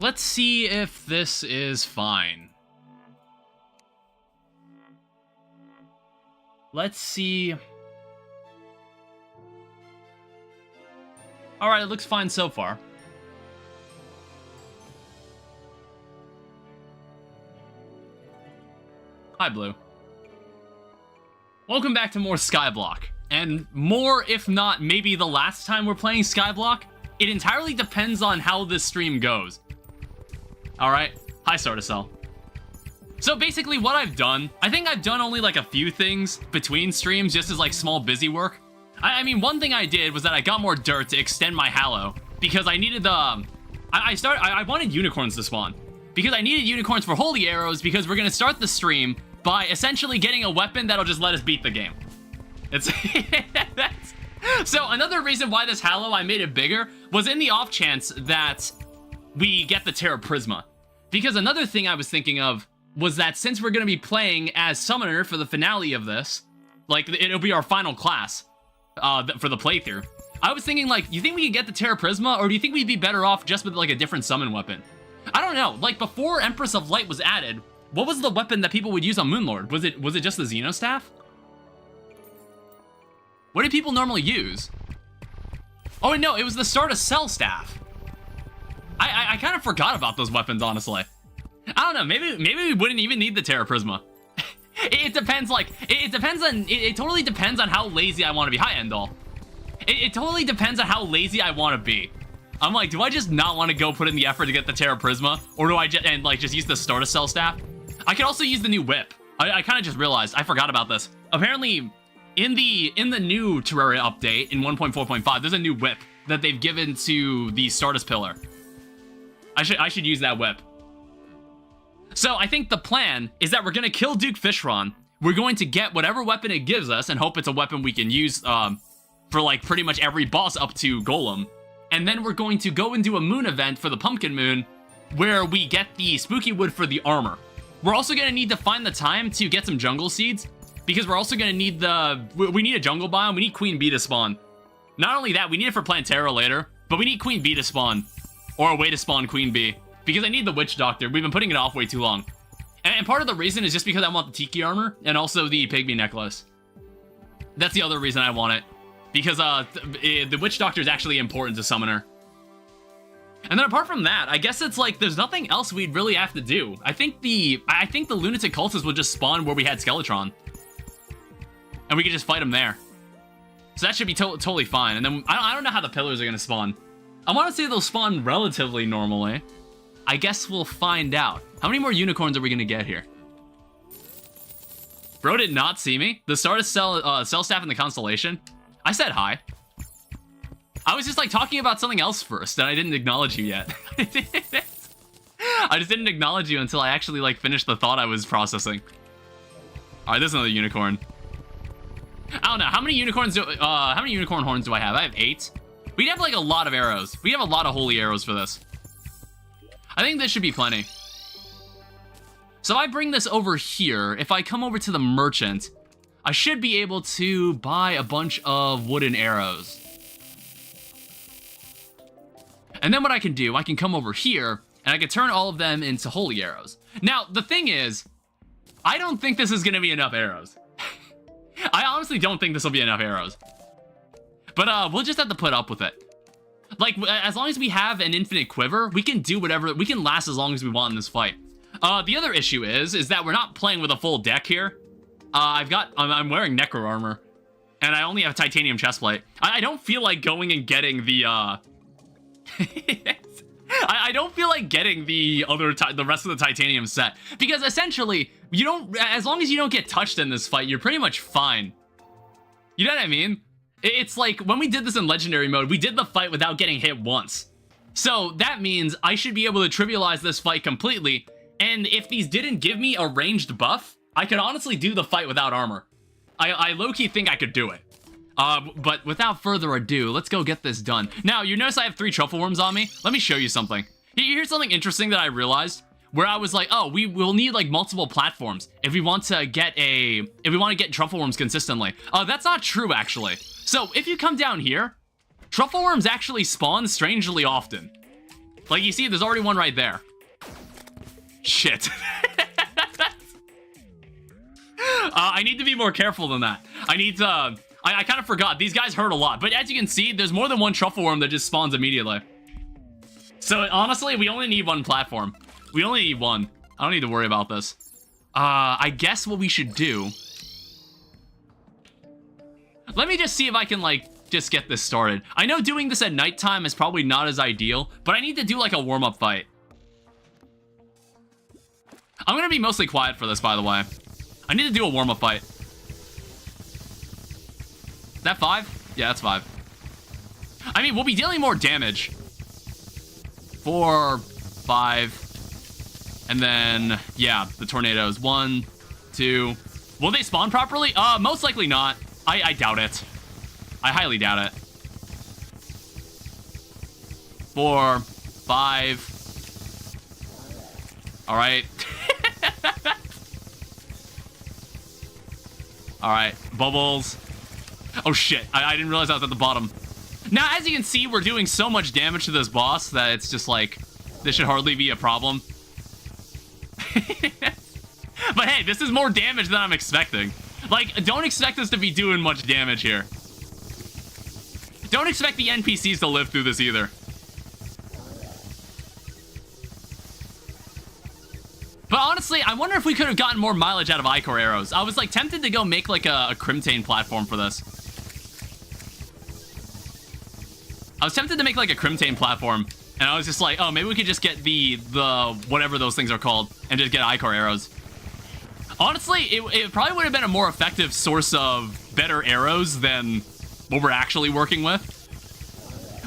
let's see if this is fine. Let's see. Alright, it looks fine so far. Hi, Blue. Welcome back to more Skyblock. And more, if not maybe the last time we're playing Skyblock. It entirely depends on how this stream goes. Alright, hi Startacell. So basically what I've done, I think I've done only like a few things between streams just as like small busy work. I mean, one thing I did was that I got more dirt to extend my Hallow because I needed the... I wanted unicorns to spawn because I needed unicorns for holy arrows because we're going to start the stream by essentially getting a weapon that'll just let us beat the game. It's... So another reason why this Hallow I made it bigger was in the off chance that we get the Terra Prisma. Because another thing I was thinking of was that since we're going to be playing as Summoner for the finale of this, like it'll be our final class for the playthrough. I was thinking like, you think we could get the Terra Prisma or do you think we'd be better off just with like a different summon weapon? I don't know, like before Empress of Light was added, what was the weapon that people would use on Moonlord? Was it just the Xenostaff? What did people normally use? Oh no, it was the Startacell staff. I kind of forgot about those weapons, honestly. I don't know, maybe we wouldn't even need the Terra Prisma. It depends, like, it depends on, it totally depends on how lazy I want to be. Hi, Endall. It totally depends on how lazy I want to be. I'm like, do I just not want to go put in the effort to get the Terra Prisma? Or do I just use the Startacell staff? I could also use the new whip. I kind of just realized, I forgot about this. Apparently, in the new Terraria update, in 1.4.5, there's a new whip that they've given to the Stardust Pillar. I should use that whip. So I think the plan is that we're going to kill Duke Fishron. We're going to get whatever weapon it gives us and hope it's a weapon we can use for like pretty much every boss up to Golem. And then we're going to go and do a moon event for the Pumpkin Moon where we get the spooky wood for the armor. We're also going to need to find the time to get some jungle seeds because we're also going to need we need a jungle biome. We need Queen Bee to spawn. Not only that, we need it for Plantera later, but we need Queen Bee to spawn or a way to spawn Queen Bee. Because I need the Witch Doctor. We've been putting it off way too long. And part of the reason is just because I want the Tiki armor and also the Pygmy necklace. That's the other reason I want it. Because the Witch Doctor is actually important to Summoner. And then apart from that, I guess it's like there's nothing else we'd really have to do. I think the Lunatic Cultists would just spawn where we had Skeletron. And we could just fight them there. So that should be totally fine. And then I don't know how the pillars are going to spawn. I want to say they'll spawn relatively normally. I guess we'll find out. How many more unicorns are we gonna get here? Bro did not see me. The Stardust Cell Staff in the Constellation. I said hi. I was just like talking about something else first, and I didn't acknowledge you yet. I just didn't acknowledge you until I actually like finished the thought I was processing. All right, there's another unicorn. I don't know how many unicorn horns do I have? I have 8. We'd have like a lot of arrows. We have a lot of holy arrows for this. I think this should be plenty. So I bring this over here. If I come over to the merchant, I should be able to buy a bunch of wooden arrows. And then what I can do, I can come over here, and I can turn all of them into holy arrows. Now, the thing is, I don't think this is going to be enough arrows. I honestly don't think this will be enough arrows. But we'll just have to put up with it. Like, as long as we have an infinite quiver, we can do whatever, we can last as long as we want in this fight. The other issue is that we're not playing with a full deck here. I'm wearing Necro armor, and I only have titanium chestplate. I don't feel like going and getting the, I don't feel like getting the rest of the titanium set, because essentially, as long as you don't get touched in this fight, you're pretty much fine. You know what I mean? It's like, when we did this in Legendary mode, we did the fight without getting hit once. So, that means I should be able to trivialize this fight completely, and if these didn't give me a ranged buff, I could honestly do the fight without armor. I low-key think I could do it. But without further ado, let's go get this done. Now, you notice I have 3 truffle worms on me? Let me show you something. Here's something interesting that I realized, where I was like, oh, we will need like multiple platforms if we want to get truffle worms consistently. That's not true, actually. So, if you come down here, truffle worms actually spawn strangely often. Like, you see, there's already one right there. Shit. I need to be more careful than that. I need to... I kind of forgot. These guys hurt a lot. But as you can see, there's more than one truffle worm that just spawns immediately. So, honestly, we only need one platform. We only need one. I don't need to worry about this. I guess what we should do... Let me just see if I can, like, just get this started. I know doing this at nighttime is probably not as ideal, but I need to do, like, a warm-up fight. I'm gonna be mostly quiet for this, by the way. I need to do a warm-up fight. Is that 5? Yeah, that's 5. I mean, we'll be dealing more damage. 4, 5. And then, yeah, the tornadoes. 1, 2. Will they spawn properly? Most likely not. I doubt it. I highly doubt it. 4, 5. All right. All right, bubbles. Oh shit, I didn't realize I was at the bottom. Now, as you can see, we're doing so much damage to this boss that it's just like, this should hardly be a problem. But hey, this is more damage than I'm expecting. Like, don't expect us to be doing much damage here. Don't expect the NPCs to live through this either. But honestly, I wonder if we could have gotten more mileage out of Ichor arrows. I was like tempted to go make like a Crimtane platform for this. I was tempted to make like a Crimtane platform, and I was just like, oh, maybe we could just get the whatever those things are called, and just get Ichor arrows. Honestly, it probably would have been a more effective source of better arrows than what we're actually working with.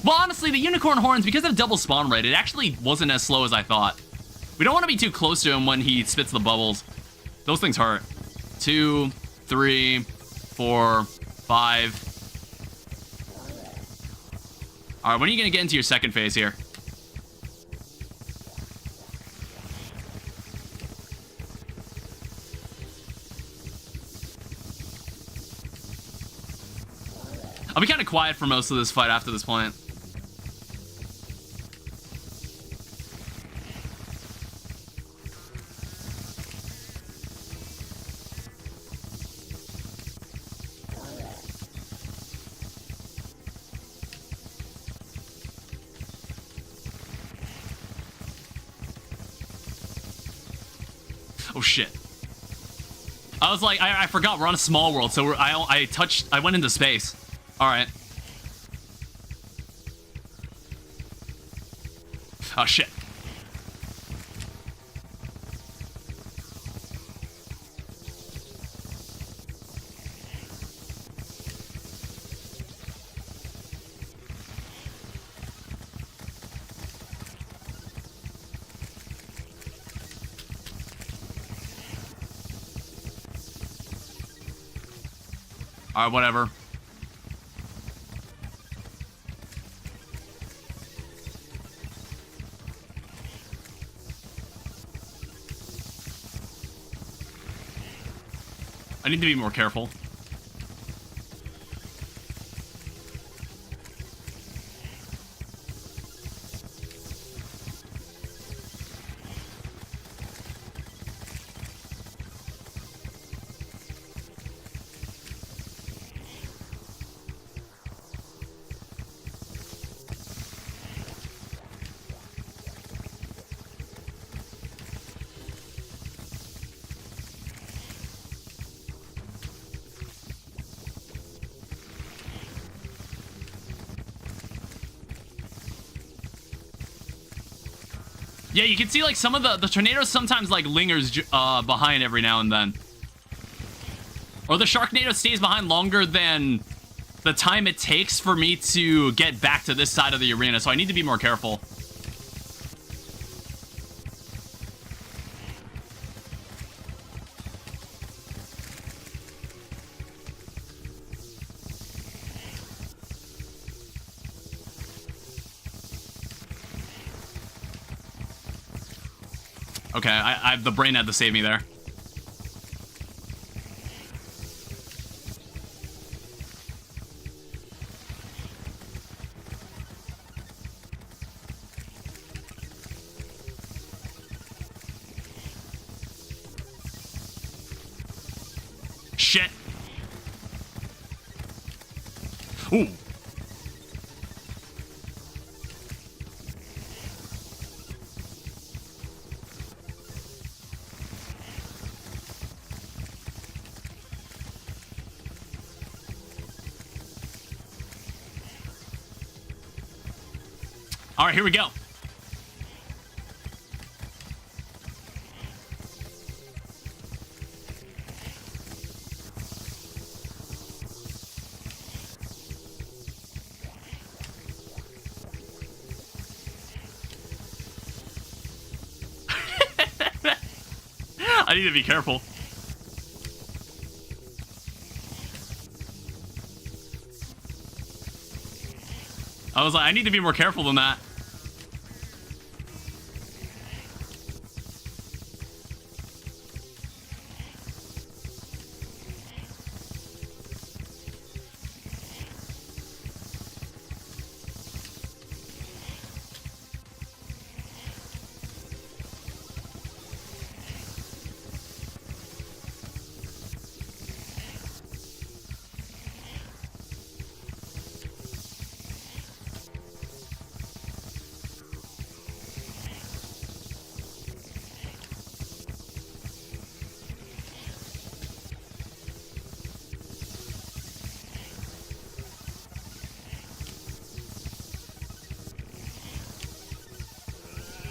Well, honestly, the unicorn horns, because of double spawn rate, it actually wasn't as slow as I thought. We don't want to be too close to him when he spits the bubbles. Those things hurt. 2, 3, 4, 5. All right, when are you going to get into your second phase here? I'll be kind of quiet for most of this fight after this point. Oh shit. I was like, I forgot we're on a small world, so I went into space. Alright. Oh shit. Alright, whatever. I need to be more careful. Yeah, you can see like some of the tornadoes sometimes like lingers behind every now and then. Or the Sharknado stays behind longer than the time it takes for me to get back to this side of the arena, so I need to be more careful. Okay, the brain had to save me there. shit. Ooh. All right, here we go. I need to be careful. I was like, I need to be more careful than that.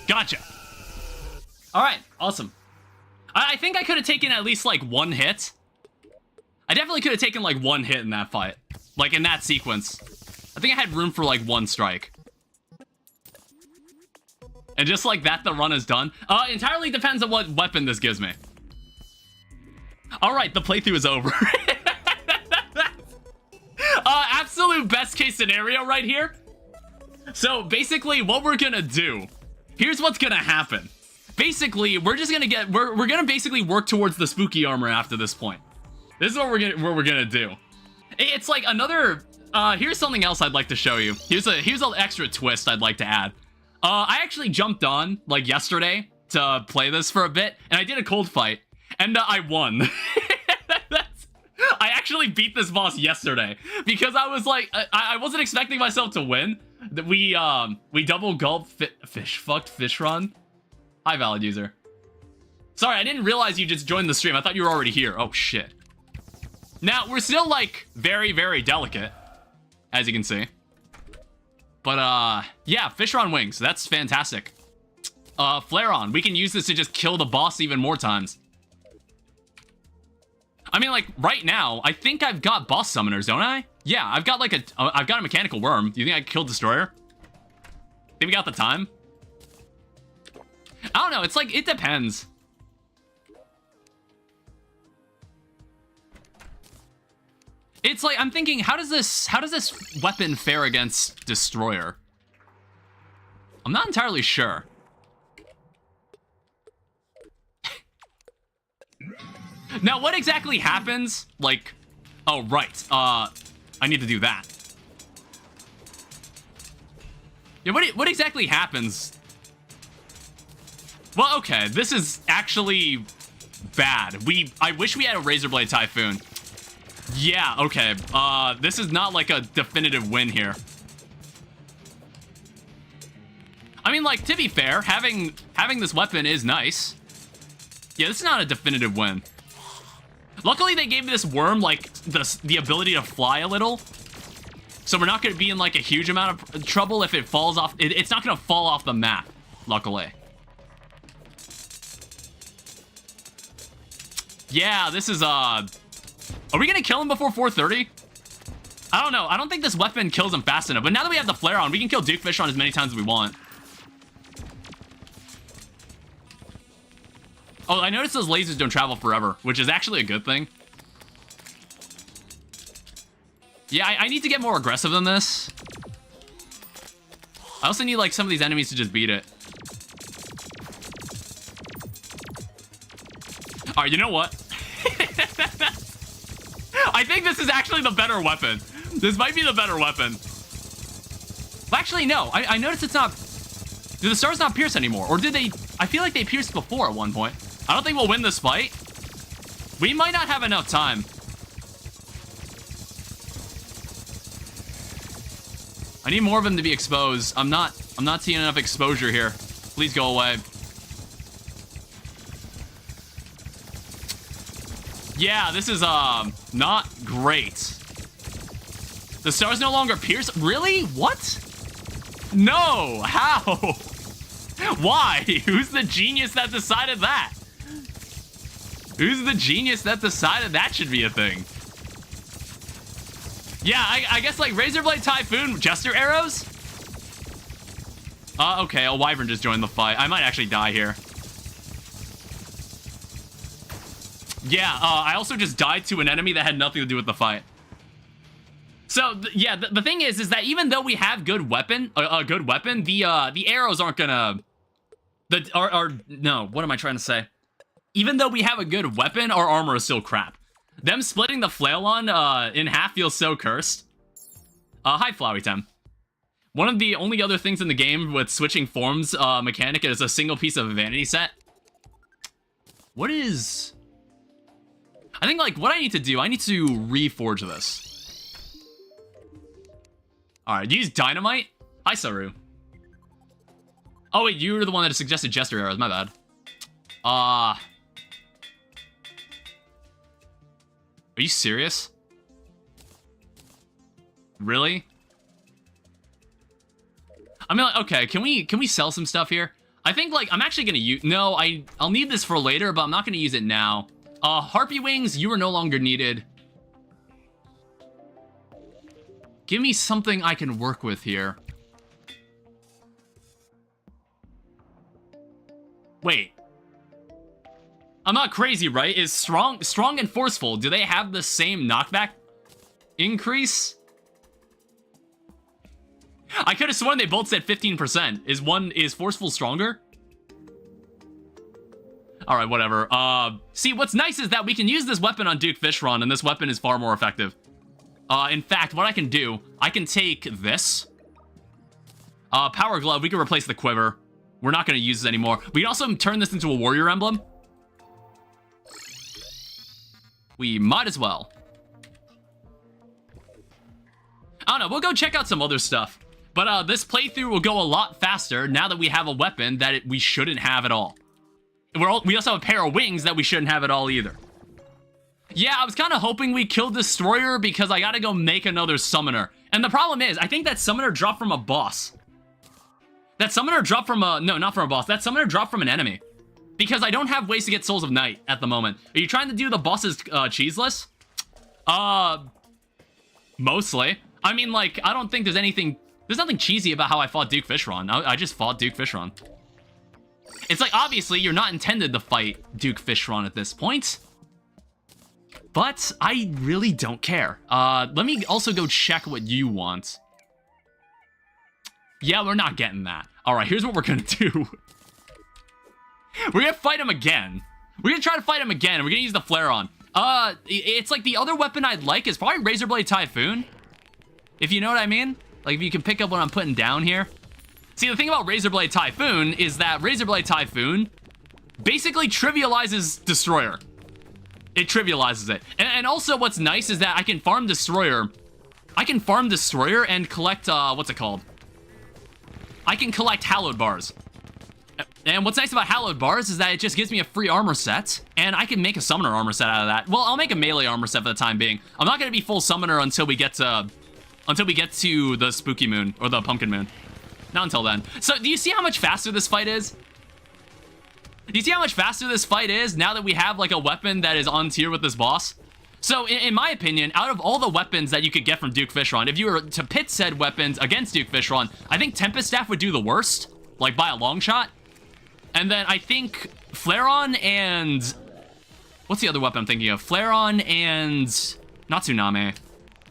Gotcha. All right, awesome. I think I could have taken at least like one hit. I definitely could have taken like one hit in that fight. Like in that sequence. I think I had room for like one strike. And just like that, the run is done. Entirely depends on what weapon this gives me. All right, the playthrough is over. Absolute best case scenario right here. So basically what we're gonna do, here's what's gonna happen. Basically, we're just gonna get, we're gonna basically work towards the spooky armor after this point. This is what we're gonna do. It's like another, here's something else I'd like to show you. Here's an extra twist I'd like to add. I actually jumped on, like, yesterday to play this for a bit, and I did a cold fight, and I won. I actually beat this boss yesterday, because I was like, I wasn't expecting myself to win. We double gulp fucked fish run. Hi, valid user. Sorry, I didn't realize you just joined the stream. I thought you were already here. Oh, shit. Now, we're still, like, very, very delicate, as you can see. But, yeah, fish on wings. That's fantastic. Flare on. We can use this to just kill the boss even more times. I mean, like, right now, I think I've got boss summoners, don't I? Yeah, I've got, like, I've got a mechanical worm. Do you think I can kill Destroyer? Think we got the time? I don't know. It's like, it depends. It's like, I'm thinking, how does this weapon fare against Destroyer? I'm not entirely sure. Now, what exactly happens? Like, oh, right. I need to do that. Yeah, what exactly happens? Well, okay, this is actually bad. I wish we had a Razor Blade Typhoon. Yeah, okay. This is not like a definitive win here. I mean, like, to be fair, having this weapon is nice. Yeah, this is not a definitive win. Luckily, they gave this worm, like, the ability to fly a little. So we're not going to be in, like, a huge amount of trouble if it falls off. It's not going to fall off the map, luckily. Yeah, this is, are we going to kill him before 4:30? I don't know. I don't think this weapon kills him fast enough. But now that we have the flare on, we can kill Dukefish on as many times as we want. Oh, I noticed those lasers don't travel forever, which is actually a good thing. Yeah, I need to get more aggressive than this. I also need, like, some of these enemies to just beat it. All right, you know what? I think this is actually the better weapon. This might be the better weapon. Well, actually, no. I noticed it's not... Do the stars not pierce anymore? Or did they... I feel like they pierced before at one point. I don't think we'll win this fight. We might not have enough time. I need more of him to be exposed. I'm not seeing enough exposure here. Please go away. Yeah, this is not great. The stars no longer pierce. Really? What? No. How? Why? Who's the genius that decided that? Who's the genius that decided that should be a thing? Yeah, I guess like Razorblade Typhoon Jester arrows? Okay, a Wyvern just joined the fight. I might actually die here. Yeah, I also just died to an enemy that had nothing to do with the fight. So, yeah, the thing is that even though we have good weapon, a good weapon, the arrows aren't gonna... No, what am I trying to say? Even though we have a good weapon, our armor is still crap. Them splitting the flail on in half feels so cursed. Hi, Flowey Tem. One of the only other things in the game with switching forms mechanic is a single piece of a vanity set. What is... I think, like, what I need to do, I need to reforge this. Alright, use dynamite? Hi, Saru. Oh, wait, you were the one that suggested Jester arrows, my bad. Are you serious? Really? I mean, like, okay, can we sell some stuff here? I think, like, I'm actually gonna use... No, I'll need this for later, but I'm not gonna use it now. Harpy Wings, you are no longer needed. Give me something I can work with here. Wait. I'm not crazy, right? Is strong and forceful, do they have the same knockback increase? I could have sworn they both said 15%. Is forceful stronger? Alright, whatever. See, what's nice is that we can use this weapon on Duke Fishron, and this weapon is far more effective. In fact, what I can do, I can take this. Power Glove, we can replace the quiver. We're not going to use this anymore. We can also turn this into a warrior emblem. We might as well. I don't know, we'll go check out some other stuff. But this playthrough will go a lot faster now that we have a weapon that we shouldn't have at all. We also have a pair of wings that we shouldn't have at all either. Yeah, I was kind of hoping we killed Destroyer because I gotta go make another summoner. And the problem is, I think that summoner dropped from a boss. That summoner dropped from a... No, not from a boss. That summoner dropped from an enemy. Because I don't have ways to get Souls of Night at the moment. Are you trying to do the boss's cheeseless? Mostly. I mean, like, I don't think there's anything... There's nothing cheesy about how I fought Duke Fishron. I just fought Duke Fishron. It's like, obviously, you're not intended to fight Duke Fishron at this point. But I really don't care. Let me also go check what you want. Yeah, we're not getting that. Alright, here's what we're gonna do. We're gonna fight him again. We're gonna try to fight him again, and we're gonna use the flare on. It's like the other weapon I'd like is probably Razorblade Typhoon. If you know what I mean. Like, if you can pick up what I'm putting down here. See, the thing about Razorblade Typhoon is that Razorblade Typhoon basically trivializes Destroyer. It trivializes it. And also what's nice is that I can farm Destroyer. I can farm Destroyer and collect, what's it called? I can collect Hallowed Bars. And what's nice about Hallowed Bars is that it just gives me a free armor set, and I can make a summoner armor set out of that. Well, I'll make a melee armor set for the time being. I'm not going to be full summoner until we get to the Spooky Moon, or the Pumpkin Moon. Not until then. So, do you see how much faster this fight is? Do you see how much faster this fight is now that we have, like, a weapon that is on tier with this boss? So, in my opinion, out of all the weapons that you could get from Duke Fishron, if you were to pit said weapons against Duke Fishron, I think Tempest Staff would do the worst, like, by a long shot. And then I think Flareon and... What's the other weapon I'm thinking of? Flareon and... Not Tsunami.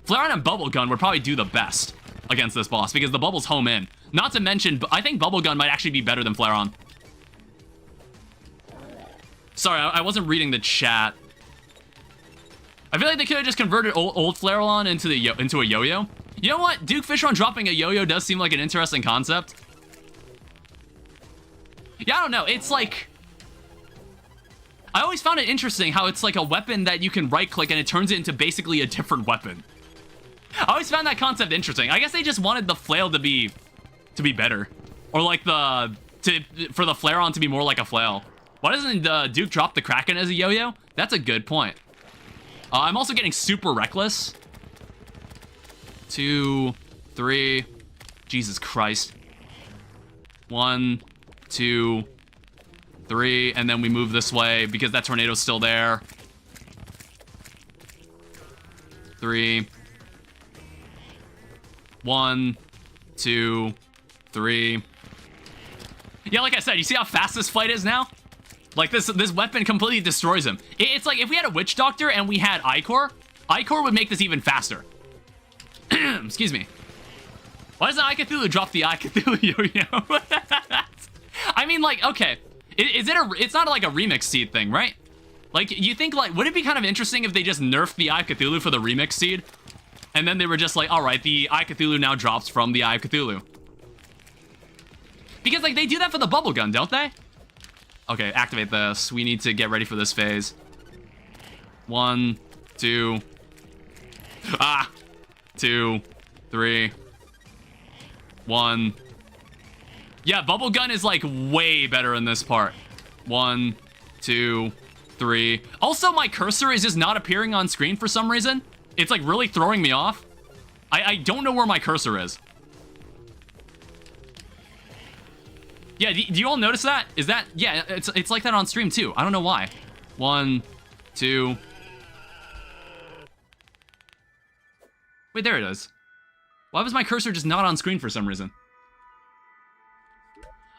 Flareon and Bubble Gun would probably do the best against this boss, because the bubble's home in. Not to mention, I think Bubble Gun might actually be better than Flareon. Sorry, I wasn't reading the chat. I feel like they could have just converted old Flareon into a yo-yo. You know what? Duke Fishron dropping a yo-yo does seem like an interesting concept. Yeah, I don't know. It's like... I always found it interesting how it's like a weapon that you can right-click and it turns it into basically a different weapon. I always found that concept interesting. I guess they just wanted the flail to be better, or like for the flare-on to be more like a flail. Why doesn't Duke drop the Kraken as a yo-yo? That's a good point. I'm also getting super reckless. 2, 3. Jesus Christ. 1, 2, 3, and then we move this way because that tornado's still there. 3. 1, 2, 3. Yeah, like I said, you see how fast this fight is now? Like, this weapon completely destroys him. It's like if we had a Witch Doctor and we had Icor would make this even faster. Excuse me. Why doesn't Icthulhu drop the Icthulhu yo-yo? I mean, like, okay. It's not like a remix seed thing, right? Like, you think, like, would it be kind of interesting if they just nerfed the Icthulhu for the remix seed? And then they were just like, alright, the Icthulhu now drops from the Icthulhu. Because, like, they do that for the bubble gun, don't they? Okay, activate this. We need to get ready for this phase. 1, 2. 2, 3. 1. Yeah, bubble gun is, like, way better in this part. 1, 2, 3. Also, my cursor is just not appearing on screen for some reason. It's, like, really throwing me off. I don't know where my cursor is. Yeah, do you all notice that? Is that... Yeah, it's like that on stream, too. I don't know why. 1, 2... Wait, there it is. Why was my cursor just not on screen for some reason?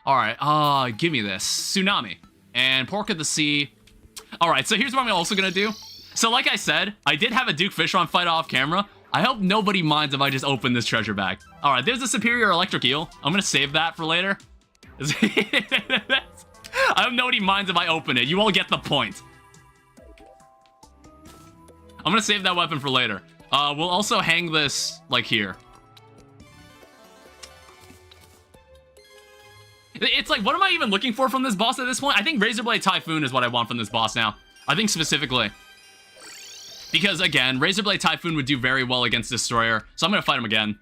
Alright, give me this. Tsunami. And Pork of the Sea. Alright, so here's what I'm also gonna do. So like I said, I did have a Duke Fishron fight off camera. I hope nobody minds if I just open this treasure bag. Alright, there's a Superior Electric Eel. I'm gonna save that for later. I hope nobody minds if I open it. You all get the point. I'm gonna save that weapon for later. We'll also hang this, like, here. It's like, what am I even looking for from this boss at this point? I think Razorblade Typhoon is what I want from this boss now. I think specifically. Because, again, Razorblade Typhoon would do very well against Destroyer, so I'm gonna fight him again.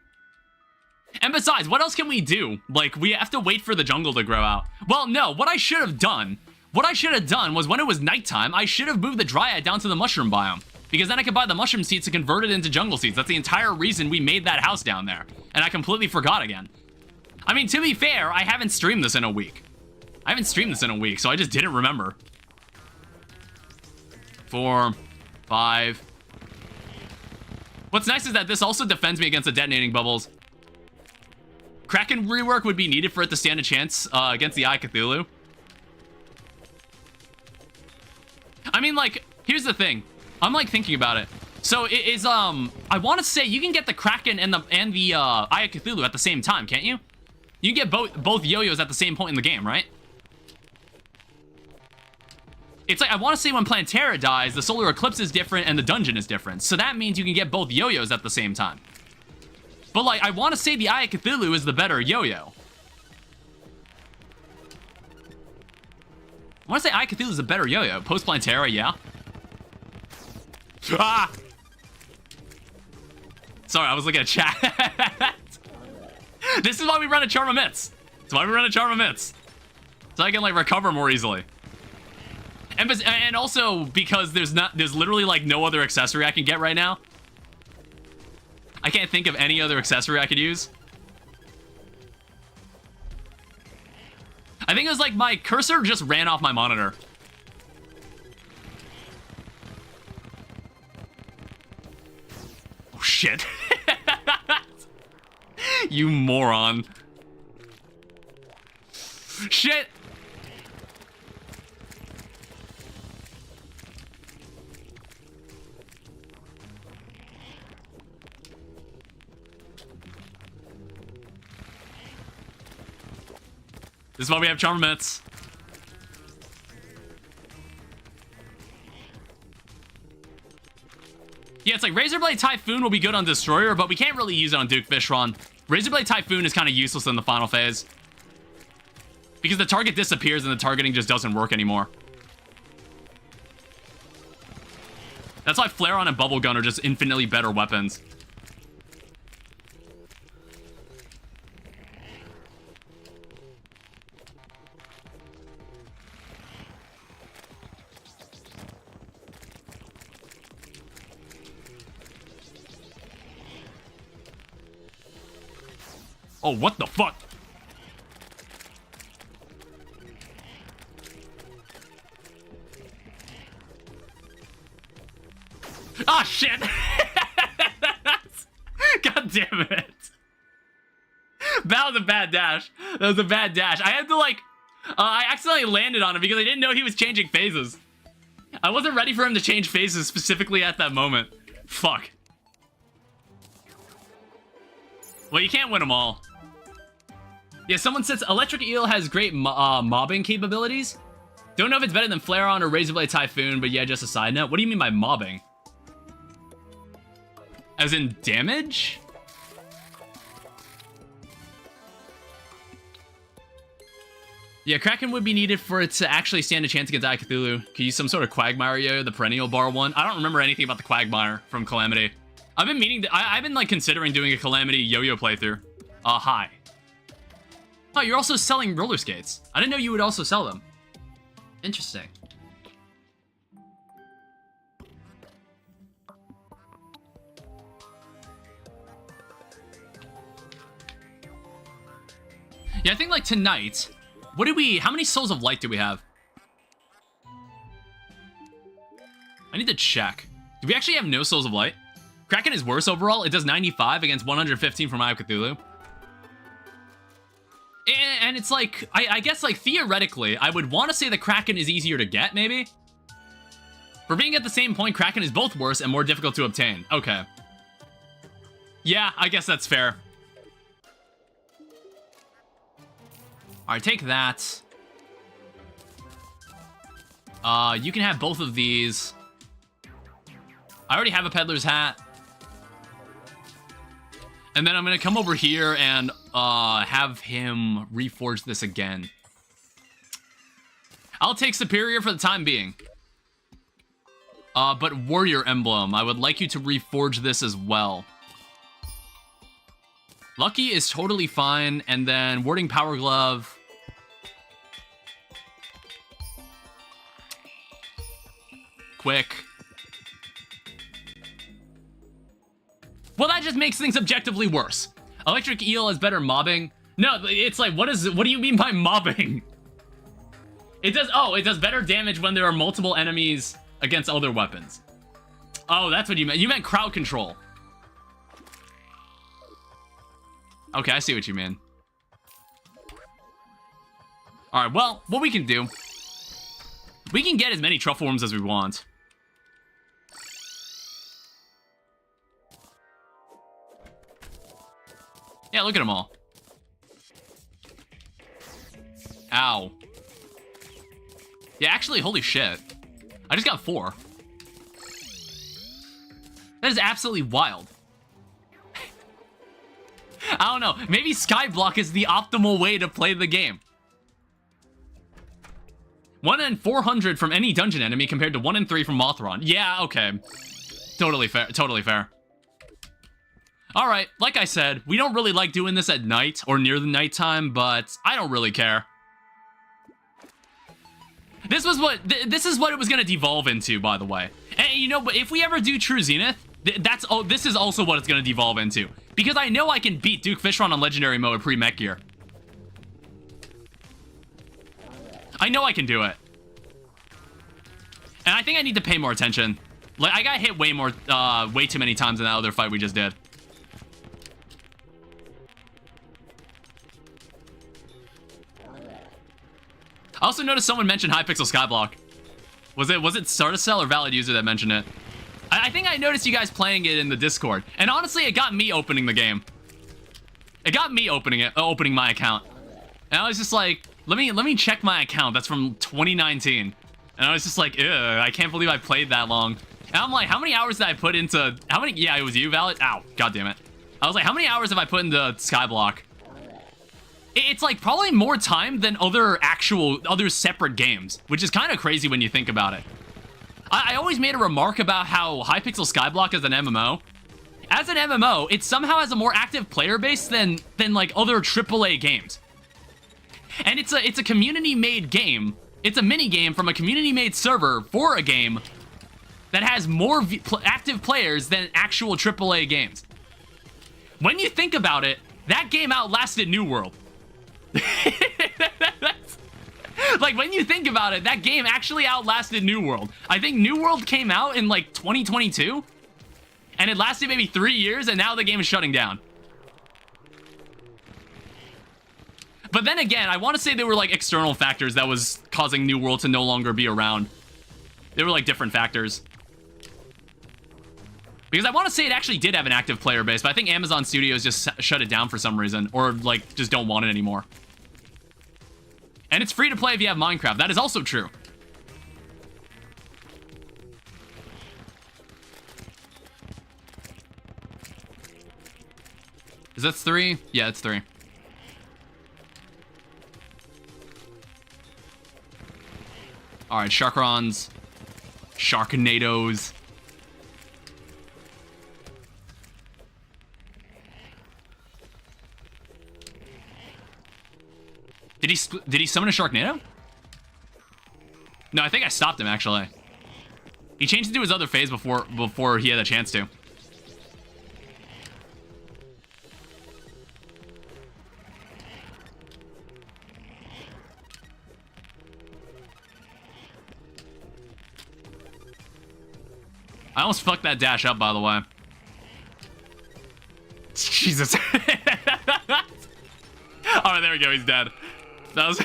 And besides, what else can we do? Like, we have to wait for the jungle to grow out. Well, no, what I should have done was when it was nighttime, I should have moved the Dryad down to the mushroom biome. Because then I could buy the mushroom seeds to convert it into jungle seeds. That's the entire reason we made that house down there. And I completely forgot again. I mean, to be fair, I haven't streamed this in a week. So I just didn't remember. 4, 5. What's nice is that this also defends me against the detonating bubbles. Kraken rework would be needed for it to stand a chance against the Eye Cthulhu. I mean, like, here's the thing. I'm, like, thinking about it. So, it is, I want to say you can get the Kraken and the Eye Cthulhu at the same time, can't you? You can get both yo-yos at the same point in the game, right? It's like, I want to say when Plantera dies, the solar eclipse is different and the dungeon is different. So that means you can get both yo-yos at the same time. But, like, I want to say the Eye of Cthulhu is the better yo-yo. I want to say Eye of Cthulhu is the better yo-yo. Post-Plantera, yeah. Ah! Sorry, I was looking at chat. This is why we run a Charm of Myths. So I can, like, recover more easily. And also because there's literally, like, no other accessory I can get right now. I can't think of any other accessory I could use. I think it was like my cursor just ran off my monitor. Oh, shit. You moron. Shit. This is why we have Charm Myths. Yeah, it's like Razorblade Typhoon will be good on Destroyer, but we can't really use it on Duke Fishron. Razorblade Typhoon is kind of useless in the final phase. Because the target disappears and the targeting just doesn't work anymore. That's why Flare-On and Bubble Gun are just infinitely better weapons. Oh, what the fuck? Ah, shit! God damn it. That was a bad dash. That was a bad dash. I had to, like... I accidentally landed on him because I didn't know he was changing phases. I wasn't ready for him to change phases specifically at that moment. Fuck. Well, you can't win them all. Yeah, someone says Electric Eel has great mobbing capabilities. Don't know if it's better than Flare-On or Razorblade Typhoon, but yeah, just a side note. What do you mean by mobbing? As in damage? Yeah, Kraken would be needed for it to actually stand a chance against Eye Cthulhu. Could use some sort of Quagmire yo-yo, the perennial bar one. I don't remember anything about the Quagmire from Calamity. I've been meaning to, I've been like considering doing a Calamity yo-yo playthrough. Hi. Oh, you're also selling roller skates. I didn't know you would also sell them. Interesting. Yeah, I think like tonight, what did we, how many Souls of Light do we have? I need to check. Do we actually have no Souls of Light? Kraken is worse overall. It does 95 against 115 from Eye of Cthulhu. And it's like, I guess like theoretically, I would want to say the Kraken is easier to get, maybe? For being at the same point, Kraken is both worse and more difficult to obtain. Okay. Yeah, I guess that's fair. Alright, take that. You can have both of these. I already have a peddler's hat. And then I'm gonna come over here and have him reforge this again. I'll take Superior for the time being. But Warrior Emblem, I would like you to reforge this as well. Lucky is totally fine, and then Warding Power Glove. Quick. Well, that just makes things objectively worse. Electric Eel is better mobbing. No, it's like, what do you mean by mobbing? It does better damage when there are multiple enemies against other weapons. Oh, that's what you meant. You meant crowd control. Okay, I see what you mean. Alright, well, what we can do... We can get as many truffle worms as we want. Yeah, look at them all. Ow. Yeah, actually, holy shit. I just got 4. That is absolutely wild. I don't know. Maybe Skyblock is the optimal way to play the game. 1 in 400 from any dungeon enemy compared to 1 in 3 from Mothron. Yeah, okay. Totally fair. Totally fair. All right, like I said, we don't really like doing this at night or near the nighttime, but I don't really care. This is what it was gonna devolve into, by the way. And you know, but if we ever do True Zenith, this is also what it's gonna devolve into. Because I know I can beat Duke Fishron on Legendary mode pre-mech gear. I know I can do it. And I think I need to pay more attention. Like, I got hit way too many times in that other fight we just did. I also noticed someone mentioned Hypixel Skyblock. Was it Sartacell or Valid User that mentioned it? I think I noticed you guys playing it in the Discord. And honestly, it got me opening the game. It got me opening my account. And I was just like, let me check my account. That's from 2019. And I was just like, ew, I can't believe I played that long. And I'm like, how many hours did I put into... Yeah, it was you, Valid? Ow, god damn it. I was like, how many hours have I put into Skyblock? It's like probably more time than other separate games, which is kind of crazy when you think about it. I always made a remark about how Hypixel Skyblock is an MMO. As an MMO, it somehow has a more active player base than like other AAA games. And it's a community-made game. It's a mini-game from a community-made server for a game that has more active players than actual AAA games. When you think about it, That game outlasted New World. Like, when you think about it, that game actually outlasted New World. I think New World came out in, like, 2022, and it lasted maybe 3 years, and now the game is shutting down. But then again, I want to say there were, like, external factors that was causing New World to no longer be around. There were, like, different factors. Because I want to say it actually did have an active player base, but I think Amazon Studios just shut it down for some reason, or, like, just don't want it anymore. And it's free to play if you have Minecraft. That is also true. Is that 3? Yeah, it's 3. Alright, Sharkrons. Sharknadoes. Did he summon a Sharknado? No, I think I stopped him, actually. He changed into his other phase before he had a chance to. I almost fucked that dash up, by the way. Jesus. Alright, there we go, he's dead. That was...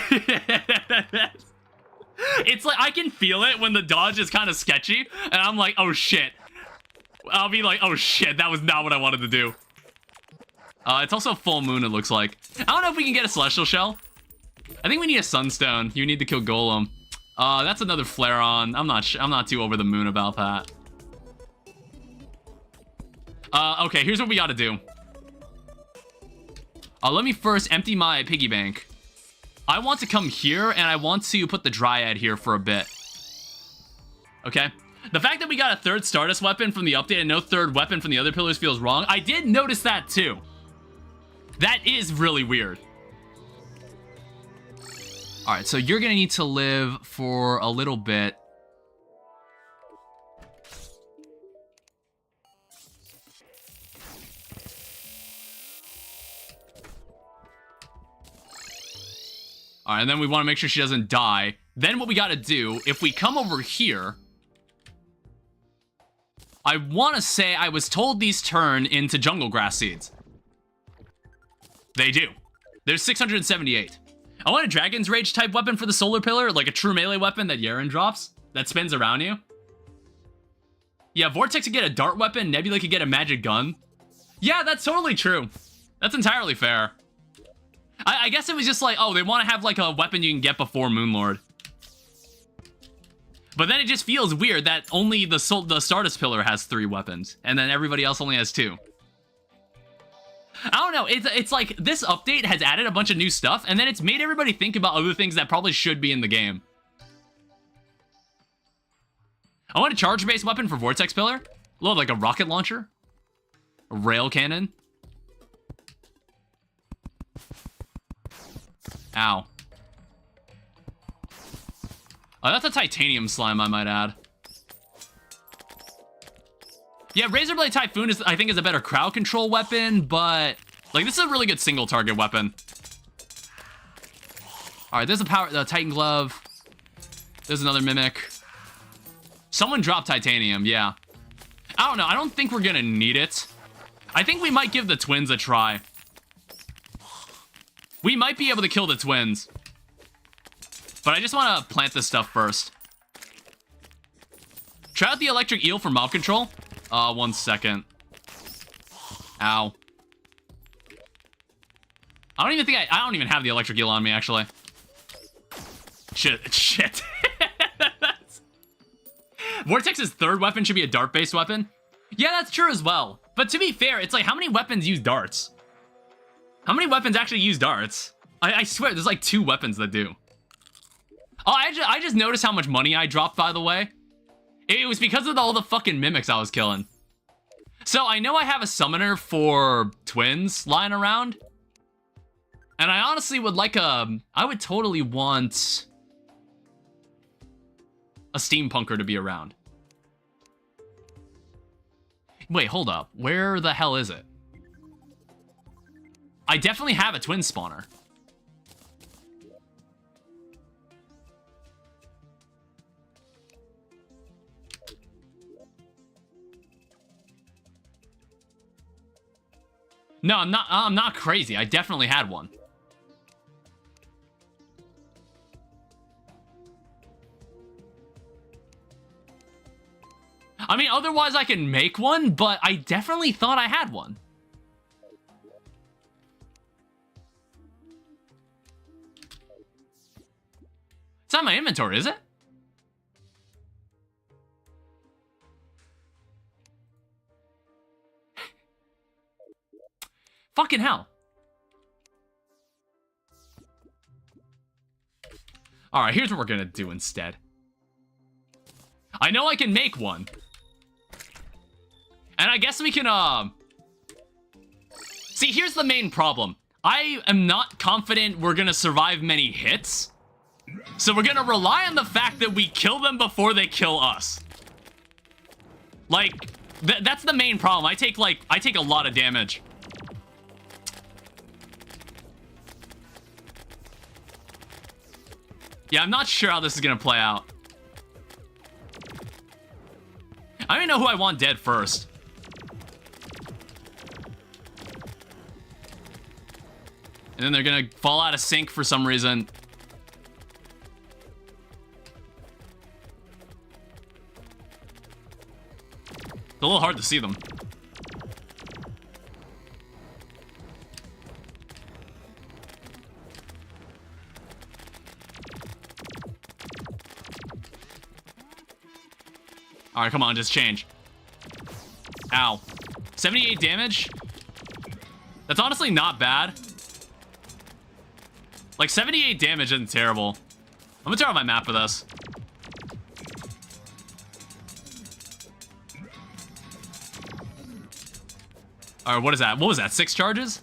It's like, I can feel it when the dodge is kind of sketchy, and I'm like, oh shit. I'll be like, oh shit, that was not what I wanted to do. It's also full moon, it looks like. I don't know if we can get a Celestial Shell. I think we need a Sunstone. You need to kill Golem. That's another Flare-On. I'm not too over the moon about that. Okay, here's what we gotta do. Let me first empty my piggy bank. I want to come here, and I want to put the Dryad here for a bit. Okay? The fact that we got a third Stardust weapon from the update and no third weapon from the other pillars feels wrong. I did notice that, too. That is really weird. Alright, so you're gonna need to live for a little bit. Alright, and then we want to make sure she doesn't die. Then what we gotta do, if we come over here... I want to say I was told these turn into jungle grass seeds. They do. There's 678. I want a Dragon's Rage type weapon for the solar pillar, like a true melee weapon that Yaren drops, that spins around you. Yeah, Vortex could get a dart weapon, Nebula could get a magic gun. Yeah, that's totally true. That's entirely fair. I guess it was just like, oh, they want to have like a weapon you can get before Moonlord. But then it just feels weird that only the Stardust Pillar has 3 weapons, and then everybody else only has 2. I don't know, it's like this update has added a bunch of new stuff, and then it's made everybody think about other things that probably should be in the game. I want a charge-based weapon for Vortex Pillar. Love, like a rocket launcher. A rail cannon. Ow. Oh, that's a titanium slime, I might add. Yeah, Razorblade Typhoon is, I think, is a better crowd control weapon, but like this is a really good single target weapon. All right, there's the Titan Glove. There's another Mimic. Someone dropped titanium, yeah. I don't know, I don't think we're gonna need it. I think we might give the twins a try. We might be able to kill the twins. But I just want to plant this stuff first. Try out the electric eel for mob control. 1 second. Ow. I don't even think I don't even have the electric eel on me, actually. Shit. Vortex's third weapon should be a dart-based weapon. Yeah, that's true as well. But to be fair, it's like, how many weapons use darts? How many weapons actually use darts? I swear, there's like 2 weapons that do. Oh, I just noticed how much money I dropped, by the way. It was because of all the fucking mimics I was killing. So I know I have a summoner for twins lying around. And I honestly would like I would totally want a steampunker to be around. Wait, hold up. Where the hell is it? I definitely have a twin spawner. No, I'm not crazy. I definitely had one. I mean, otherwise I can make one, but I definitely thought I had one. It's not my inventory, is it? Fucking hell. Alright, here's what we're gonna do instead. I know I can make one. And I guess we can, See, here's the main problem. I am not confident we're gonna survive many hits. So we're gonna rely on the fact that we kill them before they kill us. Like, that's the main problem. I take a lot of damage. Yeah, I'm not sure how this is gonna play out. I don't even know who I want dead first. And then they're gonna fall out of sync for some reason. It's a little hard to see them. Alright, come on, just change. Ow. 78 damage? That's honestly not bad. Like, 78 damage isn't terrible. I'm gonna turn on my map for this. Alright, what is that? What was that? 6 charges?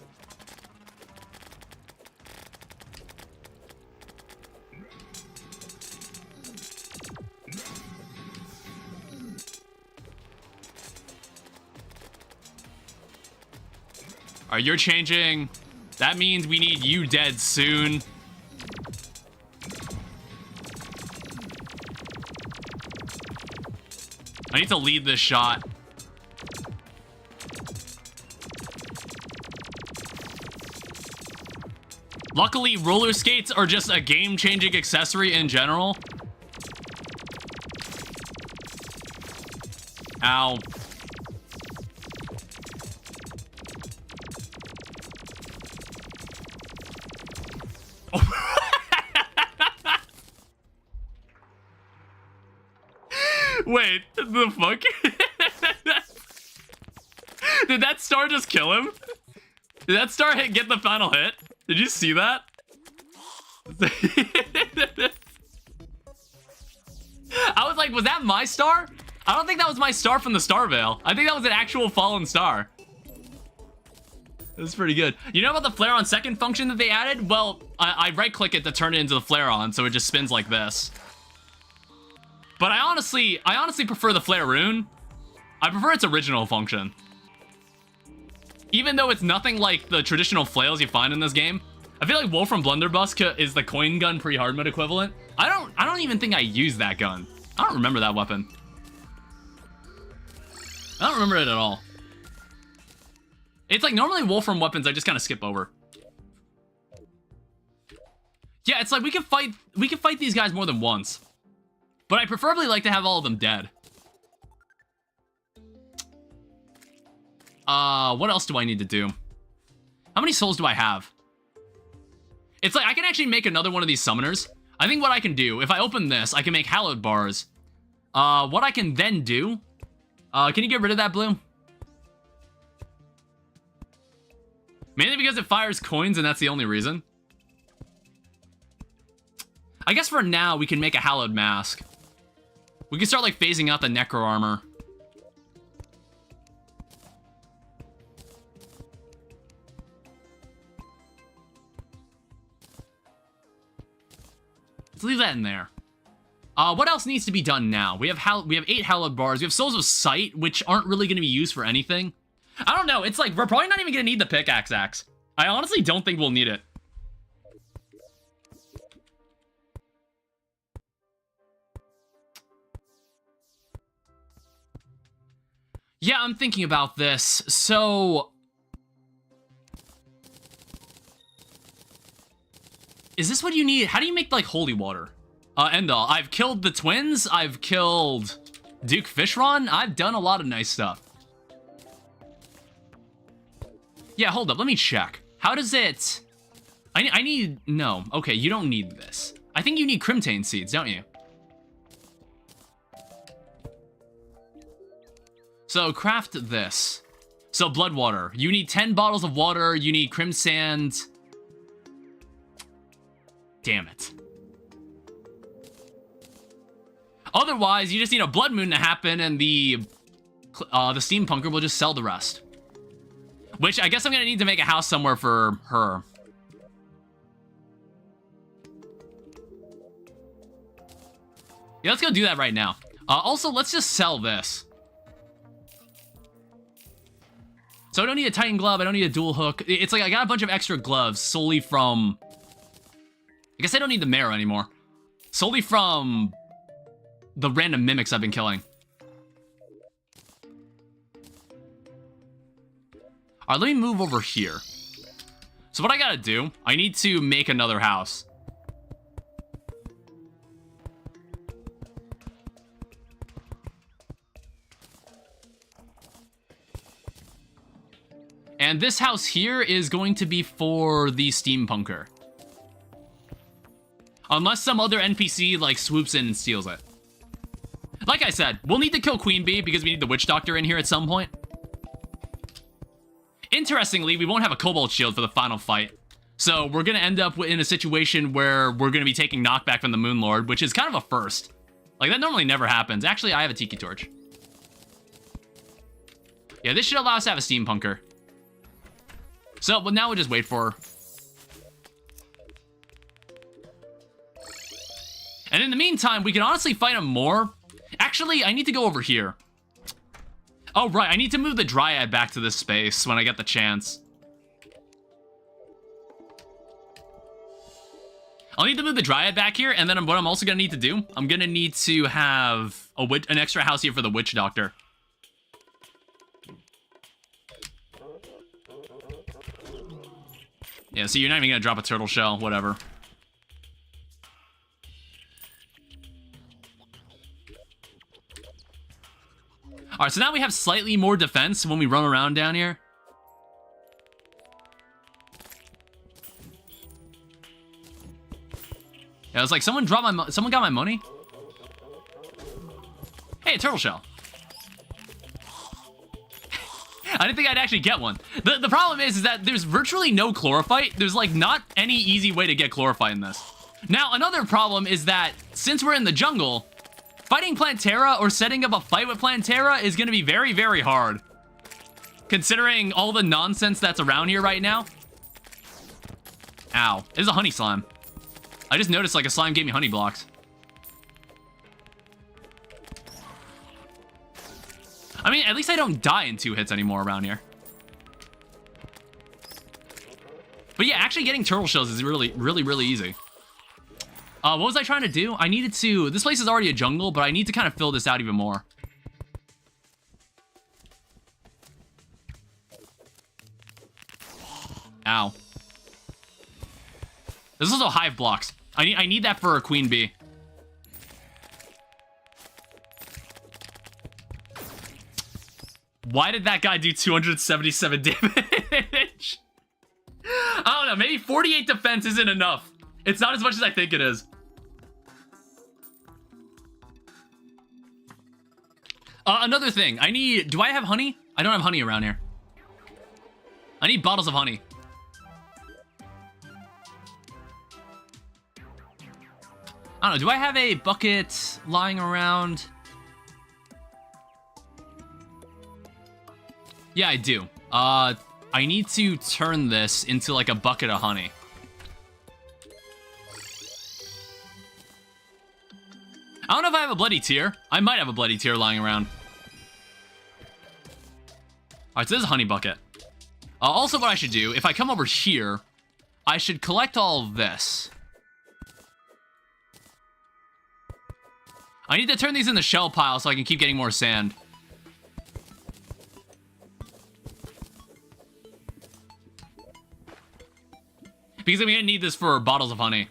Alright, you're changing. That means we need you dead soon. I need to lead this shot. Luckily, roller skates are just a game-changing accessory in general. Ow. Wait, the fuck? Did that star just kill him? Did that star get the final hit? Did you see that? I was like, was that my star? I don't think that was my star from the Star Veil. I think that was an actual fallen star. That's pretty good. You know about the flare on second function that they added? Well, I right click it to turn it into the flare on, so it just spins like this. But I honestly prefer the flare rune. I prefer its original function. Even though it's nothing like the traditional flails you find in this game. I feel like Wolfram Blunderbuss is the coin gun pre-hard mode equivalent. I don't even think I used that gun. I don't remember that weapon. I don't remember it at all. It's like normally Wolfram weapons I just kind of skip over. Yeah, it's like we can fight these guys more than once. But I preferably like to have all of them dead. What else do I need to do? How many souls do I have? It's like I can actually make another one of these summoners. I think what I can do, if I open this, I can make hallowed bars. What I can then do... can you get rid of that blue? Mainly because it fires coins and that's the only reason. I guess for now, we can make a hallowed mask. We can start, like, phasing out the necro armor. Let's leave that in there. What else needs to be done now? We have 8 hallowed bars. We have souls of sight, which aren't really going to be used for anything. I don't know. It's like, we're probably not even going to need the pickaxe axe. I honestly don't think we'll need it. Yeah, I'm thinking about this. So... is this what you need? How do you make, like, holy water? Endall, I've killed the twins. I've killed Duke Fishron. I've done a lot of nice stuff. Yeah, hold up. Let me check. How does it... I need... no. Okay, you don't need this. I think you need Crimtane seeds, don't you? So, craft this. So, blood water. You need 10 bottles of water. You need crim sand. Damn it. Otherwise, you just need a blood moon to happen, and the steampunker will just sell the rest. Which, I guess I'm gonna need to make a house somewhere for her. Yeah, let's go do that right now. Also, let's just sell this. So I don't need a Titan glove, I don't need a dual hook. It's like I got a bunch of extra gloves solely from... I guess I don't need the marrow anymore. Solely from the random mimics I've been killing. Alright, let me move over here. So what I gotta do, I need to make another house. And this house here is going to be for the steampunker. Unless some other NPC, like, swoops in and steals it. Like I said, we'll need to kill Queen Bee because we need the Witch Doctor in here at some point. Interestingly, we won't have a Cobalt Shield for the final fight. So we're going to end up in a situation where we're going to be taking knockback from the Moon Lord, which is kind of a first. Like, that normally never happens. Actually, I have a Tiki Torch. Yeah, this should allow us to have a steampunker. So, well, now we'll just wait for her. And in the meantime, we can honestly fight him more. Actually, I need to go over here. Oh, right, I need to move the Dryad back to this space when I get the chance. I'll need to move the Dryad back here, and then what I'm also going to need to do, I'm going to need to have an extra house here for the Witch Doctor. Yeah, so you're not even going to drop a turtle shell, whatever. Alright, so now we have slightly more defense when we run around down here. Yeah, it's like someone got my money. Hey, a turtle shell. I didn't think I'd actually get one. The problem is that there's virtually no chlorophyte. There's like not any easy way to get chlorophyte in this. Now, another problem is that since we're in the jungle, fighting Plantera or setting up a fight with Plantera is going to be very, very hard. Considering all the nonsense that's around here right now. Ow. It is a honey slime. I just noticed like a slime gave me honey blocks. I mean, at least I don't die in 2 hits anymore around here. But yeah, actually getting turtle shells is really, really, really easy. What was I trying to do? I needed to... this place is already a jungle, but I need to kind of fill this out even more. Ow. This is also hive blocks. I need that for a queen bee. Why did that guy do 277 damage? I don't know, maybe 48 defense isn't enough. It's not as much as I think it is. Another thing, I need... do I have honey? I don't have honey around here. I need bottles of honey. I don't know, do I have a bucket lying around? Yeah, I do. I need to turn this into like a bucket of honey. I don't know if I have a bloody tear. I might have a bloody tear lying around. Alright, so this is a honey bucket. Also, what I should do, if I come over here, I should collect all of this. I need to turn these in the shell pile so I can keep getting more sand. Because I'm gonna need this for bottles of honey.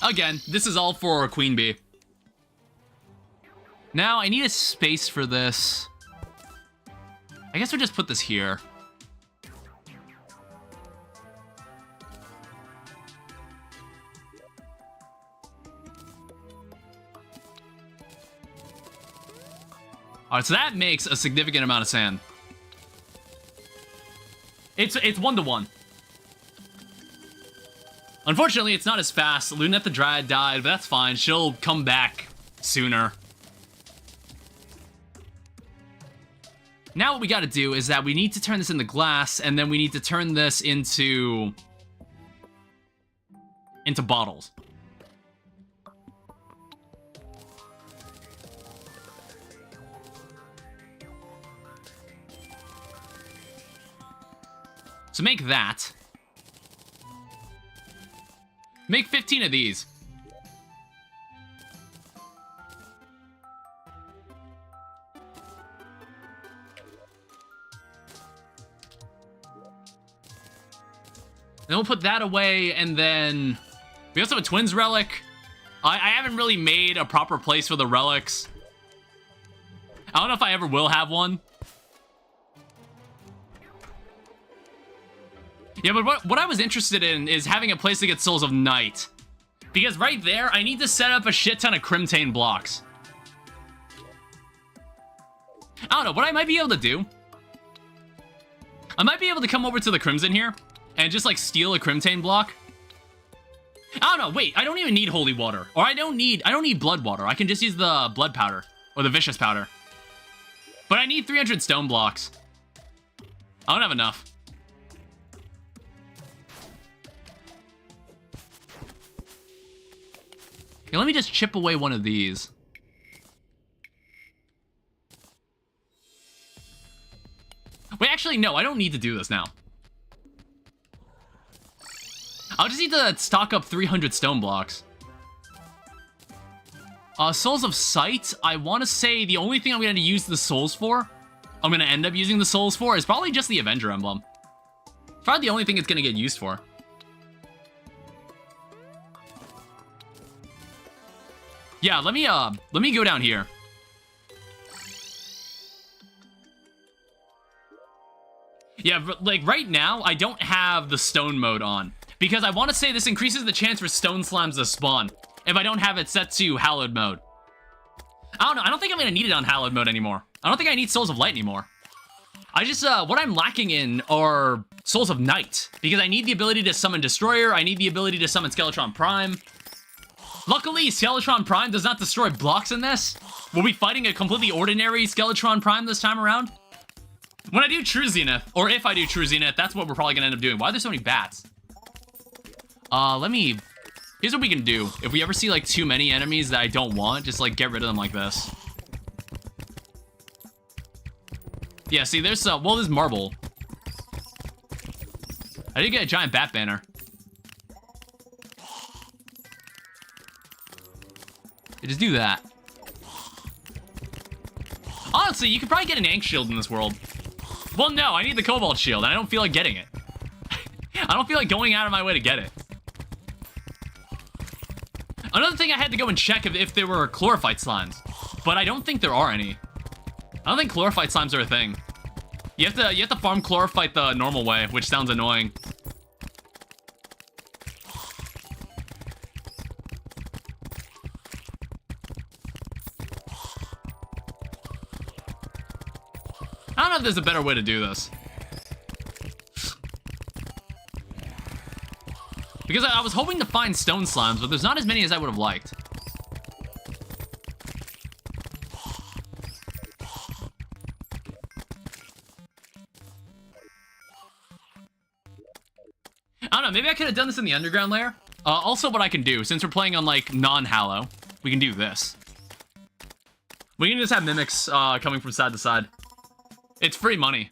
Again, this is all for a queen bee. Now, I need a space for this. I guess we'll just put this here. Alright, so that makes a significant amount of sand. It's 1-to-1. Unfortunately, it's not as fast. Lunette the Dryad died, but that's fine. She'll come back sooner. Now what we gotta do is that we need to turn this into glass, and then we need to turn this into bottles. So make that. Make 15 of these. Then we'll put that away, and then we also have a twins relic. I haven't really made a proper place for the relics. I don't know if I ever will have one. Yeah, but what I was interested in is having a place to get Souls of Night. Because right there, I need to set up a shit ton of Crimtane blocks. I don't know, what I might be able to do, I might be able to come over to the Crimson here and just like steal a Crimtane block. I don't know, wait, I don't even need holy water. Or I don't need blood water. I can just use the blood powder or the vicious powder. But I need 300 stone blocks. I don't have enough. Okay, let me just chip away one of these. Wait, actually, no, I don't need to do this now. I'll just need to stock up 300 stone blocks. Souls of Sight, I want to say the only thing I'm going to use the souls for, I'm going to end up using the souls for, is probably just the Avenger Emblem. It's probably the only thing it's going to get used for. Yeah, let me go down here. Yeah, but like right now, I don't have the stone mode on. Because I want to say this increases the chance for stone slimes to spawn if I don't have it set to hallowed mode. I don't know, I don't think I'm going to need it on hallowed mode anymore. I don't think I need Souls of Light anymore. I just, what I'm lacking in are Souls of Night. Because I need the ability to summon Destroyer, I need the ability to summon Skeletron Prime. Luckily, Skeletron Prime does not destroy blocks in this. We'll be fighting a completely ordinary Skeletron Prime this time around. When I do True Zenith, or if I do True Zenith, that's what we're probably going to end up doing. Why are there so many bats? Here's what we can do. If we ever see, like, too many enemies that I don't want, just, like, get rid of them like this. Yeah, see, there's, well, there's marble. I did get a giant bat banner. Just do that. Honestly, you could probably get an Ankh shield in this world. Well, no, I need the Cobalt shield, and I don't feel like getting it. I don't feel like going out of my way to get it. Another thing I had to go and check if there were chlorophyte slimes, but I don't think there are any. I don't think chlorophyte slimes are a thing. You have to farm chlorophyte the normal way, which sounds annoying. I don't know if there's a better way to do this. Because I was hoping to find stone slimes, but there's not as many as I would have liked. I don't know, maybe I could have done this in the underground layer. Also, what I can do, since we're playing on, like, non-hallow, we can do this. We can just have mimics coming from side to side. It's free money.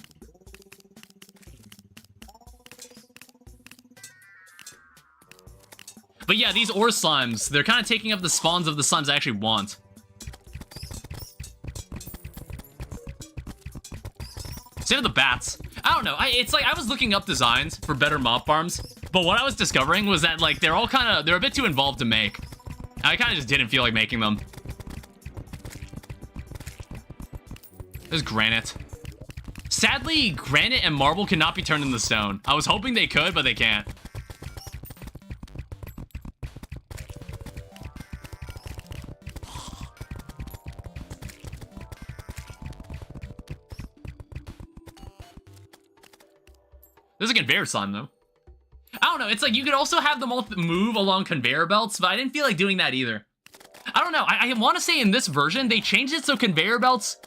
But yeah, these ore slimes, they're kind of taking up the spawns of the slimes I actually want. Same with the bats. I don't know. It's like I was looking up designs for better mob farms, but what I was discovering was that like they're a bit too involved to make. I kind of just didn't feel like making them. There's granite. Sadly, granite and marble cannot be turned into stone. I was hoping they could, but they can't. There's a conveyor slime, though. I don't know. It's like you could also have them all move along conveyor belts, but I didn't feel like doing that either. I don't know. I want to say in this version, they changed it so conveyor belts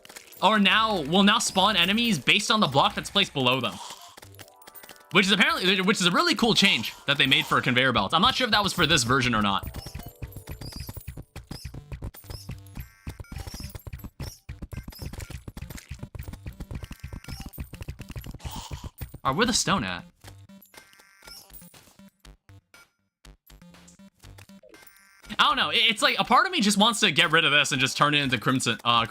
will now spawn enemies based on the block that's placed below them. Which is a really cool change that they made for a conveyor belt. I'm not sure if that was for this version or not. Alright, where's the stone at? I don't know. It's like a part of me just wants to get rid of this and just turn it into crimson. I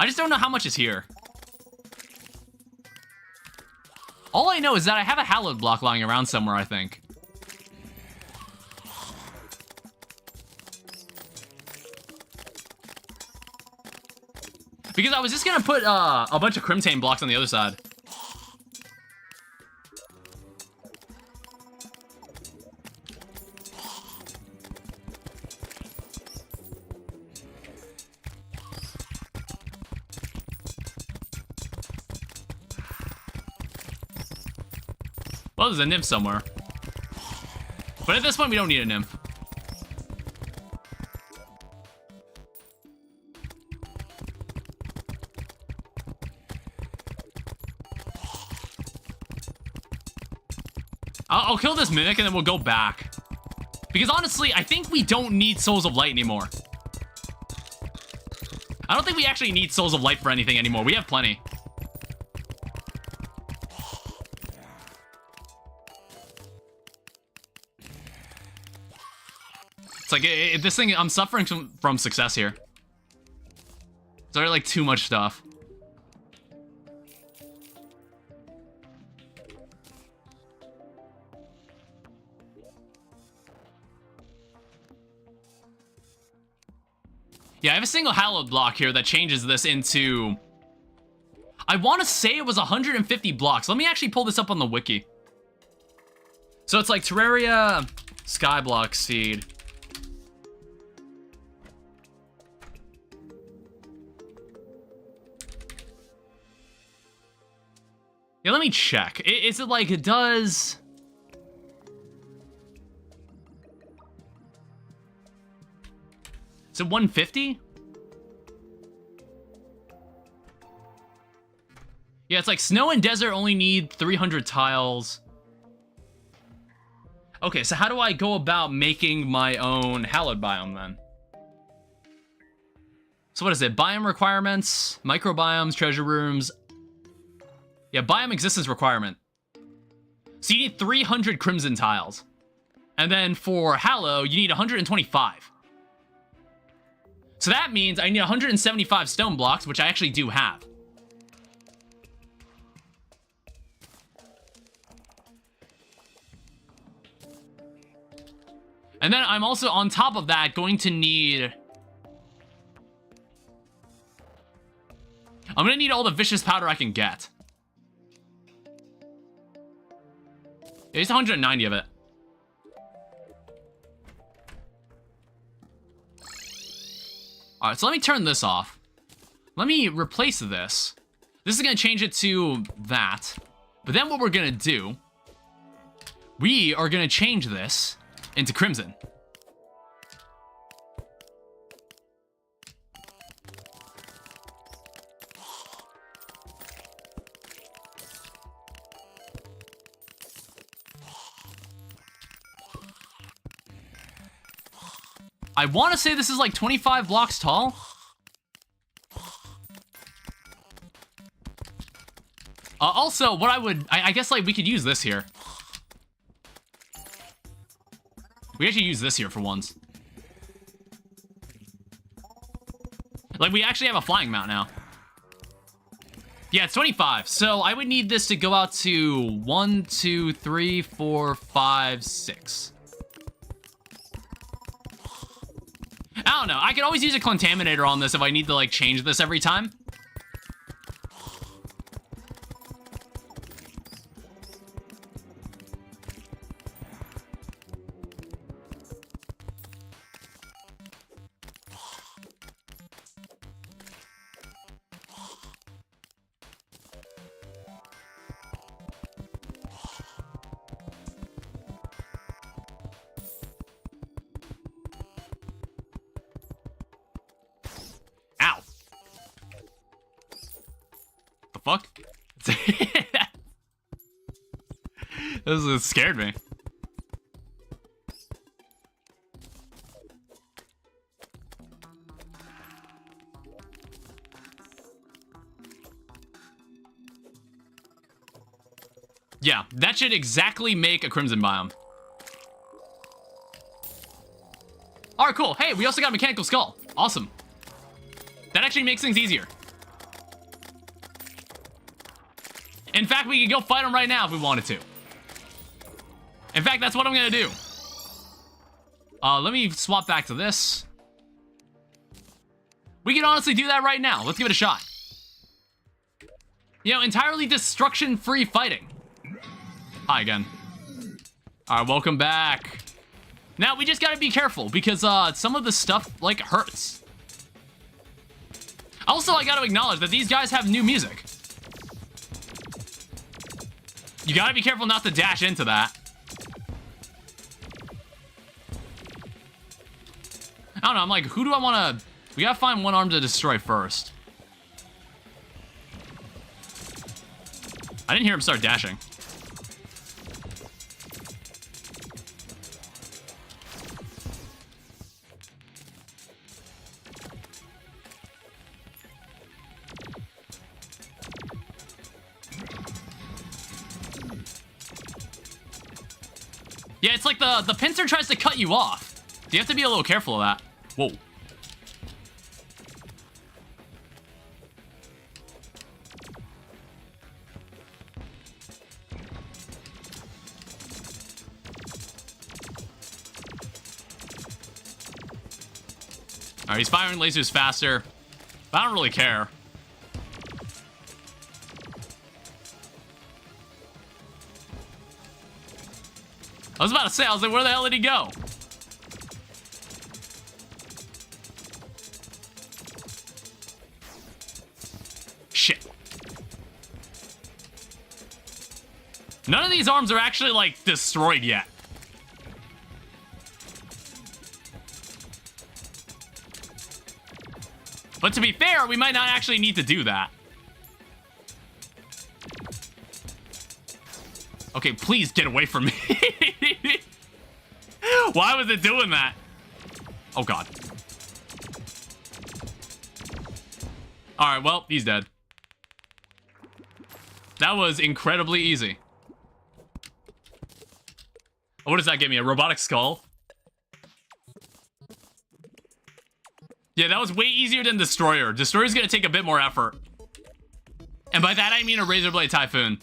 just don't know how much is here. All I know is that I have a hallowed block lying around somewhere, I think. Because I was just gonna put a bunch of crimtane blocks on the other side. Well, there's a nymph somewhere. But at this point, we don't need a nymph. I'll kill this mimic and then we'll go back. Because honestly, I think we don't need Souls of Light anymore. I don't think we actually need Souls of Light for anything anymore. We have plenty. It's like, this thing, I'm suffering from success here. It's already like too much stuff. Yeah, I have a single hallowed block here that changes this into... I want to say it was 150 blocks. Let me actually pull this up on the wiki. So it's like Terraria, Skyblock Seed. Yeah, let me check. Is it like it does... Is it 150? Yeah, it's like snow and desert only need 300 tiles. Okay, so how do I go about making my own hallowed biome then? So what is it? Biome requirements, microbiomes, treasure rooms. Yeah, biome existence requirement. So you need 300 crimson tiles. And then for hallow, you need 125. So that means I need 175 stone blocks, which I actually do have. And then I'm also, on top of that, going to need... I'm going to need all the vicious powder I can get. There's 190 of it. Alright, so let me turn this off. Let me replace this. This is going to change it to that. But then what we're going to do, we are going to change this into crimson. I want to say this is like 25 blocks tall. Also, what I guess like we could use this here. We actually use this here for once. Like, we actually have a flying mount now. Yeah, it's 25. So I would need this to go out to 1, 2, 3, 4, 5, 6. I don't know. I could always use a contaminator on this if I need to, like, change this every time. Fuck? This scared me. Yeah, that should exactly make a crimson biome. Alright, cool. Hey, we also got a mechanical skull. Awesome. That actually makes things easier. In fact, we could go fight him right now if we wanted to. In fact, that's what I'm gonna do. Let me swap back to this. We can honestly do that right now. Let's give it a shot. You know, entirely destruction-free fighting. Hi again. Alright, welcome back. Now, we just gotta be careful, because some of the stuff, like, hurts. Also, I gotta acknowledge that these guys have new music. You gotta be careful not to dash into that. I don't know, I'm like, who do I wanna... We gotta find one arm to destroy first. I didn't hear him start dashing. Yeah, it's like the pincer tries to cut you off. So you have to be a little careful of that. Whoa. Alright, he's firing lasers faster. But I don't really care. I was about to say, I was like, where the hell did he go? Shit. None of these arms are actually, like, destroyed yet. But to be fair, we might not actually need to do that. Okay, please get away from me. Why was it doing that? Oh, God. Alright, well, he's dead. That was incredibly easy. What does that give me? A robotic skull? Yeah, that was way easier than Destroyer. Destroyer's gonna take a bit more effort. And by that, I mean a Razor Blade Typhoon.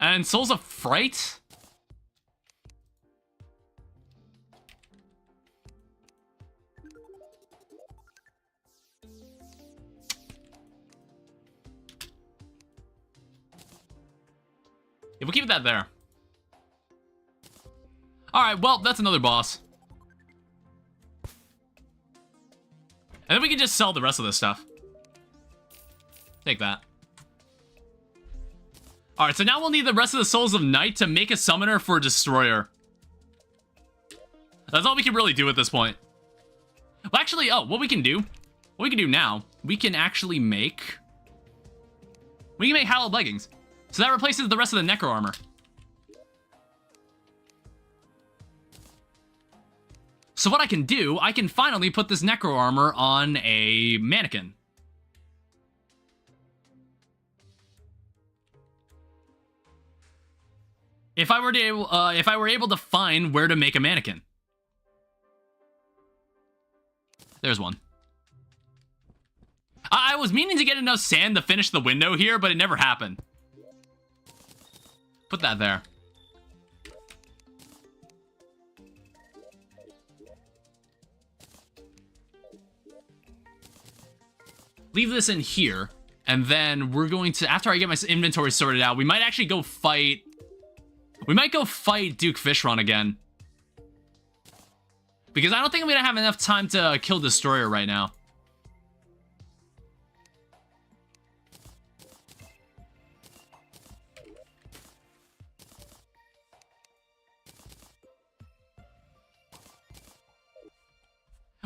And Souls of Fright? Yeah, we'll keep that there. Alright, well, that's another boss. And then we can just sell the rest of this stuff. Take that. Alright, so now we'll need the rest of the Souls of Night to make a summoner for a Destroyer. That's all we can really do at this point. Well, actually, what we can do now, we can actually make... We can make Hallowed Leggings. So that replaces the rest of the Necro Armor. So what I can do, I can finally put this Necro Armor on a mannequin. if I were able to find where to make a mannequin. There's one. I was meaning to get enough sand to finish the window here, but it never happened. Put that there. Leave this in here, and then we're going to, after I get my inventory sorted out, we might actually go fight... We might go fight Duke Fishron again. Because I don't think I'm going to have enough time to kill Destroyer right now.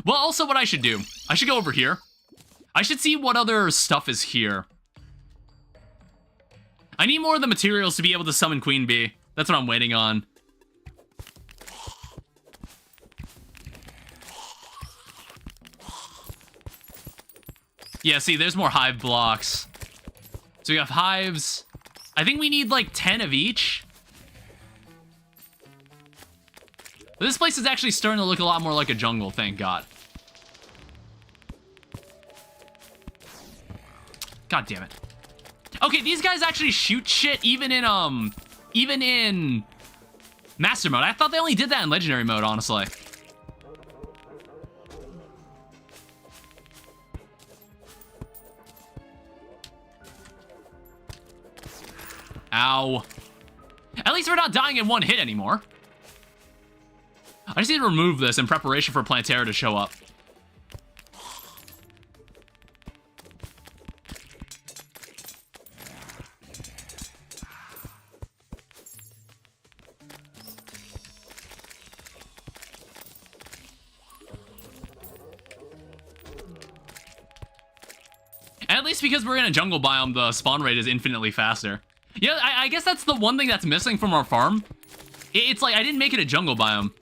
Well, also what I should do, I should go over here. I should see what other stuff is here. I need more of the materials to be able to summon Queen Bee. That's what I'm waiting on. Yeah, see, there's more hive blocks. So we have hives. I think we need like 10 of each. But this place is actually starting to look a lot more like a jungle, thank God. God damn it. Okay, these guys actually shoot shit even in Master Mode. I thought they only did that in Legendary Mode, honestly. Ow. At least we're not dying in one hit anymore. I just need to remove this in preparation for Plantera to show up. At least because we're in a jungle biome, the spawn rate is infinitely faster. Yeah, I guess that's the one thing that's missing from our farm. It's like, I didn't make it a jungle biome.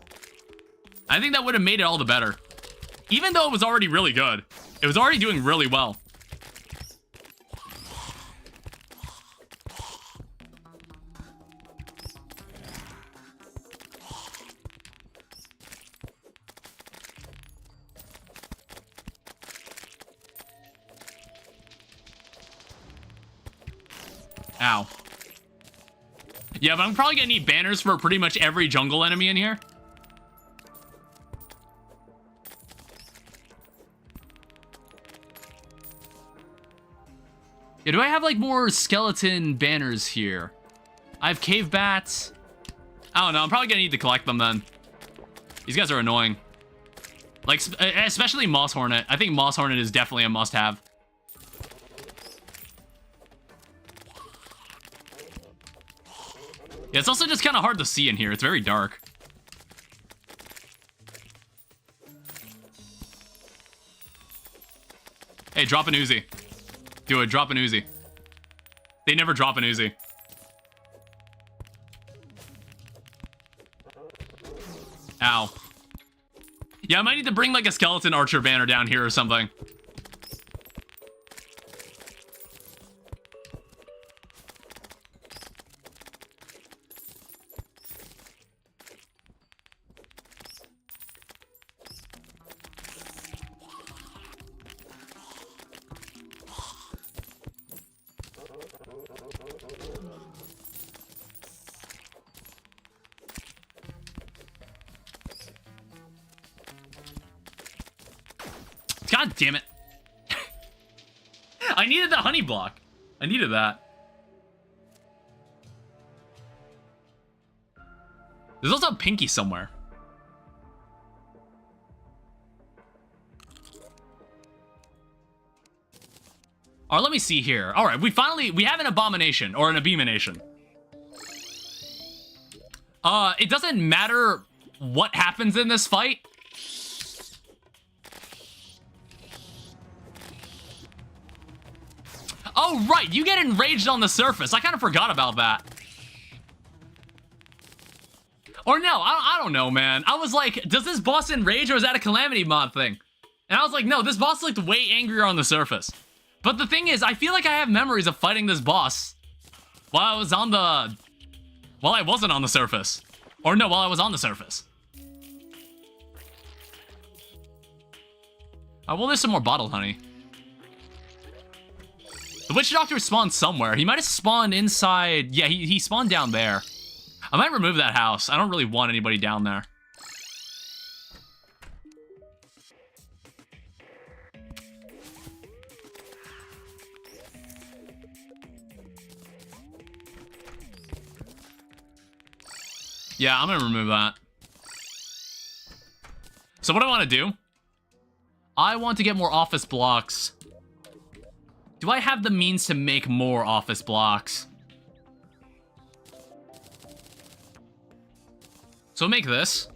I think that would have made it all the better. Even though it was already really good. It was already doing really well. Ow. Yeah, but I'm probably gonna need banners for pretty much every jungle enemy in here. Yeah, do I have like more skeleton banners here? I have cave bats. I don't know, I'm probably gonna need to collect them then. These guys are annoying. Like, especially Moss Hornet. I think Moss Hornet is definitely a must-have. Yeah, it's also just kind of hard to see in here. It's very dark. Hey, drop an Uzi. Do it, drop an Uzi. They never drop an Uzi. Ow. Yeah, I might need to bring like a skeleton archer banner down here or something. God damn it. I needed the honey block. I needed that. There's also a pinky somewhere. Alright, let me see here. Alright, we have an abomination, or an abomination. It doesn't matter what happens in this fight. Oh, right, you get enraged on the surface. I kind of forgot about that. Or no, I don't know, man. I was like, does this boss enrage or is that a Calamity mod thing? And I was like, no, this boss looked way angrier on the surface. But the thing is, I feel like I have memories of fighting this boss while I was on the While I wasn't on the surface. Or no, while I was on the surface. Well, there's some more bottled honey. The witch doctor spawned somewhere. He might have spawned inside. Yeah, he spawned down there. I might remove that house. I don't really want anybody down there. Yeah, I'm gonna remove that. So what I want to do, I want to get more office blocks. Do I have the means to make more office blocks? So make this.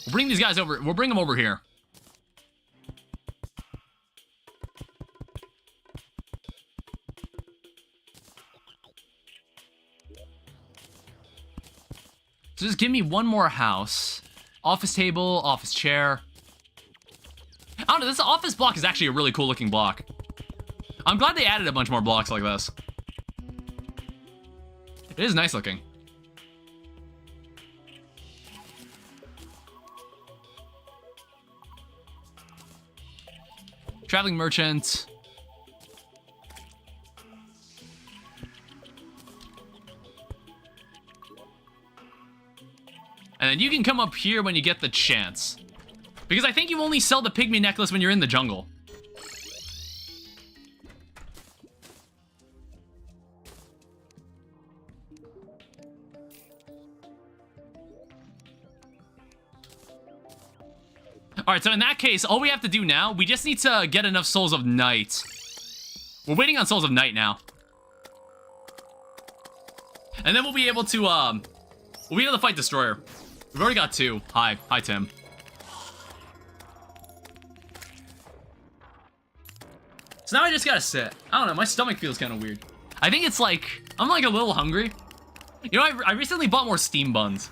We'll bring these guys over. We'll bring them over here. So just give me one more house. Office table, office chair. I don't know, this office block is actually a really cool looking block. I'm glad they added a bunch more blocks like this. It is nice looking. Traveling merchant. And then you can come up here when you get the chance. Because I think you only sell the pygmy necklace when you're in the jungle. Alright, so in that case, all we have to do now, we just need to get enough Souls of Night. We're waiting on Souls of Night now. And then we'll be able to, fight Destroyer. We've already got 2. Hi, Tim. So now I just gotta sit. I don't know, my stomach feels kind of weird. I think it's like, I'm like a little hungry. You know, I recently bought more steam buns.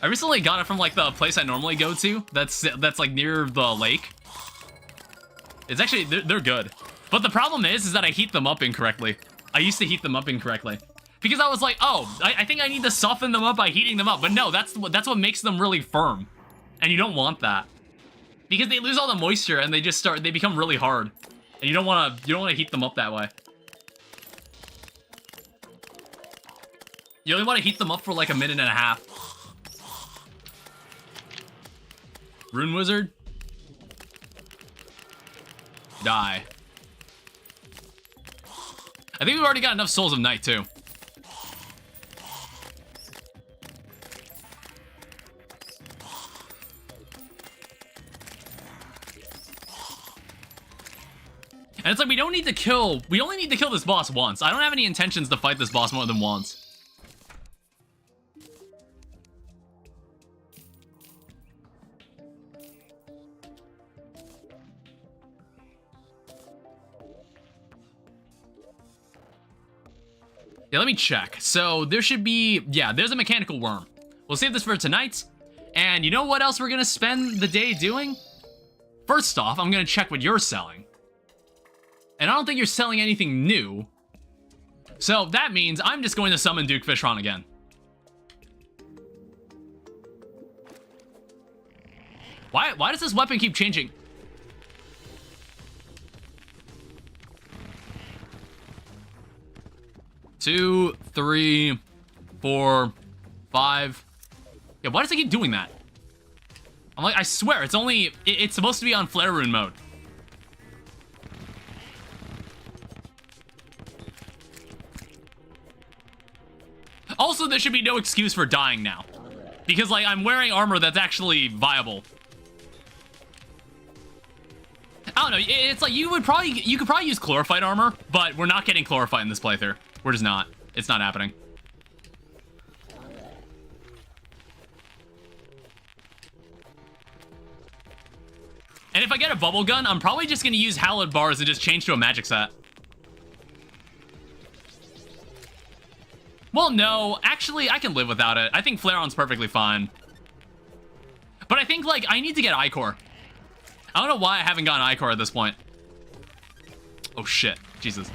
I recently got it from like the place I normally go to. That's like near the lake. It's actually, they're good. But the problem is that I heat them up incorrectly. I used to heat them up incorrectly. Because I was like, oh, I think I need to soften them up by heating them up. But no, that's what makes them really firm. And you don't want that. Because they lose all the moisture and they become really hard. And you don't want to heat them up that way. You only want to heat them up for like a minute and a half. Rune Wizard. Die. I think we've already got enough Souls of Night too. And it's like we only need to kill this boss once. I don't have any intentions to fight this boss more than once. Yeah, let me check. So there should be, yeah, there's a mechanical worm. We'll save this for tonight. And you know what else we're gonna spend the day doing? First off, I'm gonna check what you're selling. And I don't think you're selling anything new. So that means I'm just going to summon Duke Fishron again. Why does this weapon keep changing? Two, 3, 4, 5. Yeah, why does it keep doing that? I'm like, I swear, it's supposed to be on Flare Rune mode. Also, there should be no excuse for dying now. Because, like, I'm wearing armor that's actually viable. I don't know, it's like, you could probably use Chlorophyte armor, but we're not getting Chlorophyte in this playthrough. We're just not. It's not happening. And if I get a bubble gun, I'm probably just gonna use Hallowed Bars and just change to a magic set. Well, no, actually, I can live without it. I think Flare-On's perfectly fine. But I think, like, I need to get Ichor. I don't know why I haven't gotten Ichor at this point. Oh, shit. Jesus.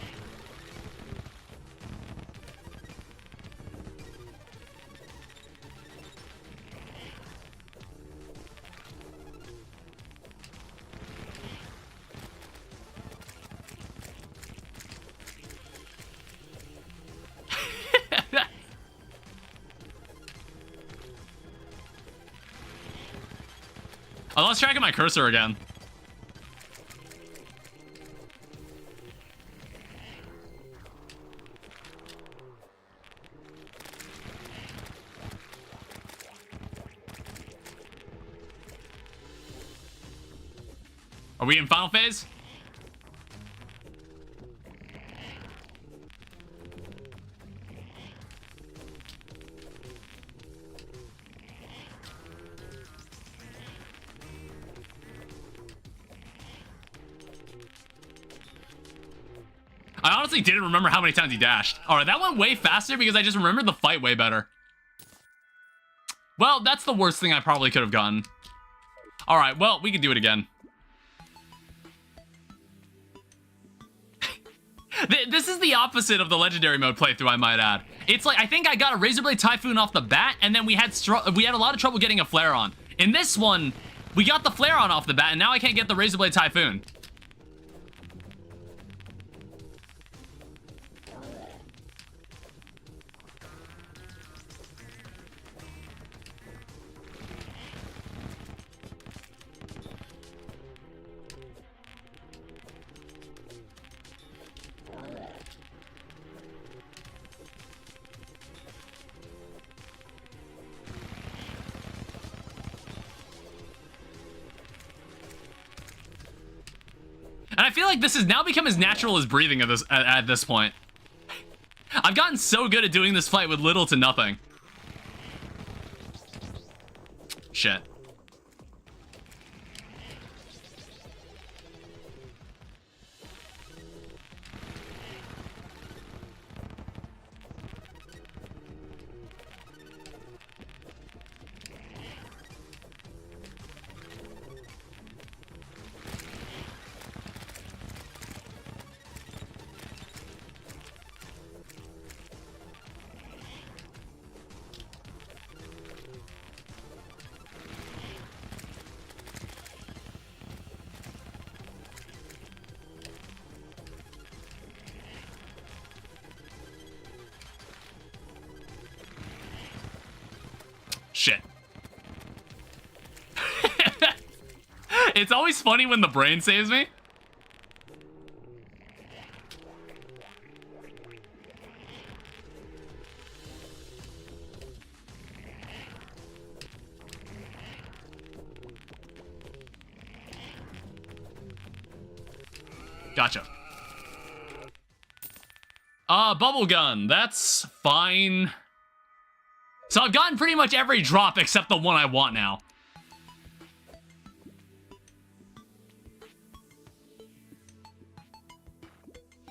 I lost track of my cursor again. Are we in final phase? I honestly didn't remember how many times he dashed. All right, that went way faster because I just remembered the fight way better. Well, that's the worst thing I probably could have gotten. All right, well, we can do it again. This is the opposite of the legendary mode playthrough, I might add. It's like, I think I got a Razorblade Typhoon off the bat, and then we had a lot of trouble getting a Flare on. In this one, we got the Flare on off the bat, and now I can't get the Razorblade Typhoon. And I feel like this has now become as natural as breathing at this point. I've gotten so good at doing this fight with little to nothing. Shit. Shit. It's always funny when the brain saves me. Gotcha. Bubble gun. That's fine. So I've gotten pretty much every drop except the one I want now.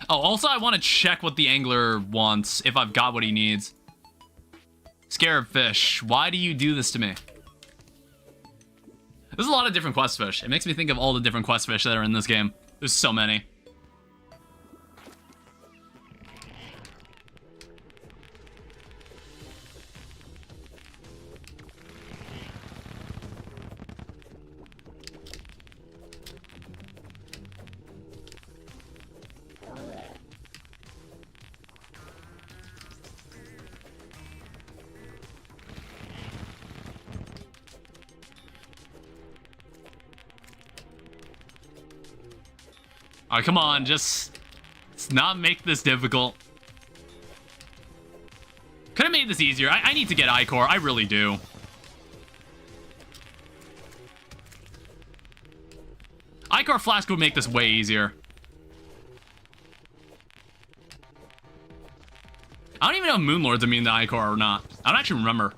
Oh, also I want to check what the angler wants, if I've got what he needs. Scarab fish, why do you do this to me? There's a lot of different quest fish. It makes me think of all the different quest fish that are in this game. There's so many. Oh, come on, just let's not make this difficult. Could have made this easier. I need to get Ichor. I really do. Ichor Flask would make this way easier. I don't even know if Moonlord's immune to Ichor or not. I don't actually remember.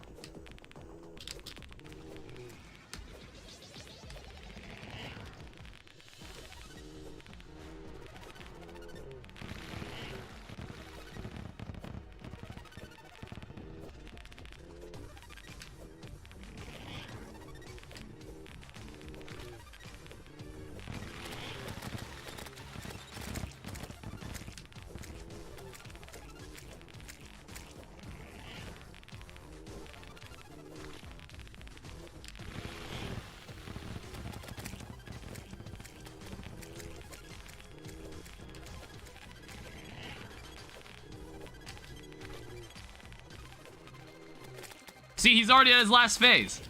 See, he's already at his last phase.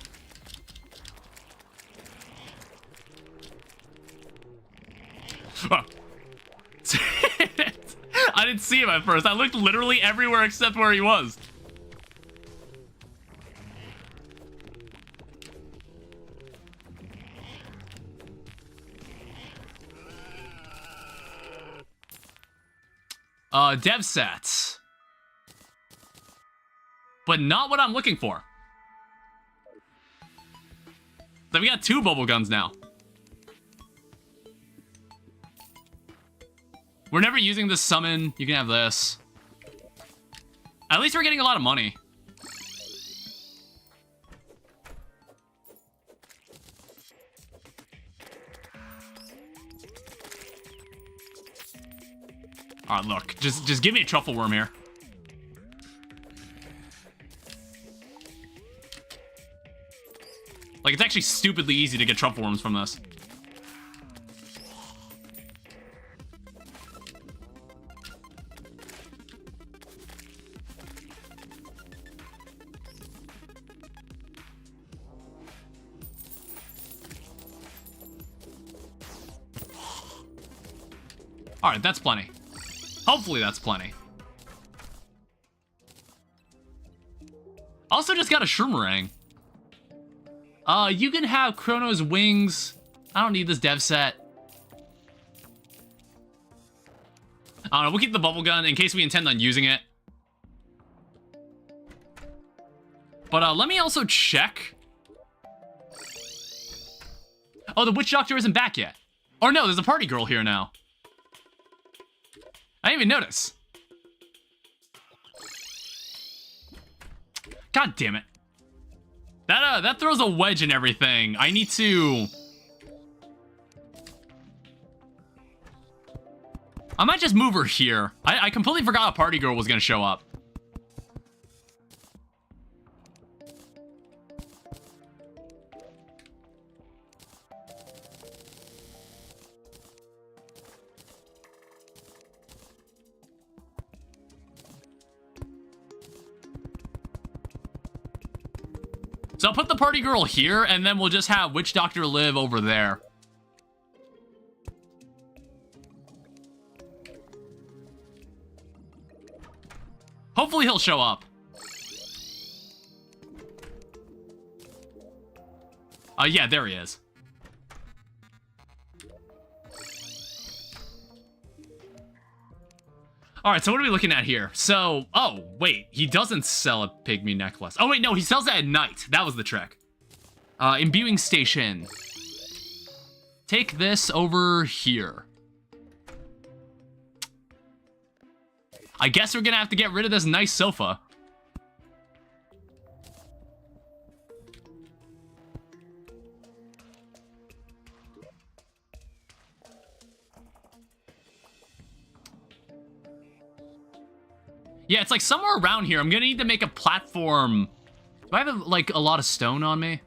didn't see him at first. I looked literally everywhere except where he was. Dev sets. But not what I'm looking for. So we got 2 bubble guns now. We're never using this summon. You can have this. At least we're getting a lot of money. Alright, look. Just give me a truffle worm here. Like, it's actually stupidly easy to get truffle worms from this. Alright, that's plenty. Hopefully that's plenty. Also just got a shroomerang. You can have Chrono's wings. I don't need this dev set. I don't know, we'll keep the bubble gun in case we intend on using it. But let me also check. Oh, the witch doctor isn't back yet. Or no, there's a party girl here now. I didn't even notice. God damn it. That throws a wedge in everything. I need to... I might just move her here. I completely forgot a party girl was gonna show up. So I'll put the party girl here, and then we'll just have Witch Doctor live over there. Hopefully he'll show up. Yeah, there he is. Alright, so what are we looking at here? So, oh, wait, he doesn't sell a pygmy necklace. Oh, wait, no, he sells that at night. That was the trick. Imbuing station. Take this over here. I guess we're gonna have to get rid of this nice sofa. Yeah, it's like somewhere around here. I'm gonna need to make a platform. Do I have, like, a lot of stone on me?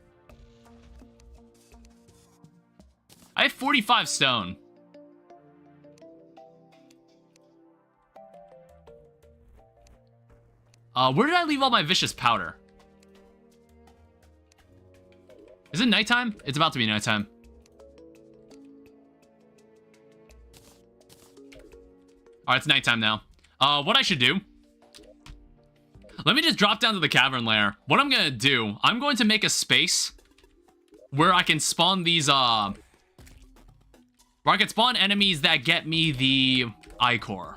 I have 45 stone. Where did I leave all my vicious powder? Is it nighttime? It's about to be nighttime. Alright, it's nighttime now. What I should do... Let me just drop down to the cavern lair. What I'm gonna do, I'm going to make a space where I can spawn these, where I can spawn enemies that get me the ichor.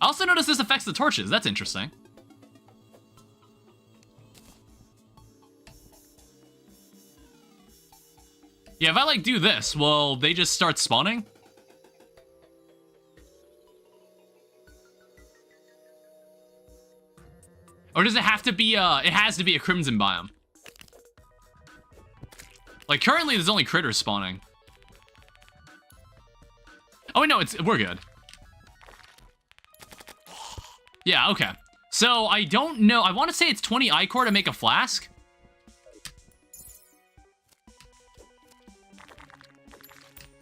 I also noticed this affects the torches. That's interesting. Yeah, if I, like, do this, will they just start spawning? Or does it have to be, it has to be a crimson biome? Like, currently, there's only critters spawning. Oh, wait, no, we're good. Yeah, okay. So, I don't know. I want to say it's 20 ichor to make a flask.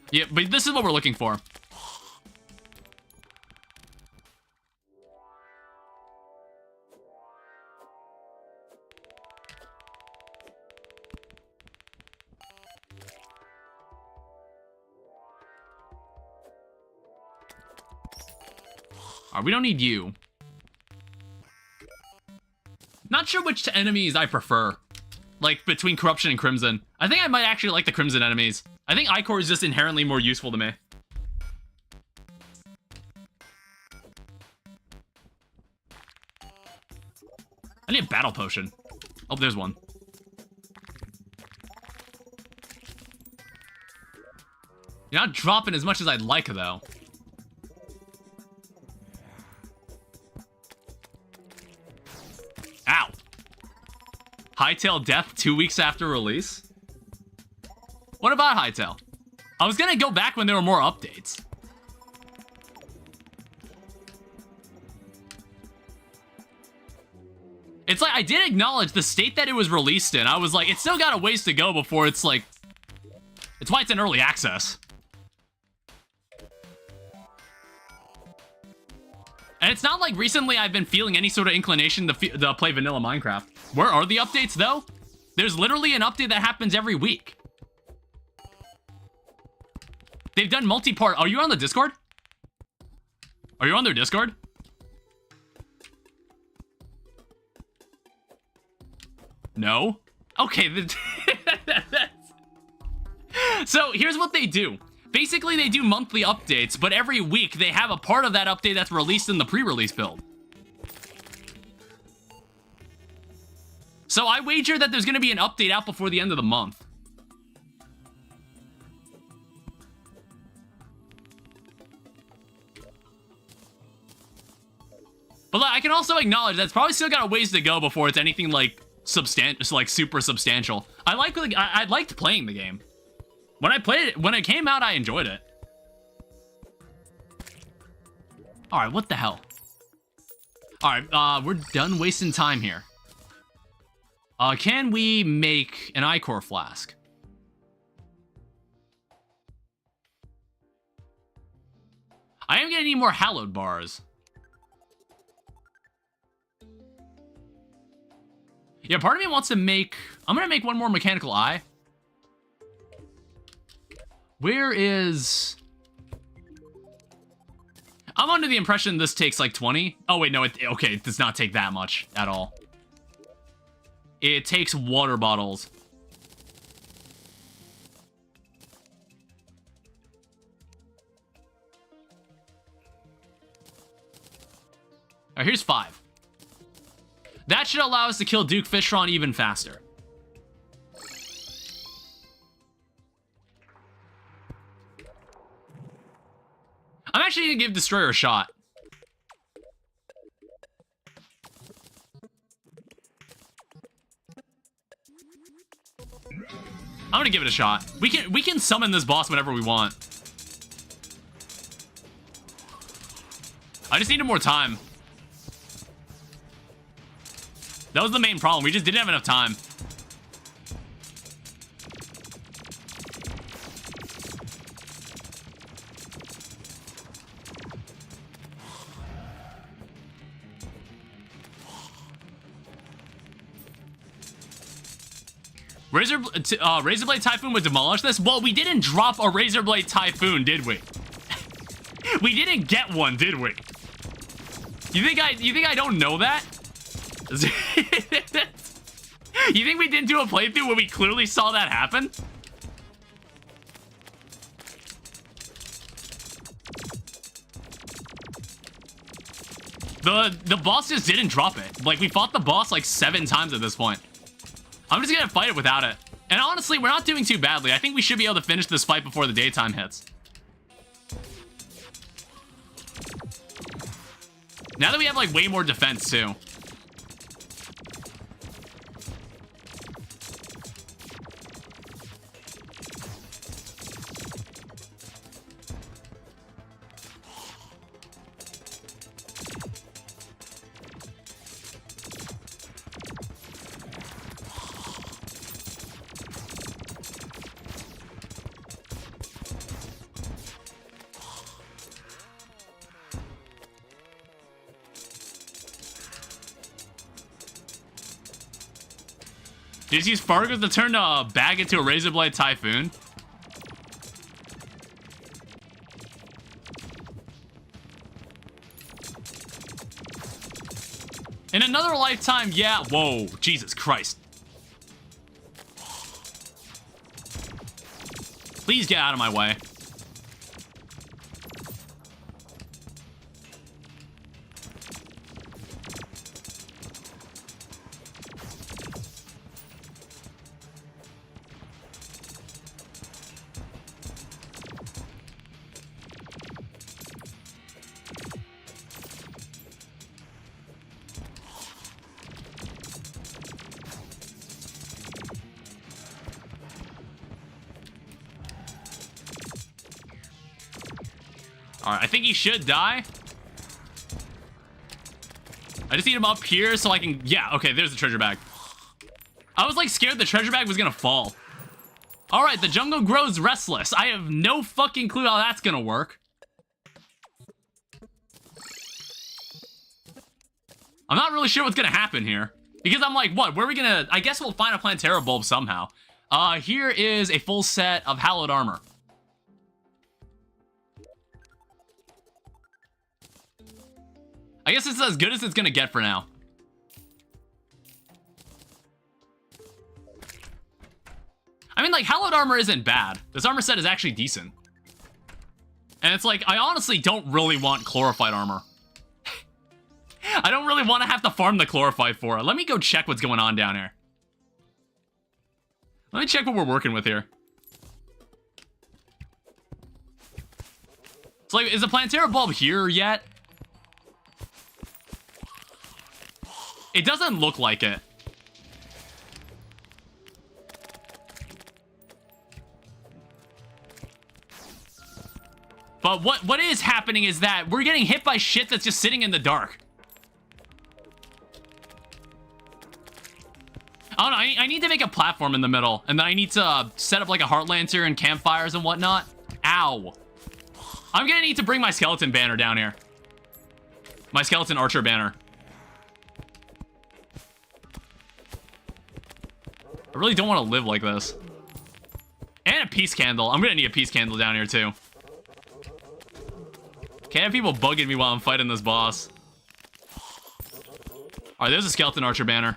Yeah, but this is what we're looking for. Alright, we don't need you. Not sure which enemies I prefer. Like, between Corruption and Crimson. I think I might actually like the Crimson enemies. I think Ichor is just inherently more useful to me. I need a battle potion. Oh, there's one. You're not dropping as much as I'd like, though. Ow. Hytale death 2 weeks after release? What about Hytale? I was gonna go back when there were more updates. It's like, I did acknowledge the state that it was released in. I was like, it's still got a ways to go before it's like... It's why it's in early access. And it's not like recently I've been feeling any sort of inclination to play vanilla Minecraft. Where are the updates, though? There's literally an update that happens every week. They've done multi-part... Are you on the Discord? Are you on their Discord? No? Okay. So, here's what they do. Basically, they do monthly updates, but every week they have a part of that update that's released in the pre-release build. So I wager that there's going to be an update out before the end of the month. But I can also acknowledge that's probably still got a ways to go before it's anything like super substantial. I liked playing the game. When I played it, when it came out, I enjoyed it. All right, what the hell? All right, we're done wasting time here. Can we make an Ichor flask? I am gonna need more hallowed bars. Yeah, part of me wants to make... I'm gonna make one more mechanical eye. Where is... I'm under the impression this takes like 20. Oh, wait, no, okay, it does not take that much at all. It takes water bottles. All right, here's 5. That should allow us to kill Duke Fishron even faster. I'm actually gonna give Destroyer a shot. I'm gonna give it a shot. We can summon this boss whenever we want. I just needed more time. That was the main problem. We just didn't have enough time. Razorblade Typhoon would demolish this? Well, we didn't drop a Razorblade Typhoon, did we? We didn't get one, did we? You think I don't know that? You think we didn't do a playthrough where we clearly saw that happen? The boss just didn't drop it. Like, we fought the boss like 7 times at this point. I'm just gonna fight it without it. And honestly, we're not doing too badly. I think we should be able to finish this fight before the daytime hits. Now that we have like way more defense too. Did you use Fargo to turn a bag into a Razorblade Typhoon? another lifetime, yeah. Whoa, Jesus Christ. Please get out of my way. Alright, I think he should die. I just need him up here so I can... Yeah, okay, there's the treasure bag. I was, like, scared the treasure bag was gonna fall. Alright, the jungle grows restless. I have no fucking clue how that's gonna work. I'm not really sure what's gonna happen here. Because I'm like, what? Where are we gonna... I guess we'll find a Plantera bulb somehow. Here is a full set of hallowed armor. I guess it's as good as it's gonna get for now. I mean, like, hallowed armor isn't bad. This armor set is actually decent. And it's like, I honestly don't really want chlorified armor. I don't really want to have to farm the chlorified for it. Let me go check what's going on down here. Let me check what we're working with here. It's like, is the Plantera bulb here yet? It doesn't look like it. But what is happening is that we're getting hit by shit that's just sitting in the dark. I don't know, I need to make a platform in the middle, and then I need to set up like a heart lantern and campfires and whatnot. Ow. I'm gonna need to bring my skeleton banner down here. My skeleton archer banner. I really don't want to live like this. And a peace candle. I'm gonna need a peace candle down here too. Can't have people bugging me while I'm fighting this boss. Alright, there's a skeleton archer banner.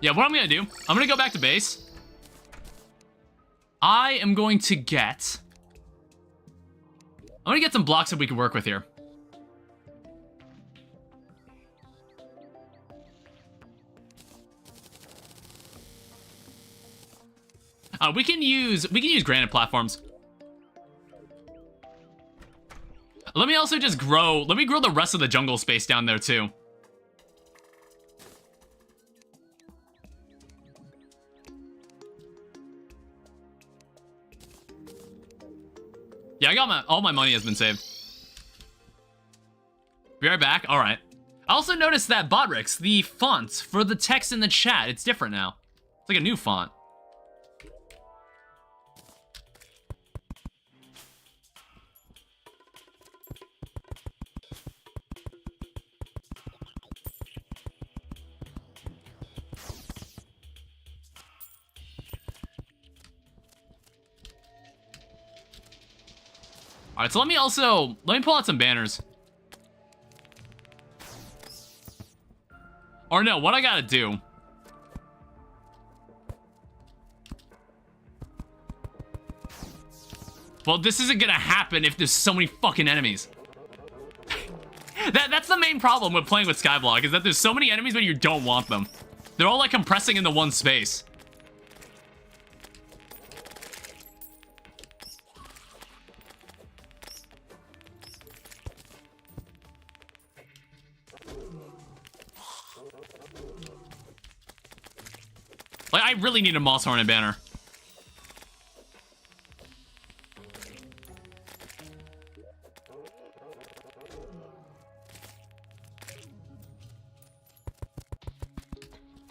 Yeah, what I'm gonna do, I'm gonna go back to base. I am going to get... I'm gonna get some blocks that we can work with here. We can use granite platforms. Let me also just grow... Let me grow the rest of the jungle space down there too. Yeah, I got all my money has been saved. Be right back. All right. I also noticed that Botrix, the font for the text in the chat, it's different now. It's like a new font. All right, so let me pull out some banners. Or no, what I gotta do. Well, this isn't gonna happen if there's so many fucking enemies. That's the main problem with playing with Skyblock, is that there's so many enemies but you don't want them. They're all like compressing into one space. Like, I really need a moss hornet banner.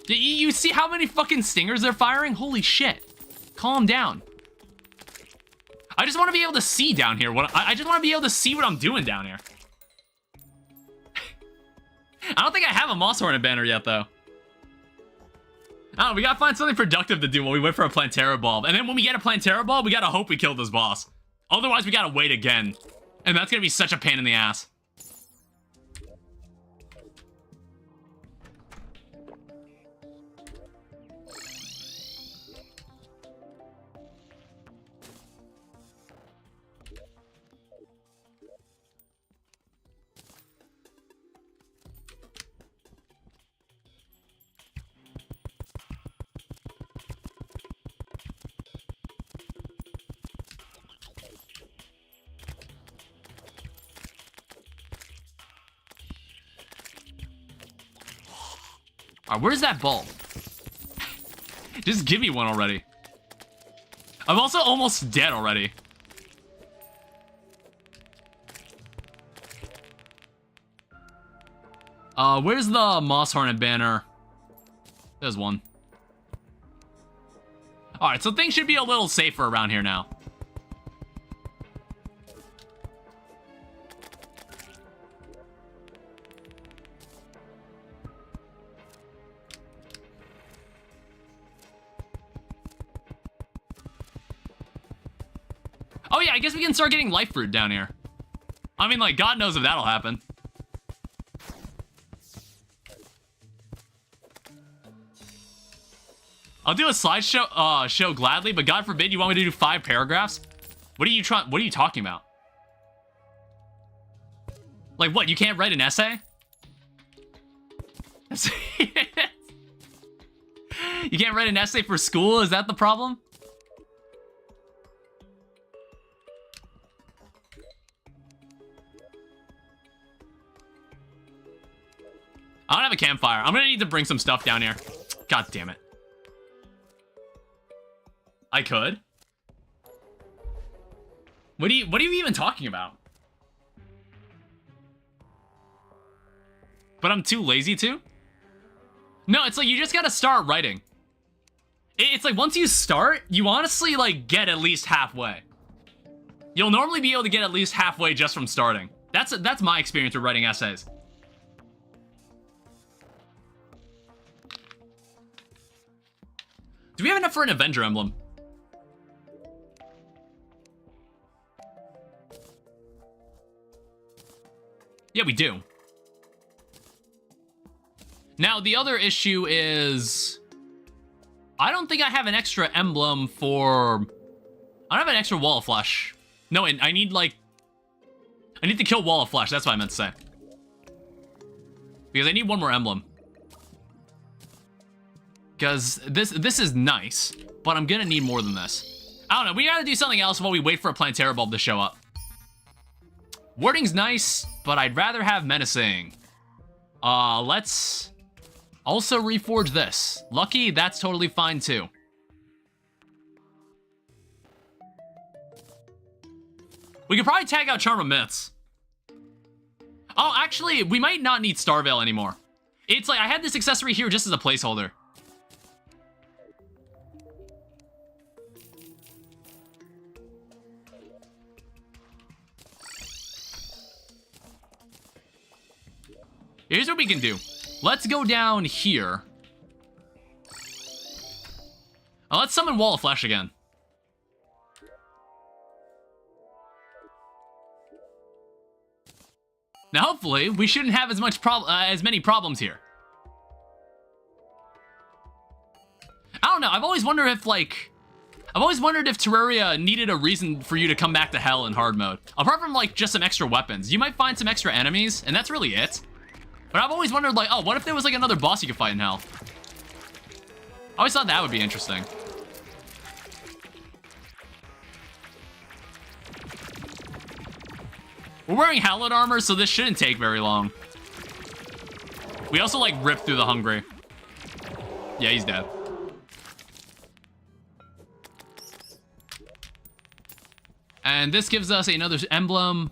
You see how many fucking stingers they're firing? Holy shit. Calm down. I just want to be able to see down here. I just want to be able to see what I'm doing down here. I don't think I have a Moss Hornet banner yet, though. Oh, we gotta find something productive to do while we wait for a Plantera Bulb. And then when we get a Plantera Bulb, we gotta hope we kill this boss. Otherwise, we gotta wait again. And that's gonna be such a pain in the ass. Alright, where's that bulb? Just give me one already. I'm also almost dead already. Where's the Moss Hornet banner? There's one. Alright, so things should be a little safer around here now. Oh yeah, I guess we can start getting life fruit down here. I mean, like, God knows if that'll happen. I'll do a slideshow show gladly, but God forbid you want me to do 5 paragraphs? What are you talking about? Like what, you can't write an essay? You can't write an essay for school? Is that the problem? I don't have a campfire. I'm gonna need to bring some stuff down here. God damn it. I could. What are you even talking about? But I'm too lazy to? No, it's like you just gotta start writing. It's like once you start, you honestly like get at least halfway. You'll normally be able to get at least halfway just from starting. That's my experience with writing essays. Do we have enough for an Avenger emblem? Yeah, we do. Now, the other issue is... I don't think I have an extra emblem for... I don't have an extra Wall of Flesh. No, I need, like... I need to kill Wall of Flesh. That's what I meant to say. Because I need one more emblem. Because this is nice, but I'm gonna need more than this. I don't know, we gotta do something else while we wait for a Plantera Bulb to show up. Wording's nice, but I'd rather have menacing. Let's also reforge this. Lucky, that's totally fine too. We could probably tag out Charm of Myths. Oh, actually, we might not need Starveil anymore. It's like, I had this accessory here just as a placeholder. Here's what we can do. Let's go down here. Let's summon Wall of Flesh again. Now, hopefully, we shouldn't have as many problems here. I don't know. I've always wondered if Terraria needed a reason for you to come back to hell in hard mode. Apart from, like, just some extra weapons. You might find some extra enemies, and that's really it. But I've always wondered, like, oh, what if there was, like, another boss you could fight in hell? I always thought that would be interesting. We're wearing Hallowed armor, so this shouldn't take very long. We also, like, ripped through the Hungry. Yeah, he's dead. And this gives us another emblem.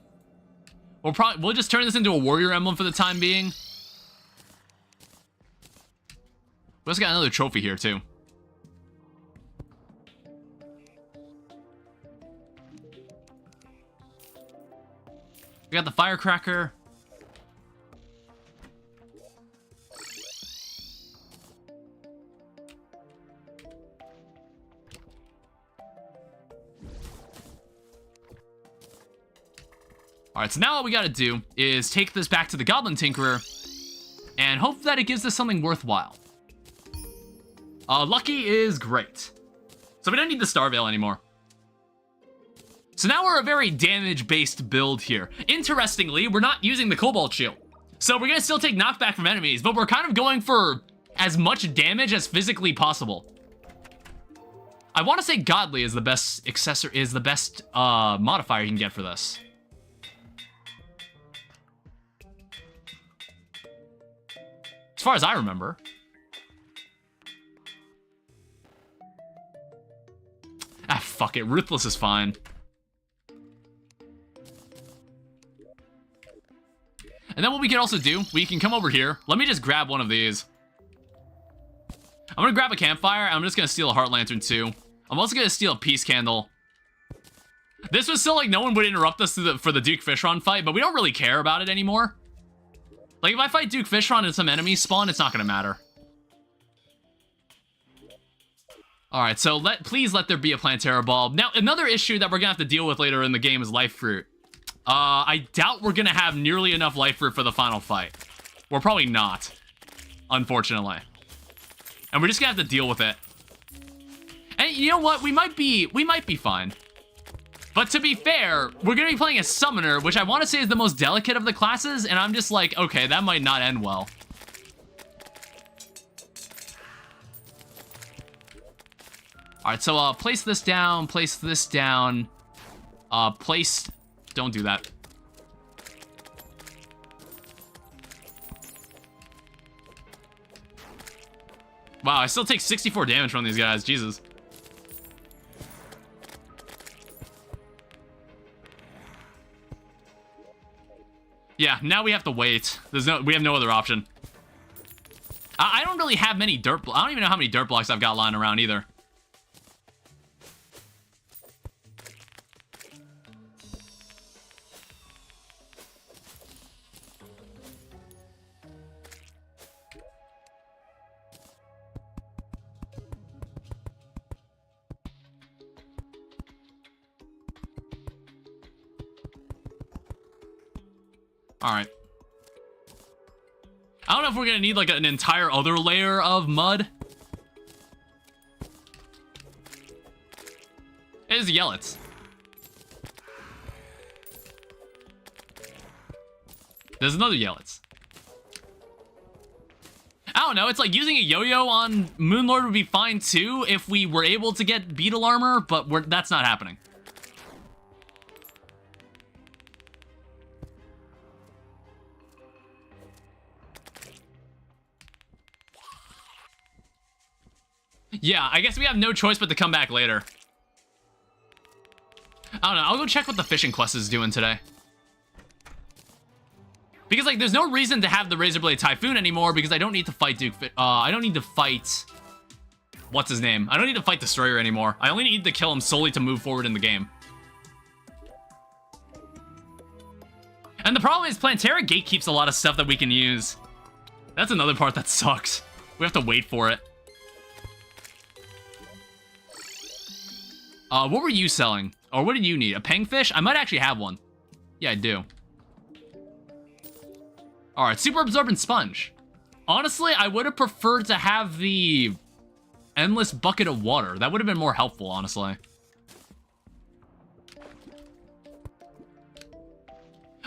We'll just turn this into a warrior emblem for the time being. We also got another trophy here, too. We got the firecracker. Alright, so now what we gotta do is take this back to the Goblin Tinkerer and hope that it gives us something worthwhile. Lucky is great. So we don't need the Star Veil anymore. So now we're a very damage-based build here. Interestingly, we're not using the Cobalt Shield. So we're gonna still take knockback from enemies, but we're kind of going for as much damage as physically possible. I want to say Godly is the best modifier you can get for this. As far as I remember. Ah, fuck it. Ruthless is fine. And then what we can also do, we can come over here. Let me just grab one of these. I'm gonna grab a campfire. I'm just gonna steal a heart lantern too. I'm also gonna steal a peace candle. This was still like no one would interrupt us for the Duke Fishron fight, but we don't really care about it anymore. Like, if I fight Duke Fishron and some enemies spawn, it's not gonna matter. Alright, so please let there be a Plantera Ball. Now, another issue that we're gonna have to deal with later in the game is Life Fruit. I doubt we're gonna have nearly enough Life Fruit for the final fight. We're probably not, unfortunately. And we're just gonna have to deal with it. And you know what? We might be fine. But to be fair, we're going to be playing a Summoner, which I want to say is the most delicate of the classes, and I'm just like, okay, that might not end well. Alright, so place this down, place this down, place... Don't do that. Wow, I still take 64 damage from these guys, Jesus. Yeah, now we have to wait. We have no other option. I don't really have many dirt blocks. I don't even know how many dirt blocks I've got lying around either. Alright. I don't know if we're gonna need like an entire other layer of mud. It is Yellets. There's another Yellets. I don't know, it's like using a yo-yo on Moonlord would be fine too if we were able to get beetle armor, but that's not happening. Yeah, I guess we have no choice but to come back later. I don't know, I'll go check what the fishing quest is doing today. Because, like, there's no reason to have the Razorblade Typhoon anymore because I don't need to fight I don't need to fight... What's his name? I don't need to fight Destroyer anymore. I only need to kill him solely to move forward in the game. And the problem is Plantera gatekeeps a lot of stuff that we can use. That's another part that sucks. We have to wait for it. What were you selling? Or what did you need? A pangfish? I might actually have one. Yeah, I do. Alright, super absorbent sponge. Honestly, I would have preferred to have the endless bucket of water. That would have been more helpful, honestly.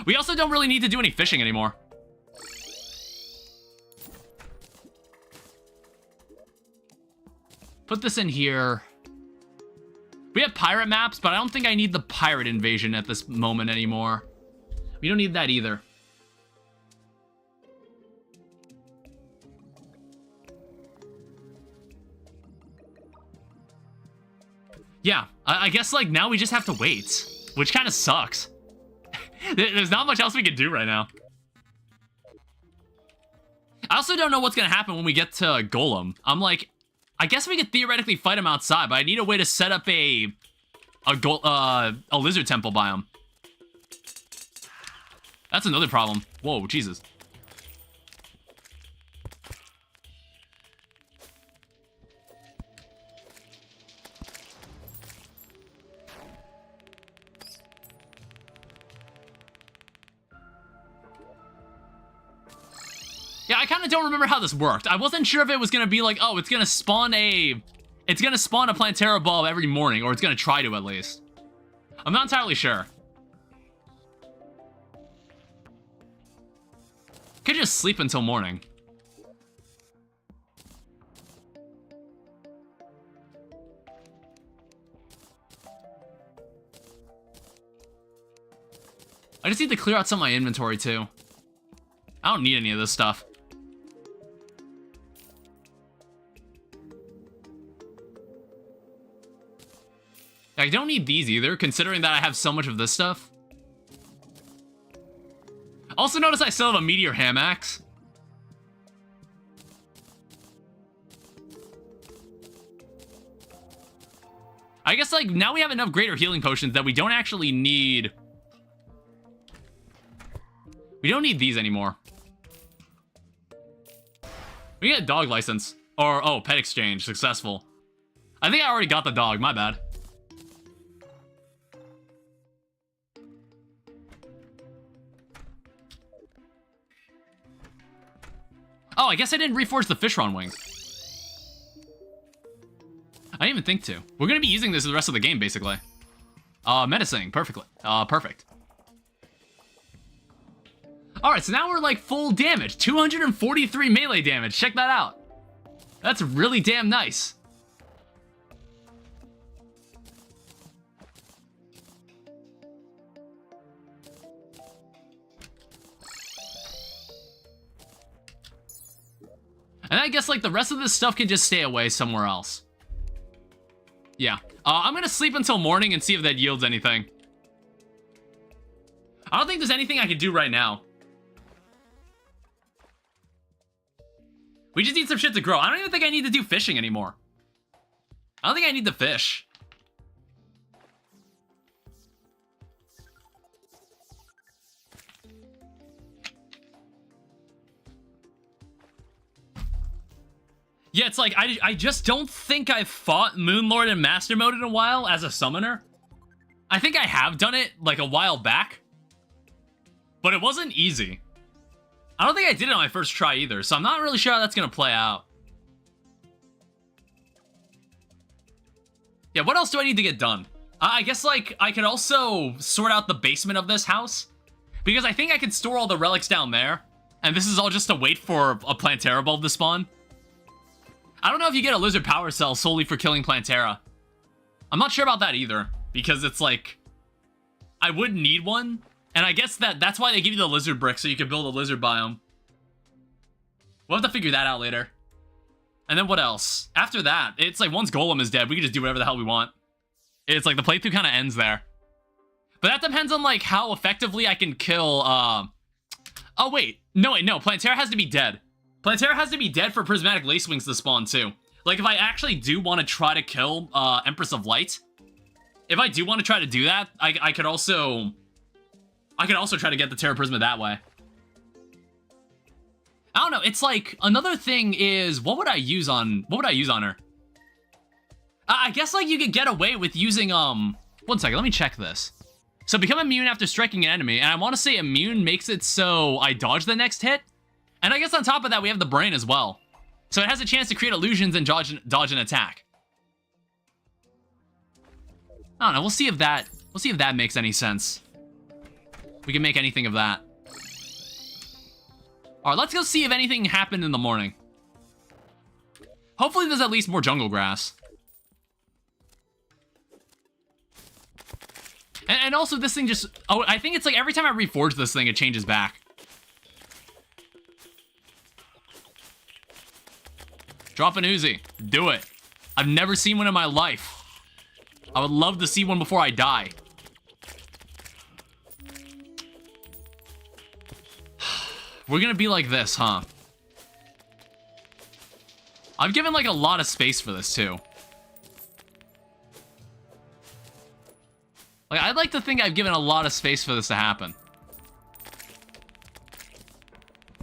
We also don't really need to do any fishing anymore. Put this in here. We have pirate maps, but I don't think I need the pirate invasion at this moment anymore. We don't need that either. Yeah, I guess, like, now we just have to wait, which kind of sucks. There's not much else we can do right now. I also don't know what's going to happen when we get to Golem. I'm like, I guess we could theoretically fight him outside, but I need a way to set up a lizard temple biome. That's another problem. Whoa, Jesus. Yeah, I kind of don't remember how this worked. I wasn't sure if it was going to be like, oh, it's going to spawn a Plantera bulb every morning, or it's going to try to at least. I'm not entirely sure. Could just sleep until morning. I just need to clear out some of my inventory too. I don't need any of this stuff. I don't need these either, considering that I have so much of this stuff. Also notice I still have a meteor ham axe. I guess, like, now we have enough greater healing potions that we don't actually need... We don't need these anymore. We get a dog license. Or, oh, pet exchange. Successful. I think I already got the dog. My bad. Oh, I guess I didn't reforge the Fishron wings. I didn't even think to. We're going to be using this the rest of the game, basically. Menacing. Perfectly. Perfect. Alright, so now we're like full damage. 243 melee damage. Check that out. That's really damn nice. And I guess, like, the rest of this stuff can just stay away somewhere else. Yeah. I'm gonna sleep until morning and see if that yields anything. I don't think there's anything I can do right now. We just need some shit to grow. I don't even think I need to do fishing anymore. I don't think I need to fish. Yeah, it's like, I just don't think I've fought Moonlord in Master Mode in a while as a summoner. I think I have done it, like, a while back. But it wasn't easy. I don't think I did it on my first try either, so I'm not really sure how that's gonna play out. Yeah, what else do I need to get done? I guess, like, I could also sort out the basement of this house. Because I think I can store all the relics down there. And this is all just to wait for a Plantera bulb to spawn. I don't know if you get a lizard power cell solely for killing Plantera. I'm not sure about that either, because it's like, I would need one, and I guess that's why they give you the lizard brick, so you can build a lizard biome. We'll have to figure that out later. And then what else? After that, it's like once Golem is dead, we can just do whatever the hell we want. It's like the playthrough kind of ends there. But that depends on like how effectively I can kill, Oh wait, no, Plantera has to be dead. Plantera has to be dead for Prismatic Lacewings to spawn, too. Like, if I actually do want to try to kill Empress of Light, if I do want to try to do that, I could also try to get the Terra Prisma that way. I don't know, it's like, another thing is, what would I use on her? I guess, like, you could get away with using, 1 second, let me check this. So, become immune after striking an enemy, and I want to say immune makes it so I dodge the next hit? And I guess on top of that, we have the brain as well. So it has a chance to create illusions and dodge an attack. I don't know, we'll see if that makes any sense. We can make anything of that. Alright, let's go see if anything happened in the morning. Hopefully there's at least more jungle grass. And also this thing just... Oh, I think it's like every time I reforge this thing, it changes back. Drop an Uzi. Do it. I've never seen one in my life. I would love to see one before I die. We're gonna be like this, huh? I've given like a lot of space for this too. Like, I'd like to think I've given a lot of space for this to happen.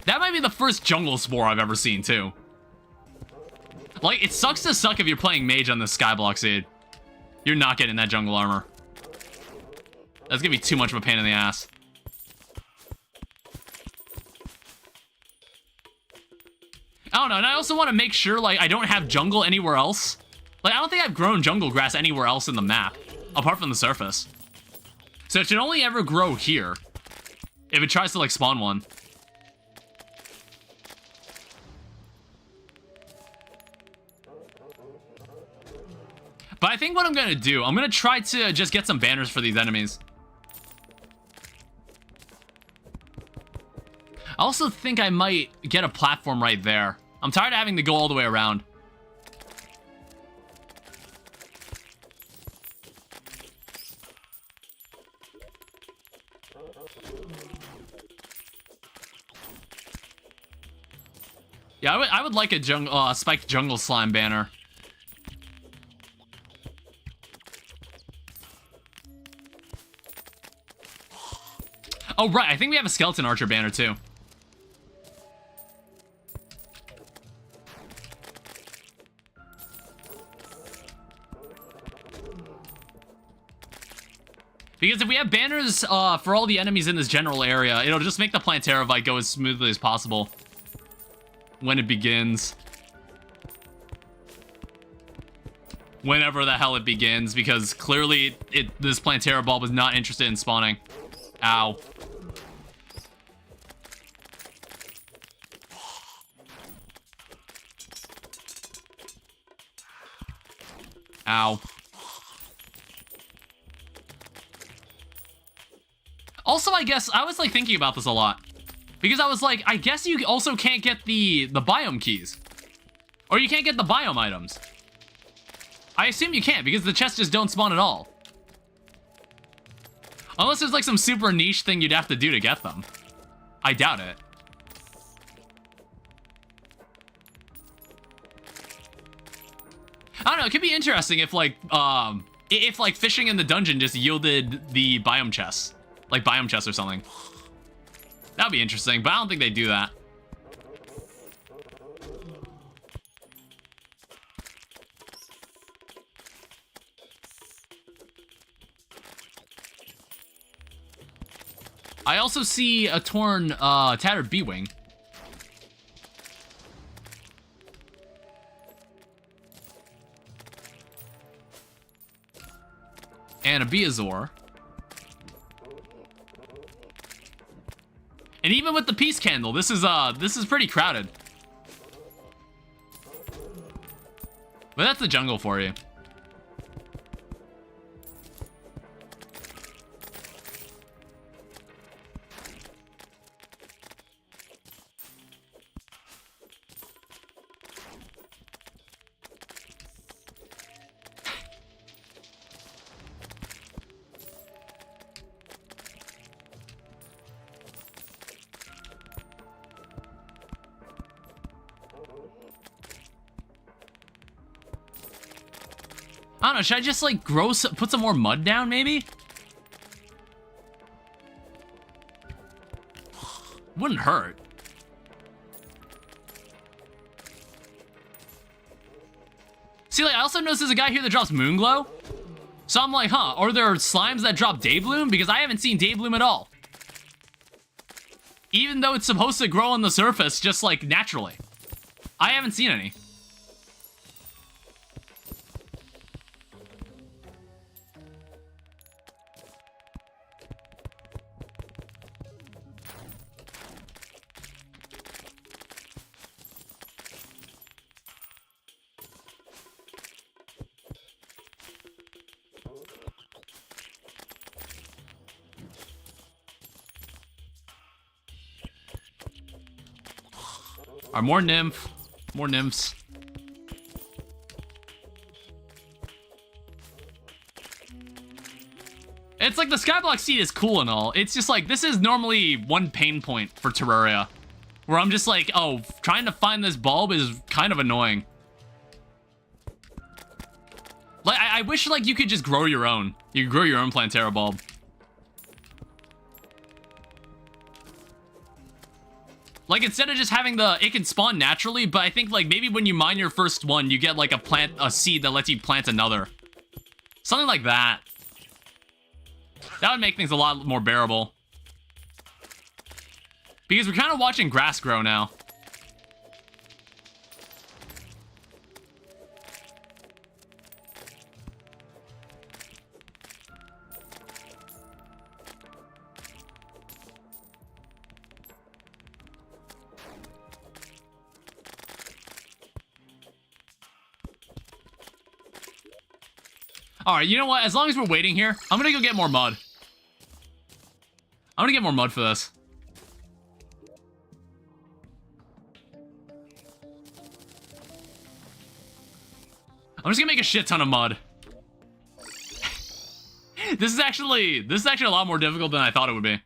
That might be the first jungle spore I've ever seen, too. Like, it sucks to suck if you're playing mage on the Skyblock Seed. You're not getting that jungle armor. That's gonna be too much of a pain in the ass. I don't know, and I also want to make sure, like, I don't have jungle anywhere else. Like, I don't think I've grown jungle grass anywhere else in the map, apart from the surface. So it should only ever grow here, if it tries to, like, spawn one. But I think what I'm gonna do, I'm gonna try to just get some banners for these enemies. I also think I might get a platform right there. I'm tired of having to go all the way around. Yeah, I would like a spiked jungle slime banner. Oh, right. I think we have a skeleton archer banner, too. Because if we have banners for all the enemies in this general area, it'll just make the Plantera fight go as smoothly as possible when it begins. Whenever the hell it begins, because clearly this Plantera bulb is not interested in spawning. Ow. Ow. Also, I guess, I was, like, thinking about this a lot. Because I was like, I guess you also can't get the biome keys. Or you can't get the biome items. I assume you can't, because the chests just don't spawn at all. Unless there's, like, some super niche thing you'd have to do to get them. I doubt it. I don't know, it could be interesting if, like, fishing in the dungeon just yielded the biome chests. Like, biome chests or something. That'd be interesting, but I don't think they do that. I also see a torn, tattered B-wing. And a Beazor. And even with the peace candle, this is pretty crowded. But that's the jungle for you. I don't know, should I just, like, put some more mud down, maybe? Wouldn't hurt. See, like, I also noticed there's a guy here that drops Moonglow. So I'm like, huh, are there slimes that drop Daybloom? Because I haven't seen Daybloom at all. Even though it's supposed to grow on the surface, just, like, naturally. I haven't seen any. More nymph. More nymphs. It's like the Skyblock Seed is cool and all. It's just like, this is normally one pain point for Terraria. Where I'm just like, oh, trying to find this bulb is kind of annoying. Like, I wish, like, you could just grow your own. You could grow your own Plantera bulb. Like, instead of just having it can spawn naturally, but I think, like, maybe when you mine your first one, you get, like, a seed that lets you plant another. Something like that. That would make things a lot more bearable. Because we're kind of watching grass grow now. Alright, you know what? As long as we're waiting here, I'm gonna go get more mud. I'm gonna get more mud for this. I'm just gonna make a shit ton of mud. This is actually a lot more difficult than I thought it would be.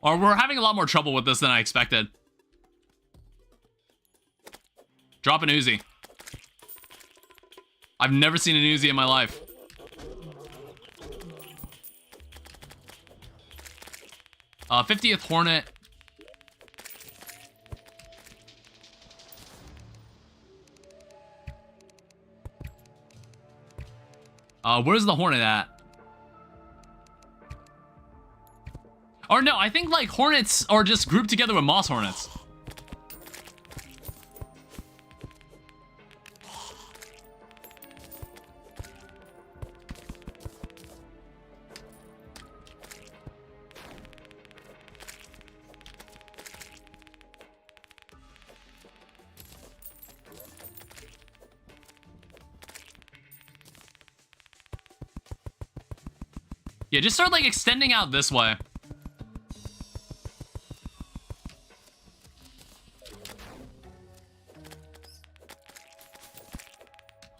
Or we're having a lot more trouble with this than I expected. Drop an Uzi. I've never seen an Uzi in my life. 50th Hornet. Where's the Hornet at? Or no, I think like Hornets are just grouped together with Moss Hornets. Yeah, just start like extending out this way.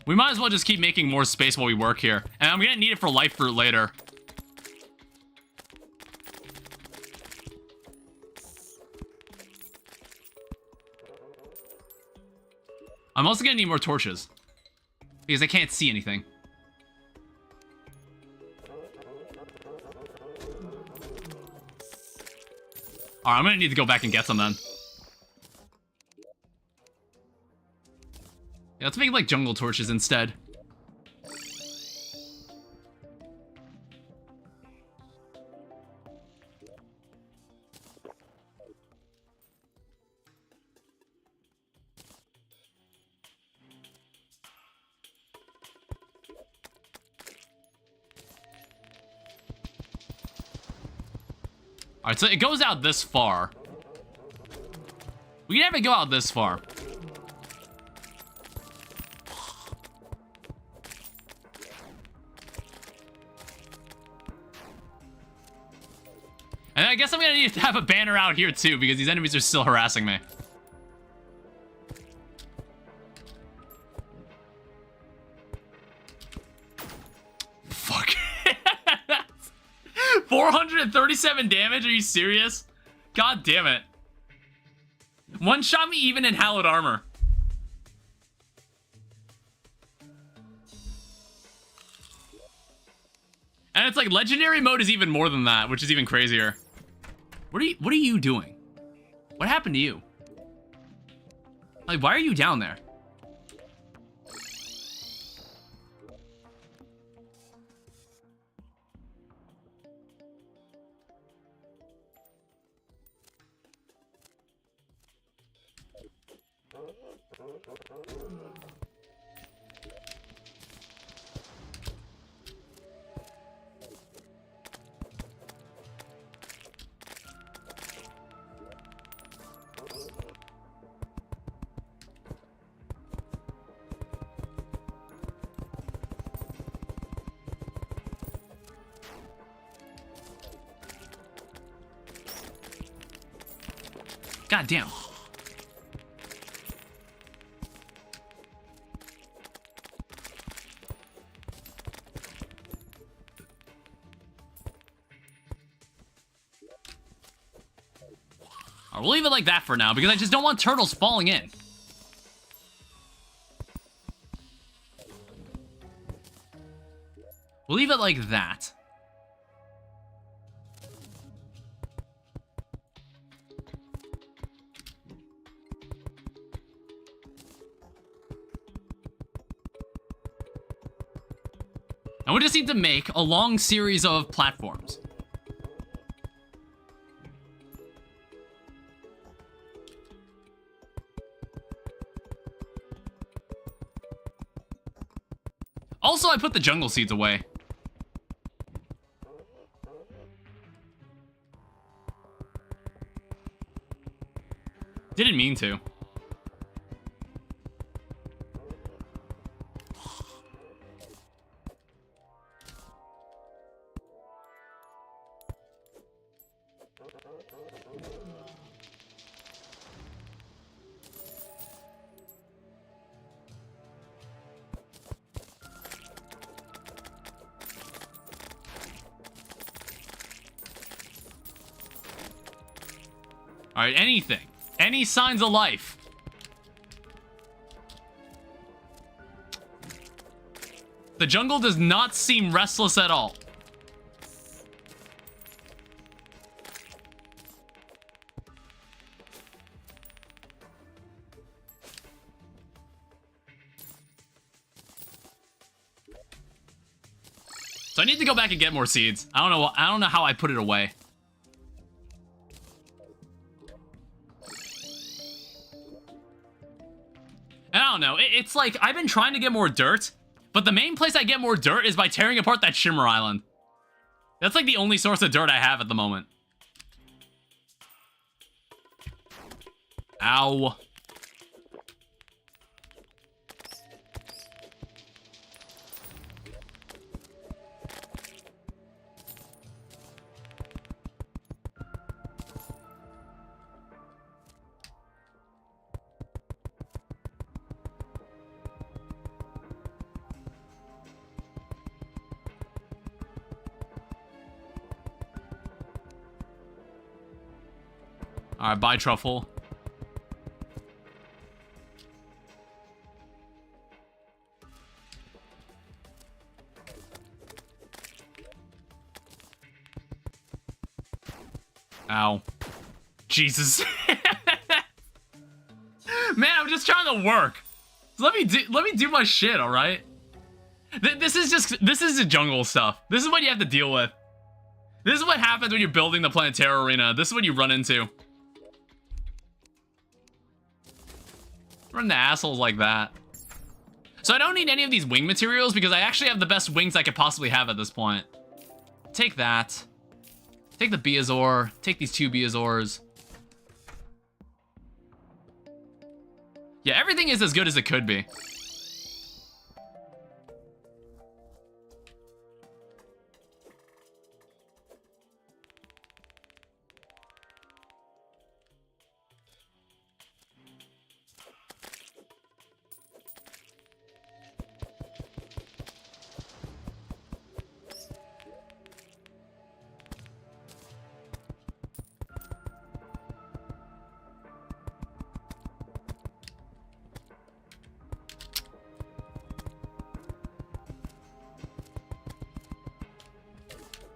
We might as well just keep making more space while we work here. And I'm gonna need it for life fruit later. I'm also gonna need more torches. Because I can't see anything. Alright, I'm gonna need to go back and get some then. Yeah, let's make like jungle torches instead. Alright, so it goes out this far. We can have it go out this far. And I guess I'm gonna need to have a banner out here too, because these enemies are still harassing me. Fuck. 437 damage? Are you serious? God damn it. One shot me even in hallowed armor. And it's like legendary mode is even more than that, which is even crazier. What are you doing? What happened to you? Like, why are you down there? God damn. Alright, we'll leave it like that for now, because I just don't want turtles falling in. We'll leave it like that. And we just need to make a long series of platforms. Also, I put the jungle seeds away. Didn't mean to. All right, anything. Any signs of life. The jungle does not seem restless at all. So I need to go back and get more seeds. I don't know how I put it away. And I don't know. It's like I've been trying to get more dirt, but the main place I get more dirt is by tearing apart that Shimmer Island. That's like the only source of dirt I have at the moment. Ow. Alright, bye, Truffle. Ow. Jesus. Man, I'm just trying to work. So let me do my shit, alright? This is the jungle stuff. This is what you have to deal with. This is what happens when you're building the Planetara Arena. This is what you run into. Run the assholes like that. So I don't need any of these wing materials because I actually have the best wings I could possibly have at this point. Take that. Take the Beazor. Take these 2 Beazors. Yeah, everything is as good as it could be.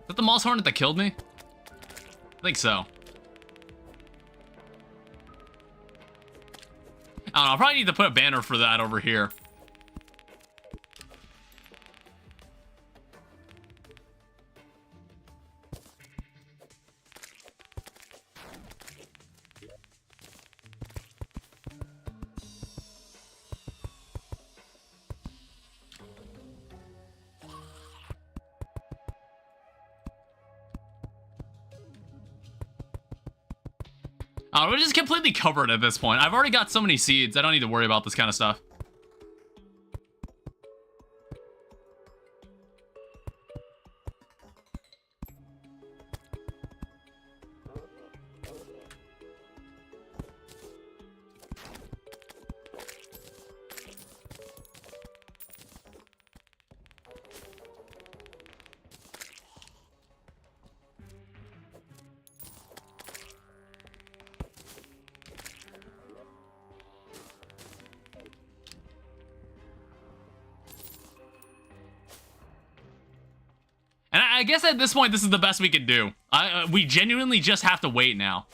Is that the Moss Hornet that killed me? I think so. I don't know, I'll probably need to put a banner for that over here. We're just completely covered at this point. I've already got so many seeds, I don't need to worry about this kind of stuff. And I guess at this point, this is the best we could do. We genuinely just have to wait now.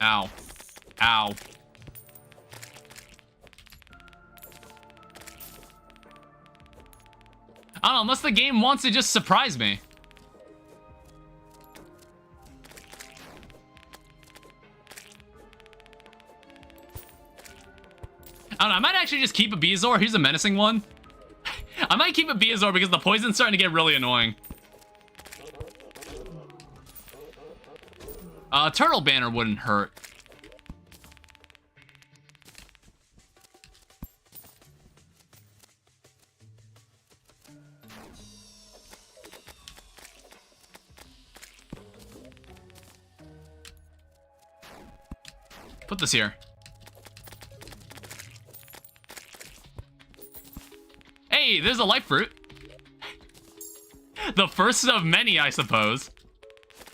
Ow. Ow. I don't know, unless the game wants to just surprise me. I don't know, I might actually just keep a Bezoar. Here's a menacing one. I might keep a Bezoar because the poison's starting to get really annoying. Turtle banner wouldn't hurt. Put this here. Hey, there's a life fruit. The first of many, I suppose.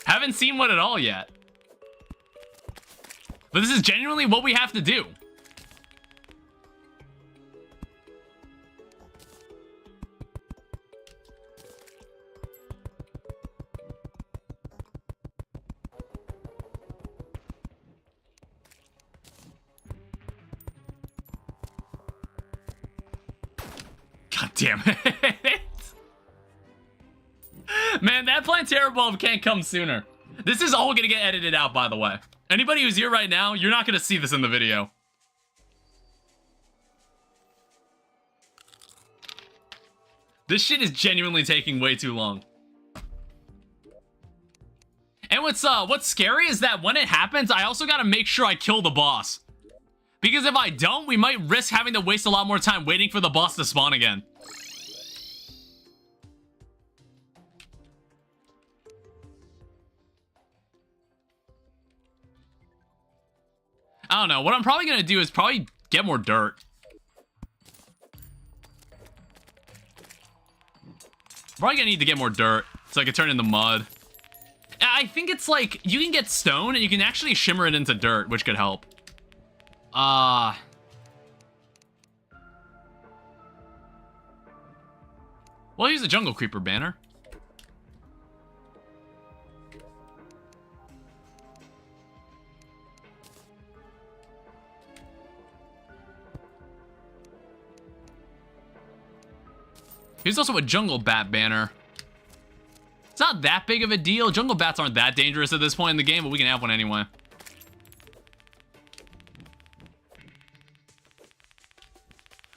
Haven't seen one at all yet. But this is genuinely what we have to do. God damn it. Man, that Plantera bulb can't come sooner. This is all gonna get edited out, by the way. Anybody who's here right now, you're not gonna see this in the video. This shit is genuinely taking way too long. And what's scary is that when it happens, I also gotta make sure I kill the boss. Because if I don't, we might risk having to waste a lot more time waiting for the boss to spawn again. I don't know. What I'm probably gonna do is probably get more dirt. Probably gonna need to get more dirt so I can turn it into mud. I think it's like you can get stone and you can actually shimmer it into dirt, which could help. Well, here's the jungle creeper banner. Here's also a jungle bat banner. It's not that big of a deal. Jungle bats aren't that dangerous at this point in the game, but we can have one anyway.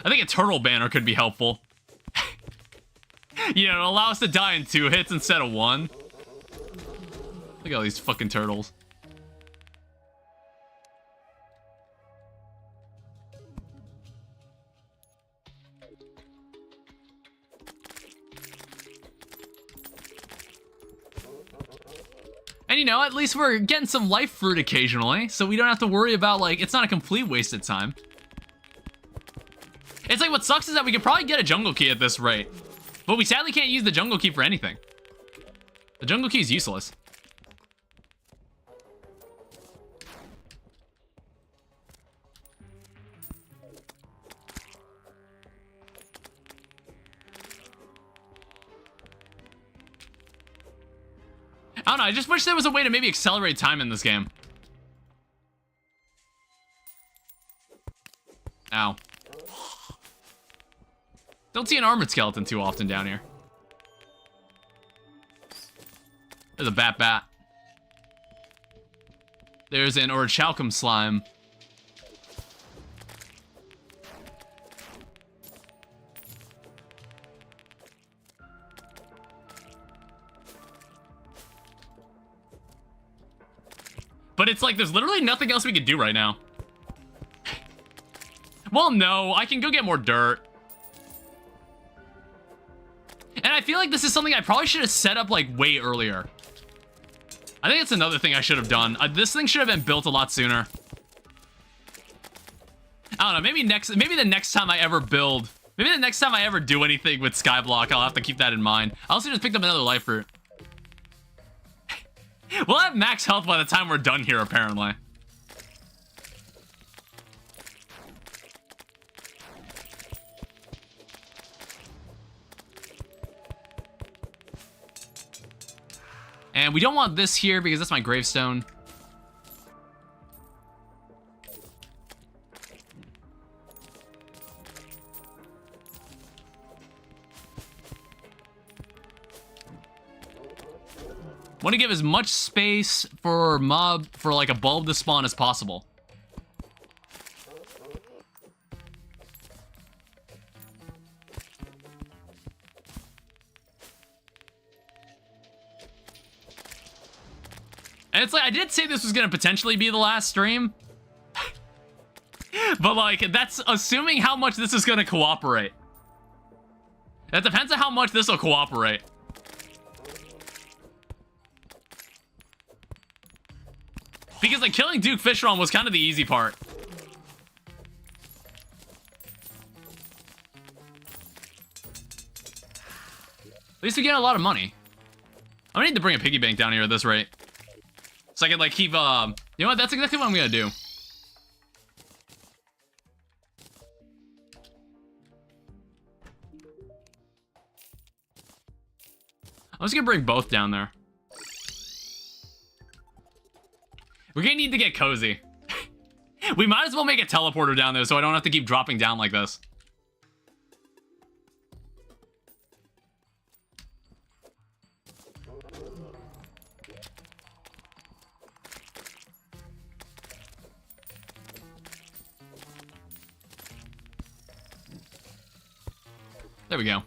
I think a turtle banner could be helpful. You know, it'll allow us to die in 2 hits instead of 1. Look at all these fucking turtles. And you know, at least we're getting some life fruit occasionally, so we don't have to worry about, like, it's not a complete wasted time. It's like, what sucks is that we could probably get a jungle key at this rate, but we sadly can't use the jungle key for anything. The jungle key is useless. I don't know, I just wish there was a way to maybe accelerate time in this game. Ow. Don't see an armored skeleton too often down here. There's a bat. There's an orichalcum slime. But it's like, there's literally nothing else we could do right now. Well, no, I can go get more dirt. And I feel like this is something I probably should have set up, like, way earlier. I think it's another thing I should have done. This thing should have been built a lot sooner. I don't know, maybe the next time I ever build, maybe the next time I ever do anything with Skyblock, I'll have to keep that in mind. I also just picked up another life fruit. We'll have max health by the time we're done here, apparently. And we don't want this here because that's my gravestone. Want to give as much space for like a bulb to spawn as possible. And it's like, I did say this was gonna potentially be the last stream. But like, that's assuming how much this is gonna cooperate. That depends on how much this will cooperate. Because like killing Duke Fishron was kind of the easy part. At least we get a lot of money. I'm gonna need to bring a piggy bank down here at this rate. So I can like keep, you know what, that's exactly what I'm gonna do. I'm just gonna bring both down there. We're gonna need to get cozy. We might as well make a teleporter down there so I don't have to keep dropping down like this. There we go.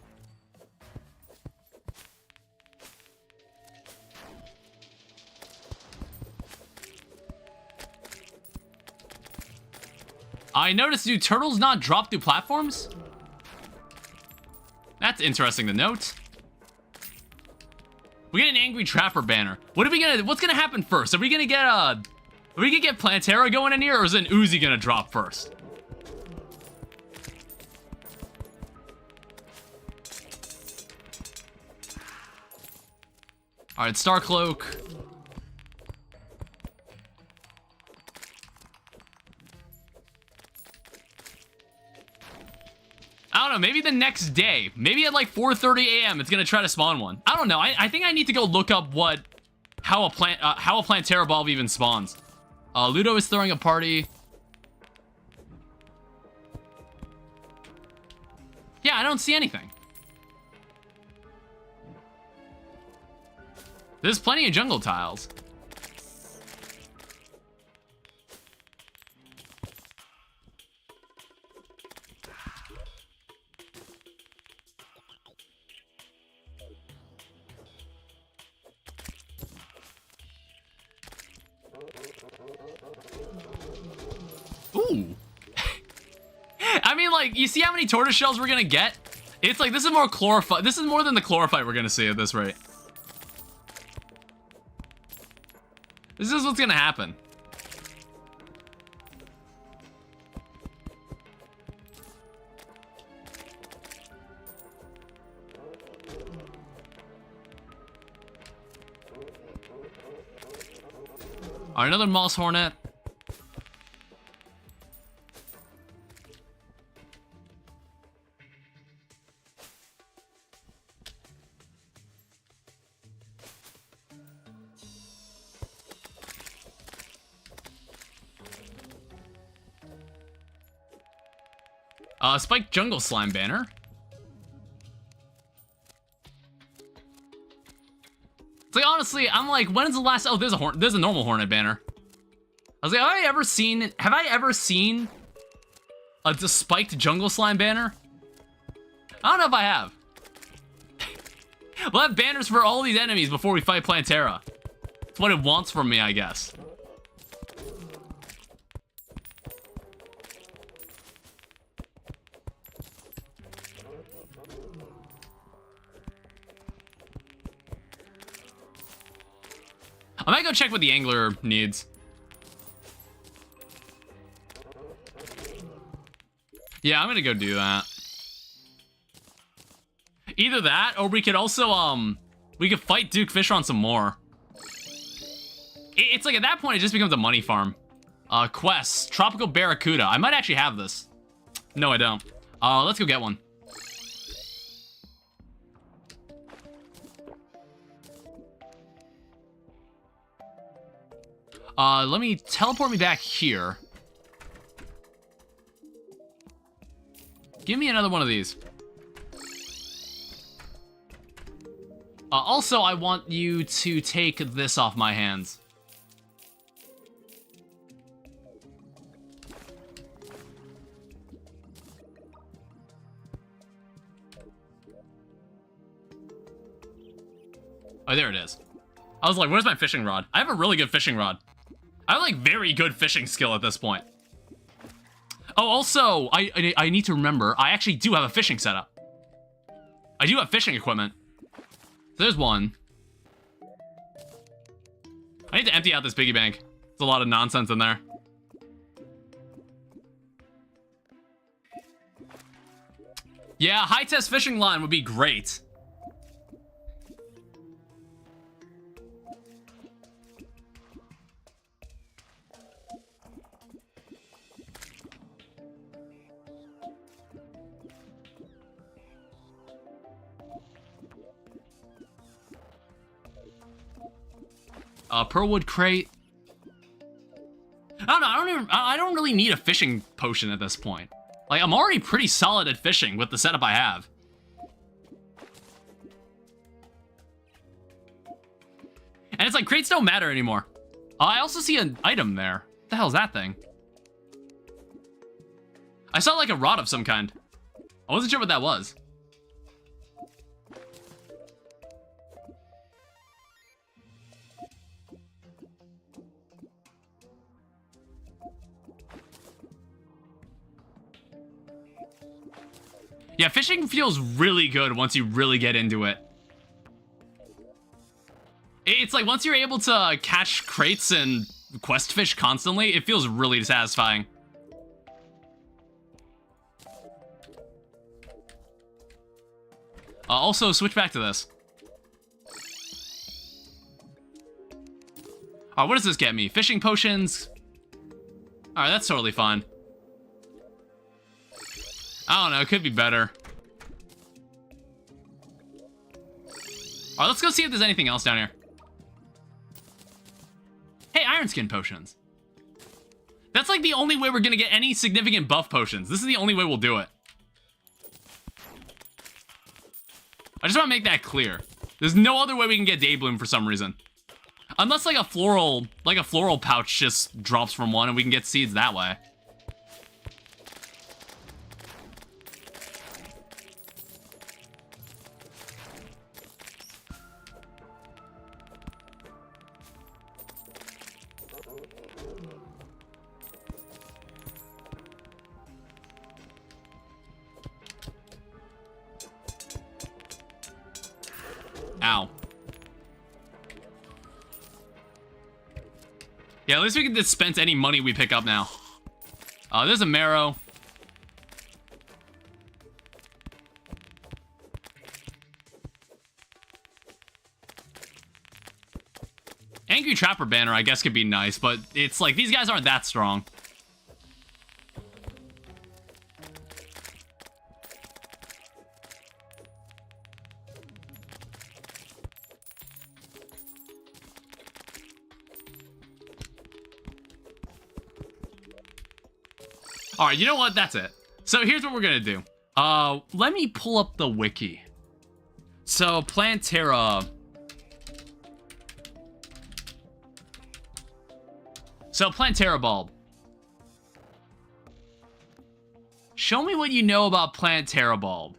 I noticed, do turtles not drop through platforms? That's interesting to note. We get an angry trapper banner. What's gonna happen first? Are we gonna get Plantera going in here, or is an Uzi gonna drop first? Alright, Star Cloak. I don't know, maybe the next day. Maybe at like 4:30 a.m. it's gonna try to spawn one. I don't know. I think I need to go look up how a Plantera bulb even spawns. Ludo is throwing a party. Yeah, I don't see anything. There's plenty of jungle tiles. Ooh. I mean, like, you see how many tortoise shells we're gonna get? It's like, this is more chlorophyte. This is more than the chlorophyte we're gonna see at this rate. This is what's gonna happen. Alright, another moss hornet. Spiked jungle slime banner. It's like, honestly, I'm like, when's the last? Oh, there's a normal hornet banner. I was like, have I ever seen a spiked jungle slime banner? I don't know if I have. We'll have banners for all these enemies before we fight Plantera. It's what it wants from me, I guess. I might go check what the angler needs. Yeah, I'm gonna go do that. Either that, or we could also, we could fight Duke Fisher on some more. It's like, at that point, it just becomes a money farm. Quests, Tropical Barracuda. I might actually have this. No, I don't. Let's go get one. Let me teleport me back here. Give me another one of these. Also, I want you to take this off my hands. Oh, there it is. I was like, where's my fishing rod? I have a really good fishing rod. I have, like, very good fishing skill at this point. Oh, also, I need to remember, I actually do have a fishing setup. I do have fishing equipment. There's one. I need to empty out this piggy bank. There's a lot of nonsense in there. Yeah, high-test fishing line would be great. Pearlwood crate. I don't know. I don't really need a fishing potion at this point. Like, I'm already pretty solid at fishing with the setup I have. And it's like, crates don't matter anymore. I also see an item there. What the hell's that thing? I saw like a rod of some kind. I wasn't sure what that was. Yeah, fishing feels really good once you really get into it. It's like once you're able to catch crates and quest fish constantly, it feels really satisfying. Also, switch back to this. What does this get me? Fishing potions. Alright, that's totally fine. I don't know, it could be better. Alright, let's go see if there's anything else down here. Hey, iron skin potions. That's like the only way we're gonna get any significant buff potions. This is the only way we'll do it. I just want to make that clear. There's no other way we can get Daybloom for some reason. Unless like a floral pouch just drops from one and we can get seeds that way. Ow. Yeah, at least we can dispense any money we pick up now. There's a marrow. Angry Trapper banner, I guess, could be nice, but it's like, these guys aren't that strong. All right, you know what? That's it. So here's what we're gonna do. Let me pull up the wiki. So Plantera. So Plantera bulb. Show me what you know about Plantera bulb.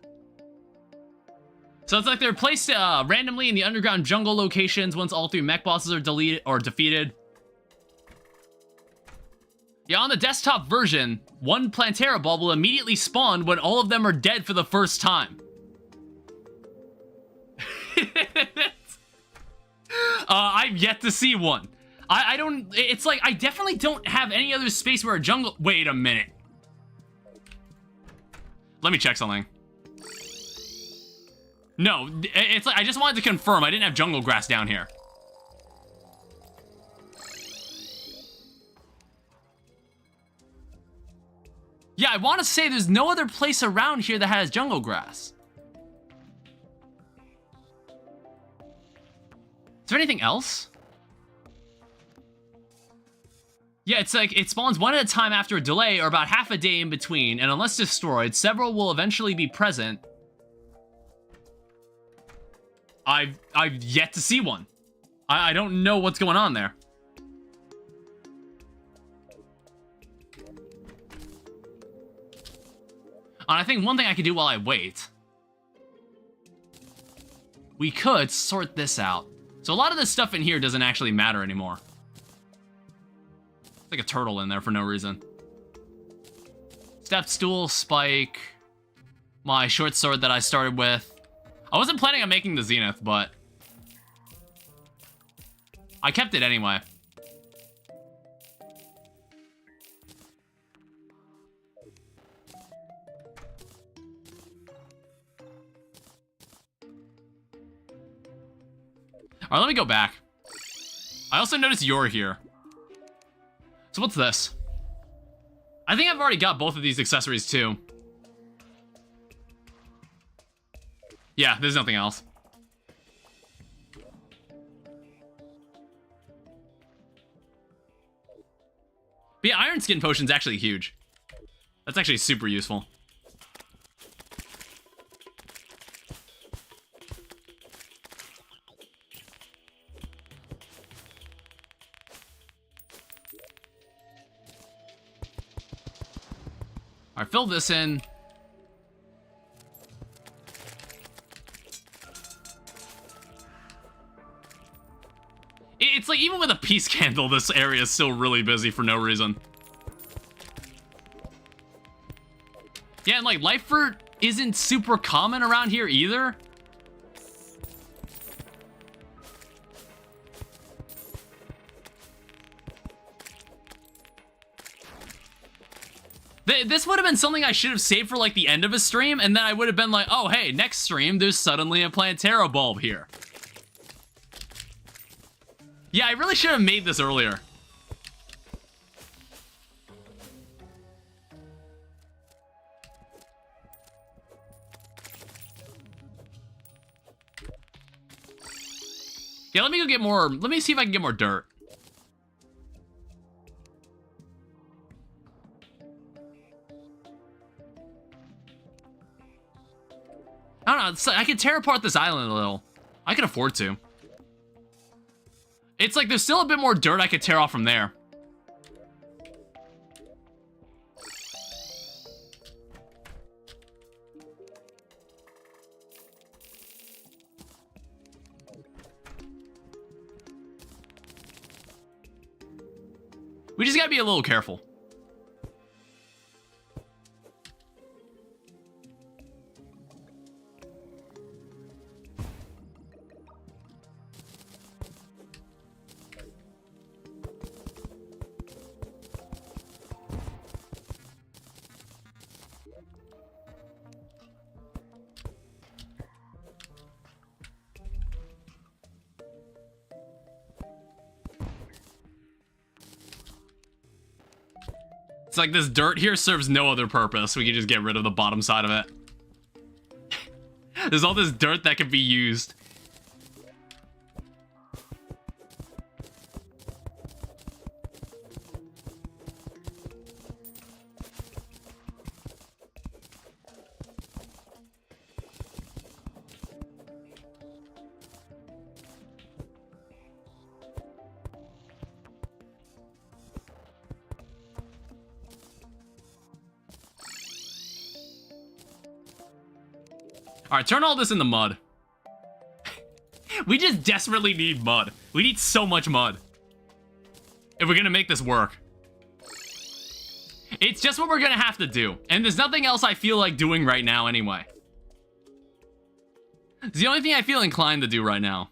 So it's like they're placed randomly in the underground jungle locations once all 3 mech bosses are deleted or defeated. Yeah, on the desktop version, 1 Plantera bulb will immediately spawn when all of them are dead for the first time. I've yet to see one. I don't, it's like, I definitely don't have any other space where a jungle, wait a minute. Let me check something. No, it's like, I just wanted to confirm I didn't have jungle grass down here. Yeah, I want to say there's no other place around here that has jungle grass. Is there anything else? Yeah, it's like, it spawns 1 at a time after a delay, or about half a day in between, and unless destroyed, several will eventually be present. I've yet to see one. I don't know what's going on there. And I think one thing I could do while I wait, we could sort this out. So a lot of this stuff in here doesn't actually matter anymore. It's like a turtle in there for no reason. Step stool, spike, my short sword that I started with. I wasn't planning on making the zenith, but I kept it anyway. All right, let me go back. I also noticed you're here. So what's this? I think I've already got both of these accessories too. Yeah, there's nothing else. But yeah, iron skin potion's actually huge. That's actually super useful. All right, fill this in. It's like, even with a peace candle, this area is still really busy for no reason. Yeah, and like, life fruit isn't super common around here either. This would have been something I should have saved for like the end of a stream, and then I would have been like, oh hey, next stream, there's suddenly a Plantera bulb here. Yeah, I really should have made this earlier. Yeah, let me go get more, let me see if I can get more dirt. I don't know, it's like, I could tear apart this island a little. I can afford to. It's like there's still a bit more dirt I could tear off from there. We just gotta be a little careful. It's like this dirt here serves no other purpose. We can just get rid of the bottom side of it. There's all this dirt that could be used. All right, turn all this into mud. We just desperately need mud. We need so much mud if we're gonna make this work. It's just what we're gonna have to do. And there's nothing else I feel like doing right now anyway. It's the only thing I feel inclined to do right now.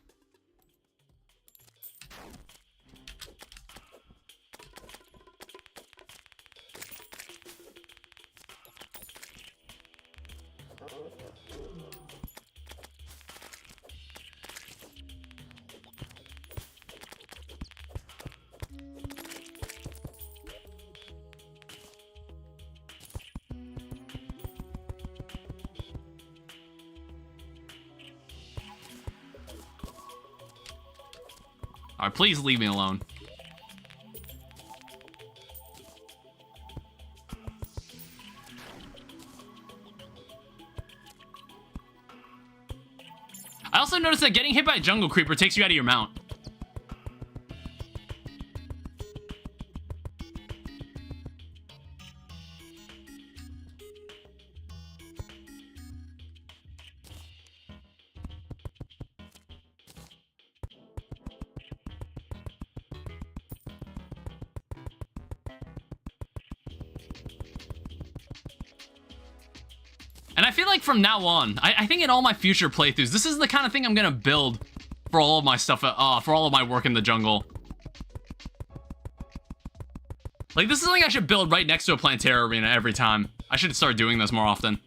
Alright, please leave me alone. I also also noticed that getting hit by a jungle creeper takes you out of your mount. And I feel like from now on, I think in all my future playthroughs, this is the kind of thing I'm gonna build for all of my stuff, for all of my work in the jungle. Like, this is something I should build right next to a Plantera arena every time. I should start doing this more often.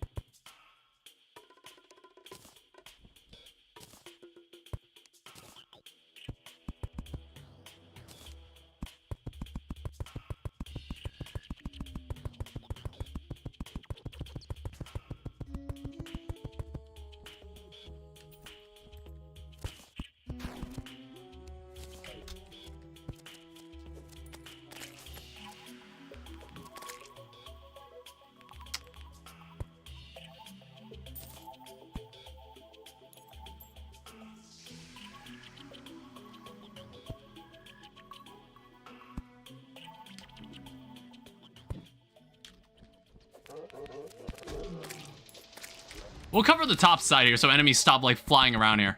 We'll cover the top side here so enemies stop, like, flying around here.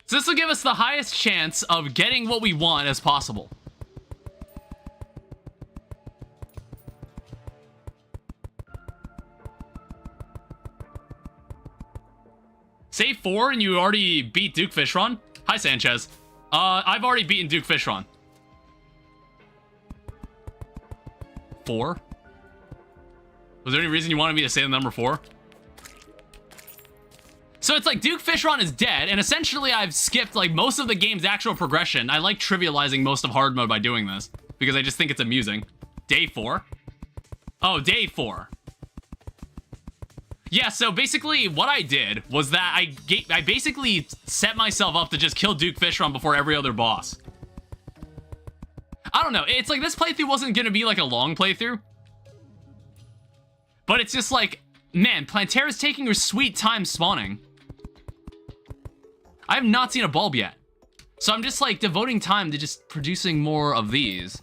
So this will give us the highest chance of getting what we want as possible. Save 4 and you already beat Duke Fishron? Hi, Sanchez. I've already beaten Duke Fishron. 4? Was there any reason you wanted me to say the number 4? So it's like Duke Fishron is dead, and essentially I've skipped like most of the game's actual progression. I like trivializing most of hard mode by doing this, because I just think it's amusing. Day 4? Oh, day 4. Yeah, so basically what I did was that I basically set myself up to just kill Duke Fishron before every other boss. I don't know, it's like this playthrough wasn't gonna be like a long playthrough. But it's just like, man, Plantera's taking her sweet time spawning. I have not seen a bulb yet. So I'm just like devoting time to just producing more of these.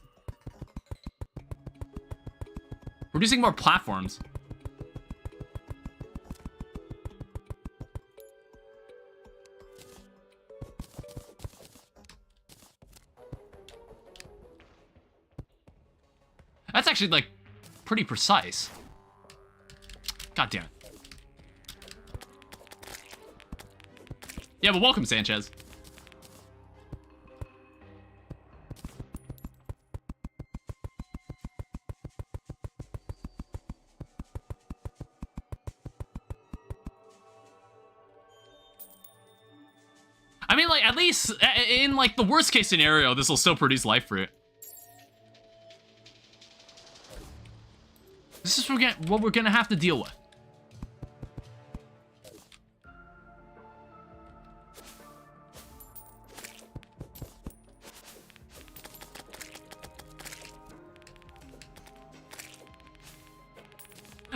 Producing more platforms. That's actually like pretty precise. God damn it. Yeah, but welcome, Sanchez. I mean, like, at least in, like, the worst case scenario, this will still produce life fruit. This is what we're gonna have to deal with.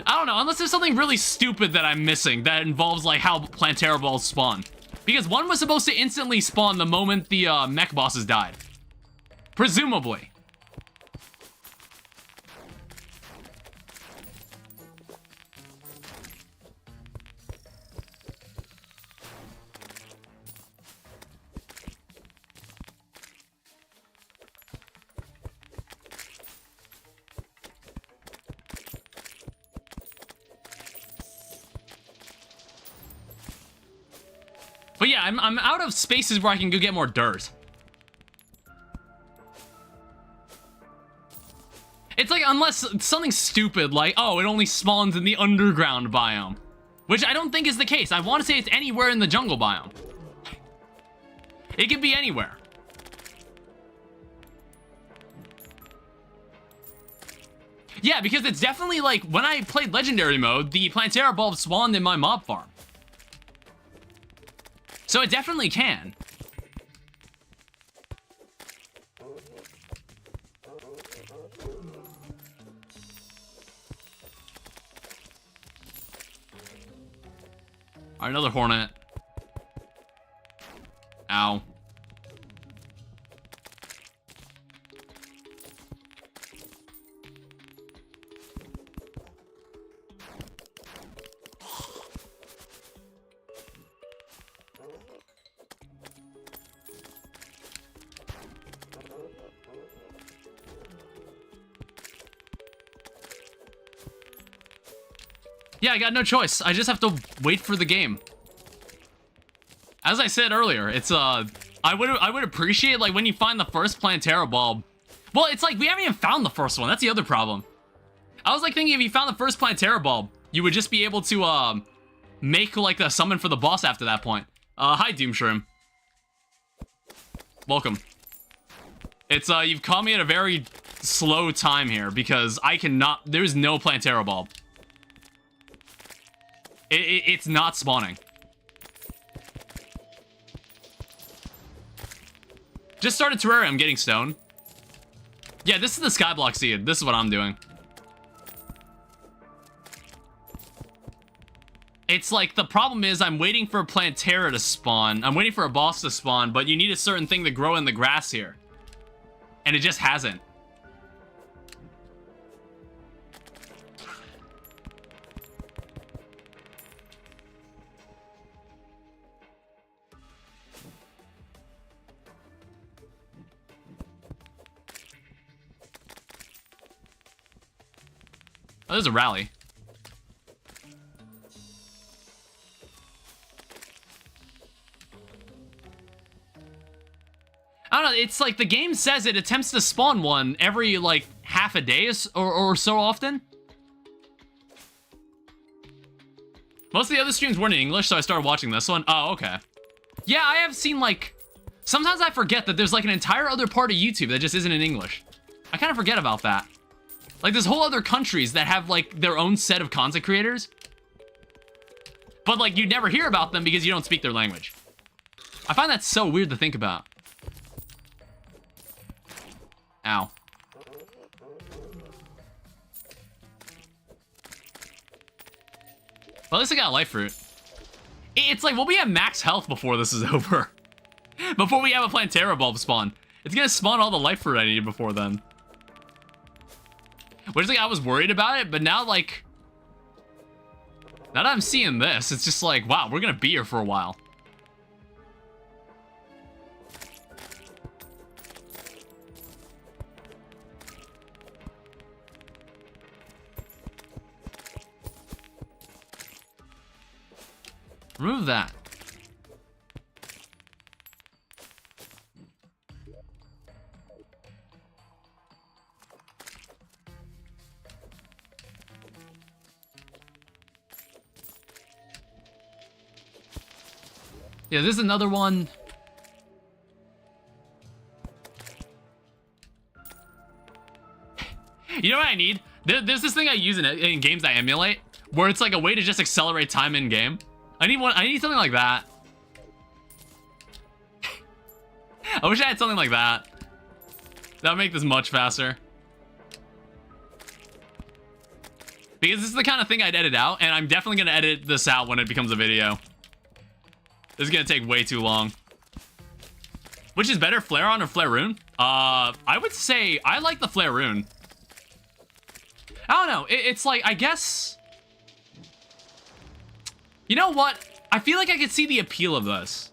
I don't know, unless there's something really stupid that I'm missing that involves, like, how Plantera balls spawn. Because one was supposed to instantly spawn the moment the mech bosses died. Presumably. But yeah, I'm out of spaces where I can go get more dirt. It's like, unless it's something stupid like, oh, it only spawns in the underground biome. Which I don't think is the case. I want to say it's anywhere in the jungle biome. It could be anywhere. Yeah, because it's definitely like, when I played Legendary mode, the Plantera bulb spawned in my mob farm. So it definitely can. Alright, another hornet. Ow. Yeah, I got no choice. I just have to wait for the game. As I said earlier, it's I would appreciate, like, when you find the first Plantera bulb. Well, it's like we haven't even found the first one. That's the other problem. I was like thinking if you found the first Plantera bulb, you would just be able to make like a summon for the boss after that point. Hi Doomshroom. Welcome. It's you've caught me at a very slow time here because I cannot. There's no Plantera bulb. It's not spawning. Just started Terraria, I'm getting stone. Yeah, this is the Skyblock Seed. This is what I'm doing. It's like, the problem is I'm waiting for a Plantera to spawn. I'm waiting for a boss to spawn, but you need a certain thing to grow in the grass here. And it just hasn't. Oh, there's a rally. I don't know, it's like the game says it attempts to spawn one every, like, half a day or so often. Most of the other streams weren't in English, so I started watching this one. Oh, okay. Yeah, I have seen, like... Sometimes I forget that there's, like, an entire other part of YouTube that just isn't in English. I kind of forget about that. Like, there's whole other countries that have, like, their own set of content creators. But, like, you never hear about them because you don't speak their language. I find that so weird to think about. Ow. Well, at least I got a life fruit. It's like, well, we have max health before this is over. Before we have a Plantera bulb spawn. It's gonna spawn all the life fruit I needed before then. Which is like, I was worried about it, but now, like... Now that I'm seeing this, it's just like, wow, we're gonna be here for a while. Remove that. Yeah, this is another one. You know what I need? There's this thing I use in games I emulate, where it's like a way to just accelerate time in game. I need something like that. I wish I had something like that. That would make this much faster. Because this is the kind of thing I'd edit out, and I'm definitely gonna edit this out when it becomes a video. This is gonna take way too long. Which is better, Flare On or Flare Rune? I would say I like the Flare Rune. I don't know, it's like, I guess... You know what? I feel like I could see the appeal of this.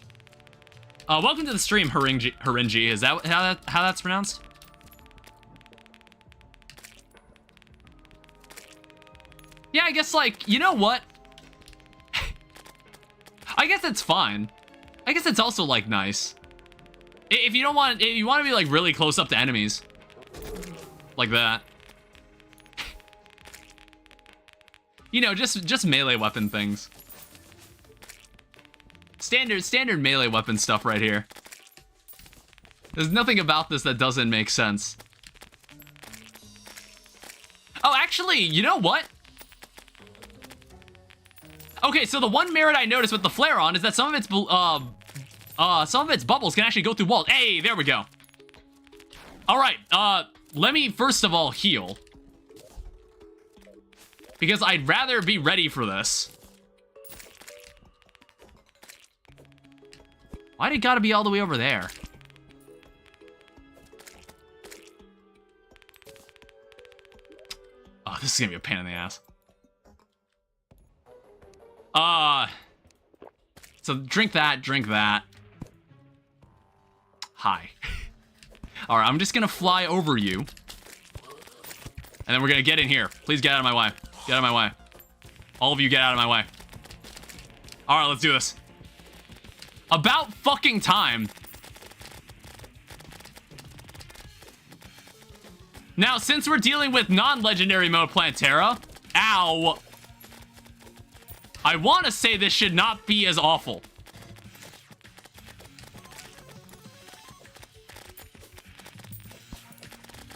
Welcome to the stream, Harinji. Is that how that's pronounced? Yeah, I guess, like, you know what? I guess it's fine. I guess it's also, like, nice. If you don't want, if you want to be, like, really close up to enemies. Like that. You know, just melee weapon things. Standard melee weapon stuff right here. There's nothing about this that doesn't make sense. Oh, actually, you know what? Okay, so the one merit I noticed with the flare on is that some of its bubbles can actually go through walls. Hey, there we go. All right, let me first of all heal, because I'd rather be ready for this. Why'd it gotta be all the way over there? Oh, this is gonna be a pain in the ass. So drink that, drink that. Hi. All right, I'm just gonna fly over you. And then we're gonna get in here. Please get out of my way. Get out of my way. All of you get out of my way. All right, let's do this. About fucking time. Now, since we're dealing with non-legendary mode Plantera, ow, I want to say this should not be as awful.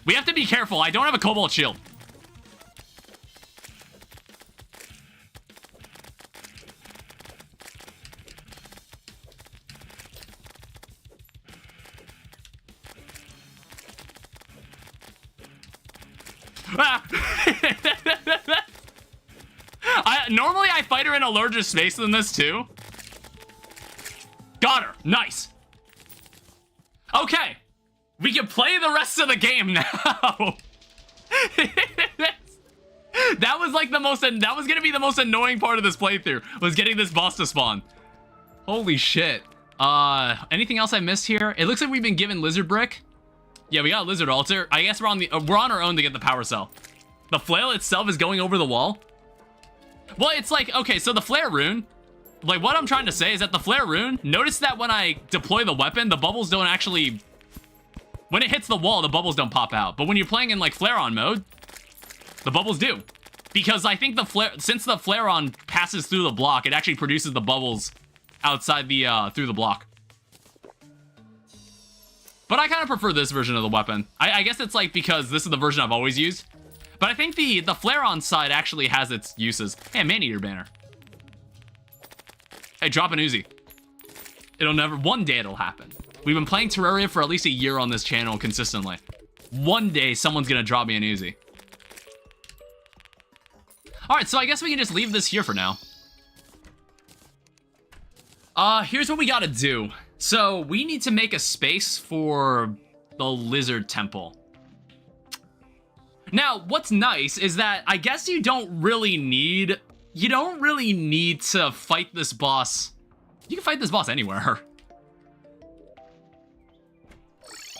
We have to be careful. I don't have a cobalt shield. Normally I fight her in a larger space than this too. Got her. Nice. Okay. We can play the rest of the game now. That was like that was gonna be the most annoying part of this playthrough, was getting this boss to spawn. Holy shit. Anything else I missed here? It looks like we've been given lizard brick. Yeah, we got a lizard altar. I guess we're on our own to get the power cell. The flail itself is going over the wall. Well, it's like, okay, so the flare rune, like what I'm trying to say is that the flare rune, notice that when I deploy the weapon, the bubbles don't actually, when it hits the wall, the bubbles don't pop out. But when you're playing in like flare on mode, the bubbles do. Because I think since the flare on passes through the block, it actually produces the bubbles outside the, through the block. But I kind of prefer this version of the weapon. I guess it's like because this is the version I've always used. But I think the flare-on side actually has its uses. Hey, a man-eater banner. Hey, drop an Uzi. One day it'll happen. We've been playing Terraria for at least a year on this channel consistently. One day someone's gonna drop me an Uzi. Alright, so I guess we can just leave this here for now. Here's what we gotta do. So, we need to make a space for the lizard temple. Now, what's nice is that I guess you don't really need to fight this boss. You can fight this boss anywhere.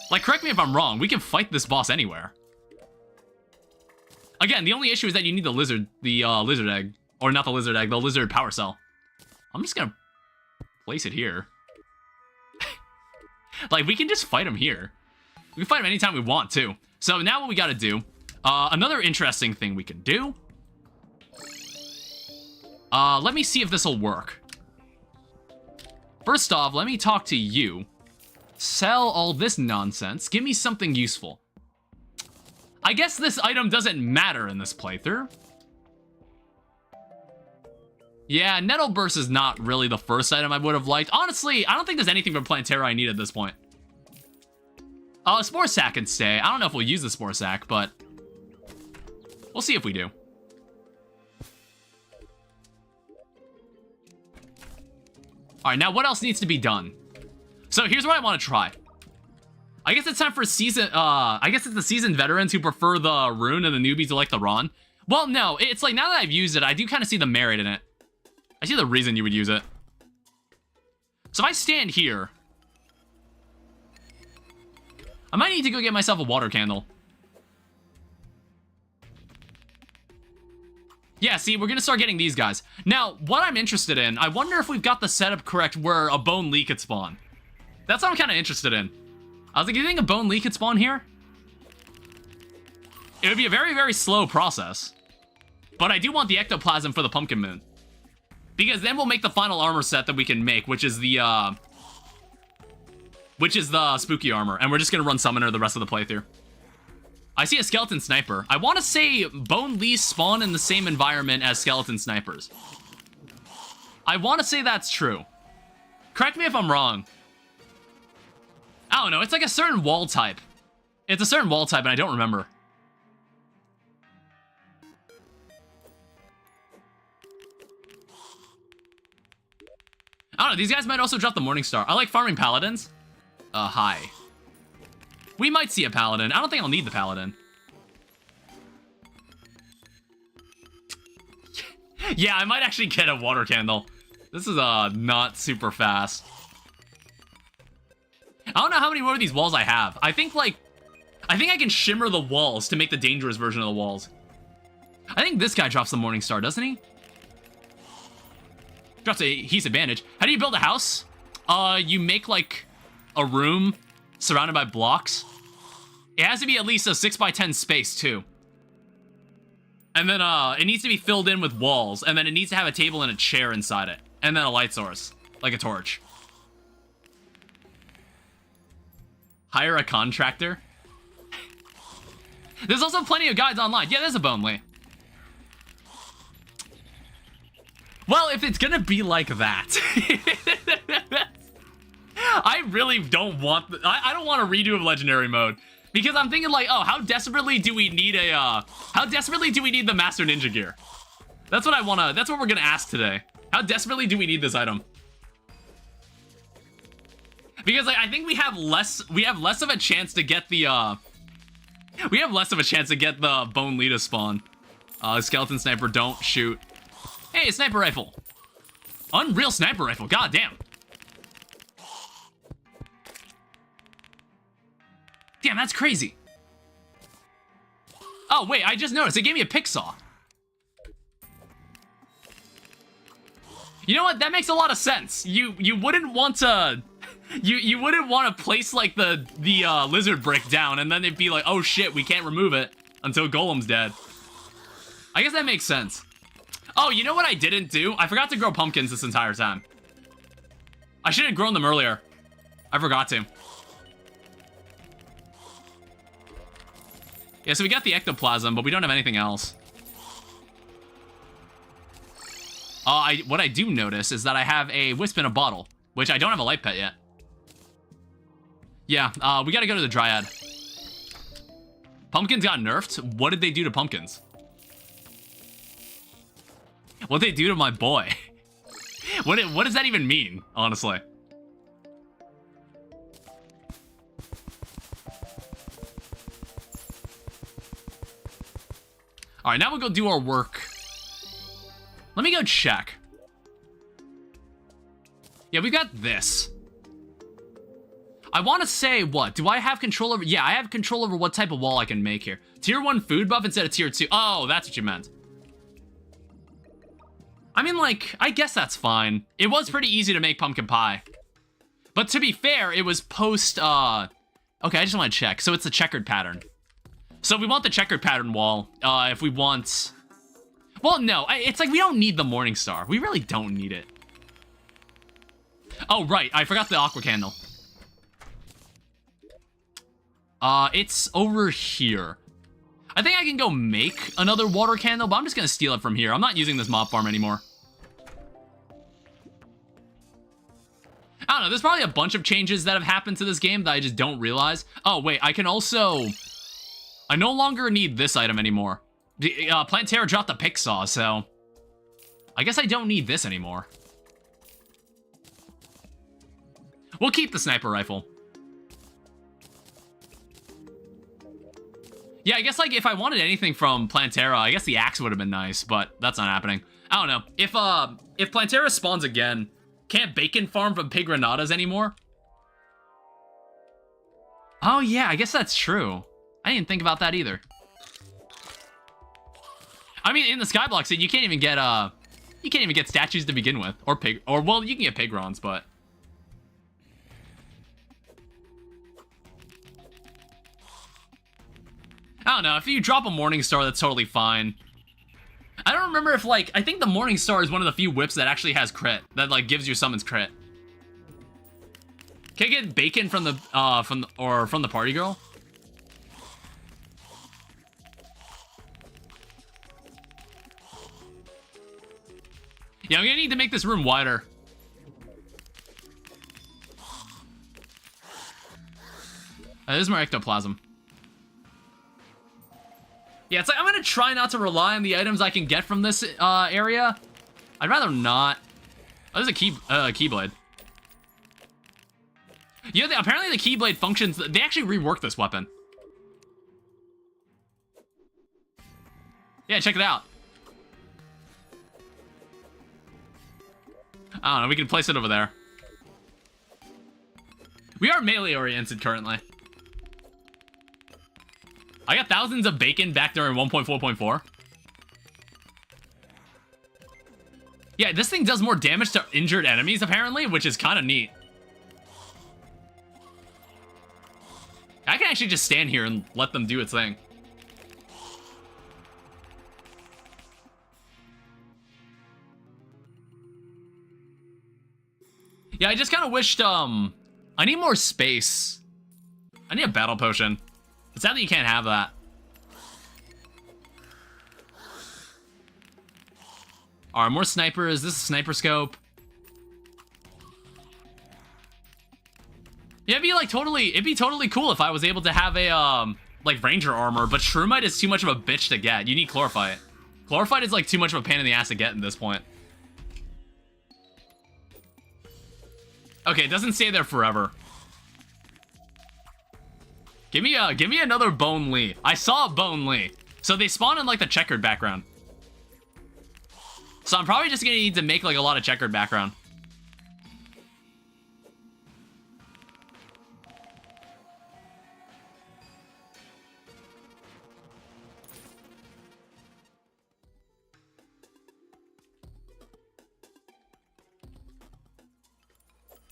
Like, correct me if I'm wrong, we can fight this boss anywhere. Again, the only issue is that you need the lizard egg. Or not the lizard egg, the lizard power cell. I'm just gonna place it here. Like, we can just fight him here. We can fight him anytime we want, too. So now what we gotta do, another interesting thing we can do. Let me see if this will work. First off, let me talk to you. Sell all this nonsense. Give me something useful. I guess this item doesn't matter in this playthrough. Yeah, Nettle Burst is not really the first item I would have liked. Honestly, I don't think there's anything from Plantera I need at this point. Spore Sack can stay. I don't know if we'll use the Spore Sack, but we'll see if we do. Alright, now what else needs to be done? So here's what I want to try. I guess it's time for I guess it's the seasoned veterans who prefer the rune and the newbies who like the Ron. Well, no, it's like now that I've used it, I do kind of see the merit in it. I see the reason you would use it. So if I stand here, I might need to go get myself a water candle. Yeah, see, we're gonna start getting these guys. Now, what I'm interested in, I wonder if we've got the setup correct where a bone leak could spawn. That's what I'm kind of interested in. I was like, you think a bone leak could spawn here? It would be a very, very slow process. But I do want the ectoplasm for the pumpkin moon. Because then we'll make the final armor set that we can make, which is the spooky armor. And we're just gonna run Summoner the rest of the playthrough. I see a skeleton sniper. I want to say Bone Lees spawn in the same environment as skeleton snipers. I want to say that's true. Correct me if I'm wrong. I don't know. It's like a certain wall type. It's a certain wall type, and I don't remember. I don't know. These guys might also drop the Morning Star. I like farming paladins. Hi. We might see a paladin. I don't think I'll need the paladin. Yeah, I might actually get a water candle. This is not super fast. I don't know how many more of these walls I have. I think I can shimmer the walls to make the dangerous version of the walls. I think this guy drops the Morning Star, doesn't he? Drops a adhesive bandage. How do you build a house? You make like a room surrounded by blocks. It has to be at least a 6x10 space too. And then it needs to be filled in with walls, and then it needs to have a table and a chair inside it, and then a light source, like a torch. Hire a contractor. There's also plenty of guides online. Yeah, there's a Bone Lee. Well, if it's gonna be like that, I really don't want. I don't want a redo of legendary mode, because I'm thinking like, oh, how desperately do we need a? How desperately do we need the Master Ninja gear? That's what I wanna. That's what we're gonna ask today. How desperately do we need this item? Because like, I think we have less of a chance to get the we have less of a chance to get the Bone Lee to spawn. Skeleton sniper, don't shoot. Hey, a sniper rifle. Unreal sniper rifle, god damn. Damn, that's crazy. Oh wait, I just noticed, it gave me a pick saw. You know what, that makes a lot of sense. You wouldn't want to... You wouldn't want to place like the lizard brick down and then it'd be like, oh shit, we can't remove it until Golem's dead. I guess that makes sense. Oh, you know what I didn't do? I forgot to grow pumpkins this entire time. I should have grown them earlier. I forgot to. Yeah, so we got the ectoplasm, but we don't have anything else. What I do notice is that I have a wisp in a bottle, which I don't have a light pet yet. Yeah, we gotta go to the Dryad. Pumpkins got nerfed? What did they do to pumpkins? What'd they do to my boy? What does that even mean, honestly? Alright, now we'll go do our work. Let me go check. Yeah, we got this. I want to say, what? Do I have control over... Yeah, I have control over what type of wall I can make here. Tier 1 food buff instead of tier 2. Oh, that's what you meant. I mean, like, I guess that's fine. It was pretty easy to make pumpkin pie. But to be fair, it was post, Okay, I just want to check. So it's the checkered pattern. So we want the checkered pattern wall, if we want... Well, no, it's like we don't need the Morning Star. We really don't need it. Oh, right, I forgot the aqua candle. It's over here. I think I can go make another water candle, but I'm just gonna steal it from here. I'm not using this mob farm anymore. I don't know, there's probably a bunch of changes that have happened to this game that I just don't realize. Oh, wait, I can also... I no longer need this item anymore. Plantera dropped the pick saw, so... I guess I don't need this anymore. We'll keep the sniper rifle. Yeah, I guess, like, if I wanted anything from Plantera, I guess the axe would have been nice, but that's not happening. I don't know. If Plantera spawns again, can't Bacon farm from Pig Renatas anymore? Oh, yeah, I guess that's true. I didn't think about that either. I mean, in the Skyblock Seed, you can't even get statues to begin with, or well, you can get Pigrons, but... I don't know, if you drop a Morning Star, that's totally fine. I don't don't remember if, like, I think the Morning Star is one of the few whips that actually has crit. That, like, gives you summons crit. Can I get bacon from the party girl? Yeah, I'm gonna need to make this room wider. This is more ectoplasm. Yeah, it's like, I'm gonna try not to rely on the items I can get from this area. I'd rather not. Oh, there's a keyblade. Yeah, apparently the keyblade functions, they actually reworked this weapon. Yeah, check it out. I don't know, we can place it over there. We are melee oriented currently. I got thousands of bacon back during 1.4.4. Yeah, this thing does more damage to injured enemies, apparently, which is kind of neat. I can actually just stand here and let them do its thing. Yeah, I just kind of wished, I need more space. I need a battle potion. It's sad that you can't have that. Alright, more snipers. This is a sniper scope. Yeah, it'd be totally cool if I was able to have a, like, ranger armor, but Shroomite is too much of a bitch to get. You need Chlorophyte. Chlorophyte is, like, too much of a pain in the ass to get at this point. Okay, it doesn't stay there forever. Give me another Bone Lee. I saw a Bone Lee. So they spawn in, like, the checkered background. So I'm probably just gonna need to make, like, a lot of checkered background.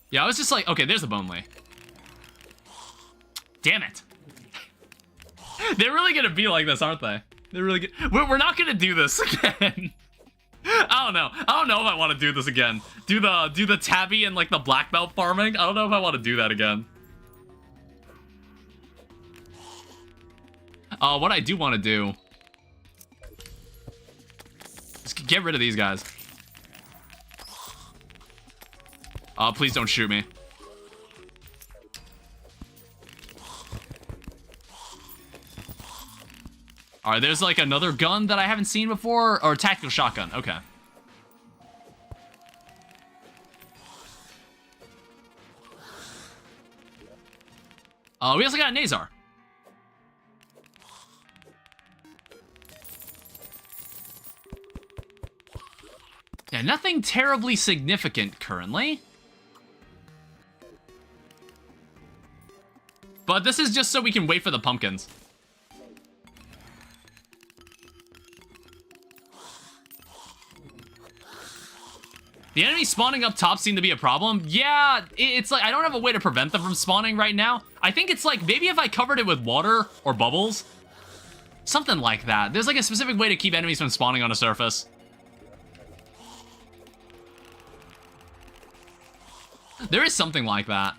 Yeah, I was just like, okay, there's a Bone Lee. Damn it. They're really gonna be like this, aren't they? They're really we're not gonna do this again. I don't know if I want to do this again. Do the tabby and, like, the black belt farming. I don't know if I want to do that again. What I do want to do is get rid of these guys. Please don't shoot me. Alright, there's, like, another gun that I haven't seen before, or a tactical shotgun. Okay. We also got a Nazar. Yeah, nothing terribly significant currently. But this is just so we can wait for the pumpkins. The enemies spawning up top seem to be a problem. Yeah, it's like I don't have a way to prevent them from spawning right now. I think it's like maybe if I covered it with water or bubbles. Something like that. There's like a specific way to keep enemies from spawning on a surface. There is something like that.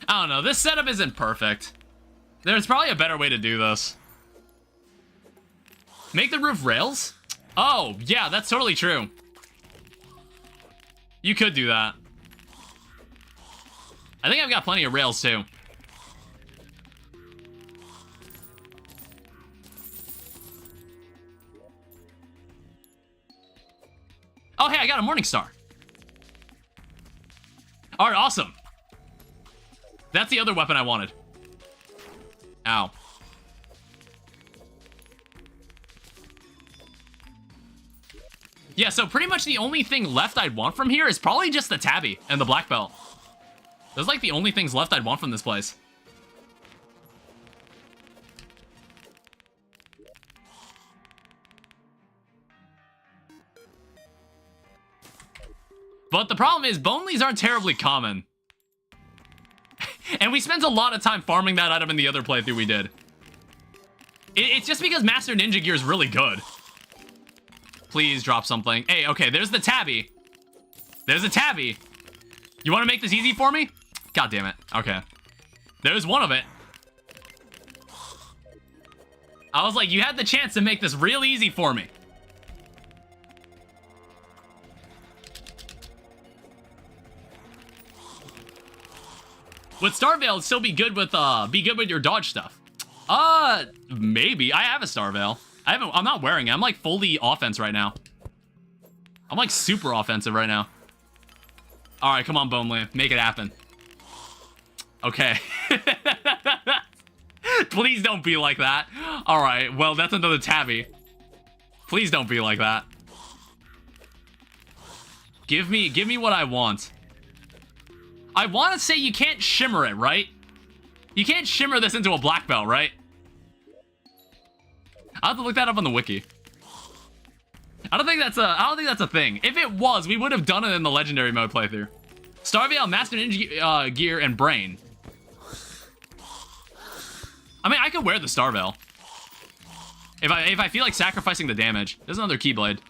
I don't know, this setup isn't perfect. There's probably a better way to do this. Make the roof rails? Oh, yeah, that's totally true. You could do that. I think I've got plenty of rails, too. Oh, hey, I got a Morning Star. All right, awesome. That's the other weapon I wanted. Ow. Yeah, so pretty much the only thing left I'd want from here is probably just the tabby and the black belt. Those are like the only things left I'd want from this place. But the problem is, Bone Lees aren't terribly common. And we spent a lot of time farming that item in the other playthrough we did. It's just because Master Ninja Gear is really good. Please drop something. Hey, okay, there's the tabby. There's a tabby. You want to make this easy for me? God damn it. Okay. There's one of it. I was like, you had the chance to make this real easy for me. Would Starveil still be good with your dodge stuff? Maybe. I have a Starveil. I'm not wearing it. I'm like fully offense right now. I'm like super offensive right now. All right, come on, Bonely. Make it happen. Okay. Please don't be like that. All right, well, that's another tabby. Please don't be like that. Give me what I want. I want to say you can't shimmer it, right? You can't shimmer this into a black belt, right? I'll have to look that up on the wiki. I don't think that's a thing. If it was, we would have done it in the legendary mode playthrough. Starveil, Master Ninja Gear, and Brain. I mean, I could wear the Starveil. If I feel like sacrificing the damage. There's another Keyblade.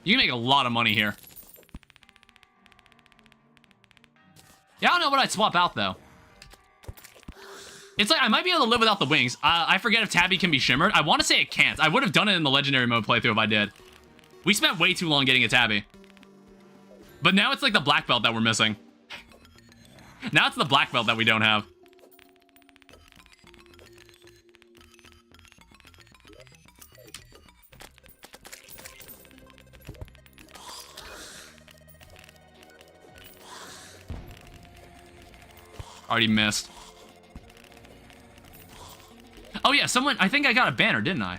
You can make a lot of money here. Yeah, I don't know what I'd swap out, though. It's like, I might be able to live without the wings. I forget if Tabby can be shimmered. I want to say it can't. I would have done it in the legendary mode playthrough if I did. We spent way too long getting a Tabby. But now it's like the black belt that we're missing. Now it's the black belt that we don't have. Already missed. Oh yeah, someone, I think I got a banner, didn't I?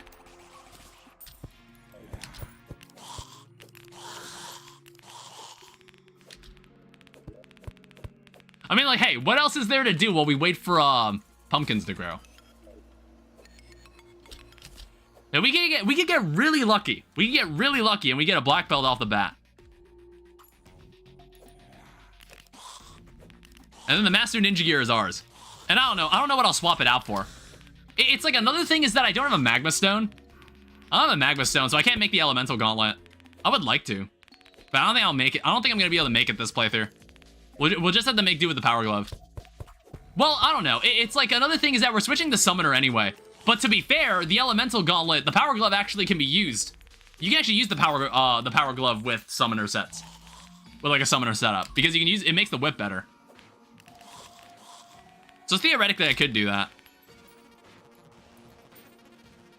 I mean, like, hey, what else is there to do while we wait for pumpkins to grow? Now we could get really lucky. We could get really lucky and we get a black belt off the bat. And then the Master Ninja Gear is ours. And I don't know what I'll swap it out for. It's like, another thing is that I don't have a Magma Stone. I don't have a Magma Stone, so I can't make the Elemental Gauntlet. I would like to. But I don't think I'll make it. I don't think I'm going to be able to make it this playthrough. We'll just have to make do with the Power Glove. Well, I don't know. It's like, another thing is that we're switching to Summoner anyway. But to be fair, the Elemental Gauntlet, the Power Glove actually can be used. You can actually use the Power Glove with Summoner sets. With like a Summoner setup. Because you can use, it makes the whip better. So theoretically, I could do that.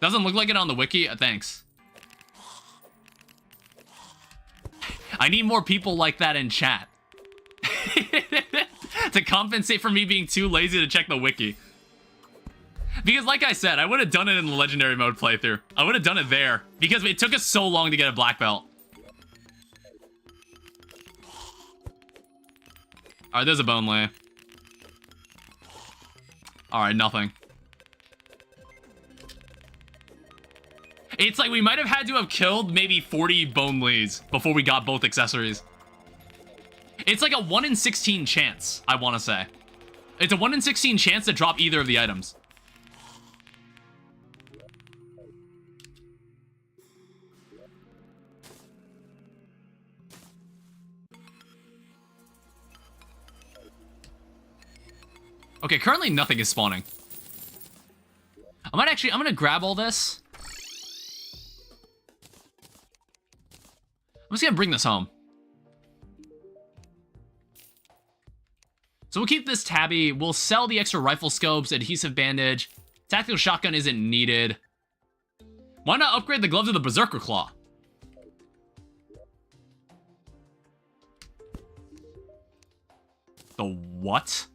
Doesn't look like it on the wiki. Thanks. I need more people like that in chat. To compensate for me being too lazy to check the wiki. Because like I said, I would have done it in the legendary mode playthrough. I would have done it there. Because it took us so long to get a black belt. Alright, there's a bone lay. Alright, nothing. It's like we might have had to have killed maybe 40 bone leads before we got both accessories. It's like a 1 in 16 chance, I want to say. It's a 1 in 16 chance to drop either of the items. Okay, currently nothing is spawning. I'm gonna grab all this. I'm just gonna bring this home. So we'll keep this tabby. We'll sell the extra rifle scopes, adhesive bandage. Tactical shotgun isn't needed. Why not upgrade the glove to the Berserker Claw? The what?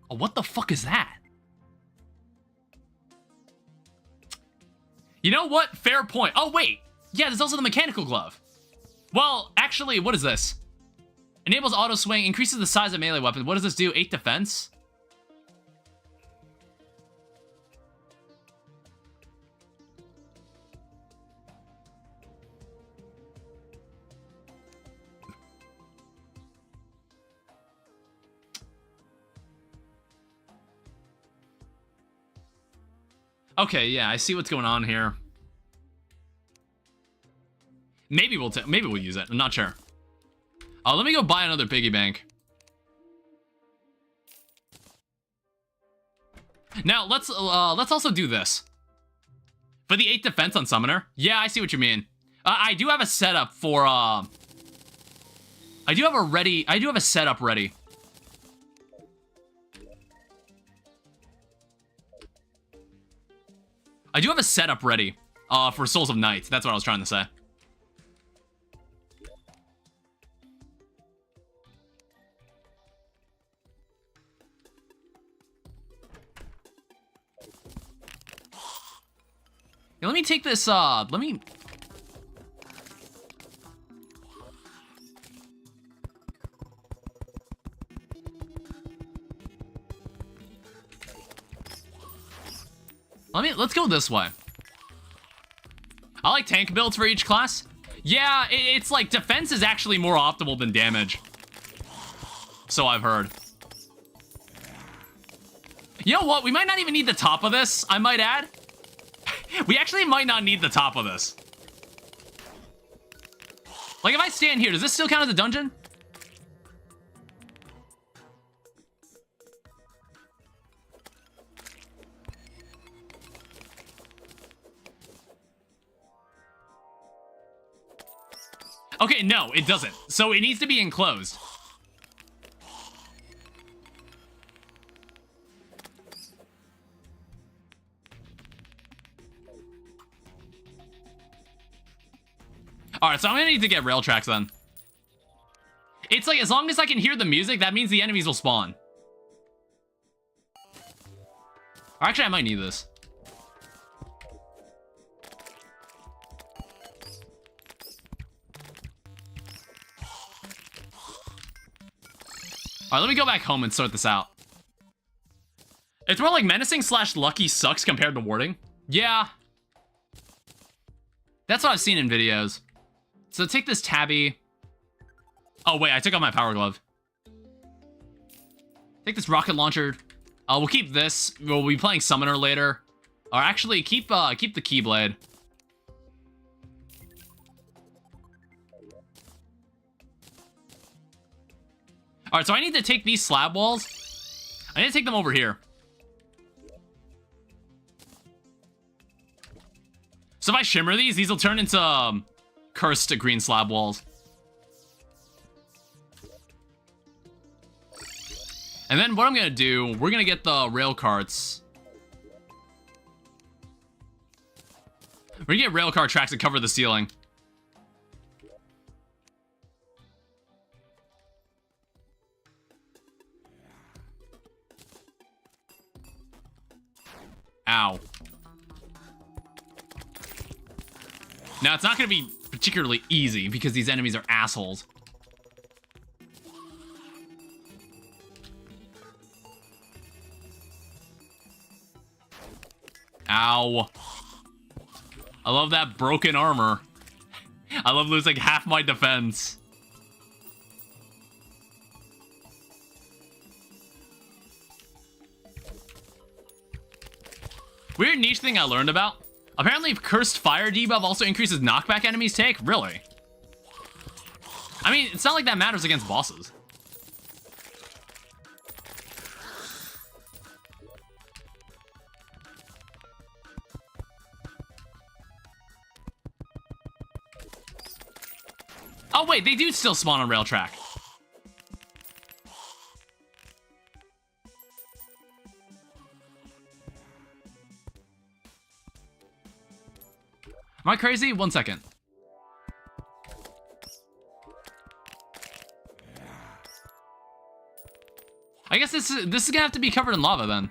Oh, what the fuck is that? You know what? Fair point. Oh, wait. Yeah, there's also the mechanical glove. Well, actually, what is this? Enables auto swing, increases the size of melee weapons. What does this do? 8 defense? Okay, yeah, I see what's going on here. Maybe we'll use it. I'm not sure. Let me go buy another piggy bank. Now let's also do this for the 8 defense on summoner. Yeah, I see what you mean. I do have a setup for I do have a setup ready. I do have a setup ready for Souls of Night. That's what I was trying to say. Yeah, let me take this, let me let's go this way. I like tank builds for each class. Yeah, it's like defense is actually more optimal than damage. So I've heard. You know what? We might not even need the top of this, I might add. We actually might not need the top of this. Like, if I stand here, does this still count as a dungeon? Okay, no, it doesn't. So it needs to be enclosed. Alright, so I'm gonna need to get rail tracks then. It's like, as long as I can hear the music, that means the enemies will spawn. Or actually, I might need this. Alright, let me go back home and sort this out. It's more like menacing / lucky sucks compared to warding. Yeah. That's what I've seen in videos. So take this tabby. Oh wait, I took off my power glove. Take this rocket launcher. We'll keep this. We'll be playing summoner later. Or actually, keep the keyblade. Alright, so I need to take these slab walls. I need to take them over here. So if I shimmer these will turn into cursed green slab walls. And then what I'm gonna do, we're gonna get the rail carts. We're gonna get rail car tracks to cover the ceiling. Ow. Now, it's not going to be particularly easy because these enemies are assholes. Ow. I love that broken armor. I love losing half my defense. Weird niche thing I learned about. Apparently, cursed fire debuff also increases knockback enemies take. Really? I mean, it's not like that matters against bosses. Oh wait, they do still spawn on rail track. Am I crazy? 1 second. I guess this is gonna have to be covered in lava then.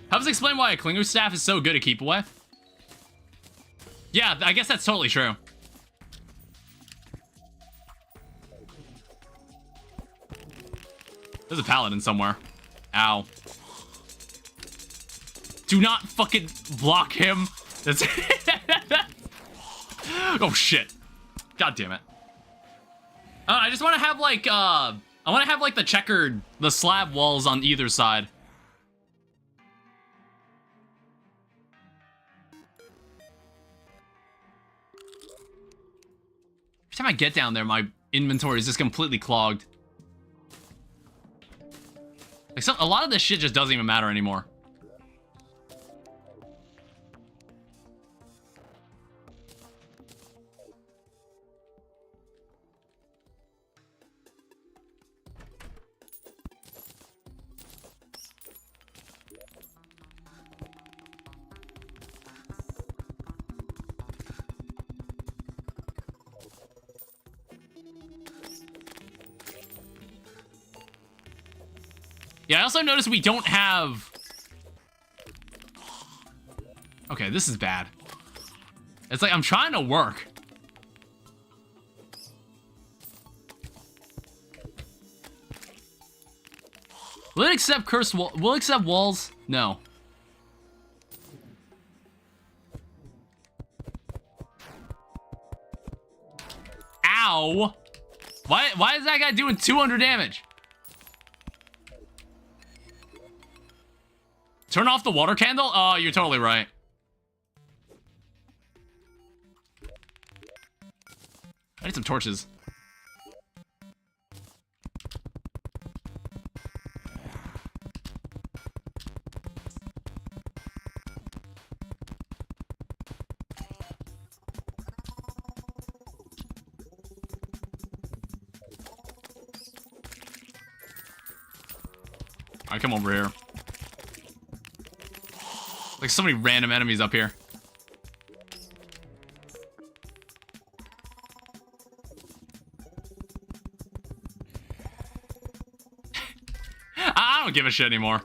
Helps explain why a Klinger staff is so good to keep away. Yeah, I guess that's totally true. There's a paladin somewhere. Ow. Do not fucking block him. That's oh shit. God damn it. I just want to have like I want to have like the slab walls on either side. Every time I get down there, my inventory is just completely clogged. Like a lot of this shit just doesn't even matter anymore. Yeah, I also noticed we don't have... Okay, this is bad. It's like I'm trying to work. Will it accept cursed wall? Will it accept walls? No. Ow! Why is that guy doing 200 damage? Turn off the water candle? Oh, you're totally right. I need some torches. Alright, come over here. Like so many random enemies up here. I don't give a shit anymore.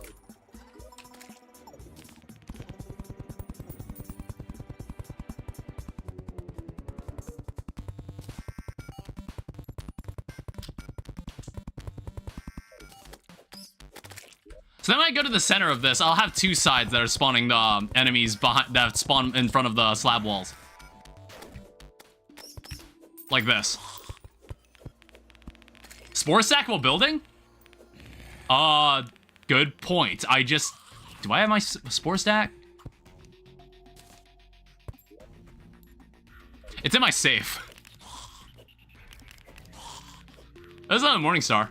So then when I go to the center of this, I'll have two sides that are spawning the enemies behind that spawn in front of the slab walls. Like this. Spore stack while building? Good point. Do I have my spore stack? It's in my safe. That's not a morning star.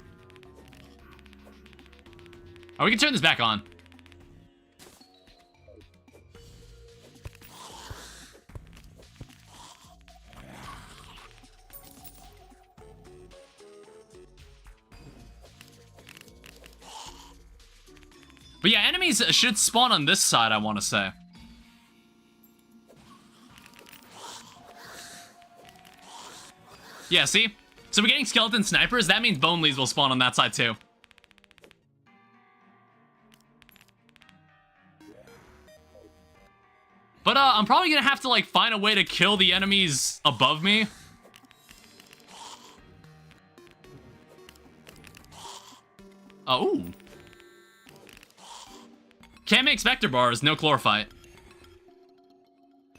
Oh, we can turn this back on. But yeah, enemies should spawn on this side, I want to say. Yeah, see? So we're getting skeleton snipers. That means bone leaves will spawn on that side too. But I'm probably gonna have to like find a way to kill the enemies above me. Oh. Can't make specter bars, no chlorophyte.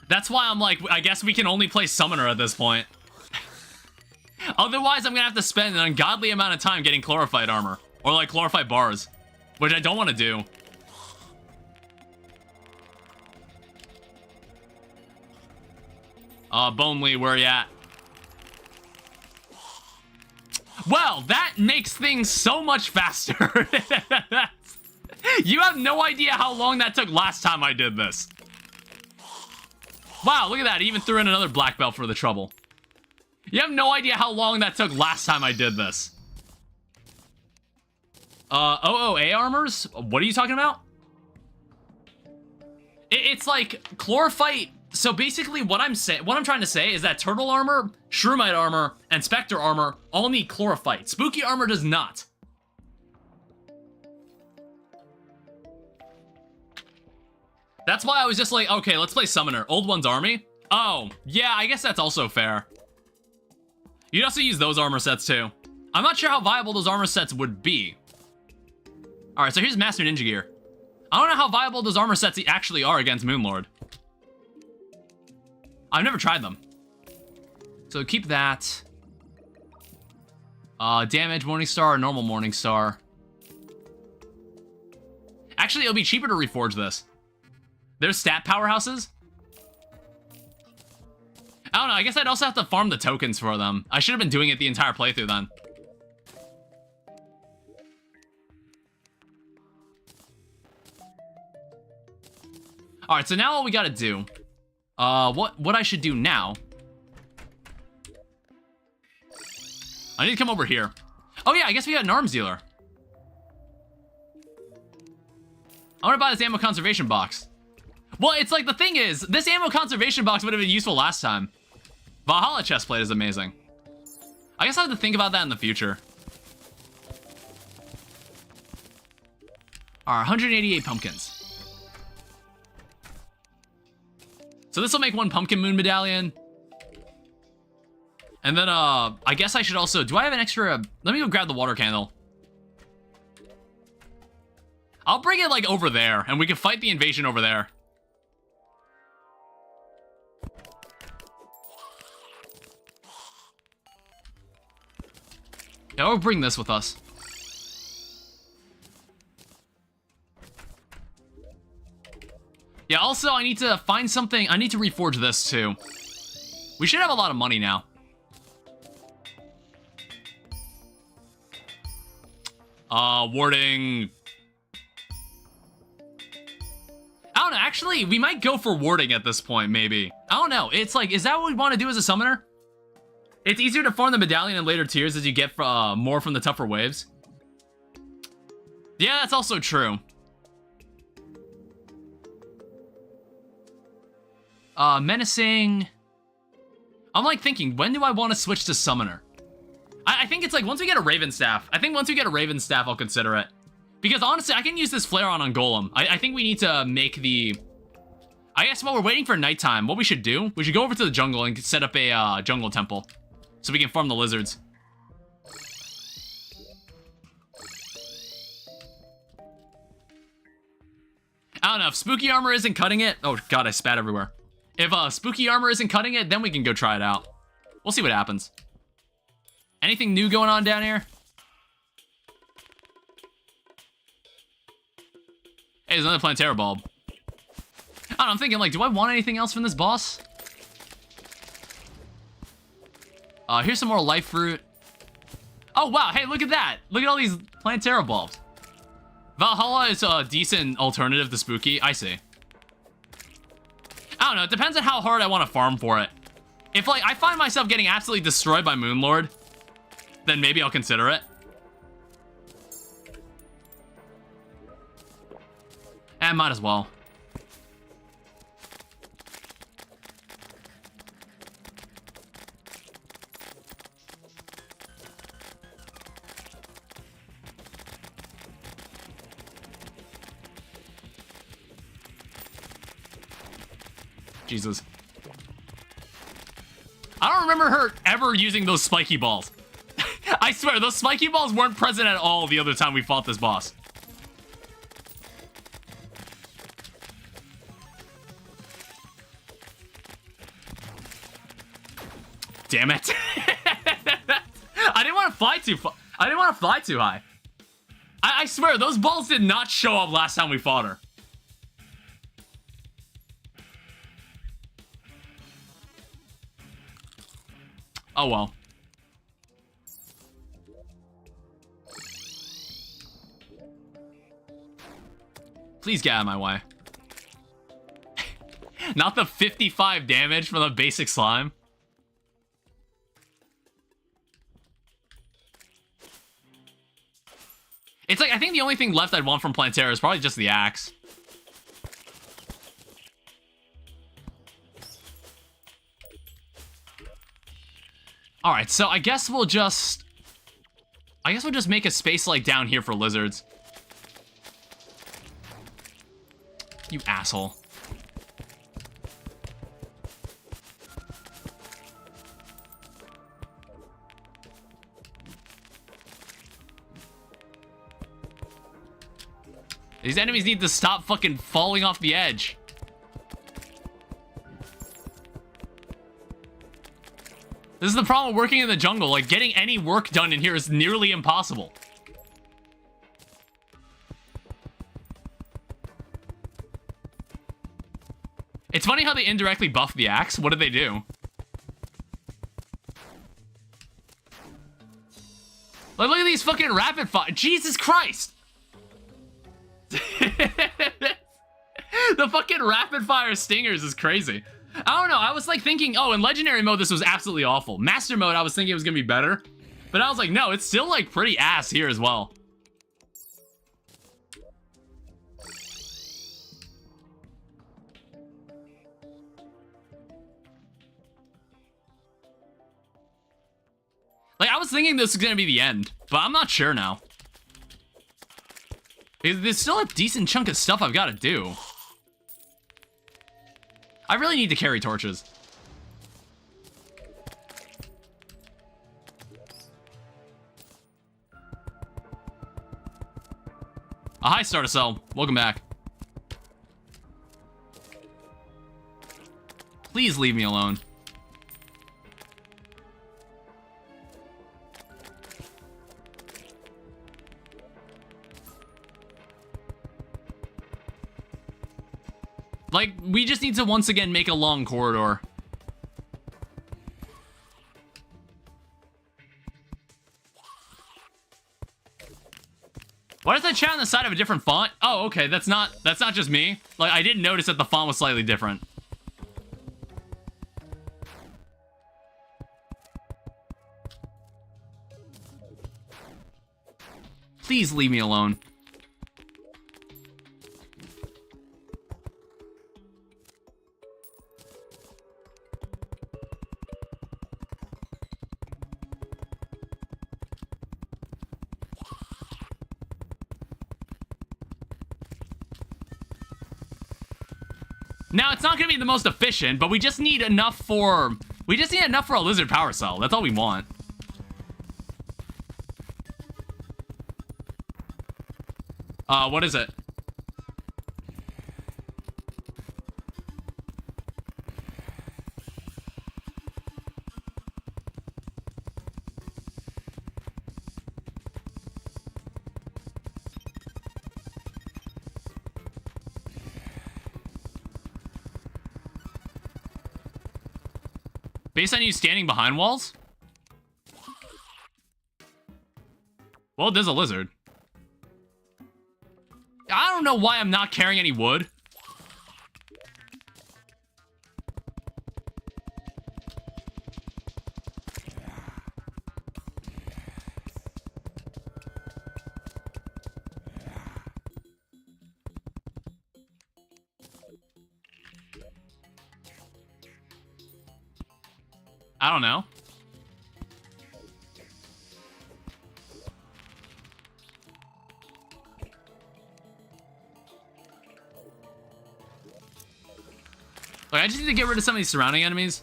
That's why I'm like, I guess we can only play summoner at this point. Otherwise, I'm gonna have to spend an ungodly amount of time getting chlorophyte armor. Or like chlorophyte bars. Which I don't want to do. Bonely, where you at? Well, that makes things so much faster. You have no idea how long that took last time I did this. Wow, look at that. He even threw in another black belt for the trouble. You have no idea how long that took last time I did this. OOA armors? What are you talking about? It's like chlorophyte. So basically what I'm trying to say is that turtle armor, shroomite armor, and specter armor all need chlorophyte. Spooky armor does not. That's why I was just like, okay, let's play Summoner. Old One's army? Oh, yeah, I guess that's also fair. You'd also use those armor sets too. I'm not sure how viable those armor sets would be. Alright, so here's Master Ninja Gear. I don't know how viable those armor sets actually are against Moonlord. I've never tried them. So keep that. Damage, Morningstar, normal Morningstar. Actually, it'll be cheaper to reforge this. There's stat powerhouses. I don't know, I guess I'd also have to farm the tokens for them. I should have been doing it the entire playthrough then. Alright, so now all we gotta do, what I should do now, I need to come over here. Oh yeah, I guess we got an arms dealer. I wanna buy this ammo conservation box. Well, it's like, the thing is, this ammo conservation box would have been useful last time. Valhalla chestplate is amazing. I guess I have to think about that in the future. Alright, 188 pumpkins. So this will make one pumpkin moon medallion. And then, I guess I should also, do I have an extra, let me go grab the water candle. I'll bring it, like, over there, and we can fight the invasion over there. Yeah, we'll bring this with us. Yeah, also, I need to find something. I need to reforge this, too. We should have a lot of money now. Warding. I don't know. Actually, we might go for warding at this point, maybe. I don't know. It's like, is that what we want to do as a summoner? It's easier to farm the medallion in later tiers as you get more from the tougher waves. Yeah, that's also true. Menacing. I'm like thinking, when do I want to switch to summoner? I think it's like once we get a Raven Staff. I think once we get a Raven Staff, I'll consider it. Because honestly, I can use this flare on Golem. I think we need to make the... I guess while we're waiting for nighttime, what we should do, we should go over to the jungle and set up a jungle temple. So we can farm the lizards. I don't know, if spooky armor isn't cutting it... Oh god, I spat everywhere. If spooky armor isn't cutting it, then we can go try it out. We'll see what happens. Anything new going on down here? Hey, there's another Planetara bulb. I don't know, I'm thinking, like, do I want anything else from this boss? Here's some more life fruit. Oh, wow, hey, look at that. Look at all these Planetara bulbs. Valhalla is a decent alternative to spooky. I see. I don't know, it depends on how hard I want to farm for it. If, like, I find myself getting absolutely destroyed by Moonlord, then maybe I'll consider it. And might as well. Jesus. I don't remember her ever using those spiky balls. I swear, those spiky balls weren't present at all the other time we fought this boss. Damn it. I didn't want to fly too far. I didn't want to fly too high. I swear, those balls did not show up last time we fought her. Oh well. Please get out of my way. Not the 55 damage from the basic slime. It's like, I think the only thing left I'd want from Planetara is probably just the axe. Alright, so I guess we'll just make a space like down here for lizards. You asshole. These enemies need to stop fucking falling off the edge. This is the problem with working in the jungle. Like, getting any work done in here is nearly impossible. It's funny how they indirectly buff the axe. What did they do? Like, look at these fucking rapid fire. Jesus Christ! The fucking rapid fire stingers is crazy. I don't know. I was like thinking, oh, in legendary mode, this was absolutely awful. Master mode, I was thinking it was gonna be better. But I was like, no, it's still like pretty ass here as well. Like, I was thinking this was gonna be the end, but I'm not sure now. There's still a decent chunk of stuff I've got to do. I really need to carry torches. Hi, Starter Cell. Welcome back. Please leave me alone. Like, we just need to once again make a long corridor. Why does that chat on the side have a different font? Oh, okay, that's not just me. Like, I didn't notice that the font was slightly different. Please leave me alone. Now, it's not gonna be the most efficient, but we just need enough for a lizard power cell. That's all we want. What is it? Based on you standing behind walls? Well, there's a lizard. I don't know why I'm not carrying any wood. I don't know. Like, I just need to get rid of some of these surrounding enemies.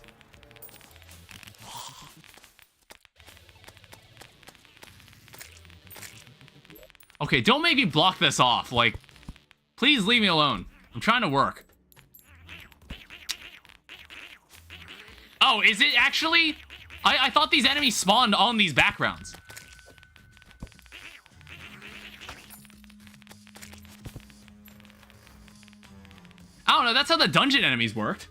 Okay, don't make me block this off. Like, please leave me alone. I'm trying to work. Oh, is it actually? I thought these enemies spawned on these backgrounds. I don't know, that's how the dungeon enemies worked.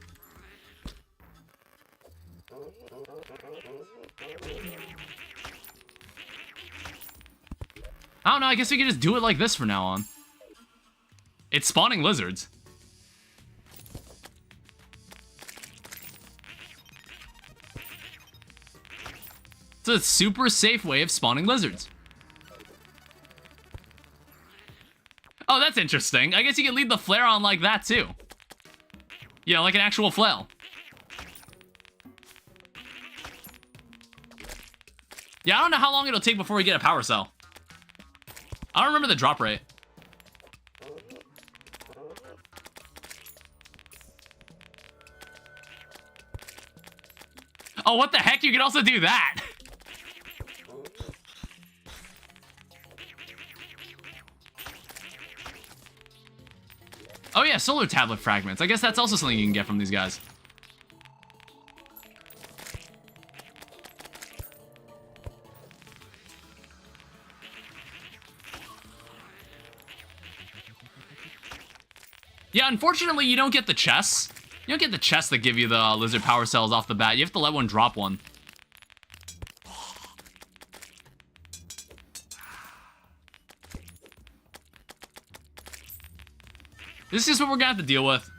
I don't know, I guess we could just do it like this from now on. It's spawning lizards. It's a super safe way of spawning lizards. Oh, that's interesting. I guess you can leave the flare on like that too. Yeah, like an actual flail. Yeah, I don't know how long it'll take before we get a power cell. I don't remember the drop rate. Oh, what the heck? You can also do that. Oh yeah, solar tablet fragments. I guess that's also something you can get from these guys. Yeah, unfortunately, you don't get the chests. You don't get the chests that give you the lizard power cells off the bat. You have to let one drop one. This is what we're gonna have to deal with.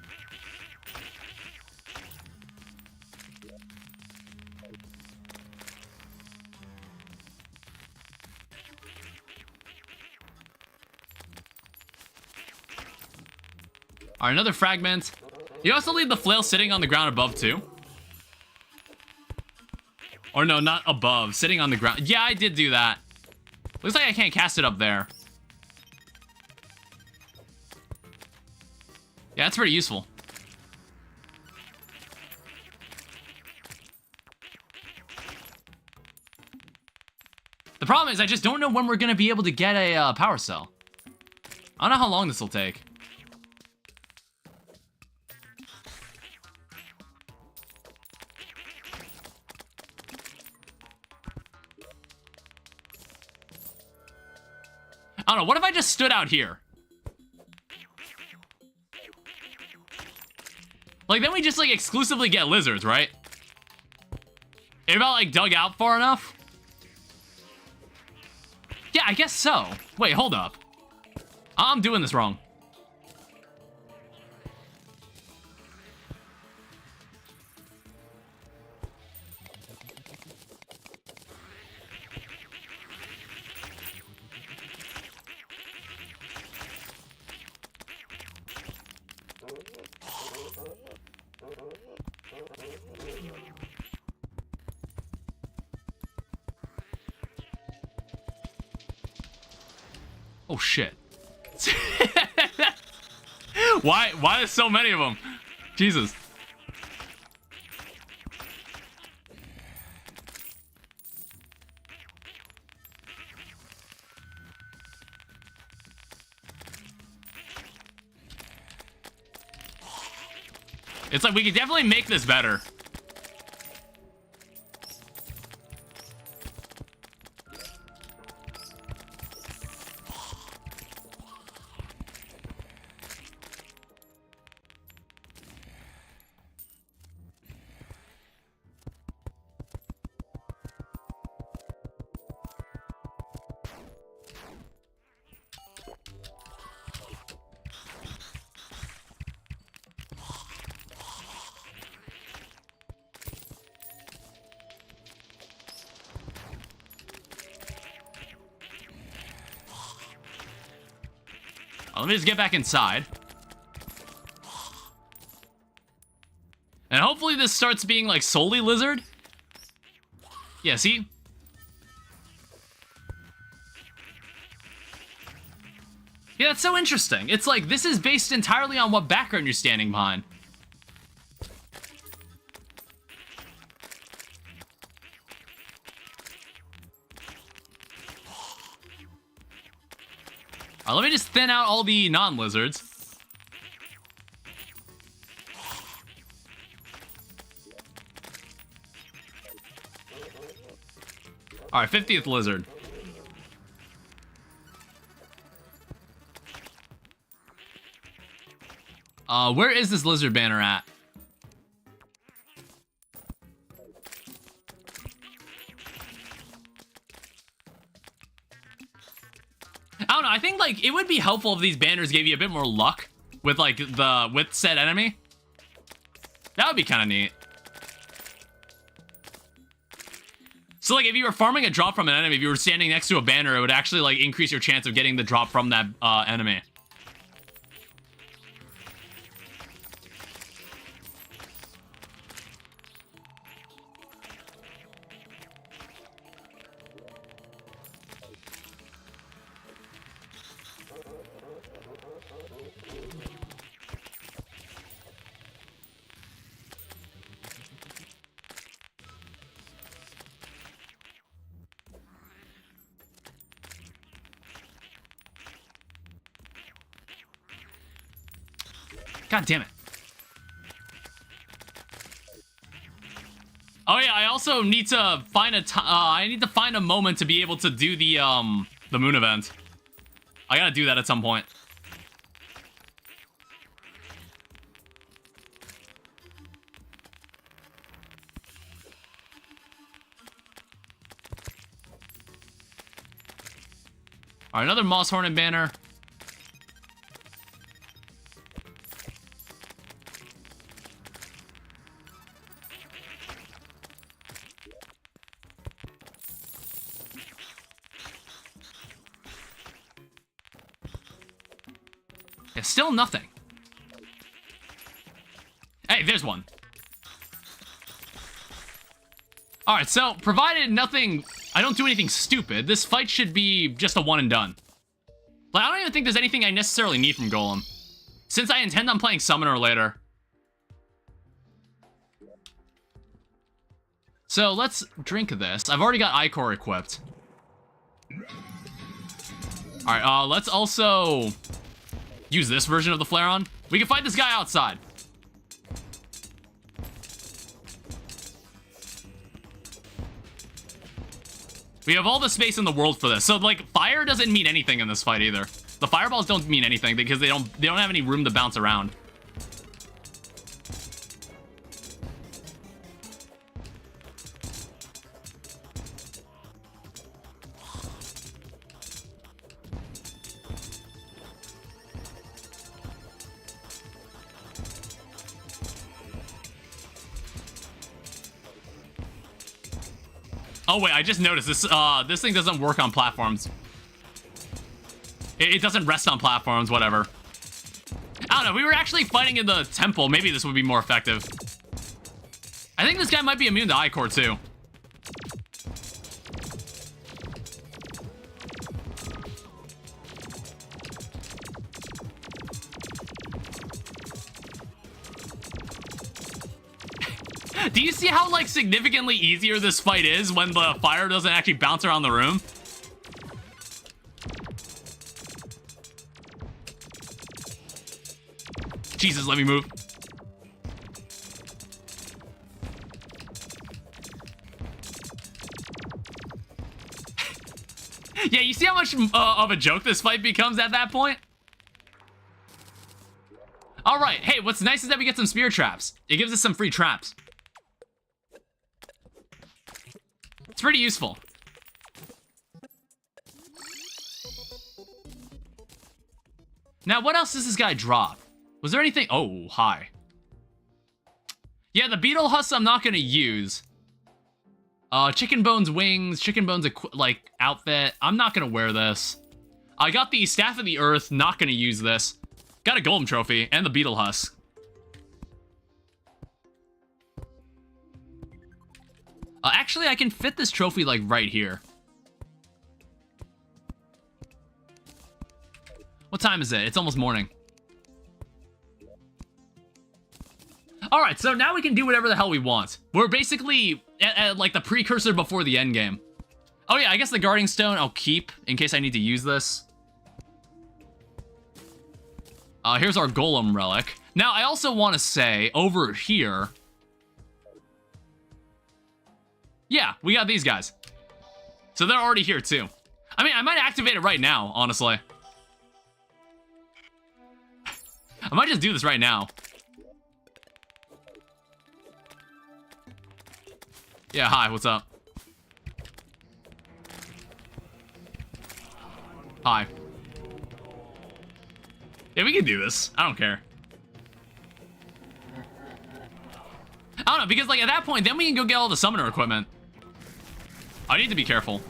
Alright, another fragment. You also leave the flail sitting on the ground above, too. Or no, not above. Sitting on the ground. Yeah, I did do that. Looks like I can't cast it up there. Yeah, that's pretty useful. The problem is I just don't know when we're going to be able to get a power cell. I don't know how long this will take. I don't know, what if I just stood out here? Like, then we just, like, exclusively get lizards, right? If about, like, dug out far enough? Yeah, I guess so. Wait, hold up. I'm doing this wrong. Oh, shit. Why there's so many of them? Jesus. It's like we could definitely make this better. Let me just get back inside. And hopefully this starts being like solely lizard. Yeah, see? Yeah, that's so interesting. It's like, this is based entirely on what background you're standing behind. Let me just thin out all the non-lizards. Alright, 50th lizard. Where is this lizard banner at? I don't know, I think, like, it would be helpful if these banners gave you a bit more luck with, like, with said enemy. That would be kind of neat. So, like, if you were farming a drop from an enemy, if you were standing next to a banner, it would actually, like, increase your chance of getting the drop from that, enemy. God damn it. Oh yeah, I also need to find a moment to be able to do the moon event. I gotta do that at some point. Alright, another Moss Hornet banner. Yeah, still nothing. Hey, there's one. Alright, so, provided nothing... I don't do anything stupid, this fight should be just a one and done. Like, I don't even think there's anything I necessarily need from Golem, since I intend on playing Summoner later. So, let's drink this. I've already got Ichor equipped. Alright, let's also use this version of the Flare-On. We can fight this guy outside. We have all the space in the world for this. So, like, fire doesn't mean anything in this fight either. The fireballs don't mean anything because they don't have any room to bounce around. Oh wait, I just noticed this. This thing doesn't work on platforms. It doesn't rest on platforms. Whatever. I don't know. If we were actually fighting in the temple, maybe this would be more effective. I think this guy might be immune to Ichor too. Do you see how, like, significantly easier this fight is when the fire doesn't actually bounce around the room? Jesus, let me move. Yeah, you see how much of a joke this fight becomes at that point? Alright, hey, what's nice is that we get some spear traps. It gives us some free traps. It's pretty useful. Now, what else does this guy drop? Was there anything? Oh, hi. Yeah, the beetle husk I'm not gonna use. Chicken bones wings, chicken bones like outfit. I'm not gonna wear this. I got the staff of the earth. Not gonna use this. Got a golem trophy and the beetle husk. Actually, I can fit this trophy, like, right here. What time is it? It's almost morning. Alright, so now we can do whatever the hell we want. We're basically at like, the precursor before the end game. Oh, yeah, I guess the guarding stone I'll keep in case I need to use this. Here's our golem relic. Now, I also want to say, over here... Yeah, we got these guys. So they're already here, too. I mean, I might activate it right now, honestly. I might just do this right now. Yeah, hi, what's up? Hi. Yeah, we can do this. I don't care. I don't know, because, like, at that point, then we can go get all the summoner equipment. I need to be careful.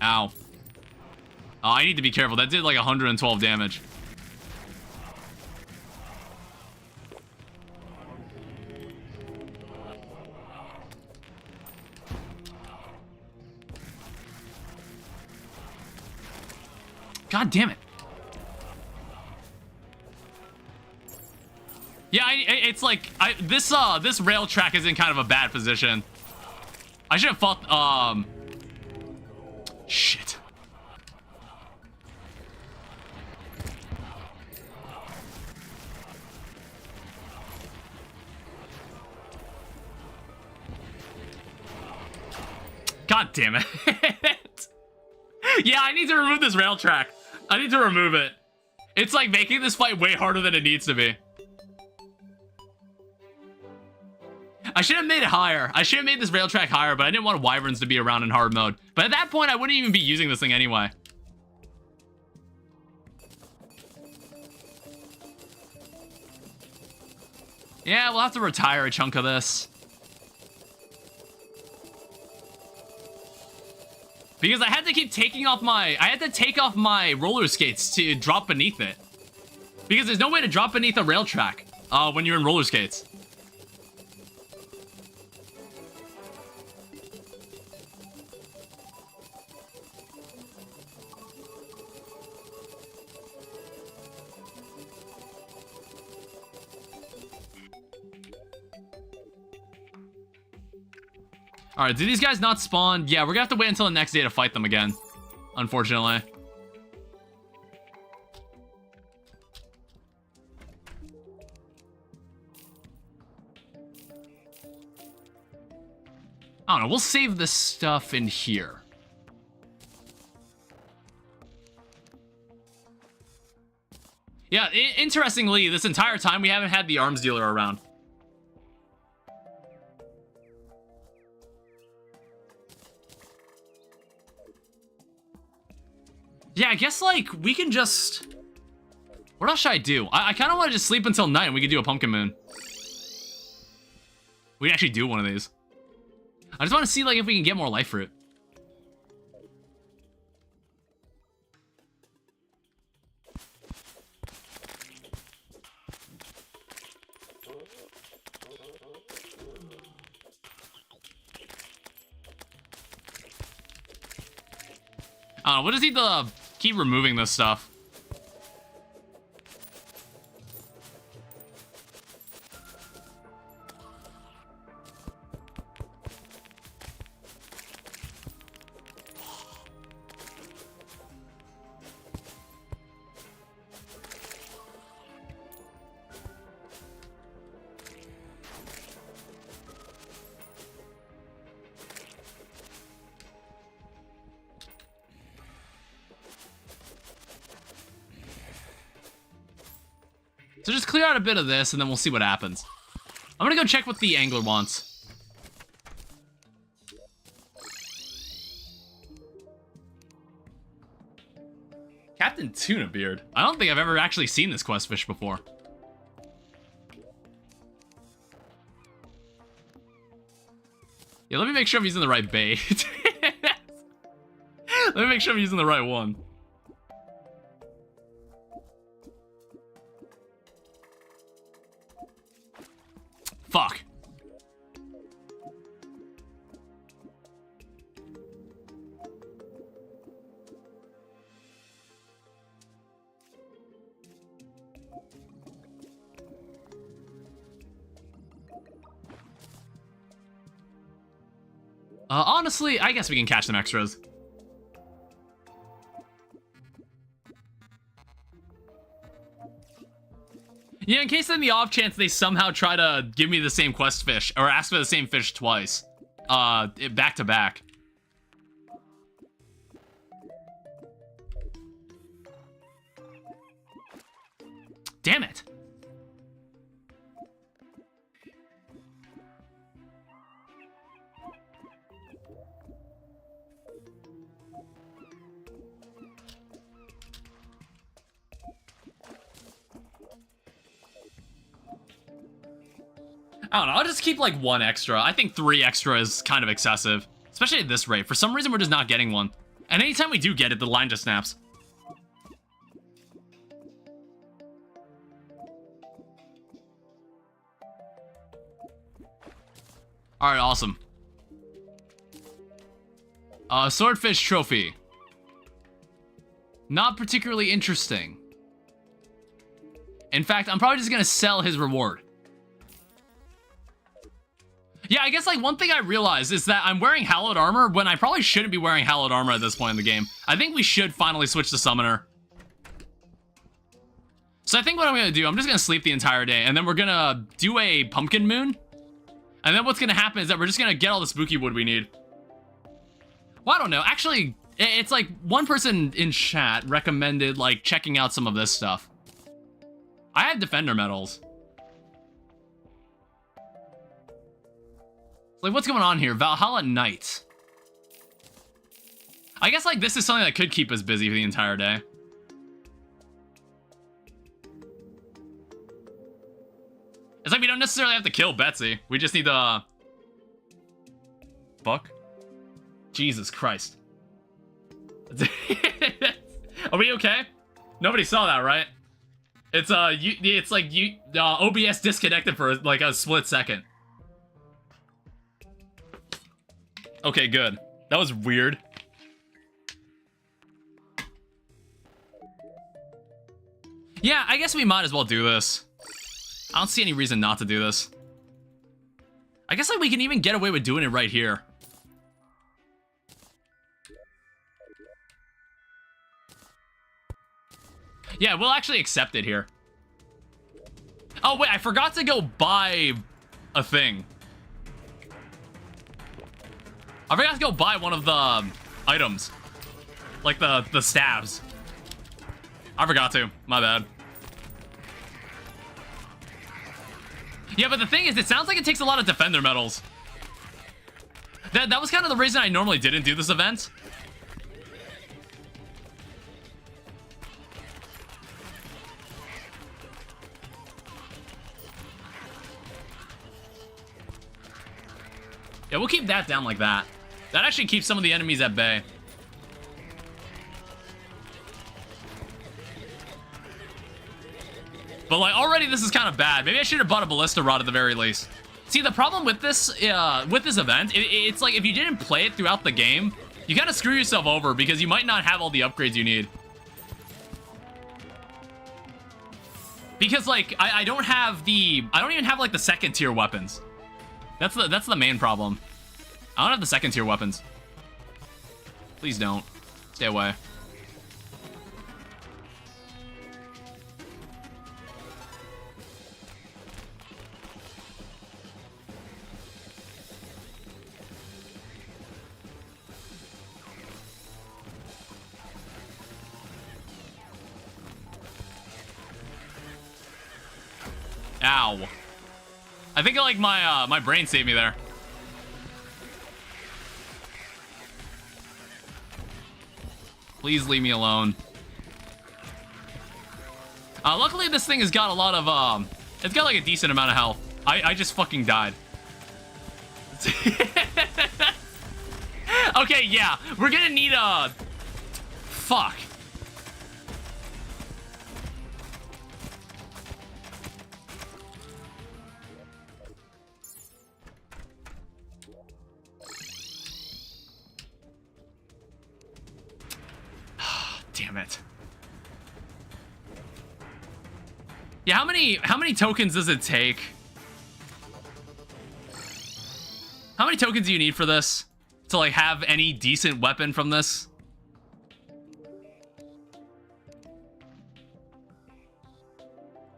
Ow. Oh, I need to be careful. That did, like, 112 damage. God damn it. Yeah, it's like, this rail track is in kind of a bad position. I should have fought, shit. God damn it. Yeah, I need to remove this rail track. I need to remove it. It's like making this fight way harder than it needs to be. I should have made it higher. I should have made this rail track higher, but I didn't want wyverns to be around in hard mode. But at that point, I wouldn't even be using this thing anyway. Yeah, we'll have to retire a chunk of this. Because I had to keep taking off I had to take off my roller skates to drop beneath it. Because there's no way to drop beneath a rail track when you're in roller skates. Alright, do these guys not spawn? Yeah, we're gonna have to wait until the next day to fight them again. Unfortunately. I don't know, we'll save this stuff in here. Yeah, interestingly, this entire time we haven't had the arms dealer around. Yeah, I guess, like, we can just... What else should I do? I kind of want to just sleep until night and we can do a pumpkin moon. We can actually do one of these. I just want to see, like, if we can get more life fruit. I don't know, we'll just need to keep removing this stuff. So just clear out a bit of this, and then we'll see what happens. I'm gonna go check what the angler wants. Captain Tuna Beard. I don't think I've ever actually seen this quest fish before. Yeah, let me make sure I'm using the right bait. Let me make sure I'm using the right one. Fuck. Honestly, I guess we can catch some extras. Yeah, in case in the off chance they somehow try to give me the same quest fish, or ask for the same fish twice, back to back. Damn it. I don't know, I'll just keep like one extra. I think 3 extra is kind of excessive, especially at this rate. For some reason, we're just not getting one. And anytime we do get it, the line just snaps. All right, awesome. Swordfish trophy. Not particularly interesting. In fact, I'm probably just gonna sell his reward. Yeah, I guess, like, one thing I realized is that I'm wearing hallowed armor when I probably shouldn't be wearing hallowed armor at this point in the game. I think we should finally switch to summoner. So I think what I'm gonna do, I'm just gonna sleep the entire day, and then we're gonna do a pumpkin moon. And then what's gonna happen is that we're just gonna get all the spooky wood we need. Well, I don't know. Actually, it's like one person in chat recommended like checking out some of this stuff. I have defender medals. Like, what's going on here? Valhalla Knight. I guess like this is something that could keep us busy for the entire day. It's like we don't necessarily have to kill Betsy. We just need to... Fuck. Jesus Christ. Are we okay? Nobody saw that, right? It's OBS disconnected for like a split second. Okay, good. That was weird. Yeah, I guess we might as well do this. I don't see any reason not to do this. I guess like we can even get away with doing it right here. Yeah, we'll actually accept it here. Oh, wait, I forgot to go buy a thing. I forgot to go buy one of the items. Like the stabs. I forgot to. My bad. Yeah, but the thing is, it sounds like it takes a lot of defender medals. That was kind of the reason I normally didn't do this event. Yeah, we'll keep that down like that. That actually keeps some of the enemies at bay. But like already this is kind of bad. Maybe I should have bought a ballista rod at the very least. See, the problem with this event, it's like if you didn't play it throughout the game, you kind of screw yourself over because you might not have all the upgrades you need. Because like I don't even have like the second tier weapons. That's the main problem. I don't have the second tier weapons. Please don't. Stay away. Ow. I think like my brain saved me there. Please leave me alone. Luckily this thing has got a lot of it's got like a decent amount of health. I just fucking died. Okay, yeah. We're gonna need a fuck. Damn it. Yeah, how many tokens does it take? How many tokens do you need for this? To like have any decent weapon from this?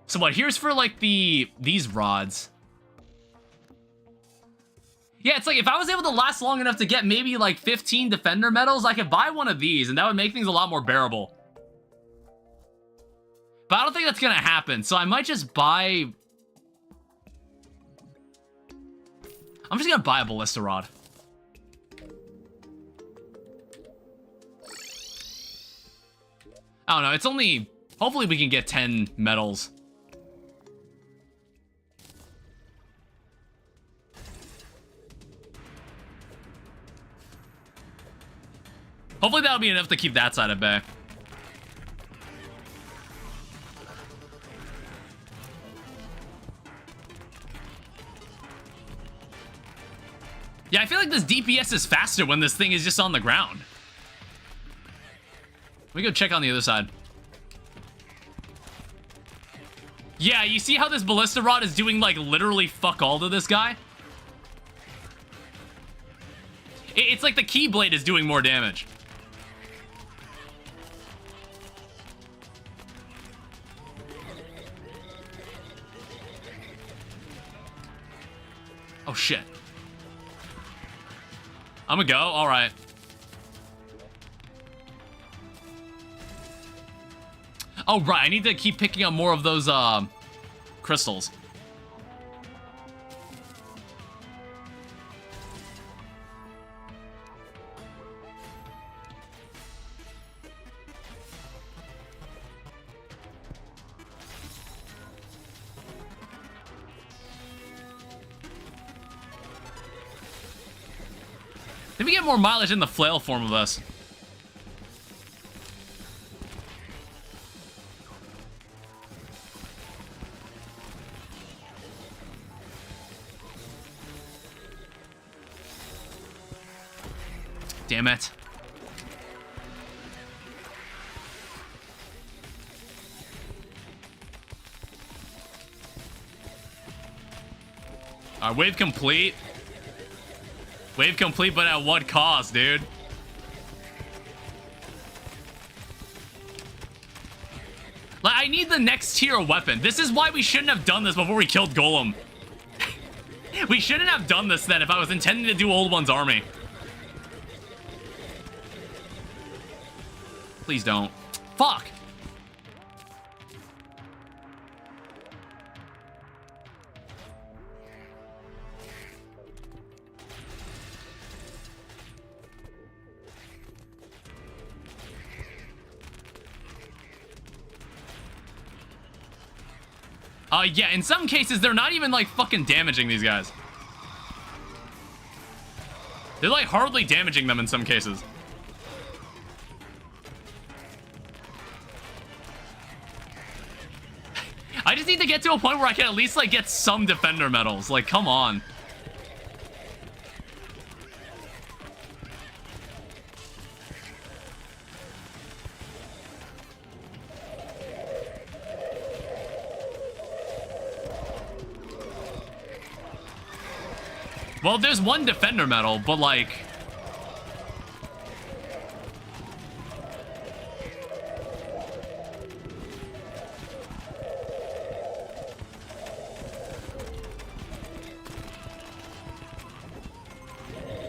So what, here's for like these rods. Yeah, it's like if I was able to last long enough to get maybe like 15 defender medals, I could buy one of these and that would make things a lot more bearable. But I don't think that's gonna happen, so I might just buy... I'm just gonna buy a ballista rod. I don't know, it's only... Hopefully we can get 10 medals. Hopefully that'll be enough to keep that side at bay. Yeah, I feel like this DPS is faster when this thing is just on the ground. Let me go check on the other side. Yeah, you see how this ballista rod is doing like literally fuck all to this guy? It's like the keyblade is doing more damage. Oh shit. I'm gonna go. All right. Oh, right. I need to keep picking up more of those, crystals. Did we get more mileage in the flail form of this? Damn it. Alright, wave complete. Wave complete, but at what cost, dude? Like, I need the next tier of weapon. This is why we shouldn't have done this before we killed Golem. We shouldn't have done this then if I was intending to do Old One's army. Please don't. Fuck. Yeah, in some cases, they're not even, like, fucking damaging these guys. They're, like, hardly damaging them in some cases. I just need to get to a point where I can at least, like, get some defender medals. Like, come on. Well, there's one defender medal, but like...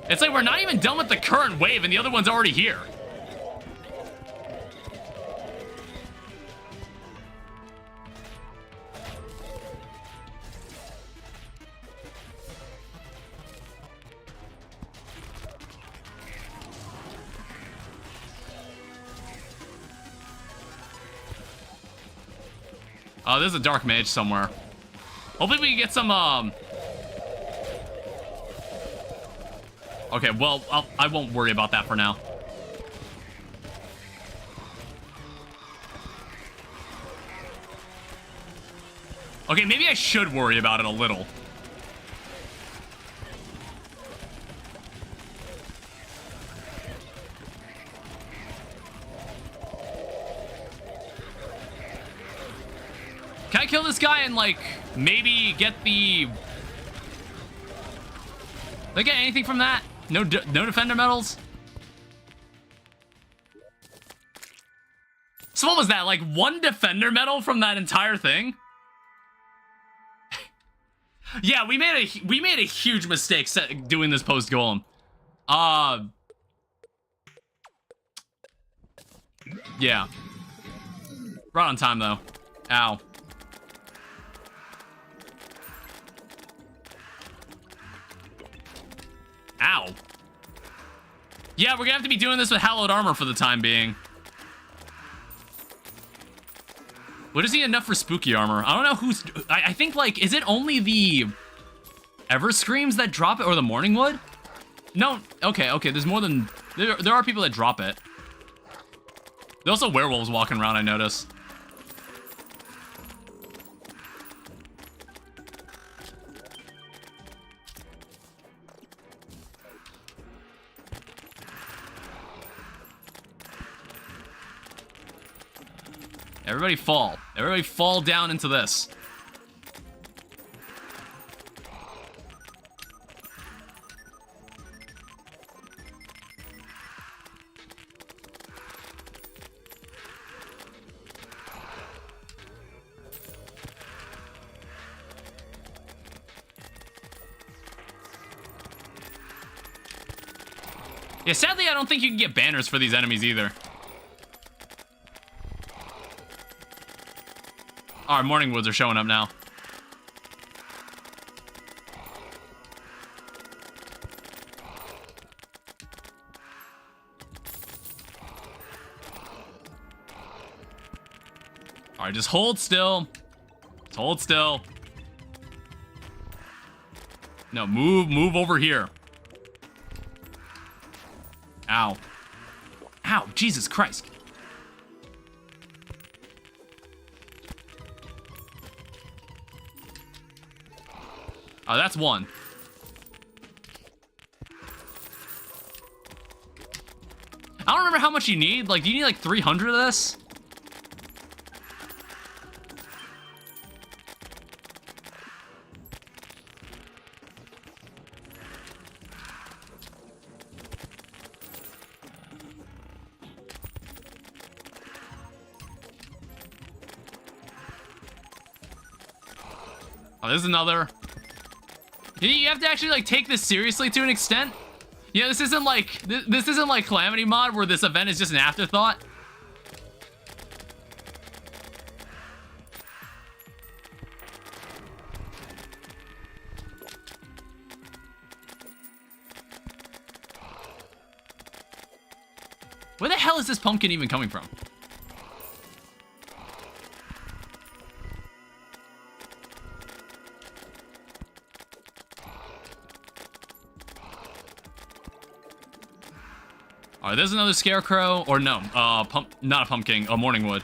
It's like we're not even done with the current wave and the other one's already here. Oh, there's a dark mage somewhere. Hopefully we can get some, Okay, well, I won't worry about that for now. Okay, maybe I should worry about it a little. Can I kill this guy and, like, maybe get the... Did I get anything from that? No defender medals? So what was that? Like, one defender medal from that entire thing? Yeah, we made a huge mistake doing this post golem. Yeah. Right on time though. Ow. Ow. Yeah, we're gonna have to be doing this with hallowed armor for the time being. What is he enough for spooky armor? I don't know who's... I think, like, is it only the Ever Screams that drop it, or the Morning Wood? No, okay, there's more than... There are people that drop it. There's also werewolves walking around, I notice. Everybody fall. Everybody fall down into this. Yeah, sadly, I don't think you can get banners for these enemies either. Our morning woods are showing up now. All right, just hold still. Just hold still. No, move over here. Ow. Ow, Jesus Christ. Oh, that's one. I don't remember how much you need. Like, do you need like 300 of this? Oh, there's another. You have to actually like take this seriously to an extent. Yeah, this isn't like this isn't like Calamity Mod where this event is just an afterthought. Where the hell is this pumpkin even coming from? Alright, there's another scarecrow, or no, not a pumpkin, a morning wood.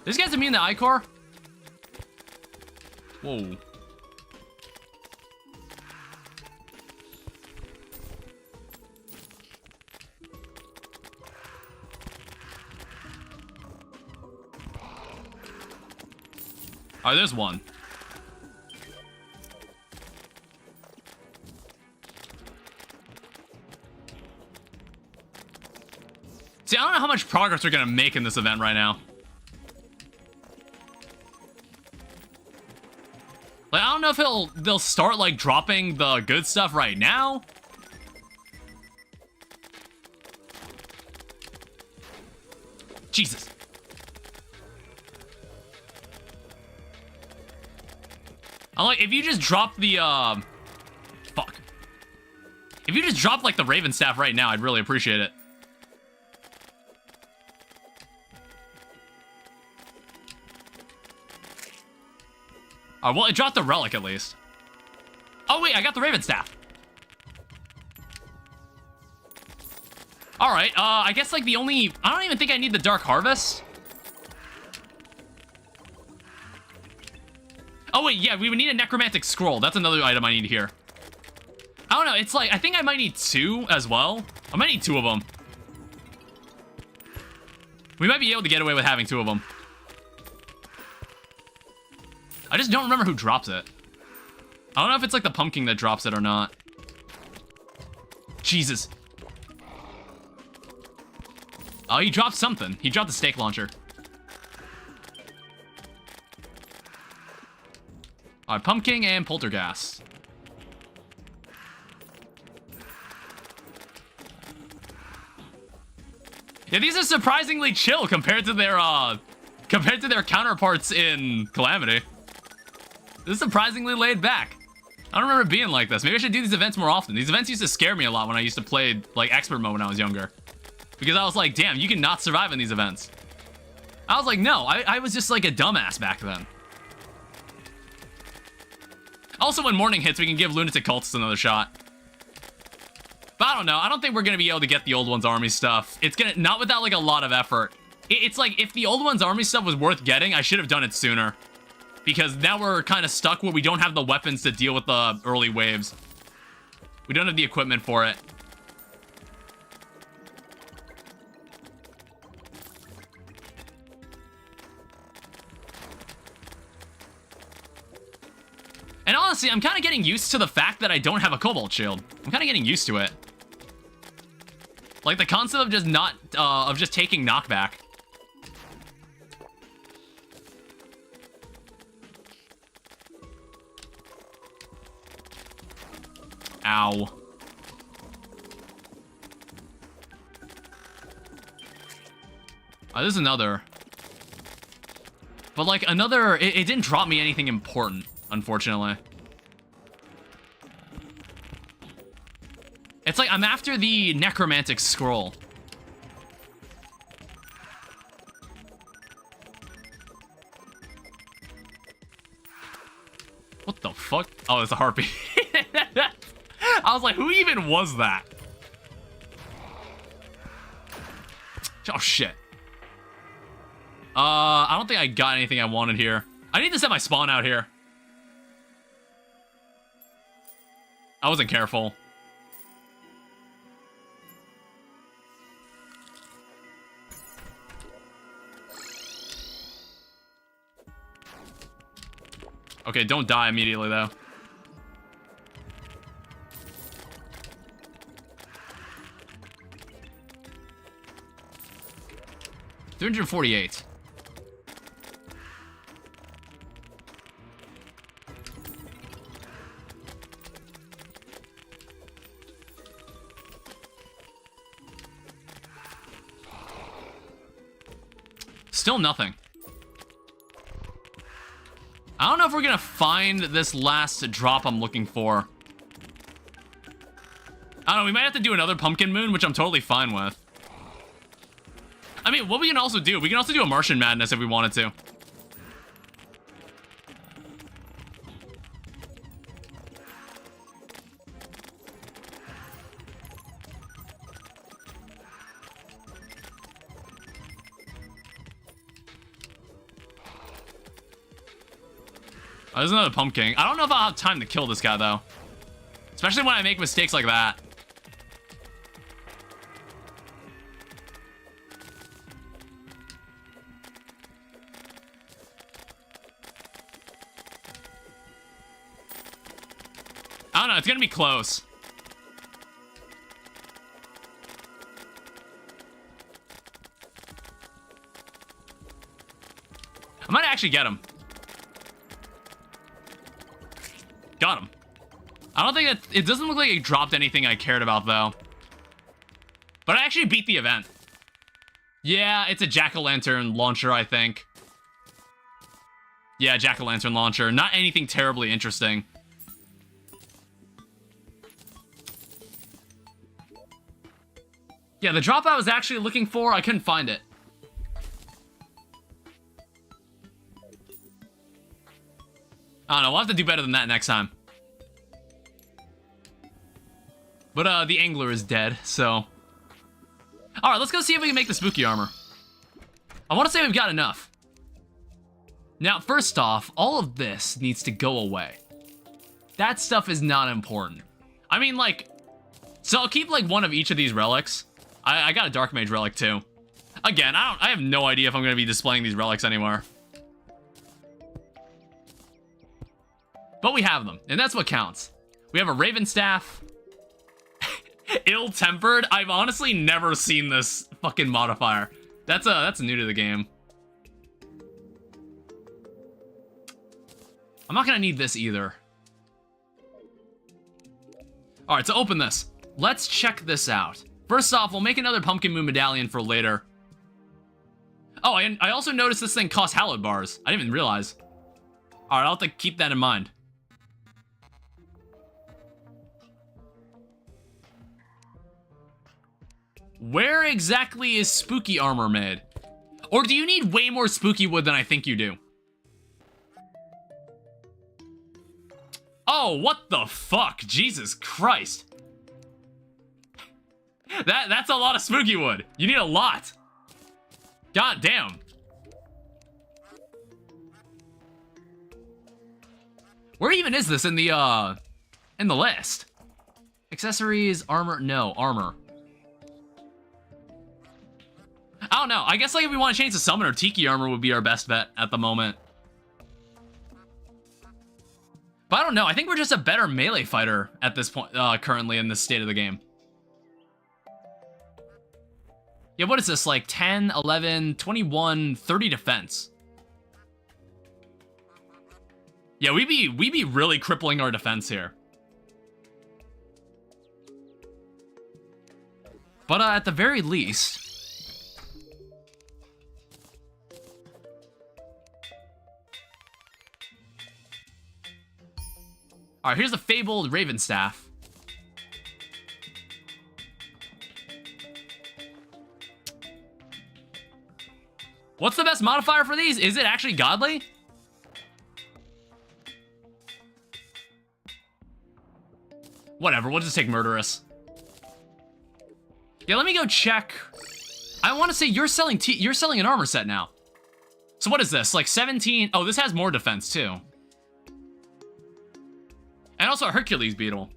These guys immune to Ichor? Whoa. Oh, there's one. See, I don't know how much progress we're gonna make in this event right now. Like, I don't know if they'll start like dropping the good stuff right now. Jesus. I'm like, if you just drop the, fuck. If you just drop, like, the Raven Staff right now, I'd really appreciate it. Well, it dropped the Relic, at least. Oh, wait, I got the Raven Staff. Alright, I guess, like, the only... I don't even think I need the Dark Harvest. Oh, wait, yeah, we would need a Necromantic Scroll. That's another item I need here. I don't know, it's like, I think I might need 2 as well. I might need 2 of them. We might be able to get away with having 2 of them. I just don't remember who drops it. I don't know if it's like the pumpkin that drops it or not. Jesus. Oh, he dropped something. He dropped the stake launcher. Alright, pumpkin and poltergeist. Yeah, these are surprisingly chill compared to their counterparts in Calamity. This is surprisingly laid back. I don't remember it being like this. Maybe I should do these events more often. These events used to scare me a lot when I used to play like expert mode when I was younger. Because I was like, damn, you cannot survive in these events. I was like, no, I was just like a dumbass back then. Also, when morning hits, we can give Lunatic Cultists another shot. But I don't know. I don't think we're going to be able to get the Old One's Army stuff. It's going to... Not without, like, a lot of effort. It's like, if the Old One's Army stuff was worth getting, I should have done it sooner. Because now we're kind of stuck where we don't have the weapons to deal with the early waves. We don't have the equipment for it. And honestly, I'm kind of getting used to the fact that I don't have a Cobalt Shield. I'm kind of getting used to it. Like the concept of just not, of just taking knockback. Ow. This is another. But like another, it didn't drop me anything important, unfortunately. It's like I'm after the necromantic scroll. What the fuck? Oh, it's a harpy. I was like, who even was that? Oh, shit. I don't think I got anything I wanted here. I need to set my spawn out here. I wasn't careful. Okay, don't die immediately, though. $348. Still nothing. I don't know if we're gonna find this last drop I'm looking for. I don't know, we might have to do another pumpkin moon, which I'm totally fine with. I mean, what we can also do, we can also do a Martian Madness if we wanted to. Oh, there's another pumpkin. I don't know if I'll have time to kill this guy, though. Especially when I make mistakes like that. I don't know, it's gonna be close. I might actually get him. Got him. I don't think that... It doesn't look like it dropped anything I cared about, though. But I actually beat the event. Yeah, it's a jack-o'-lantern launcher, I think. Yeah, jack-o'-lantern launcher. Not anything terribly interesting. Yeah, the drop I was actually looking for, I couldn't find it. I don't know, we'll have to do better than that next time. But, the angler is dead, so... Alright, let's go see if we can make the spooky armor. I want to say we've got enough. Now, first off, all of this needs to go away. That stuff is not important. I mean, like... So I'll keep, like, one of each of these relics. I got a Dark Mage relic, too. Again, I have no idea if I'm going to be displaying these relics anywhere. But we have them, and that's what counts. We have a Raven Staff. Ill-tempered? I've honestly never seen this fucking modifier. That's new to the game. I'm not gonna need this either. Alright, to open this, let's check this out. First off, we'll make another Pumpkin Moon Medallion for later. Oh, and I also noticed this thing costs hallowed bars. I didn't even realize. Alright, I'll have to keep that in mind. Where exactly is spooky armor made? Or do you need way more spooky wood than I think you do? Oh, what the fuck? Jesus Christ. That's a lot of spooky wood. You need a lot. God damn. Where even is this in the list? Accessories, armor, no, armor. I don't know. I guess like if we want to change to summoner, Tiki armor would be our best bet at the moment. But I don't know. I think we're just a better melee fighter at this point, currently in this state of the game. Yeah, what is this? Like 10, 11, 21, 30 defense. Yeah, we be really crippling our defense here. But at the very least, All right, here's the fabled Raven Staff. What's the best modifier for these? Is it actually godly? Whatever, we'll just take murderous. Yeah, let me go check. I want to say you're selling an armor set now. So what is this? Like 17? Oh, this has more defense too. And also a Hercules beetle.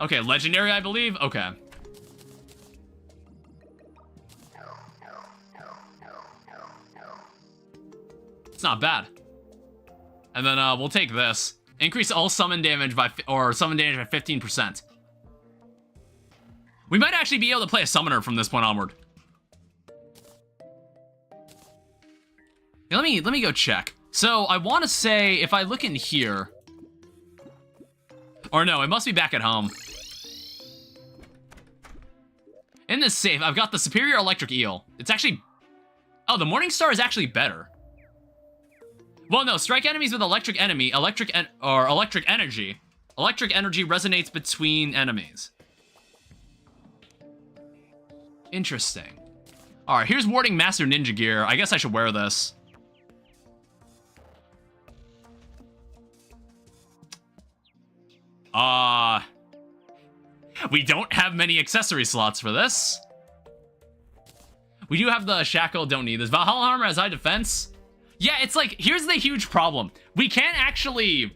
Okay, legendary, I believe. Okay. It's not bad. And then we'll take this. Increase all summon damage by 15%. We might actually be able to play a summoner from this point onward. Yeah, let me go check. So I want to say if I look in here, or no, it must be back at home. In this safe, I've got the superior electric eel. It's actually, oh, the morning star is actually better. Well, no, strike enemies with electric energy. Electric energy resonates between enemies. Interesting. All right, here's warding master ninja gear. I guess I should wear this. We don't have many accessory slots for this. We do have the shackle, don't need this. Valhalla armor has high defense. Yeah, it's like, here's the huge problem. We can't actually...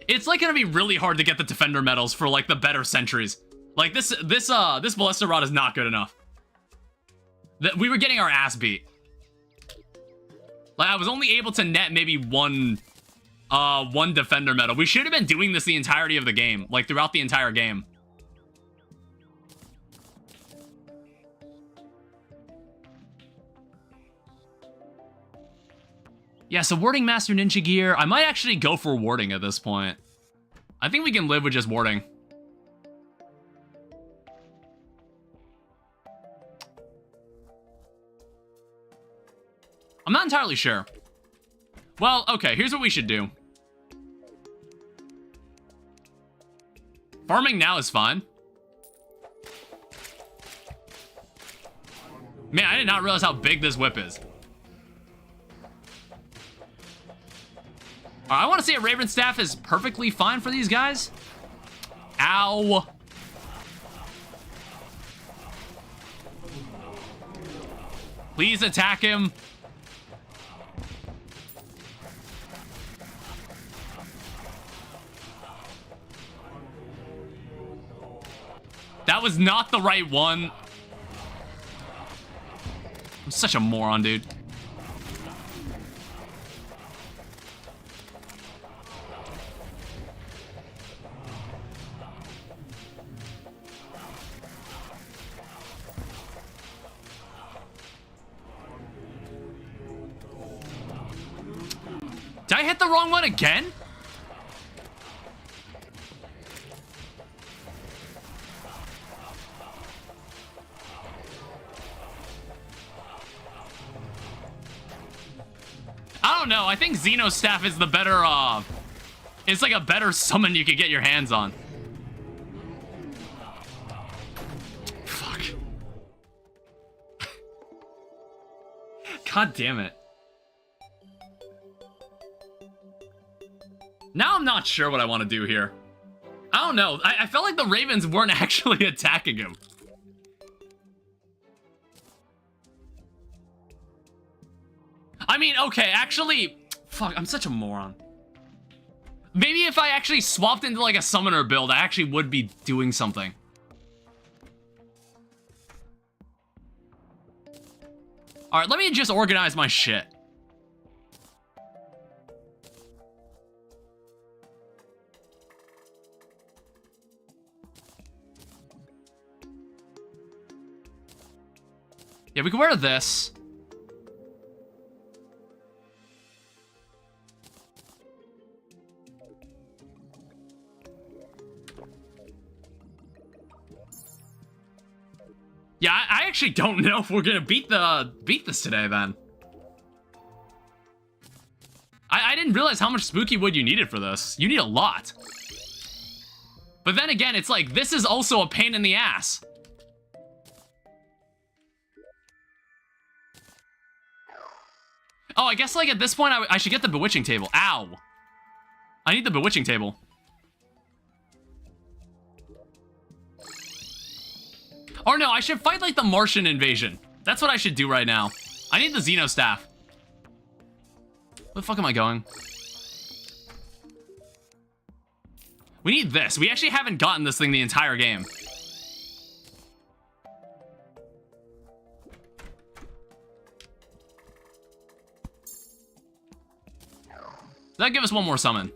It's like gonna be really hard to get the defender medals for like the better sentries. Like this ballista rod is not good enough. We were getting our ass beat. Like I was only able to net maybe one defender medal. We should have been doing this the entirety of the game, like throughout the entire game. Yeah, so warding master ninja gear. I might actually go for warding at this point. I think we can live with just warding. I'm not entirely sure. Well, okay, here's what we should do. Farming now is fine. Man, I did not realize how big this whip is. I want to say a Raven Staff is perfectly fine for these guys. Ow. Please attack him. That was not the right one. I'm such a moron, dude. Did I hit the wrong one again? I don't know. I think Xeno's Staff is the better, it's like a better summon you could get your hands on. Fuck. God damn it. Now I'm not sure what I want to do here. I don't know. I felt like the Ravens weren't actually attacking him. I mean, okay, actually... Fuck, I'm such a moron. Maybe if I actually swapped into like a summoner build, I actually would be doing something. Alright, let me just organize my shit. Yeah, we can wear this. Yeah, I actually don't know if we're gonna beat this today then. I didn't realize how much spooky wood you needed for this. You need a lot. But then again, it's like, this is also a pain in the ass. Oh, I guess like at this point, I should get the bewitching table. Ow. I need the bewitching table. Or no, I should fight like the Martian invasion. That's what I should do right now. I need the Xeno staff. Where the fuck am I going? We need this. We actually haven't gotten this thing the entire game. That'll give us one more summon.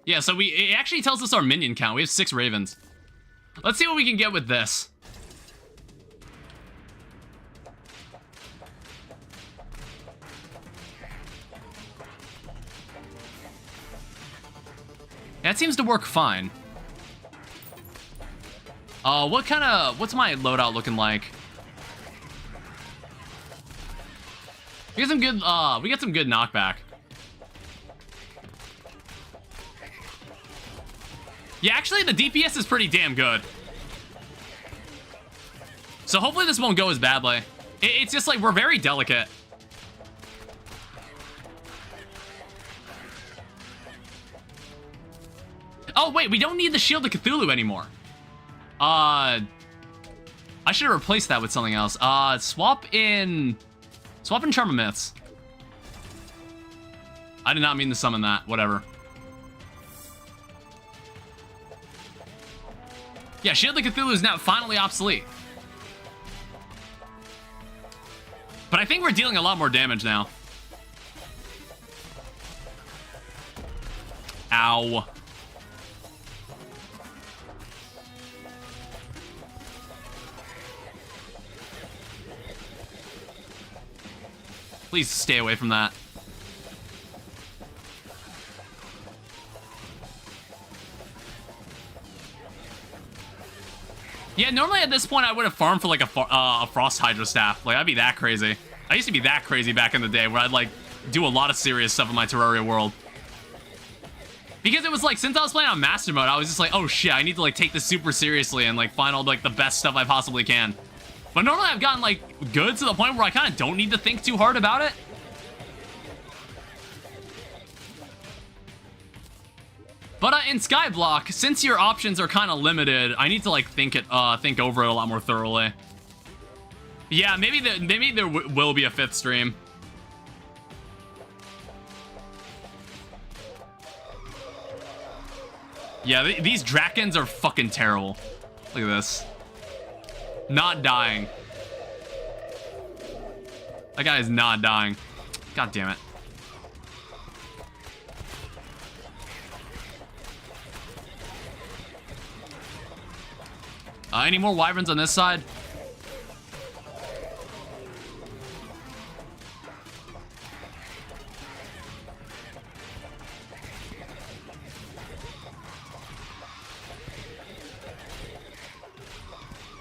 Yeah, so it actually tells us our minion count. We have 6 ravens. Let's see what we can get with this. That seems to work fine. What's my loadout looking like? We got some good knockback. Yeah, actually, the DPS is pretty damn good. So hopefully this won't go as badly. It's just like, we're very delicate. Oh, wait, we don't need the Shield of Cthulhu anymore. I should have replaced that with something else. Swap in Charm of Myths. I did not mean to summon that. Whatever. Yeah, Shield of Cthulhu is now finally obsolete. But I think we're dealing a lot more damage now. Ow. Please stay away from that. Yeah, normally at this point I would have farmed for like a Frost Hydra staff. Like, I'd be that crazy. I used to be that crazy back in the day where I'd like do a lot of serious stuff in my Terraria world. Because it was like, since I was playing on Master Mode, I was just like, oh shit, I need to like take this super seriously and like find all like the best stuff I possibly can. But normally I've gotten like good to the point where I kind of don't need to think too hard about it. But in Skyblock, since your options are kind of limited, I need to like think over it a lot more thoroughly. Yeah, maybe there will be a 5th stream. Yeah, these Drakens are fucking terrible. Look at this. Not dying. That guy is not dying. God damn it. Any more wyverns on this side?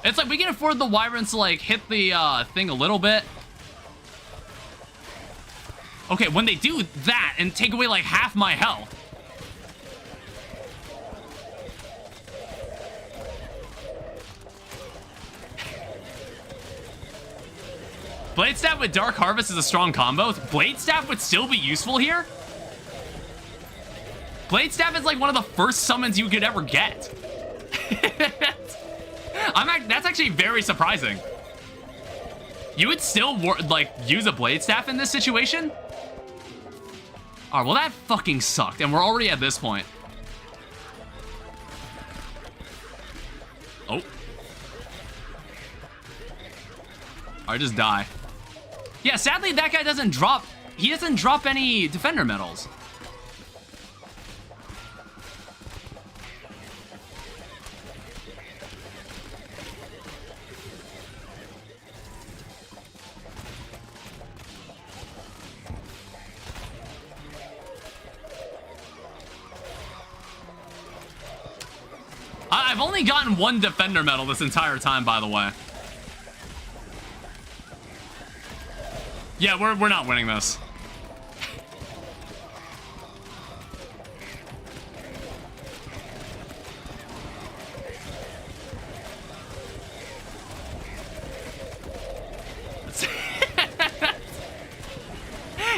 It's like we can afford the wyverns to like hit the thing a little bit. Okay, when they do that and take away like half my health. Blade Staff with Dark Harvest is a strong combo. Blade Staff would still be useful here. Blade Staff is like one of the first summons you could ever get. That's actually very surprising. You would still like use a Blade Staff in this situation? Alright, well that fucking sucked, and we're already at this point. Oh. Alright, just die. Yeah, sadly that guy doesn't drop, he doesn't drop any defender medals. I've only gotten one defender medal this entire time, by the way. Yeah, we're not winning this.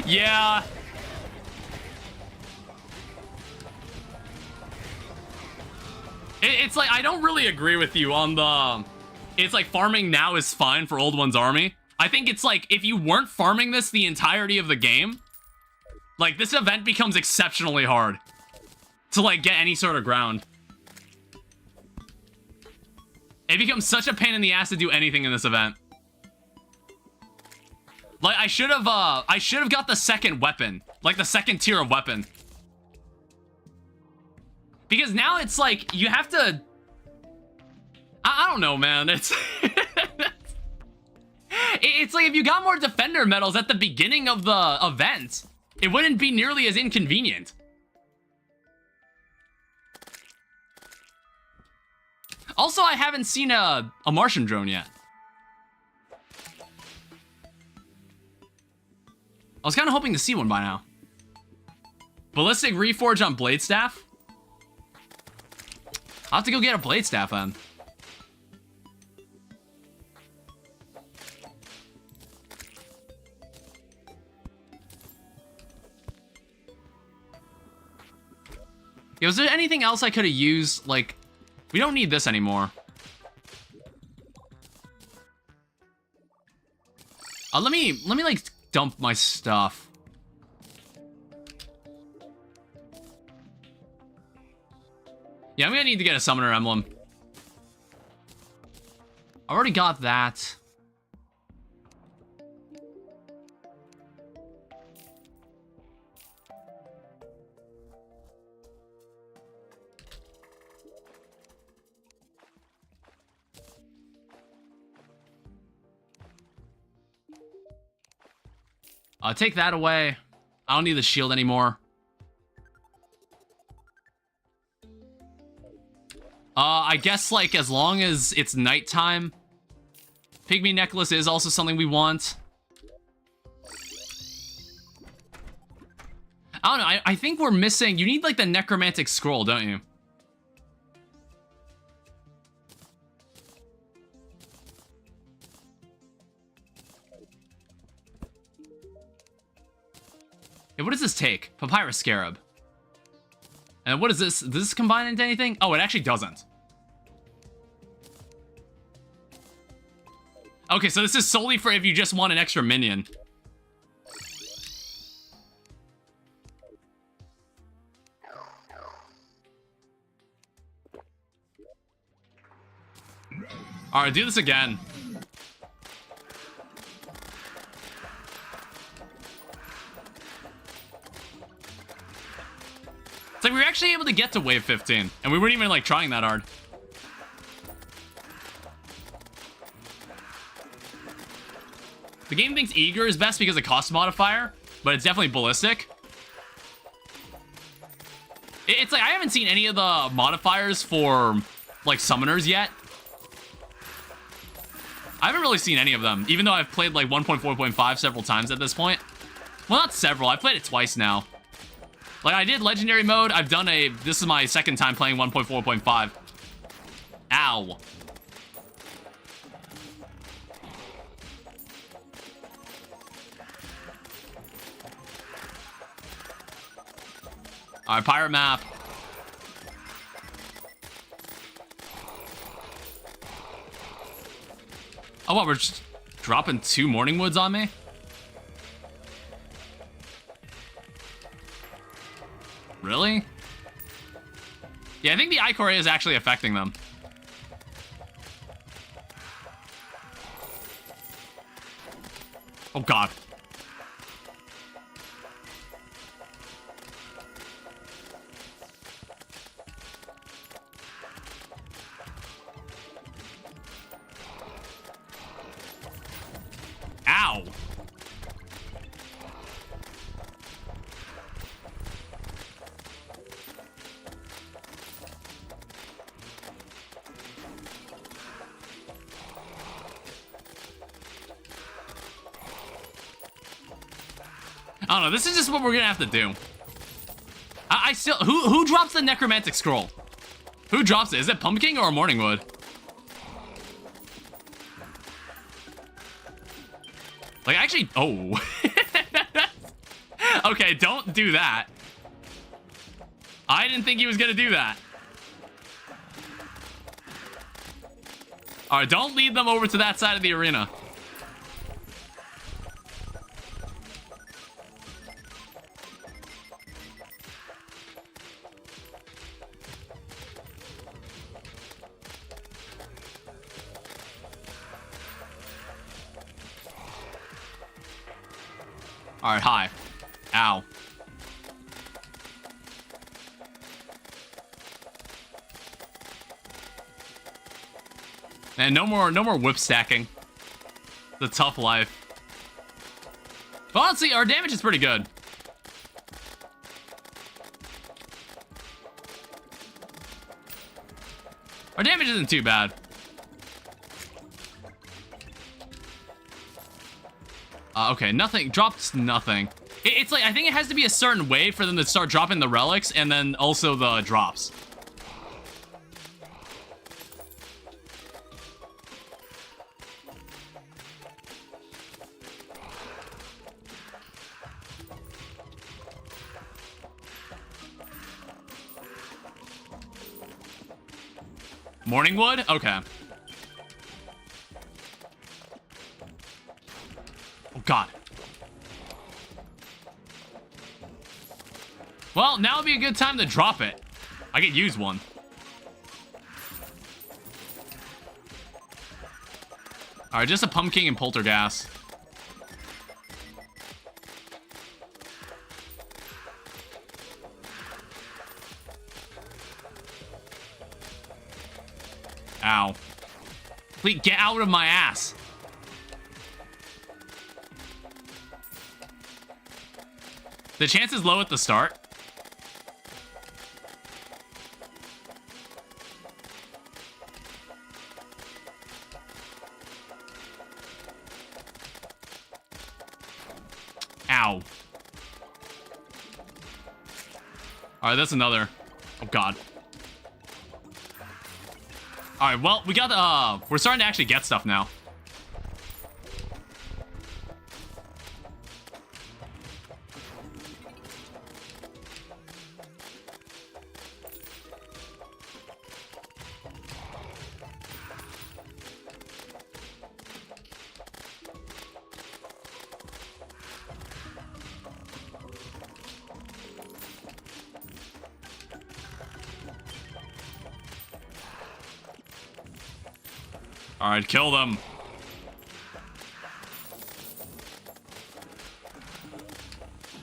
Yeah. It's like, I don't really agree with you on the... It's like farming now is fine for Old One's army. I think it's like, if you weren't farming this the entirety of the game, like, this event becomes exceptionally hard to, like, get any sort of ground. It becomes such a pain in the ass to do anything in this event. Like, I should have got the second weapon. Like, the second tier of weapon. Because now it's like, you have to... I don't know, man. It's... It's like, if you got more defender medals at the beginning of the event, it wouldn't be nearly as inconvenient. Also, I haven't seen a Martian drone yet. I was kind of hoping to see one by now. Ballistic Reforge on Blade Staff? I'll have to go get a Blade Staff then. Yo, is there anything else I could have used? Like, we don't need this anymore. Let me like dump my stuff. Yeah, I'm gonna need to get a Summoner Emblem. I already got that. Take that away. I don't need the shield anymore. I guess, like, as long as it's nighttime. Pygmy Necklace is also something we want. I don't know, I think we're missing... You need, like, the Necromantic Scroll, don't you? Yeah, what does this take? Papyrus Scarab. And what is this? Does this combine into anything? Oh, it actually doesn't. Okay, so this is solely for if you just want an extra minion. Alright, do this again. It's like we were actually able to get to wave 15, and we weren't even, like, trying that hard. The game thinks Eager is best because of cost modifier, but it's definitely Ballistic. It's like, I haven't seen any of the modifiers for, like, summoners yet. I haven't really seen any of them, even though I've played, like, 1.4.5 several times at this point. Well, not several. I've played it twice now. Like, I did Legendary Mode. I've done a... This is my second time playing 1.4.5. Ow. Alright, Pirate Map. Oh, what? We're just dropping 2 Morning Woods on me? Really? Yeah, I think the Icor is actually affecting them. Oh, God. Ow. I don't know. This is just what we're gonna have to do. I still... Who drops the necromantic scroll? Who drops it? Is it Pumpkin or Morningwood? Like, actually... Oh. Okay, don't do that. I didn't think he was gonna do that. Alright, don't lead them over to that side of the arena. Alright, hi. Ow. And no more whip stacking. The tough life. But honestly, our damage is pretty good. Our damage isn't too bad. Okay, nothing. Drops nothing. It's like, I think it has to be a certain way for them to start dropping the relics and then also the drops. Morningwood? Okay. Oh, God. Well, now would be a good time to drop it. I could use one. Alright, just a pumpkin and poltergeist. Ow. Please get out of my ass. The chance is low at the start. Ow. Alright, that's another. Oh, God. Alright, well, we got the, we're starting to actually get stuff now. Alright, kill them.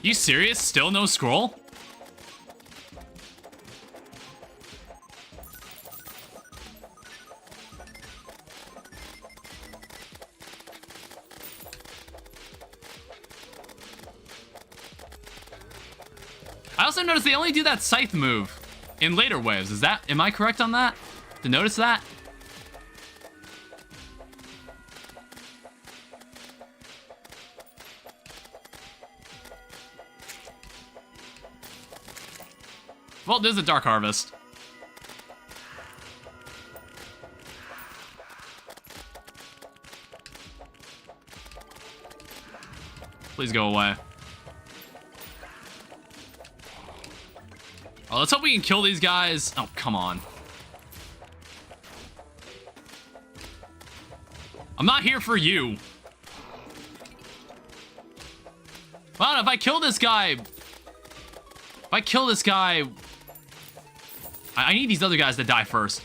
You serious? Still no scroll? I also noticed they only do that scythe move in later waves. Is that, am I correct on that? To notice that? Well, there's a Dark Harvest. Please go away. Oh, let's hope we can kill these guys. Oh, come on. I'm not here for you. Well, if I kill this guy... I need these other guys to die first.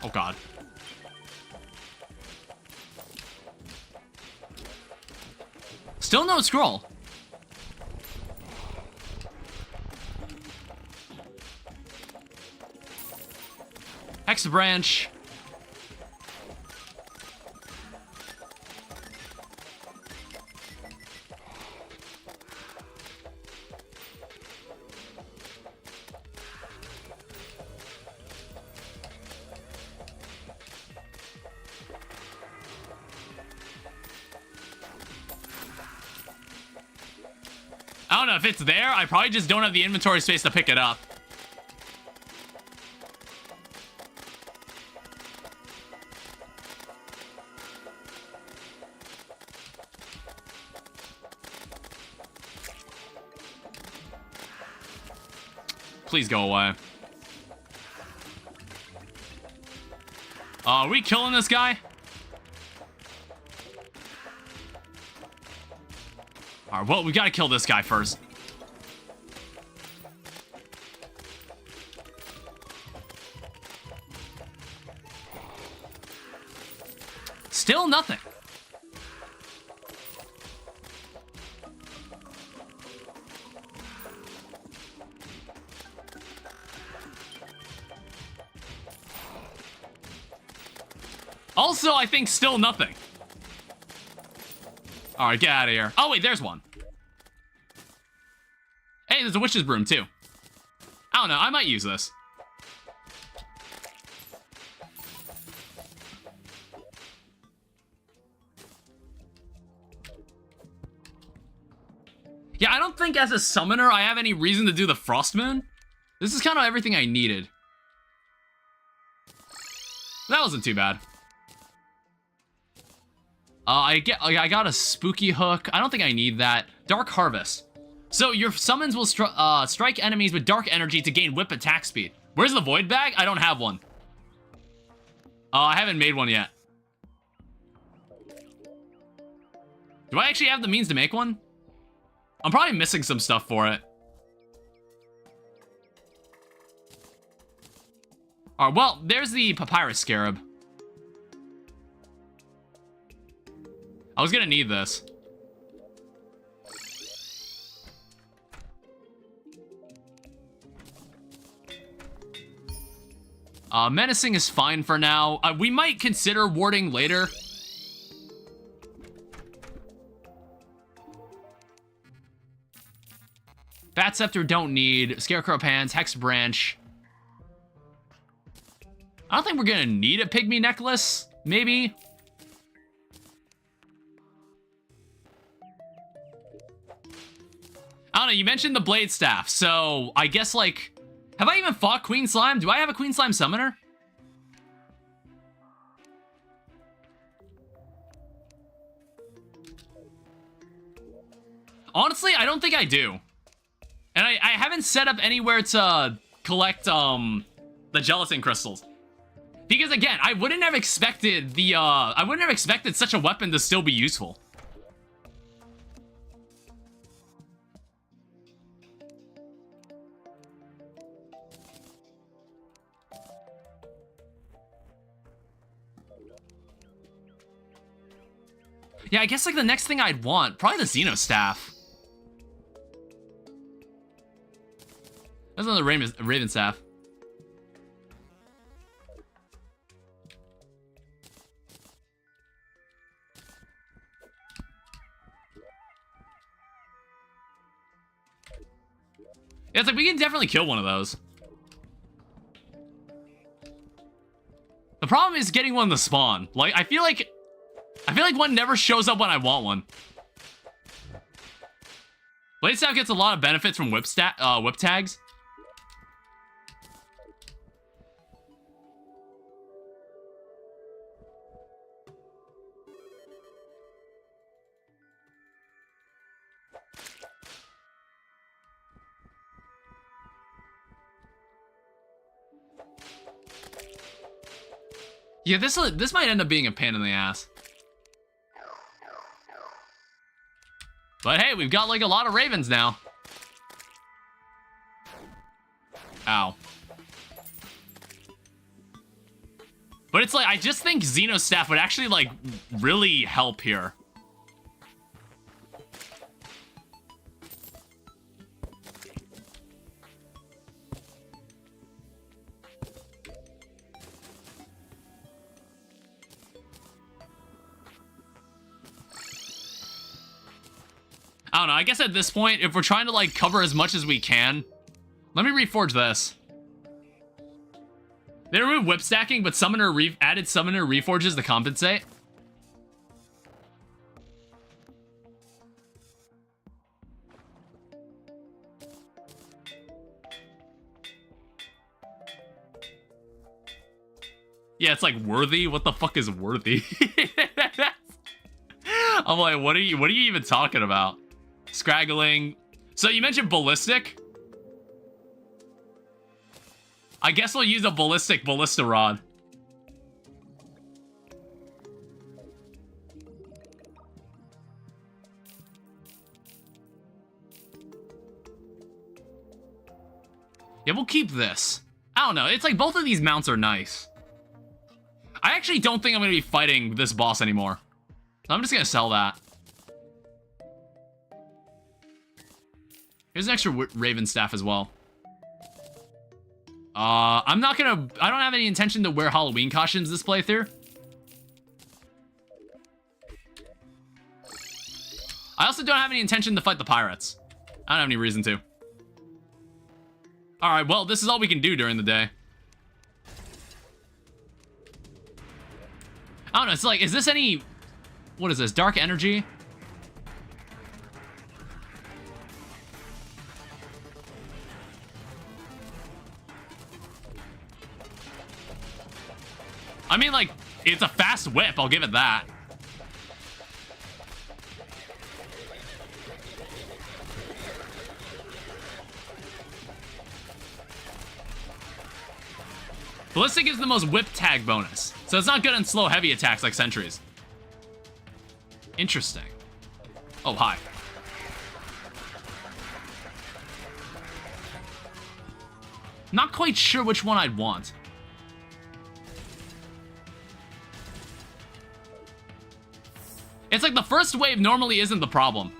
Oh, God. Still no scroll. Hex branch. I don't know if it's there. I probably just don't have the inventory space to pick it up. Please go away. Are we killing this guy? Alright, well, we gotta kill this guy first. Still nothing. Also, I think still nothing. Alright, get out of here. Oh, wait, there's one. Hey, there's a witch's broom, too. I don't know, I might use this. Yeah, I don't think as a summoner I have any reason to do the Frost Moon. This is kind of everything I needed. That wasn't too bad. I got a spooky hook. I don't think I need that. Dark Harvest. So your summons will strike enemies with dark energy to gain whip attack speed. Where's the void bag? I don't have one. I haven't made one yet. Do I actually have the means to make one? I'm probably missing some stuff for it. Alright, well, there's the papyrus scarab. I was gonna need this. Menacing is fine for now. We might consider warding later. Bat Scepter don't need. Scarecrow Pants, Hex Branch. I don't think we're gonna need a Pygmy Necklace. Maybe. I don't know, you mentioned the Blade Staff, so I guess, like... Have I even fought Queen Slime? Do I have a Queen Slime summoner? Honestly, I don't think I do. And I haven't set up anywhere to collect, the gelatin crystals. Because, again, I wouldn't have expected I wouldn't have expected such a weapon to still be useful. Yeah, I guess, like, the next thing I'd want, probably the Xeno Staff. That's another Raven Staff. Yeah, it's like, we can definitely kill one of those. The problem is getting one to spawn. Like, I feel like one never shows up when I want one. Blade Staff gets a lot of benefits from whip tags. Yeah, this might end up being a pain in the ass. But hey, we've got, like, a lot of ravens now. Ow. But it's like, I just think Xeno Staff would actually, like, really help here. I don't know, I guess at this point, if we're trying to, like, cover as much as we can... Let me reforge this. They removed whip stacking, but added summoner reforges to compensate. Yeah, it's like worthy. What the fuck is worthy? I'm like, what are you even talking about? Scraggling. So you mentioned ballistic. I guess we'll use a ballistic ballista rod. Yeah, we'll keep this. I don't know. It's like both of these mounts are nice. I actually don't think I'm going to be fighting this boss anymore. So I'm just going to sell that. Here's an extra Raven staff as well. I'm not going to... I don't have any intention to wear Halloween costumes this playthrough. I also don't have any intention to fight the pirates. I don't have any reason to. Alright, well, this is all we can do during the day. I don't know, it's like, is this any... What is this, dark energy? I mean, like, it's a fast whip, I'll give it that. Ballistic is the most whip tag bonus, so it's not good in slow heavy attacks like sentries. Interesting. Oh, hi. Not quite sure which one I'd want. It's like the first wave normally isn't the problem.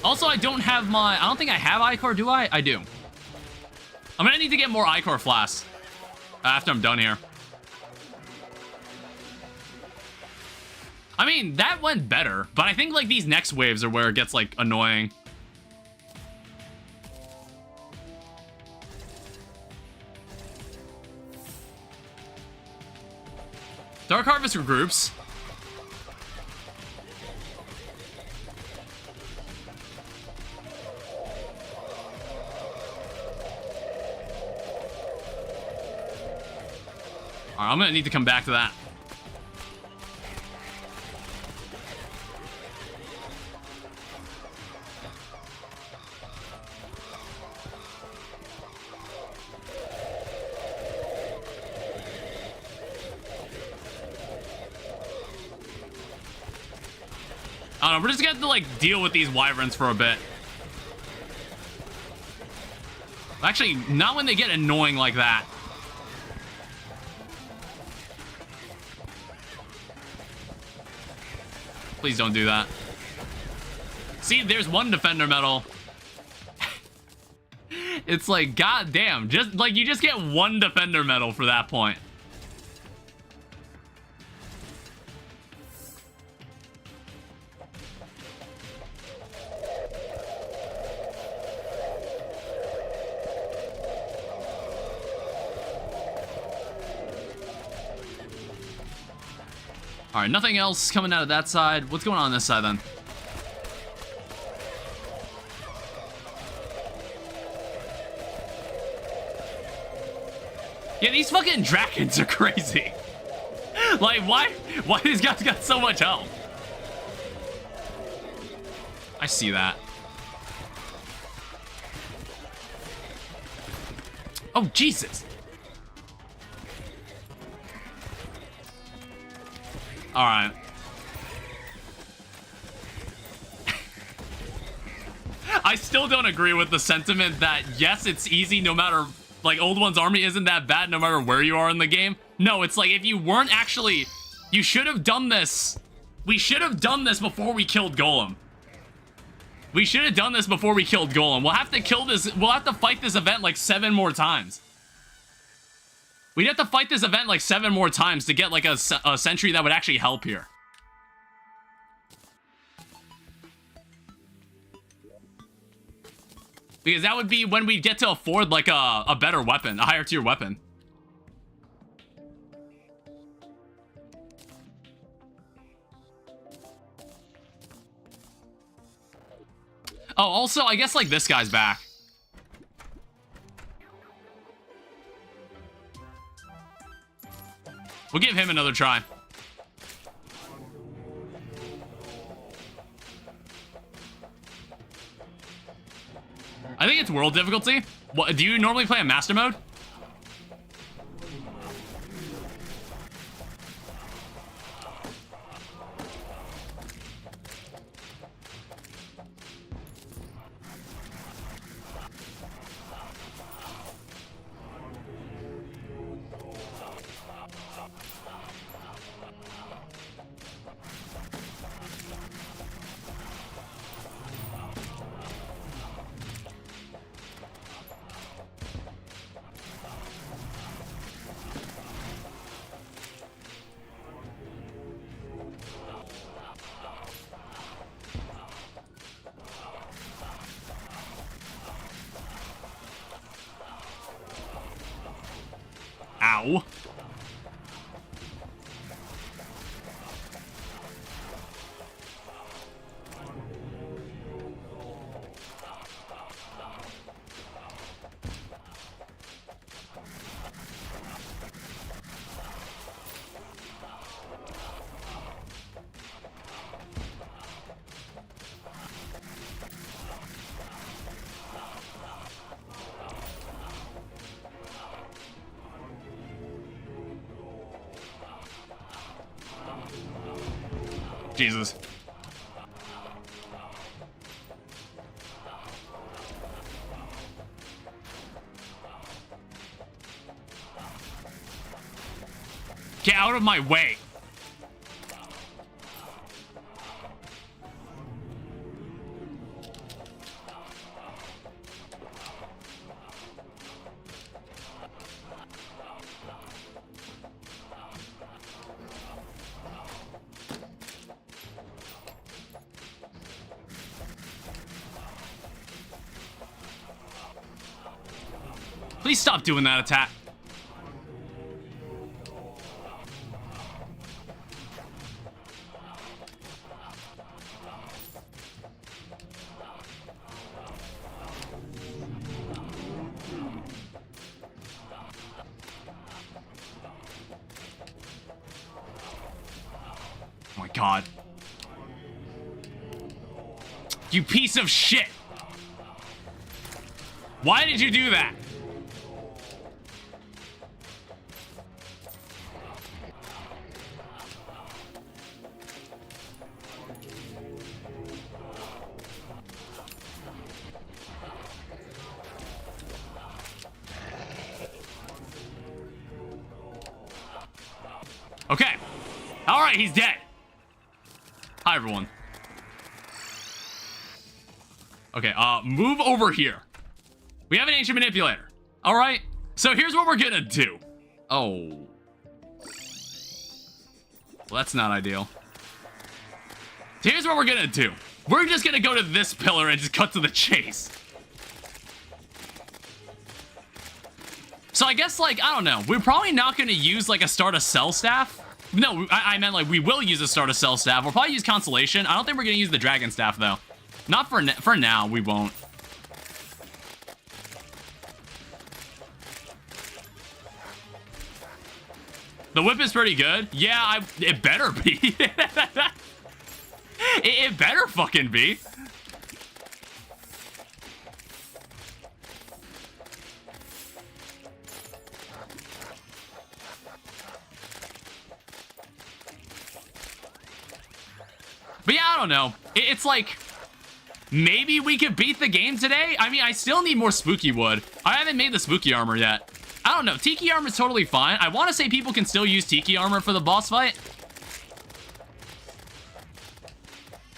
Also, I don't have my... I don't think I have Ichor, do I? I do. I'm gonna need to get more Ichor flasks after I'm done here. I mean, that went better, but I think, like, these next waves are where it gets, like, annoying. Dark Harvest regroups. Alright, I'm gonna need to come back to that. I don't know, we're just gonna have to, like, deal with these wyverns for a bit. Actually, not when they get annoying like that. Please don't do that. See, there's one defender medal. It's like, goddamn, just like you just get one defender medal for that point. All right, nothing else coming out of that side. What's going on this side, then? Yeah, these fucking dragons are crazy. Like, why these guys got so much health? I see that. Oh, Jesus. All right. I still don't agree with the sentiment that, yes, it's easy no matter, like, Old One's army isn't that bad no matter where you are in the game. No, it's like, if you weren't actually, you should have done this. We should have done this before we killed Golem. We should have done this before we killed Golem. We'll have to kill this. We'll have to fight this event like 7 more times. We'd have to fight this event like 7 more times to get like a sentry that would actually help here. Because that would be when we get to afford like a better weapon, a higher tier weapon. Oh, also, I guess, like, this guy's back. We'll give him another try. I think it's world difficulty. What, do you normally play in master mode? Ow. Jesus. Get out of my way. Please stop doing that attack. Oh my God. You piece of shit. Why did you do that? Okay. All right, he's dead. Hi, everyone. Okay, move over here. We have an ancient manipulator. All right. So here's what we're gonna do. Oh. Well, that's not ideal. Here's what we're gonna do. We're just gonna go to this pillar and just cut to the chase. So I guess, like, I don't know. We're probably not gonna use, like, a start a cell staff. No, I meant, like, we will use a start a cell staff. We'll probably use consolation. I don't think we're gonna use the dragon staff, though. Not for now, we won't. The whip is pretty good. Yeah, it better be. it better fucking be. But yeah, I don't know. It's like, maybe we could beat the game today? I mean, I still need more spooky wood. I haven't made the spooky armor yet. I don't know. Tiki armor is totally fine. I want to say people can still use Tiki armor for the boss fight.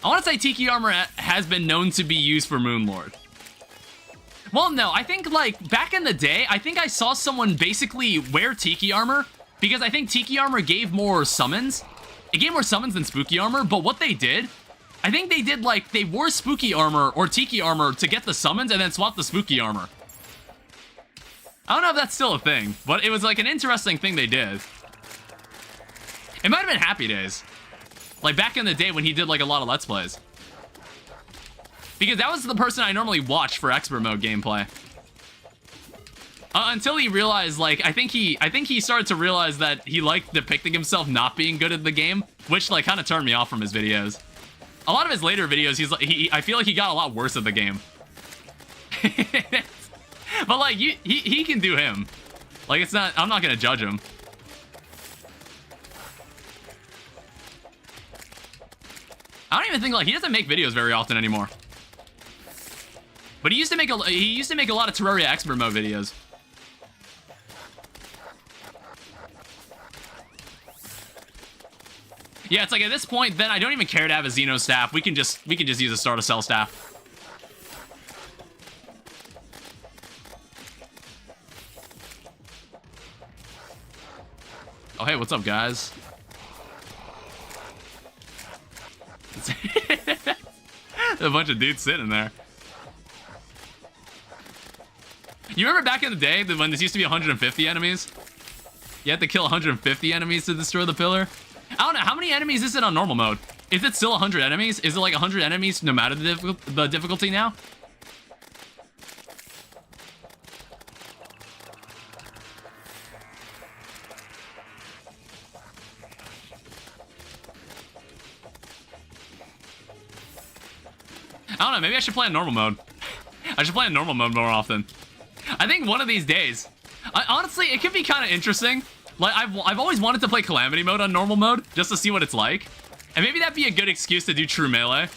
I want to say Tiki armor has been known to be used for Moonlord. Well, no, I think, like, back in the day, I think I saw someone basically wear Tiki armor, because I think Tiki armor gave more summons. It gave more summons than Spooky armor, but what they did, I think they did, like, they wore Spooky armor or Tiki armor to get the summons and then swapped the Spooky armor. I don't know if that's still a thing, but it was, like, an interesting thing they did. It might have been Happy Days. Like, back in the day when he did, like, a lot of Let's Plays. Because that was the person I normally watch for expert mode gameplay. Until he realized, like, I think he started to realize that he liked depicting himself not being good at the game, which, like, kind of turned me off from his videos. A lot of his later videos, he's like, I feel like he got a lot worse at the game. But, like, he can do him. Like, it's not, I'm not gonna judge him. I don't even think, like, he doesn't make videos very often anymore. But he used to make a lot of Terraria expert mode videos. Yeah, it's like at this point, then I don't even care to have a Xeno staff. We can just use a Start a Cell staff. Oh, hey, what's up, guys? A bunch of dudes sitting there. You remember back in the day when this used to be 150 enemies? You had to kill 150 enemies to destroy the pillar? I don't know, how many enemies is it on normal mode? Is it still 100 enemies? Is it like 100 enemies no matter the difficulty now? I don't know, maybe I should play in normal mode. I should play in normal mode more often. I think one of these days, honestly, it could be kind of interesting. Like, I've always wanted to play Calamity mode on normal mode, just to see what it's like. And maybe that'd be a good excuse to do true melee.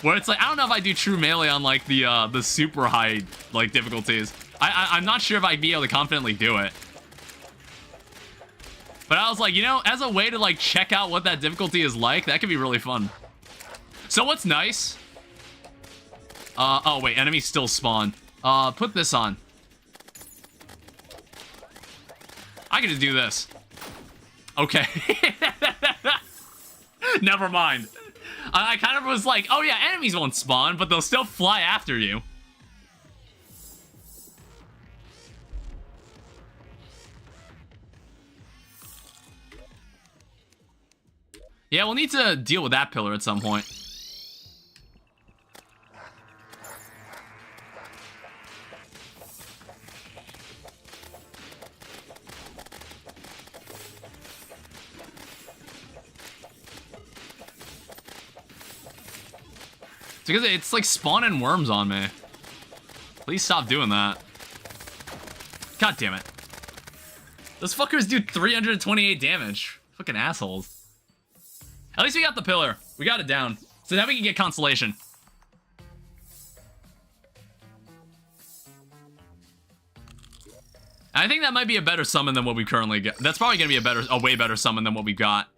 Where it's like, I don't know if I do true melee on, like, the super high, like, difficulties. I'm not sure if I'd be able to confidently do it. But I was like, you know, as a way to, like, check out what that difficulty is like, that could be really fun. So what's nice... oh, wait, enemies still spawn. Put this on. I can just do this. Okay. Never mind. I kind of was like, oh yeah, enemies won't spawn, but they'll still fly after you. Yeah, we'll need to deal with that pillar at some point. It's because it's like spawning worms on me. Please stop doing that. God damn it. Those fuckers do 328 damage. Fucking assholes. At least we got the pillar. We got it down. So now we can get consolation. I think that might be a better summon than what we currently get. That's probably gonna be a way better summon than what we got.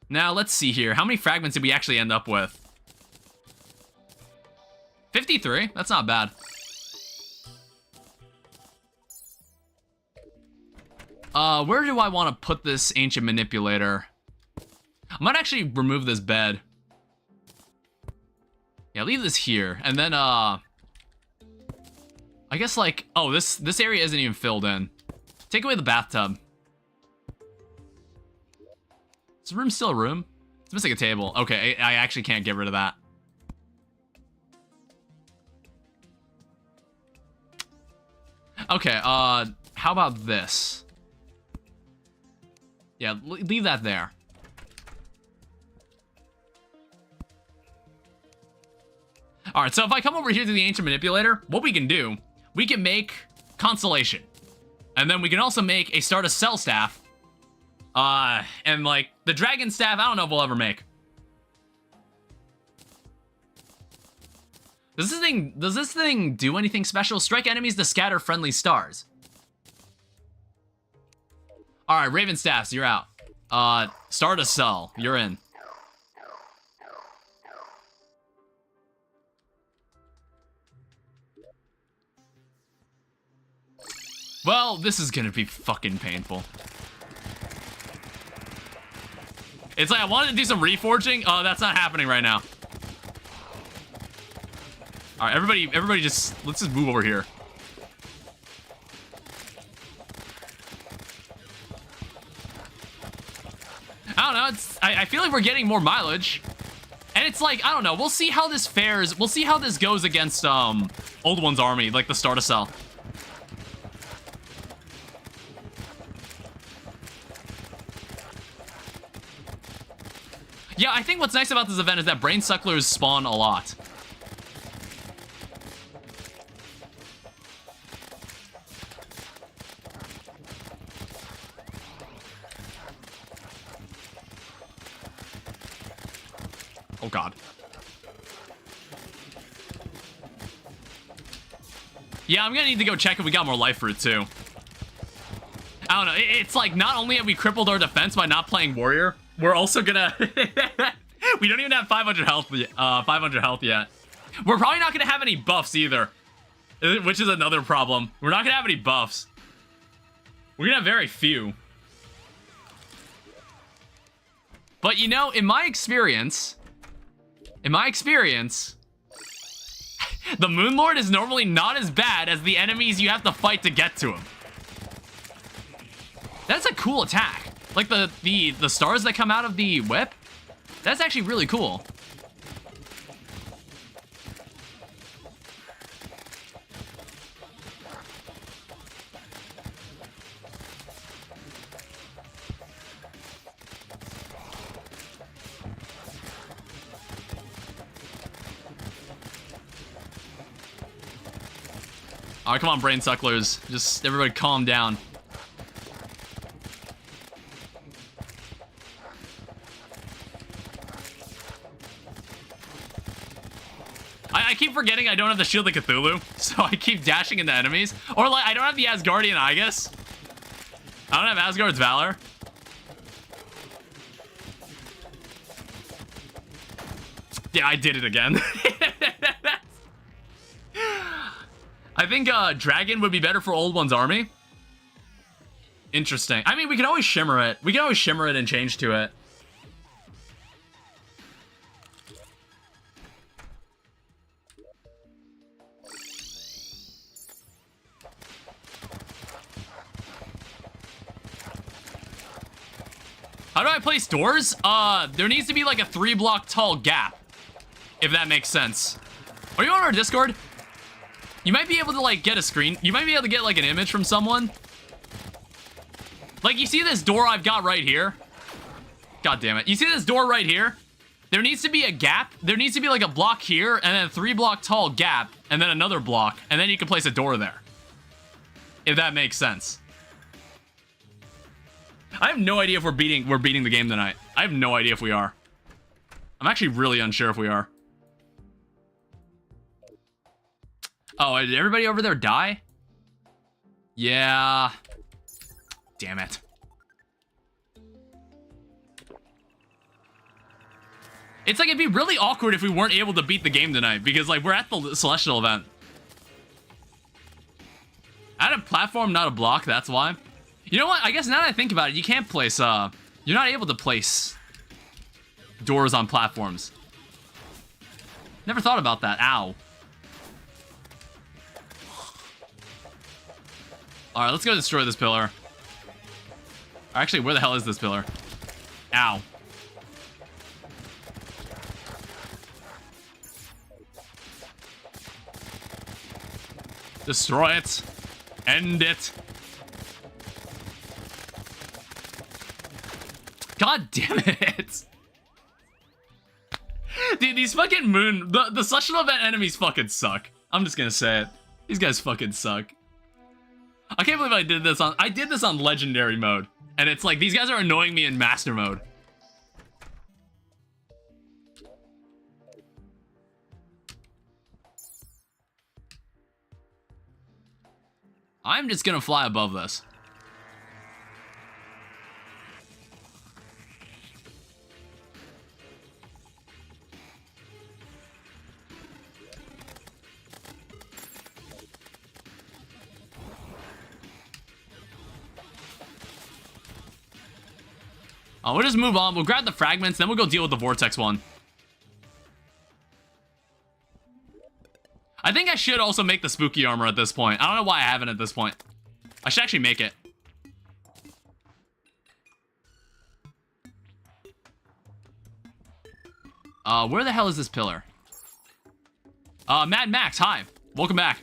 Now let's see here. How many fragments did we actually end up with? 53? That's not bad. Where do I want to put this ancient manipulator? I might actually remove this bed. Yeah, leave this here. And then, I guess, like... Oh, this area isn't even filled in. Take away the bathtub. Is the room still a room? It's missing a table. Okay, I actually can't get rid of that. Okay, how about this? Yeah, leave that there. Alright, so if I come over here to the Ancient Manipulator, what we can do, we can make Consolation. And then we can also make a Start a Cell Staff. And like, the Dragon Staff, I don't know if we'll ever make. Does this thing do anything special? Strike enemies to scatter friendly stars. Alright, Raven Staffs, you're out. Start a Cell, you're in. Well, this is gonna be fucking painful. It's like I wanted to do some reforging. Oh, that's not happening right now. All right, everybody, let's just move over here. I don't know. I feel like we're getting more mileage, and it's like I don't know. We'll see how this fares. We'll see how this goes against Old One's army, like the starter cell. Yeah, I think what's nice about this event is that brain sucklers spawn a lot. Oh god. Yeah, I'm gonna need to go check if we got more life fruit too. I don't know, it's like not only have we crippled our defense by not playing warrior, we're also gonna... we don't even have 500 health yet. We're probably not gonna have any buffs either, which is another problem. We're not gonna have any buffs. We're gonna have very few. But you know, in my experience, the Moon Lord is normally not as bad as the enemies you have to fight to get to him. That's a cool attack. Like the stars that come out of the whip, that's actually really cool. All right, come on, brain sucklers. Just everybody calm down. I keep forgetting I don't have the Shield of Cthulhu, so I keep dashing into enemies. Or, like, I don't have the Asgardian Aegis. I don't have Asgard's Valor. Yeah, I did it again. I think Dragon would be better for Old One's army. Interesting. I mean, we can always shimmer it. We can always shimmer it and change to it. How do I place doors? There needs to be like a 3-block tall gap, if that makes sense. Are you on our Discord? You might be able to like get a screen. You might be able to get like an image from someone. Like you see this door I've got right here? God damn it. You see this door right here? There needs to be a gap. There needs to be like a block here and then a 3-block tall gap and then another block. And then you can place a door there. If that makes sense. I have no idea if we're beating the game tonight. I have no idea if we are. I'm actually really unsure if we are. Oh, did everybody over there die? Yeah. Damn it. It's like it'd be really awkward if we weren't able to beat the game tonight because like we're at the Celestial event. I had a platform, not a block, that's why. You know what? I guess now that I think about it, you can't place, you're not able to place doors on platforms. Never thought about that. Ow. Alright, let's go destroy this pillar. Actually, where the hell is this pillar? Ow. Destroy it. End it. God damn it. Dude, these fucking the Celestial Event enemies fucking suck. I'm just gonna say it. These guys fucking suck. I can't believe I did this on Legendary mode. And it's like, these guys are annoying me in Master mode. I'm just gonna fly above this. We'll just move on. We'll grab the fragments, then we'll go deal with the vortex one. I think I should also make the spooky armor at this point. I don't know why I haven't at this point. I should actually make it. Where the hell is this pillar? Mad Max, hi. Welcome back.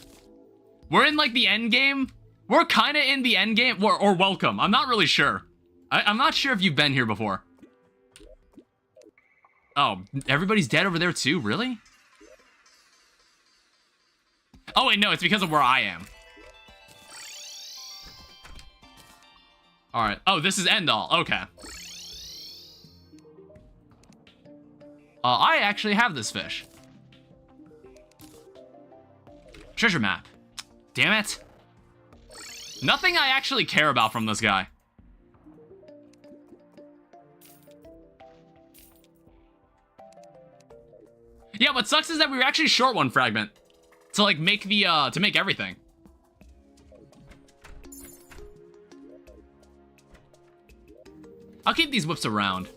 We're in, like, the end game. We're kind of in the end game. Or welcome. I'm not really sure. I'm not sure if you've been here before. Oh, everybody's dead over there too? Really? Oh, wait, no. It's because of where I am. Alright. Oh, this is end all. Okay. I actually have this fish. Treasure map. Damn it. Nothing I actually care about from this guy. Yeah, what sucks is that we were actually short one fragment to like make the to make everything. I'll keep these whips around.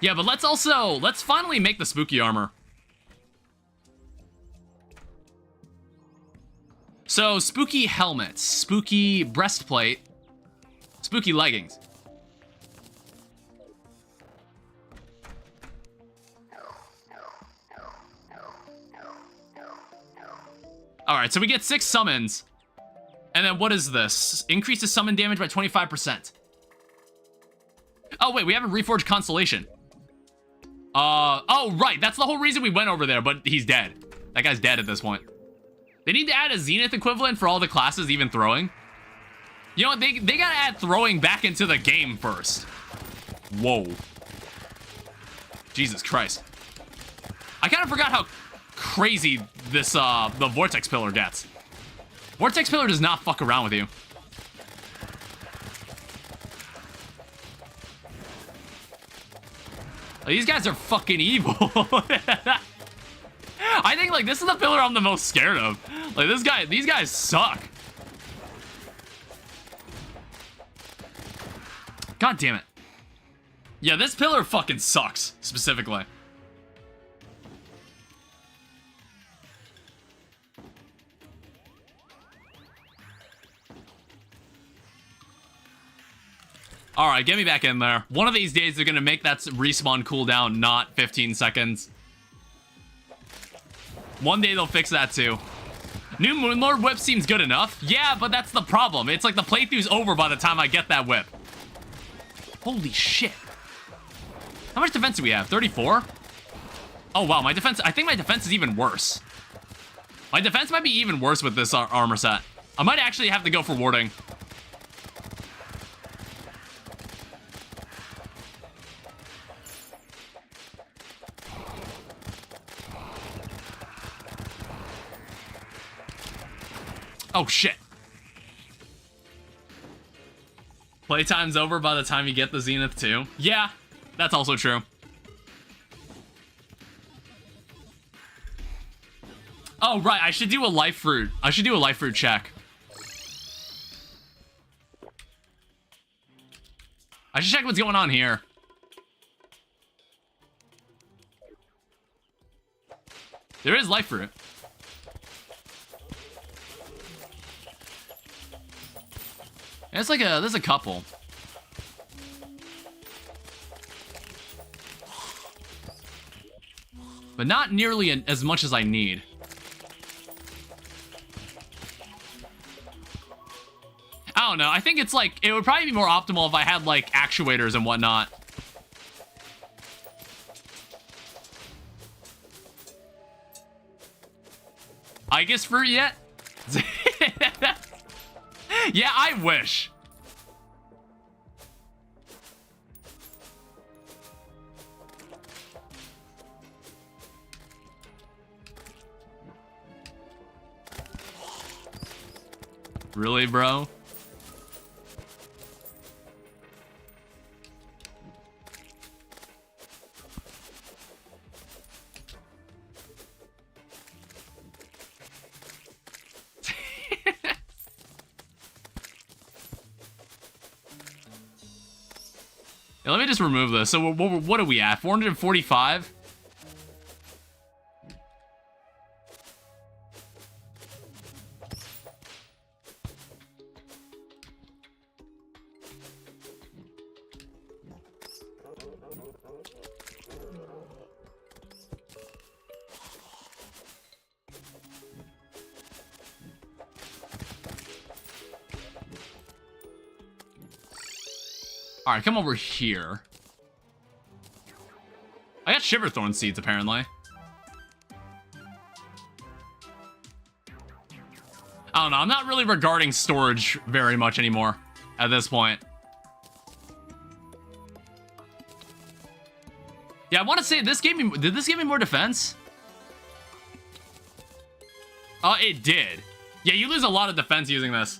Yeah, but let's finally make the spooky armor. So, spooky helmets, spooky breastplate, spooky leggings. Alright, so we get 6 summons. And then what is this? Increases summon damage by 25%. Oh, wait, we have a reforged consolation. Oh, right, that's the whole reason we went over there, but he's dead. That guy's dead at this point. They need to add a zenith equivalent for all the classes, even throwing. You know what, they gotta add throwing back into the game first. Whoa. Jesus Christ. I kind of forgot how crazy this, the vortex pillar gets. Vortex pillar does not fuck around with you. These guys are fucking evil. I think, like, this is the pillar I'm the most scared of. Like, these guys suck. God damn it. Yeah, this pillar fucking sucks, specifically. Alright, get me back in there. One of these days, they're gonna make that respawn cooldown not 15 seconds. One day they'll fix that too. New Moonlord whip seems good enough. Yeah, but that's the problem. It's like the playthrough's over by the time I get that whip. Holy shit. How much defense do we have? 34? Oh wow, my defense, I think my defense is even worse. My defense might be even worse with this armor set. I might actually have to go for warding. Oh, shit. Playtime's over by the time you get the zenith, too. Yeah, that's also true. Oh, right, I should do a life fruit. I should do a life fruit check. I should check what's going on here. There is life fruit. It's like there's a couple. But not nearly as much as I need. I don't know, I think it's like, it would probably be more optimal if I had like actuators and whatnot. Igus fruit yet? Yeah, I wish. Really, bro? Yeah, let me just remove this. So what are we at? 445? All right, come over here. I got shiverthorn seeds, apparently. I don't know. I'm not really regarding storage very much anymore at this point. Yeah, I want to say this gave me... Did this give me more defense? It did. Yeah, you lose a lot of defense using this.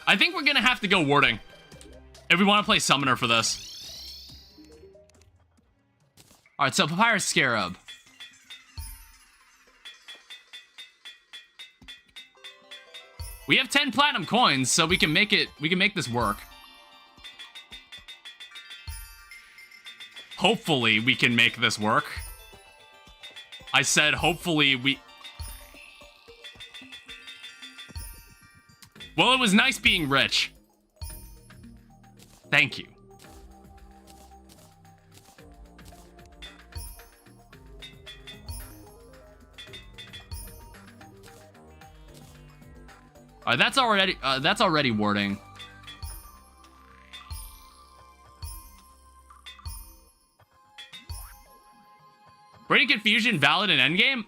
I think we're gonna have to go warding if we want to play summoner for this. All right, so papyrus scarab. We have 10 platinum coins, so we can make it. We can make this work. Hopefully, we can make this work. I said, hopefully we. Well, it was nice being rich. Thank you. All right, that's already warding. Brain confusion valid in endgame?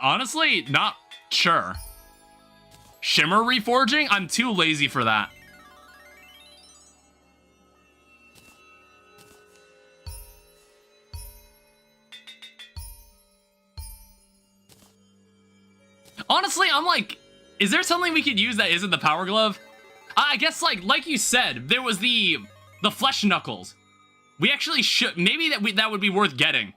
Honestly, not sure. Shimmer reforging? I'm too lazy for that. Honestly, I'm like, is there something we could use that isn't the power glove? I guess like you said, there was the flesh knuckles. We actually should, maybe that would be worth getting.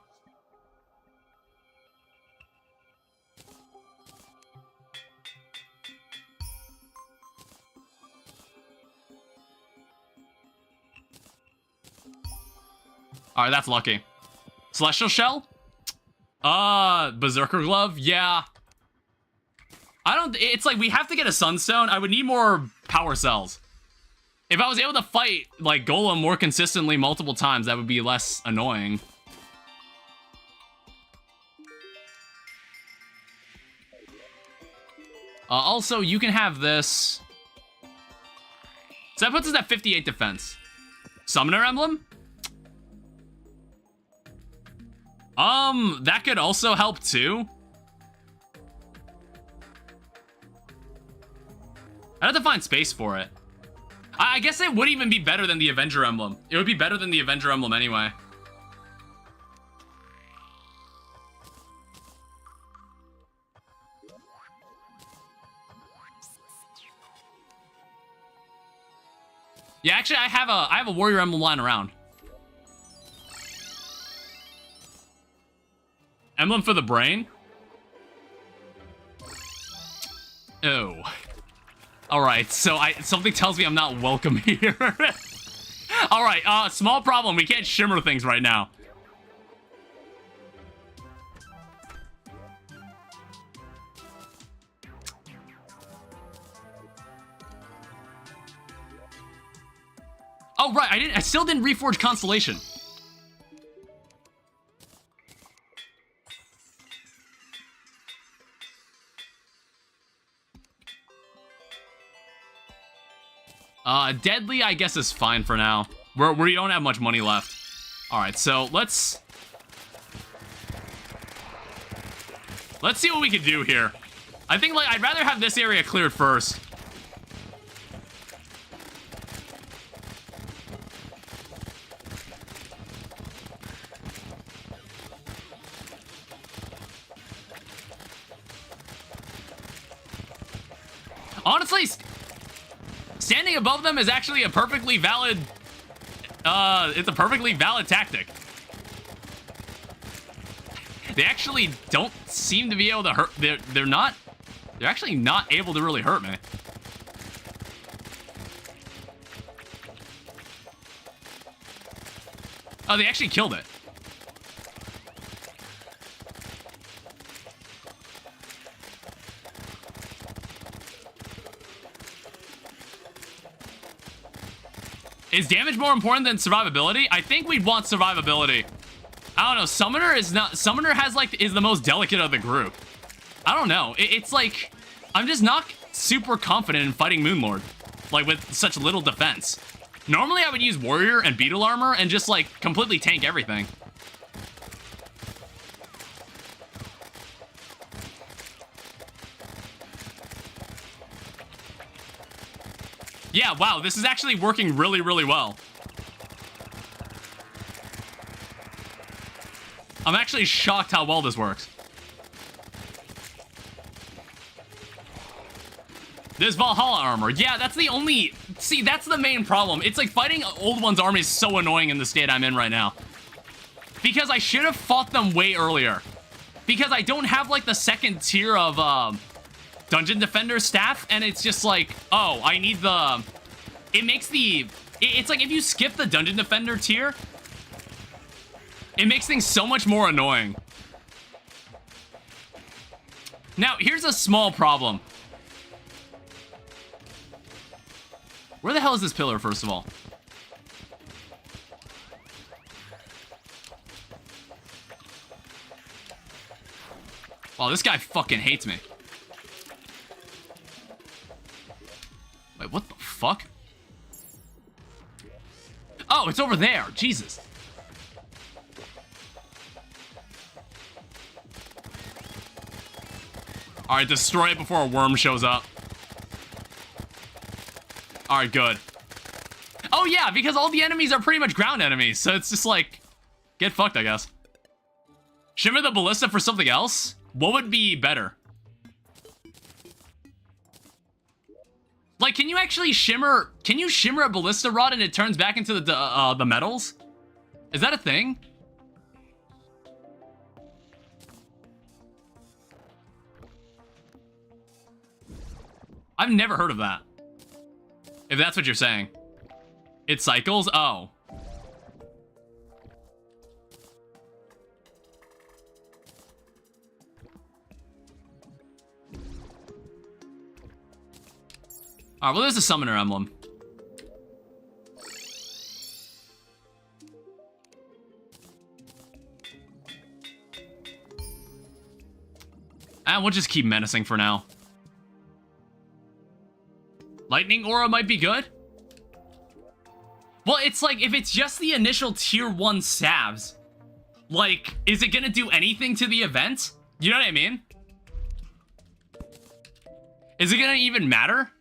All right, that's lucky. Celestial Shell? Berserker Glove? Yeah. It's like we have to get a Sunstone. I would need more power cells. If I was able to fight, like, Golem more consistently multiple times, that would be less annoying. Also, you can have this. So that puts us at 58 defense. Summoner Emblem? That could also help too. I'd have to find space for it. I guess it would even be better than the Avenger Emblem. It would be better than the Avenger Emblem anyway. Yeah, actually, I have a Warrior Emblem lying around. Emblem for the brain? Oh. Alright, so something tells me I'm not welcome here. Alright, small problem. We can't shimmer things right now. Oh, right, I still didn't reforge Constellation. Deadly, I guess, is fine for now. We don't have much money left. Alright, so let's see what we can do here. I think, like, I'd rather have this area cleared first. Honestly, standing above them is actually a perfectly valid, it's a perfectly valid tactic. They actually don't seem to be able to hurt, they're actually not able to really hurt me. Oh, they actually killed it. Is damage more important than survivability? I think we'd want survivability. I don't know. Summoner is not. Summoner is the most delicate of the group. I don't know. It's like I'm just not super confident in fighting Moonlord, like with such little defense. Normally, I would use warrior and beetle armor and just like completely tank everything. Yeah, wow, this is actually working really, really well. I'm actually shocked how well this works. There's Valhalla armor. Yeah, that's the only... See, that's the main problem. It's like fighting Old One's army is so annoying in the state I'm in right now. Because I should have fought them way earlier. Because I don't have like the second tier of Dungeon Defender staff, and it's just like, oh, I need the... It makes the... It's like if you skip the Dungeon Defender tier, it makes things so much more annoying. Now, here's a small problem. Where the hell is this pillar, first of all? Oh, this guy fucking hates me. Wait, what the fuck? Oh, it's over there. Jesus. Alright, destroy it before a worm shows up. Alright, good. Oh, yeah, because all the enemies are pretty much ground enemies, so it's just like... Get fucked, I guess. Shimmer the ballista for something else? What would be better? Like, can you actually shimmer... Can you shimmer a ballista rod and it turns back into the metals? Is that a thing? I've never heard of that. If that's what you're saying. It cycles? Oh. Alright, well, there's a summoner emblem. And we'll just keep menacing for now. Lightning aura might be good. Well, it's like, if it's just the initial tier 1 salves, like, is it gonna do anything to the event? You know what I mean? Is it gonna even matter?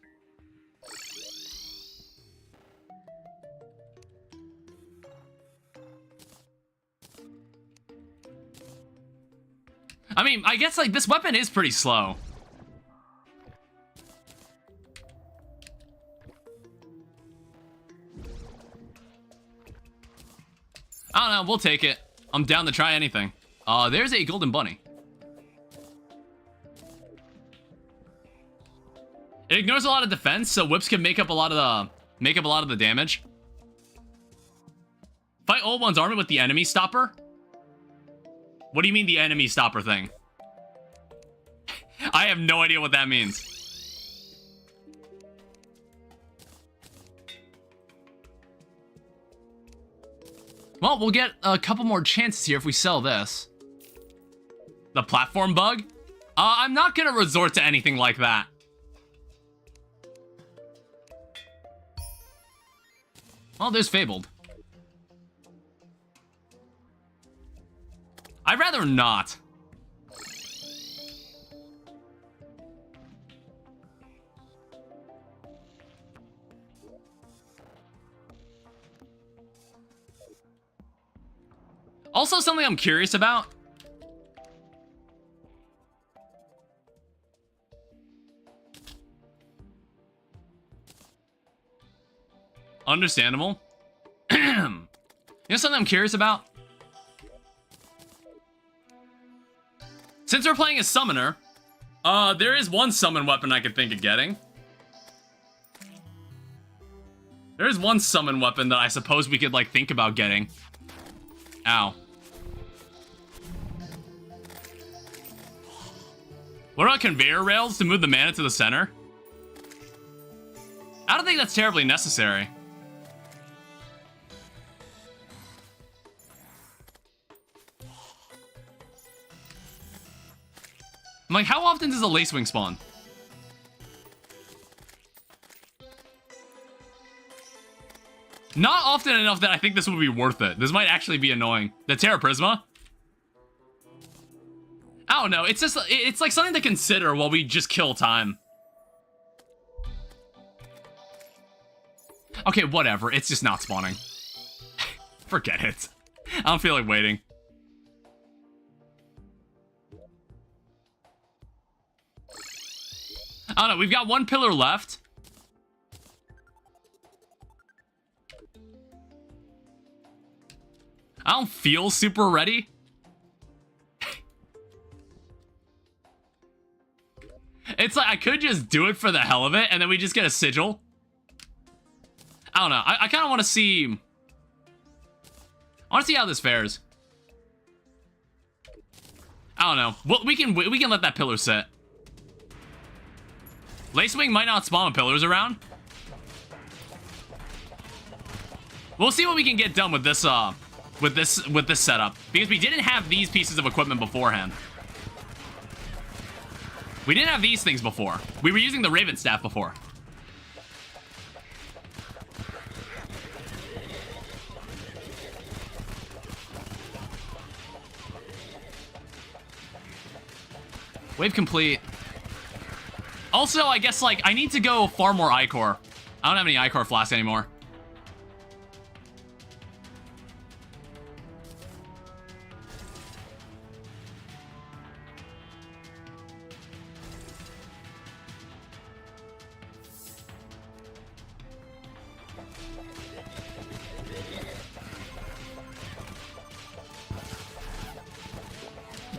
I mean, I guess, like, this weapon is pretty slow. I don't know, we'll take it. I'm down to try anything. There's a golden bunny. It ignores a lot of defense, so whips can make up a lot of the damage. Fight Old One's army with the enemy stopper? What do you mean the enemy stopper thing? I have no idea what that means. Well, we'll get a couple more chances here if we sell this. The platform bug? I'm not gonna resort to anything like that. Well, there's Fabled. I'd rather not. Also, something I'm curious about. Understandable. You know something I'm curious about? Since we're playing a summoner, there is one summon weapon I could think of getting. There is one summon weapon that I suppose we could, like, think about getting. Ow. What about conveyor rails to move the mana to the center? I don't think that's terribly necessary. I'm like, how often does a Lacewing spawn? Not often enough that I think this would be worth it. This might actually be annoying. The Terra Prisma? I don't know. It's just, it's like something to consider while we just kill time. Okay, whatever. It's just not spawning. Forget it. I don't feel like waiting. I don't know. We've got one pillar left. I don't feel super ready. It's like I could just do it for the hell of it, and then we just get a sigil. I don't know. I kind of want to see... I want to see how this fares. I don't know. Well, we can let that pillar sit. Lacewing might not spawn with pillars around. We'll see what we can get done with this setup, because we didn't have these pieces of equipment beforehand. We didn't have these things before. We were using the Raven Staff before. Wave complete. Also, I guess, like, I need to go far more Ichor. I don't have any Ichor flasks anymore.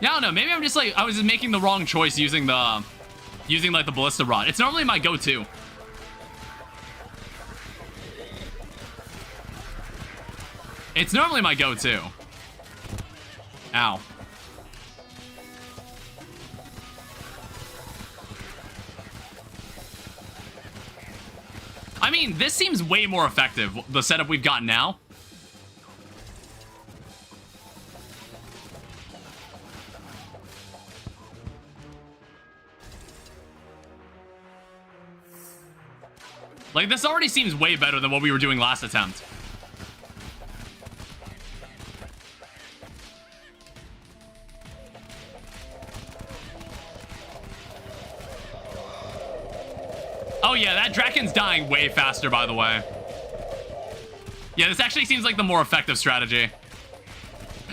Yeah, I don't know. Maybe I'm just like, I was just making the wrong choice using like the ballista rod. It's normally my go-to. It's normally my go-to. Ow. I mean, this seems way more effective, the setup we've got now. Like, this already seems way better than what we were doing last attempt. Oh yeah, that Draken's dying way faster, by the way. Yeah, this actually seems like the more effective strategy.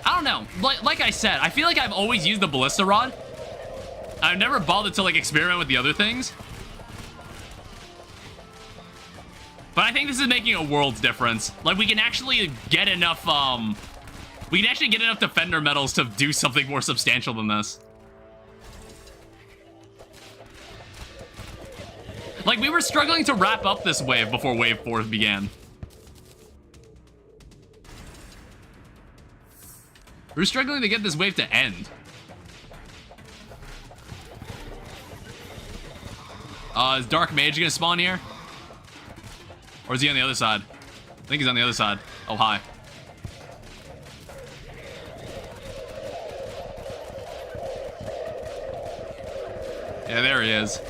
I don't know. Like I said, I feel like I've always used the ballista rod. I've never bothered to, like, experiment with the other things. But I think this is making a world's difference. Like, we can actually get enough, defender medals to do something more substantial than this. Like, we were struggling to wrap up this wave before wave 4 began. We were struggling to get this wave to end. Is Dark Mage gonna spawn here? Or is he on the other side? I think he's on the other side. Oh, hi. Yeah, there he is.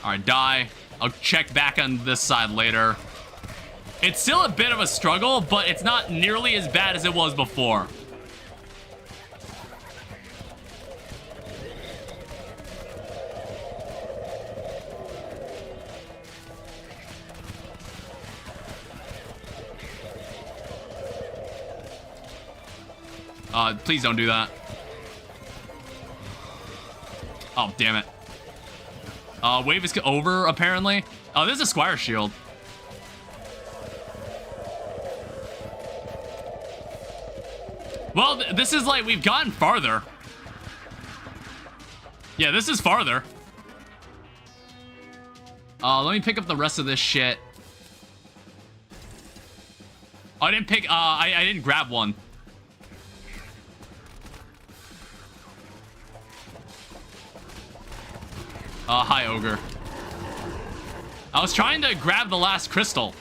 Alright, die. I'll check back on this side later. It's still a bit of a struggle, but it's not nearly as bad as it was before. Please don't do that. Oh, damn it. Wave is over, apparently. Oh, there's a Squire shield. Well, this is like, we've gotten farther. Yeah, this is farther. Let me pick up the rest of this shit. Oh, I didn't pick, I didn't grab one. Hi, Ogre. I was trying to grab the last crystal.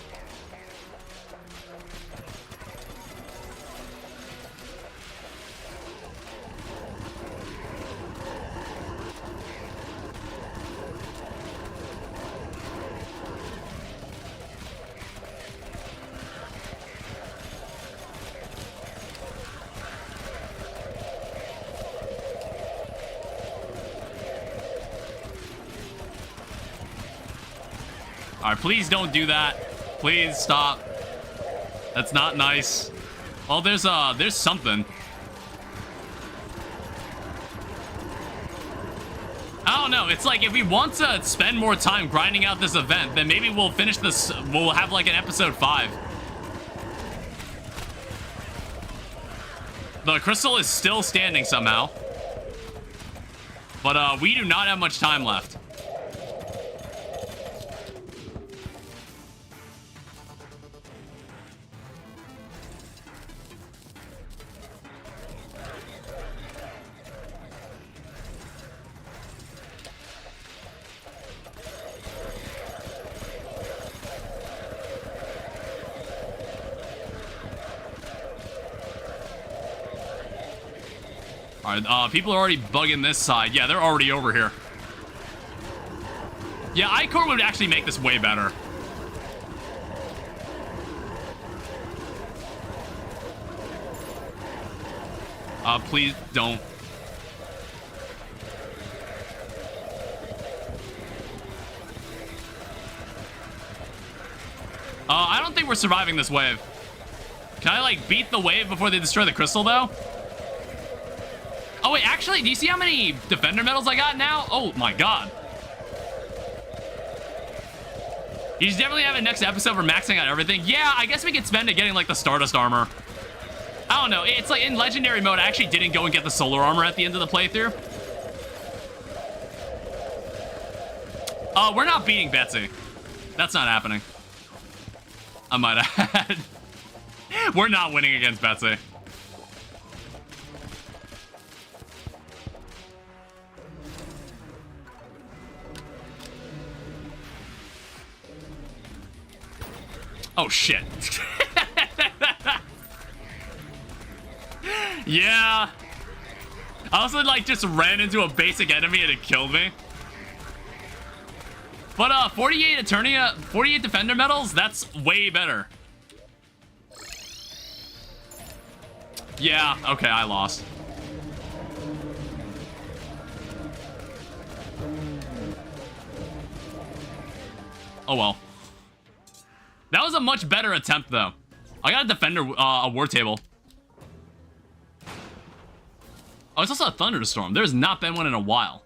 Alright, please don't do that. Please stop. That's not nice. Well, there's something. I don't know. It's like if we want to spend more time grinding out this event, then maybe we'll finish this. We'll have like an episode 5. The crystal is still standing somehow. But we do not have much time left. Alright, people are already bugging this side. Yeah, they're already over here. Yeah, Ichor would actually make this way better. Please don't. I don't think we're surviving this wave. Can I, like, beat the wave before they destroy the crystal, though? Oh, wait, actually, do you see how many defender medals I got now? Oh, my God. You should definitely have a next episode for maxing out everything. Yeah, I guess we could spend it getting, like, the Stardust armor. I don't know. It's like in Legendary mode, I actually didn't go and get the solar armor at the end of the playthrough. We're not beating Betsy. That's not happening. I might add. We're not winning against Betsy. Oh, shit. Yeah. I also, like, just ran into a basic enemy and it killed me. But, 48 Eternia, 48 Defender medals, that's way better. Yeah, okay, I lost. Oh, well. That was a much better attempt, though. I got a Defender, a War Table. Oh, it's also a Thunderstorm. There's not been one in a while.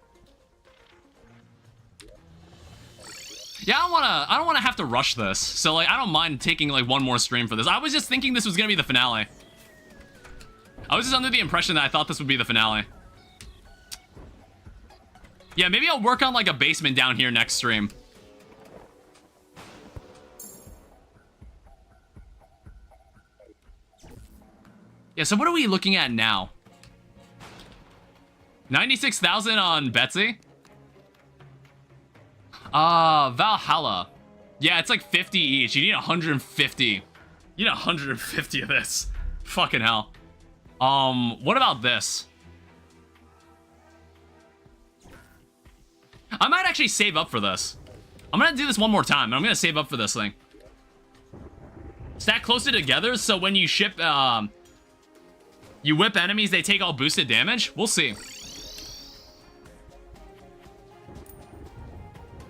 Yeah, I don't wanna have to rush this. So, like, I don't mind taking, like, one more stream for this. I was just thinking this was gonna be the finale. I was just under the impression that I thought this would be the finale. Yeah, maybe I'll work on, like, a basement down here next stream. Yeah, so what are we looking at now? 96,000 on Betsy? Valhalla. Yeah, it's like 50 each. You need 150. You need 150 of this. Fucking hell. What about this? I might actually save up for this. I'm gonna do this one more time, and I'm gonna save up for this thing. Stack closer together, so when you ship, you whip enemies, they take all boosted damage? We'll see.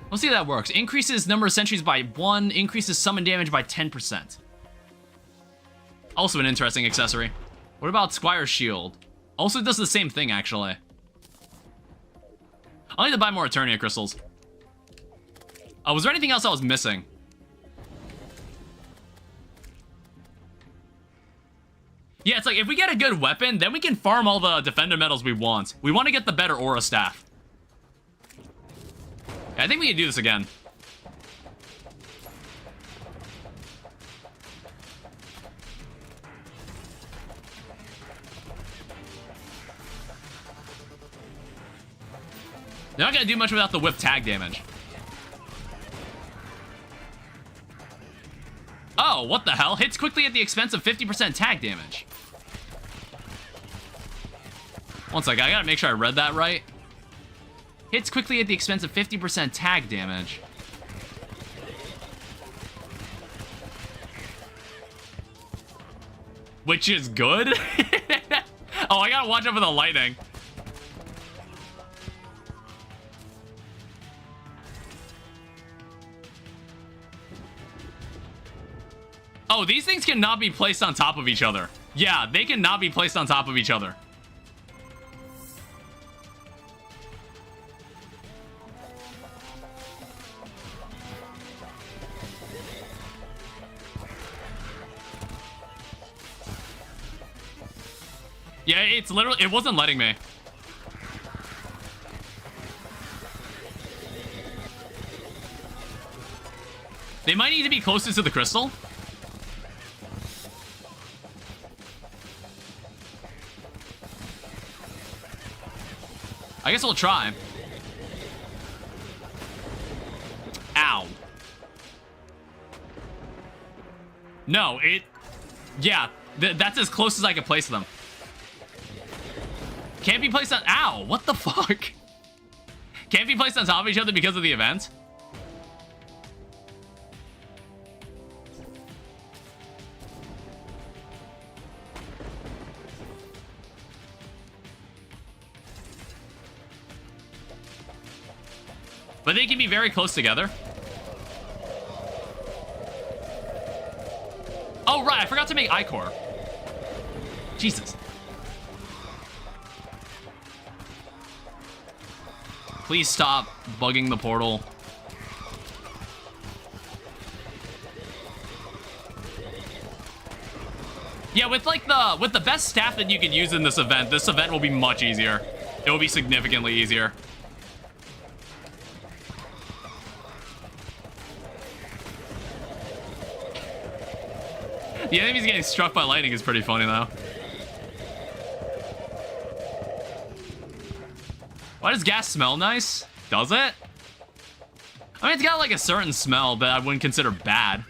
We'll see how that works. Increases number of sentries by 1, increases summon damage by 10%. Also an interesting accessory. What about Squire's Shield? Also does the same thing, actually. I'll need to buy more Eternia crystals. Was there anything else I was missing? Yeah, it's like, if we get a good weapon, then we can farm all the Defender medals we want. We want to get the better Aura Staff. Yeah, I think we can do this again. They're not gonna do much without the whip tag damage. Oh, what the hell? Hits quickly at the expense of 50% tag damage. One second, I gotta make sure I read that right. Hits quickly at the expense of 50% tag damage. Which is good? Oh, I gotta watch out for the lightning. Oh, these things cannot be placed on top of each other. Yeah, they cannot be placed on top of each other. Yeah, it's literally, it wasn't letting me. They might need to be closest to the crystal. I guess we'll try. Ow. No, yeah, that's as close as I can place them. Can't be placed on, ow, what the fuck? Can't be placed on top of each other because of the event? But they can be very close together. Oh, right, I forgot to make Ichor. Jesus. Please stop bugging the portal. Yeah, with like with the best staff that you can use in this event will be much easier. It will be significantly easier. The enemies getting struck by lightning is pretty funny, though. Why does gas smell nice? Does it? I mean, it's got like a certain smell that I wouldn't consider bad.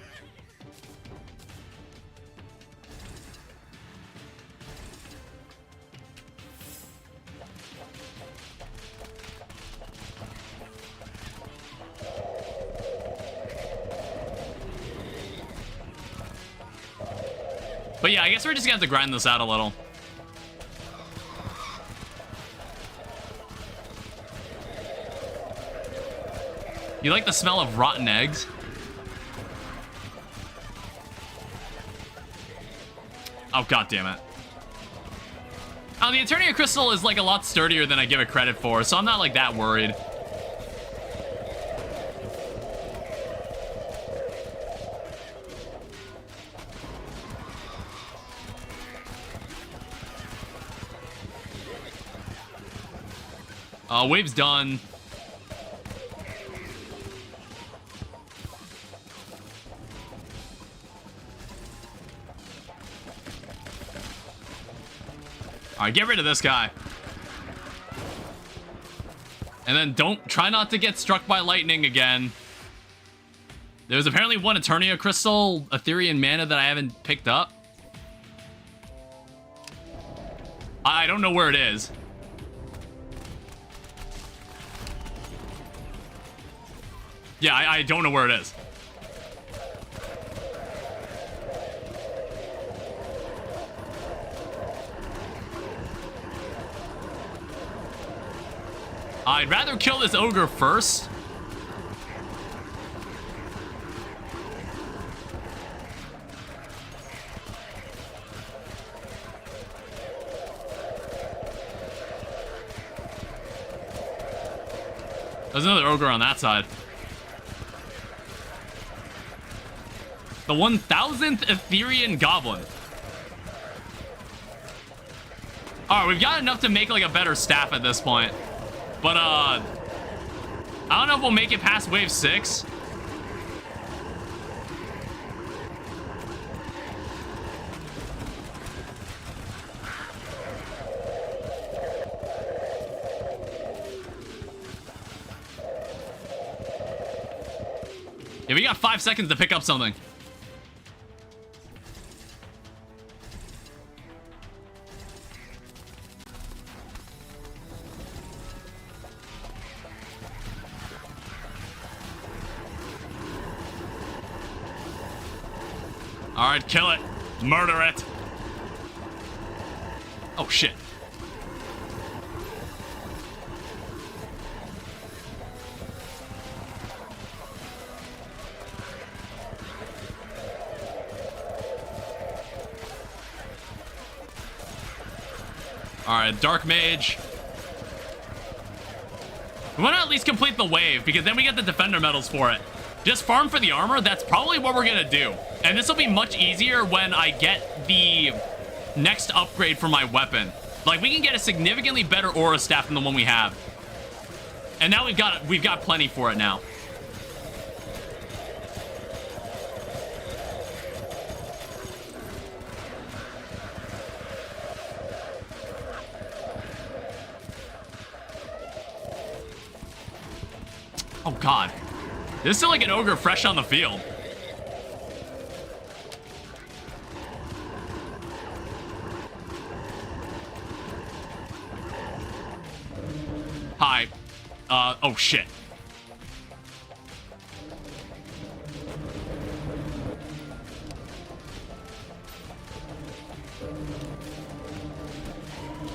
But yeah, I guess we're just gonna have to grind this out a little. You like the smell of rotten eggs? Oh, god damn it. Oh, the Eternia Crystal is like a lot sturdier than I give it credit for, so I'm not like that worried. Wave's done. Alright, get rid of this guy. And then try not to get struck by lightning again. There's apparently one Eternia Crystal, Ethereal Mana that I haven't picked up. I don't know where it is. Yeah, I don't know where it is. I'd rather kill this ogre first. There's another ogre on that side. The 1000th Ethereal Goblin. Alright, we've got enough to make like a better staff at this point. But I don't know if we'll make it past wave 6. Yeah, we got 5 seconds to pick up something. All right, kill it. Murder it. Oh, shit. All right, Dark Mage. We want to at least complete the wave, because then we get the Defender medals for it. Just farm for the armor, that's probably what we're going to do. And this will be much easier when I get the next upgrade for my weapon. Like, we can get a significantly better aura staff than the one we have. And now we've got plenty for it now. Oh, God. This is still like an ogre fresh on the field. Hi. Oh, shit.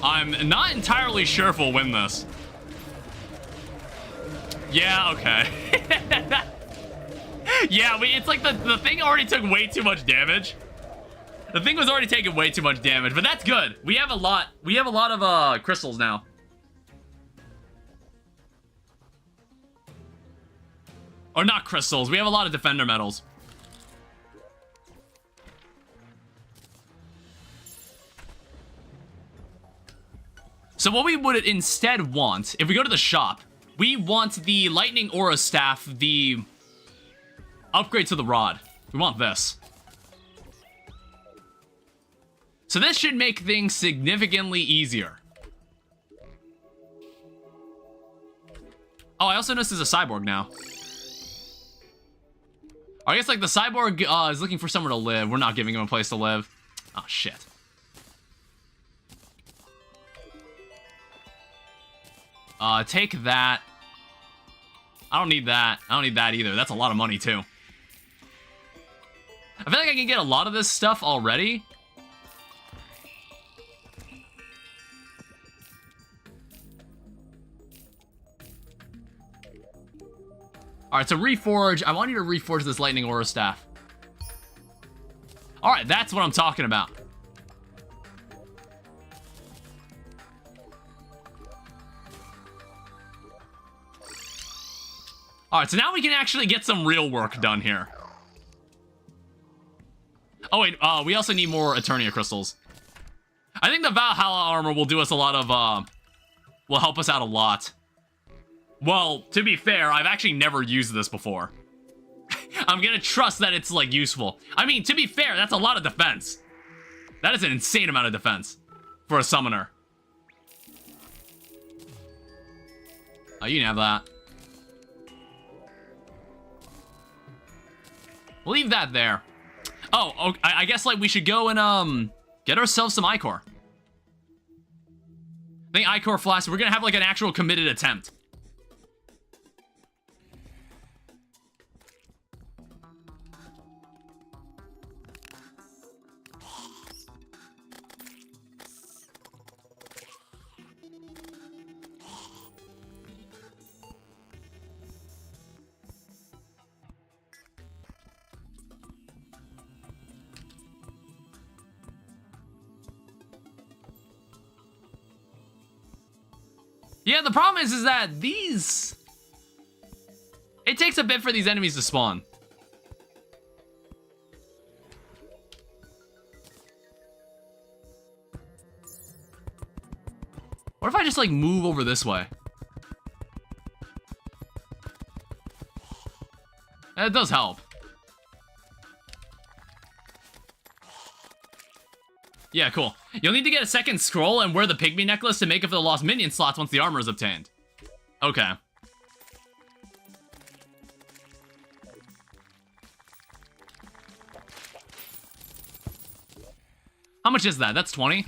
I'm not entirely sure if we'll win this. Yeah, okay. Yeah, it's like the thing already took way too much damage. The thing was already taking way too much damage, but that's good. We have a lot of crystals now. Or not crystals, we have a lot of defender medals. So what we would instead want, if we go to the shop, we want the lightning aura staff, the upgrade to the rod. We want this. So this should make things significantly easier. Oh, I also noticed there's a cyborg now. I guess like the cyborg is looking for somewhere to live. We're not giving him a place to live. Oh, shit. Take that. I don't need that. I don't need that either. That's a lot of money, too. I feel like I can get a lot of this stuff already. Alright, so reforge. I want you to reforge this lightning aura staff. Alright, that's what I'm talking about. Alright, so now we can actually get some real work done here. Oh wait, we also need more Eternia crystals. I think the Valhalla armor will do us a lot of, will help us out a lot. Well, to be fair, I've actually never used this before. I'm gonna trust that it's, like, useful. I mean, to be fair, that's a lot of defense. That is an insane amount of defense for a summoner. Oh, you can have that. We'll leave that there. Oh, okay, I guess, like, we should go and, get ourselves some Ichor. I think Ichor Flask, we're gonna have, like, an actual committed attempt. Yeah, the problem is that these... It takes a bit for these enemies to spawn. What if I just, like, move over this way? That does help. Yeah, cool. You'll need to get a second scroll and wear the pygmy necklace to make it for the lost minion slots once the armor is obtained. Okay. How much is that? That's 20?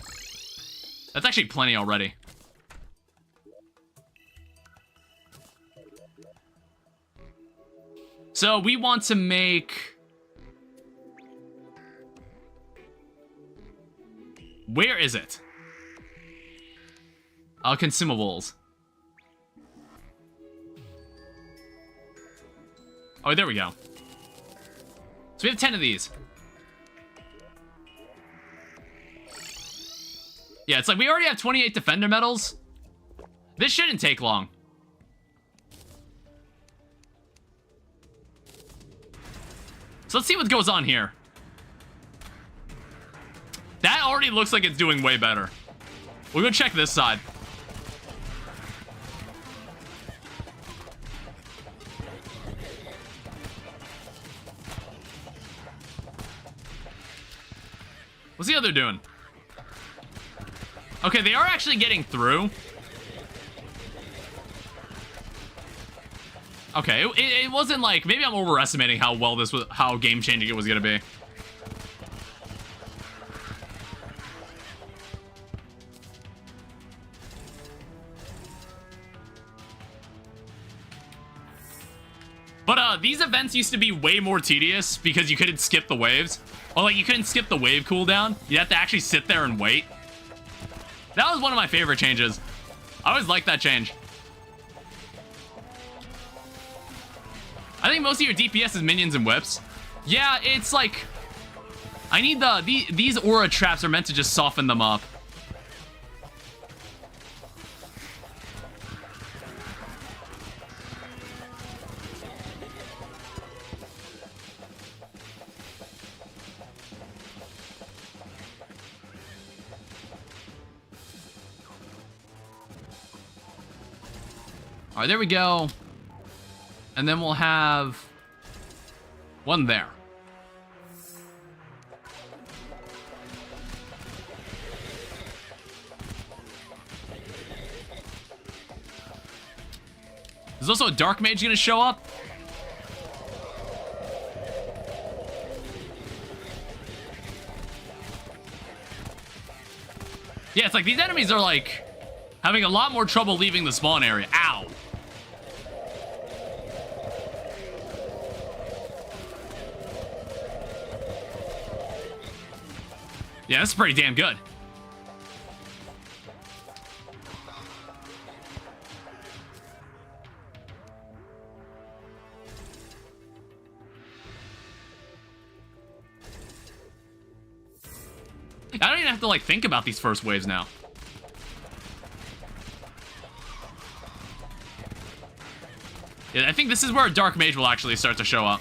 That's actually plenty already. So we want to make... Where is it? Consumables. Oh, there we go. So we have 10 of these. Yeah, it's like we already have 28 defender medals. This shouldn't take long. So let's see what goes on here. That already looks like it's doing way better. We'll go check this side. What's the other doing? Okay, they are actually getting through. Okay, it wasn't like... Maybe I'm overestimating how well this was... How game-changing it was gonna be. But, these events used to be way more tedious because you couldn't skip the waves. Or, like, you couldn't skip the wave cooldown. You have to actually sit there and wait. That was one of my favorite changes. I always liked that change. I think most of your DPS is minions and whips. Yeah, it's like... I need these aura traps are meant to just soften them up. All right, there we go. And then we'll have one there. There's also a dark mage gonna show up. Yeah, it's like these enemies are like having a lot more trouble leaving the spawn area. Ow. Yeah, that's pretty damn good. I don't even have to, like, think about these first waves now. Yeah, I think this is where a dark mage will actually start to show up.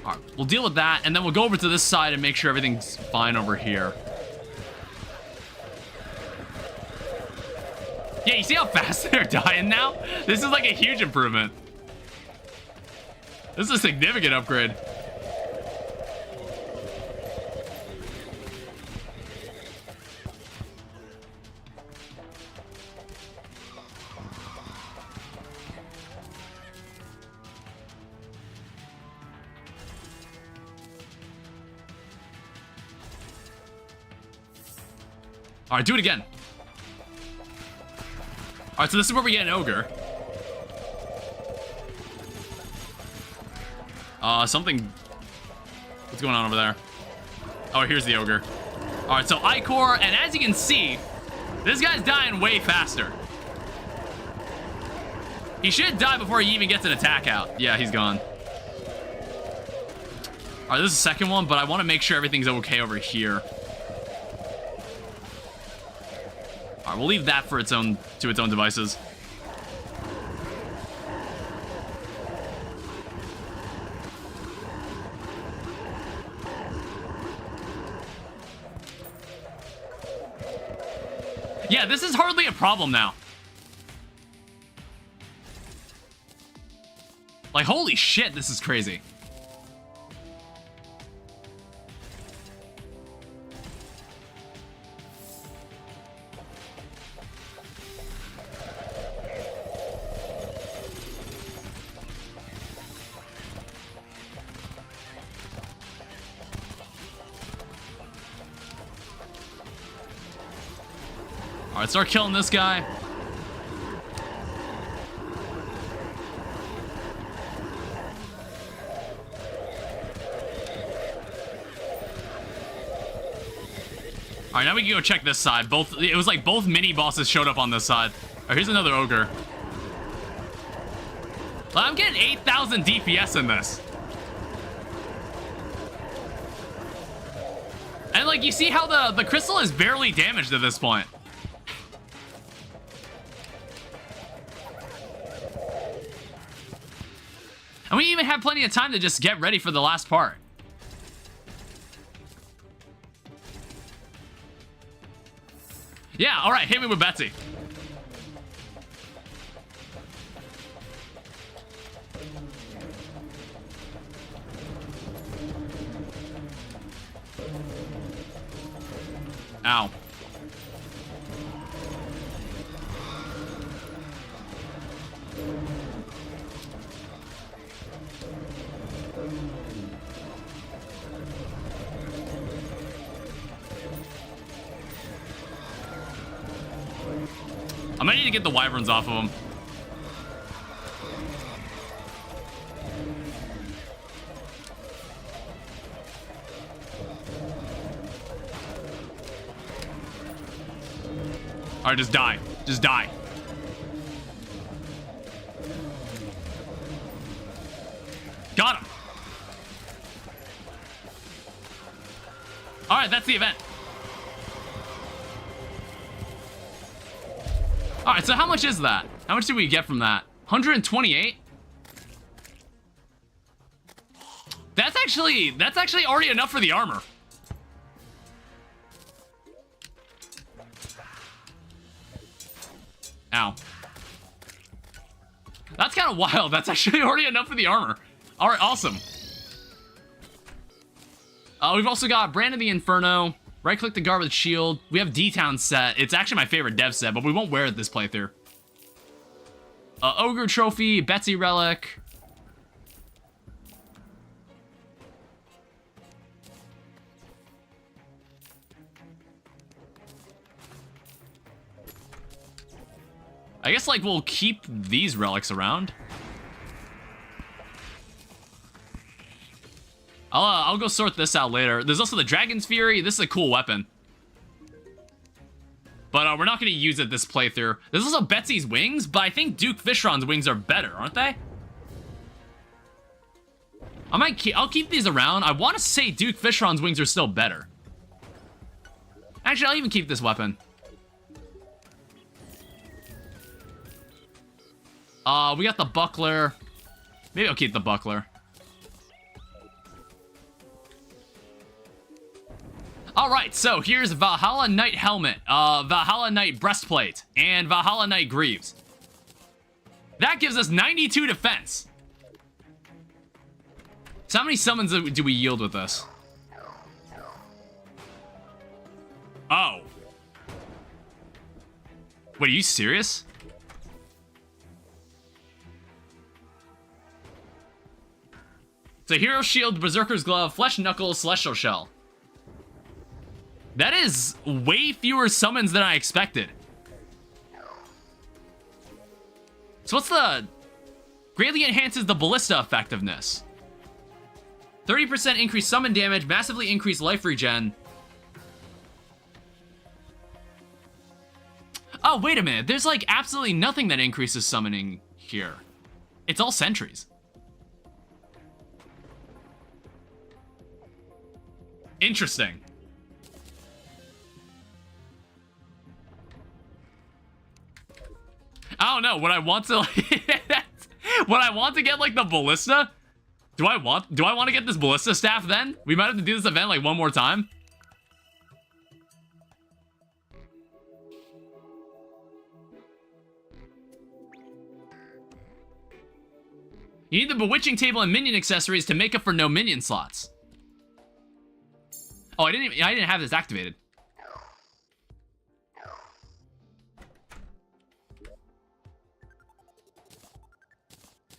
Alright, we'll deal with that, and then we'll go over to this side and make sure everything's fine over here. Yeah, you see how fast they're dying now? This is like a huge improvement. This is a significant upgrade. All right, do it again. All right, so this is where we get an ogre. Something... What's going on over there? Oh, here's the ogre. All right, so Icor, and as you can see, this guy's dying way faster. He should die before he even gets an attack out. Yeah, he's gone. All right, this is the second one, but I want to make sure everything's okay over here. All right, we'll leave that for its own devices. Yeah, this is hardly a problem now. Like, holy shit, this is crazy. Alright, start killing this guy. Alright, now we can go check this side. It was like both mini bosses showed up on this side. Alright, here's another ogre. Well, I'm getting 8,000 DPS in this. And like, you see how the crystal is barely damaged at this point. And we even have plenty of time to just get ready for the last part. Yeah, alright, hit me with Betsy. Ow. I might need to get the wyverns off of him. Alright, just die. Just die. Got him. Alright, that's the event. Alright, so how much is that? How much did we get from that? 128? That's actually already enough for the armor. Ow. That's kind of wild. That's actually already enough for the armor. Alright, awesome. We've also got Brandon the Inferno. Right-click the guard with shield. We have D-Town set. It's actually my favorite dev set, but we won't wear it this playthrough. Ogre Trophy, Betsy Relic. I guess, like, we'll keep these relics around. I'll go sort this out later. There's also the Dragon's Fury. This is a cool weapon. But we're not going to use it this playthrough. There's also Betsy's wings, but I think Duke Fishron's wings are better, aren't they? I'll keep these around. I want to say Duke Fishron's wings are still better. Actually, I'll even keep this weapon. We got the buckler. Maybe I'll keep the buckler. Alright, so here's Valhalla Knight Helmet, Valhalla Knight Breastplate, and Valhalla Knight Greaves. That gives us 92 defense. So how many summons do we yield with this? Oh. Wait, are you serious? So Hero Shield, Berserker's Glove, Flesh Knuckles, Celestial Shell. That is way fewer summons than I expected. So what's the... Greatly enhances the ballista effectiveness. 30% increased summon damage, massively increased life regen. Oh, wait a minute. There's like absolutely nothing that increases summoning here. It's all sentries. Interesting. I don't know. Would I want to like, would I want to get like the ballista? Do I want to get this ballista staff then? We might have to do this event like one more time. You need the bewitching table and minion accessories to make up for no minion slots. Oh, I didn't have this activated.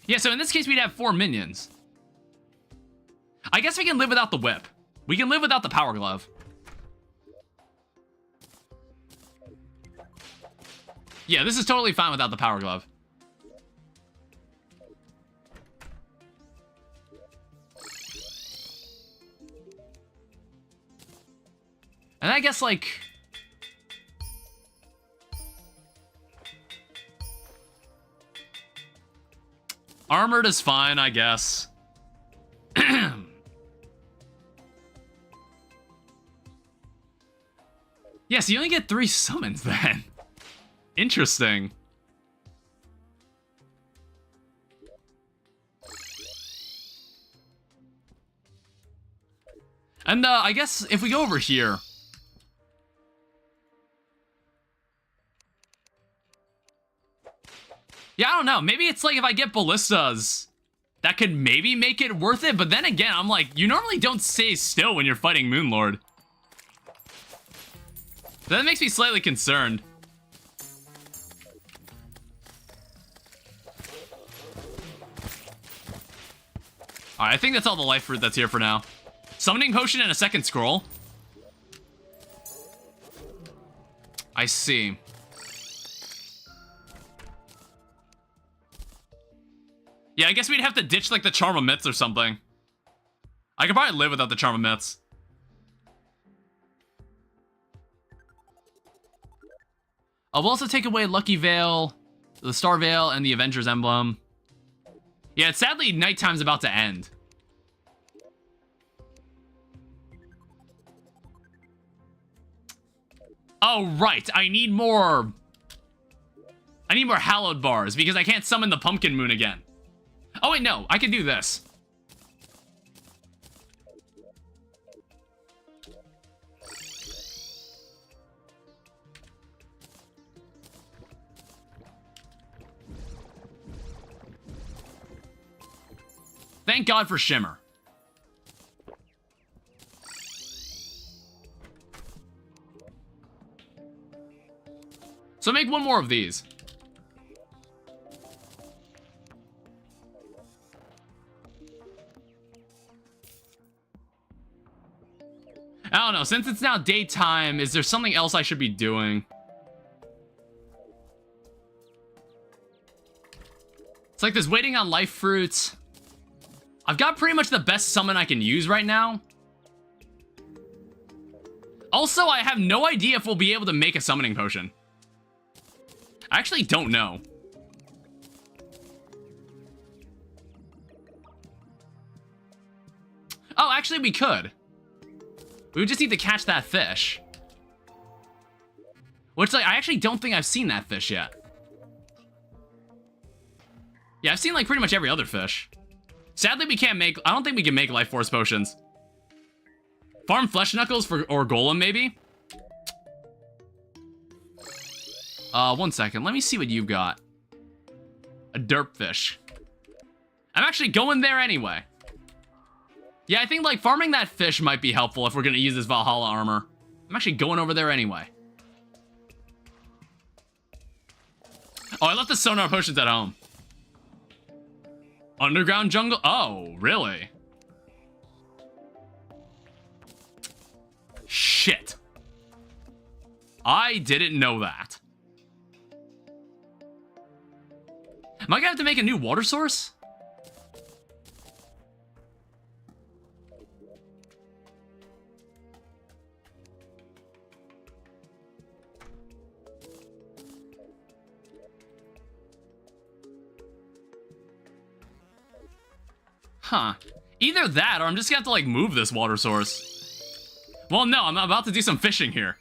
Yeah, so in this case, we'd have 4 minions. I guess we can live without the whip. We can live without the power glove. Yeah, this is totally fine without the power glove. And I guess, like... armored is fine, I guess. Yeah, so you only get 3 summons then. Interesting. And I guess if we go over here... yeah, I don't know. Maybe it's like if I get ballistas, that could maybe make it worth it. But then again, I'm like, you normally don't stay still when you're fighting Moonlord. That makes me slightly concerned. Alright, I think that's all the life fruit that's here for now. Summoning potion and a second scroll. I see. Yeah, I guess we'd have to ditch, like, the Charm of Myths or something. I could probably live without the Charm of Myths. We'll also take away Lucky Veil, the Star Veil, and the Avenger's Emblem. Yeah, sadly, nighttime's about to end. Oh, right. I need more hallowed bars because I can't summon the Pumpkin Moon again. Oh, wait, no. I can do this. Thank God for Shimmer. So make one more of these. I don't know, since it's now daytime, is there something else I should be doing? It's like there's waiting on life fruits. I've got pretty much the best summon I can use right now. Also, I have no idea if we'll be able to make a summoning potion. I actually don't know. Oh, actually we could. We would just need to catch that fish. Which, like, I actually don't think I've seen that fish yet. Yeah, I've seen, like, pretty much every other fish. Sadly, we can't make... I don't think we can make life force potions. Farm flesh knuckles for or golem, maybe? 1 second. Let me see what you've got. A derp fish. I'm actually going there anyway. Yeah, I think, like, farming that fish might be helpful if we're going to use this Valhalla armor. I'm actually going over there anyway. Oh, I left the sonar potions at home. Underground jungle? Oh, really? Shit. I didn't know that. Am I gonna have to make a new water source? Huh. Either that, or I'm just gonna have to, like, move this water source. Well, no, I'm about to do some fishing here.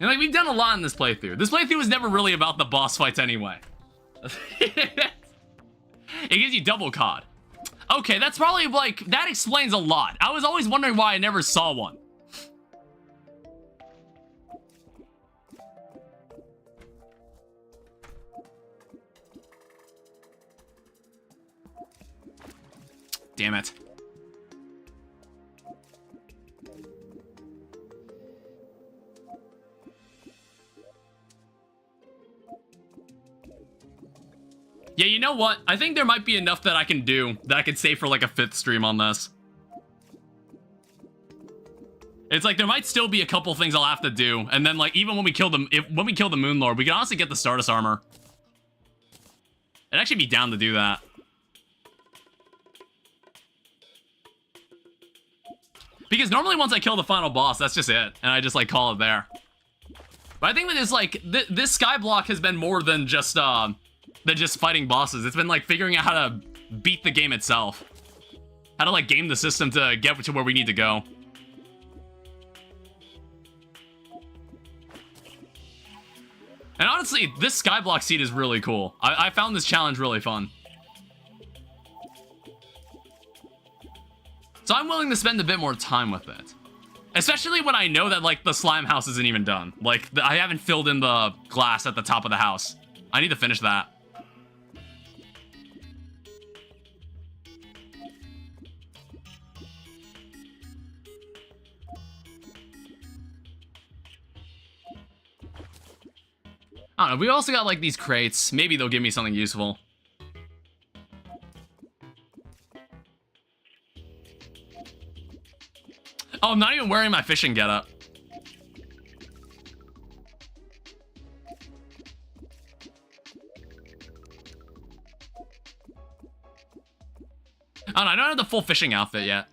And, like, we've done a lot in this playthrough. This playthrough was never really about the boss fights anyway. It gives you double COD. Okay, that's probably, like, that explains a lot. I was always wondering why I never saw one. Damn it. Yeah, you know what? I think there might be enough that I can do that I could save for like a 5th stream on this. It's like there might still be a couple things I'll have to do, and then like even when we kill when we kill the Moon Lord, we can honestly get the Stardust armor. I'd actually be down to do that. Because normally once I kill the final boss, that's just it, and I just like call it there. But I think that it's like this Skyblock has been more than just fighting bosses. It's been like figuring out how to beat the game itself, how to like game the system to get to where we need to go. And honestly, this Skyblock Seed is really cool. I found this challenge really fun. So I'm willing to spend a bit more time with it. Especially when I know that, like, the slime house isn't even done. Like, I haven't filled in the glass at the top of the house. I need to finish that. I don't know, we also got, like, these crates. Maybe they'll give me something useful. Oh, I'm not even wearing my fishing getup. Oh, no, I don't have the full fishing outfit yet.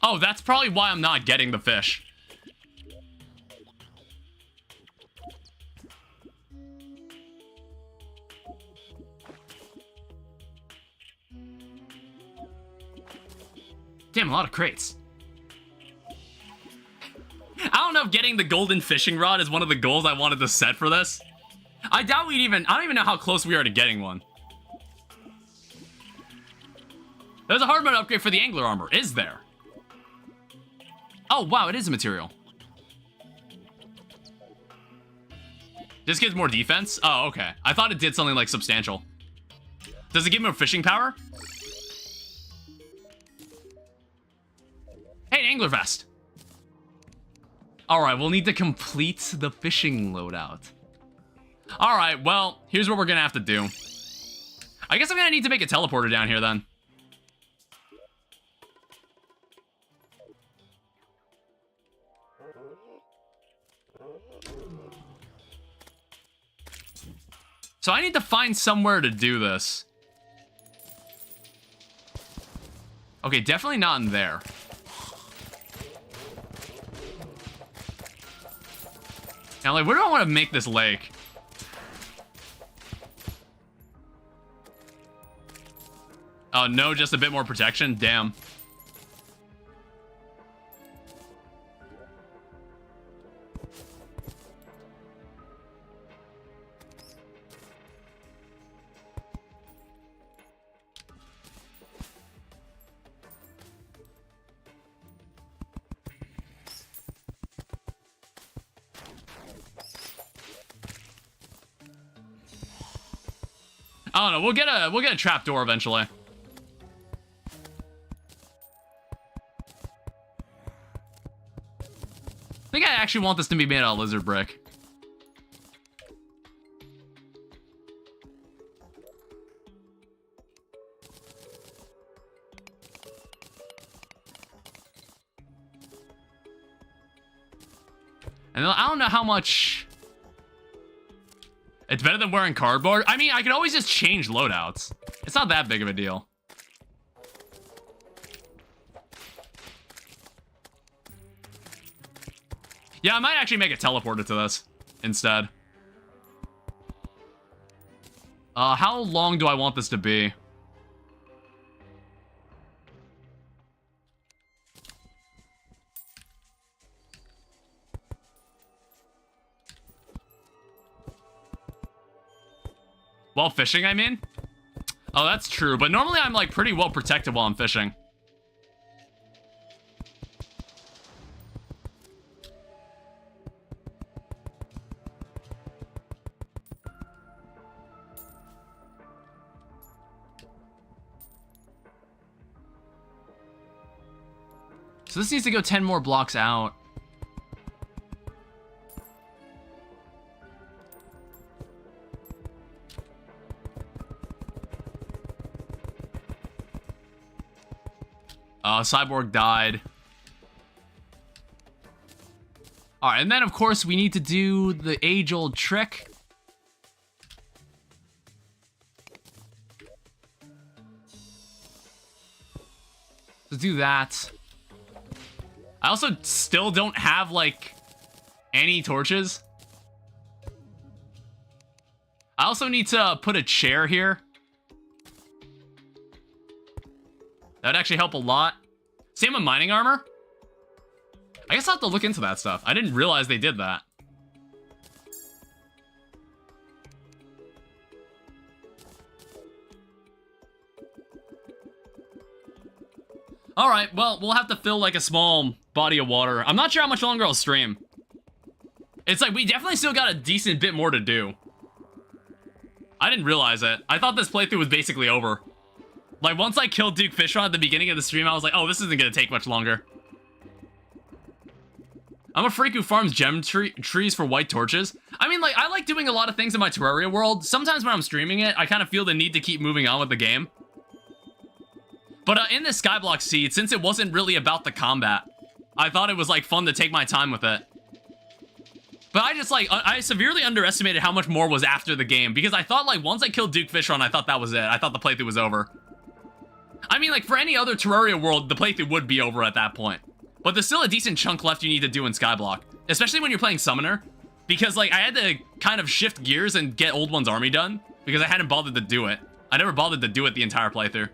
Oh, that's probably why I'm not getting the fish. Damn, a lot of crates. I don't know if getting the golden fishing rod is one of the goals I wanted to set for this. I doubt we'd even... I don't even know how close we are to getting one. There's a hard mode upgrade for the angler armor. Is there? Oh, wow, it is a material. This gives more defense? Oh, okay. I thought it did something, like, substantial. Does it give more fishing power? Hey, an angler vest. Alright, we'll need to complete the fishing loadout. Alright, well, here's what we're gonna have to do. I guess I'm gonna need to make a teleporter down here, then. So I need to find somewhere to do this. Okay, definitely not in there. Now, like, where do I want to make this lake? Oh, no, just a bit more protection? Damn. I don't know, we'll get a trapdoor eventually. I think I actually want this to be made out of lizard brick. And I don't know how much... It's better than wearing cardboard. I mean, I could always just change loadouts. It's not that big of a deal. Yeah, I might actually make a teleporter to this instead. How long do I want this to be? While fishing, I mean? Oh, that's true. But normally I'm, like, pretty well protected while I'm fishing. So this needs to go 10 more blocks out. Cyborg died. Alright, and then of course we need to do the age-old trick. Let's do that. I also still don't have, like, any torches. I also need to put a chair here. That'd actually help a lot. Same with mining armor. I guess I'll have to look into that stuff. I didn't realize they did that. Alright, well, we'll have to fill like a small body of water. I'm not sure how much longer I'll stream. It's like, we definitely still got a decent bit more to do. I didn't realize it. I thought this playthrough was basically over. Like, once I killed Duke Fishron at the beginning of the stream, I was like, oh, this isn't gonna take much longer. I'm a freak who farms gem trees for white torches. I mean, like, I like doing a lot of things in my Terraria world. Sometimes when I'm streaming it, I kind of feel the need to keep moving on with the game. But in this Skyblock Seed, since it wasn't really about the combat, I thought it was, like, fun to take my time with it. But I just, like, I severely underestimated how much more was after the game, because I thought, like, once I killed Duke Fishron, I thought that was it. I thought the playthrough was over. I mean, like, for any other Terraria world, the playthrough would be over at that point. But there's still a decent chunk left you need to do in Skyblock. Especially when you're playing Summoner. Because, like, I had to kind of shift gears and get Old One's army done. Because I hadn't bothered to do it. I never bothered to do it the entire playthrough.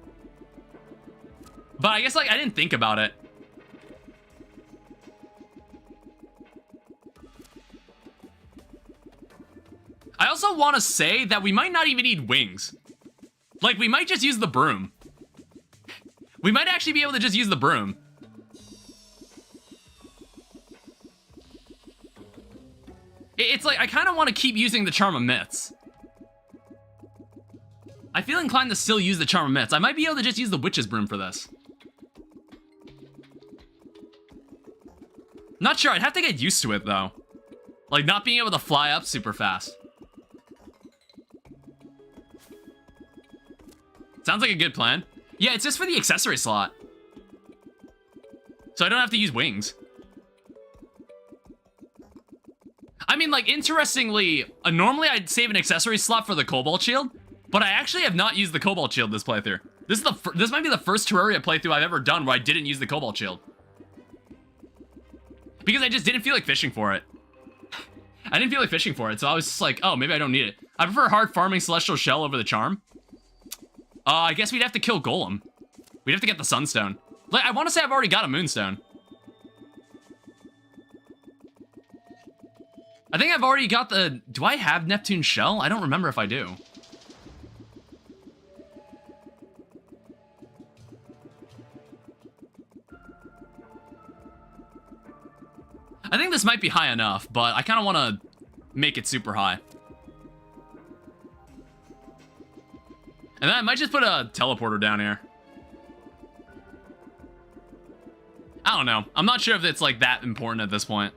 But I guess, like, I didn't think about it. I also want to say that we might not even need wings. Like, we might just use the broom. We might actually be able to just use the broom. It's like, I kind of want to keep using the Charm of Myths. I feel inclined to still use the Charm of Myths. I might be able to just use the Witch's Broom for this. Not sure, I'd have to get used to it, though. Like, not being able to fly up super fast. Sounds like a good plan. Yeah, it's just for the accessory slot. So I don't have to use wings. I mean, like, interestingly, normally I'd save an accessory slot for the Cobalt Shield, but I actually have not used the Cobalt Shield this playthrough. This might be the first Terraria playthrough I've ever done where I didn't use the Cobalt Shield. Because I just didn't feel like fishing for it. I didn't feel like fishing for it, so I was just like, oh, maybe I don't need it. I prefer hard farming Celestial Shell over the Charm. I guess we'd have to kill Golem. We'd have to get the Sunstone. Like, I want to say I've already got a Moonstone. I think I've already got the... Do I have Neptune's Shell? I don't remember if I do. I think this might be high enough, but I kind of want to make it super high. And then I might just put a teleporter down here. I don't know. I'm not sure if it's, like, that important at this point.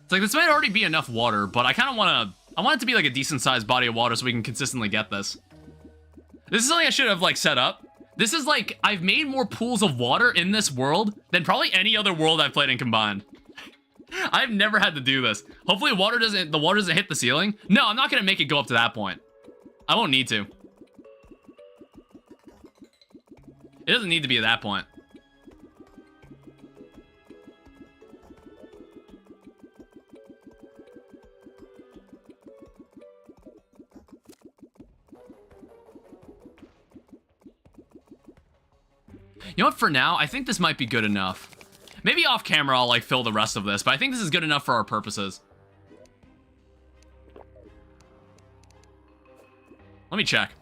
It's like, this might already be enough water, but I kind of want to... I want it to be, like, a decent-sized body of water so we can consistently get this. This is something I should have, like, set up. This is, like, I've made more pools of water in this world than probably any other world I've played in combined. I've never had to do this. Hopefully the water doesn't hit the ceiling. No, I'm not going to make it go up to that point. I won't need to. It doesn't need to be at that point. You know what, for now, I think this might be good enough. Maybe off camera I'll, like, fill the rest of this, but I think this is good enough for our purposes. Let me check.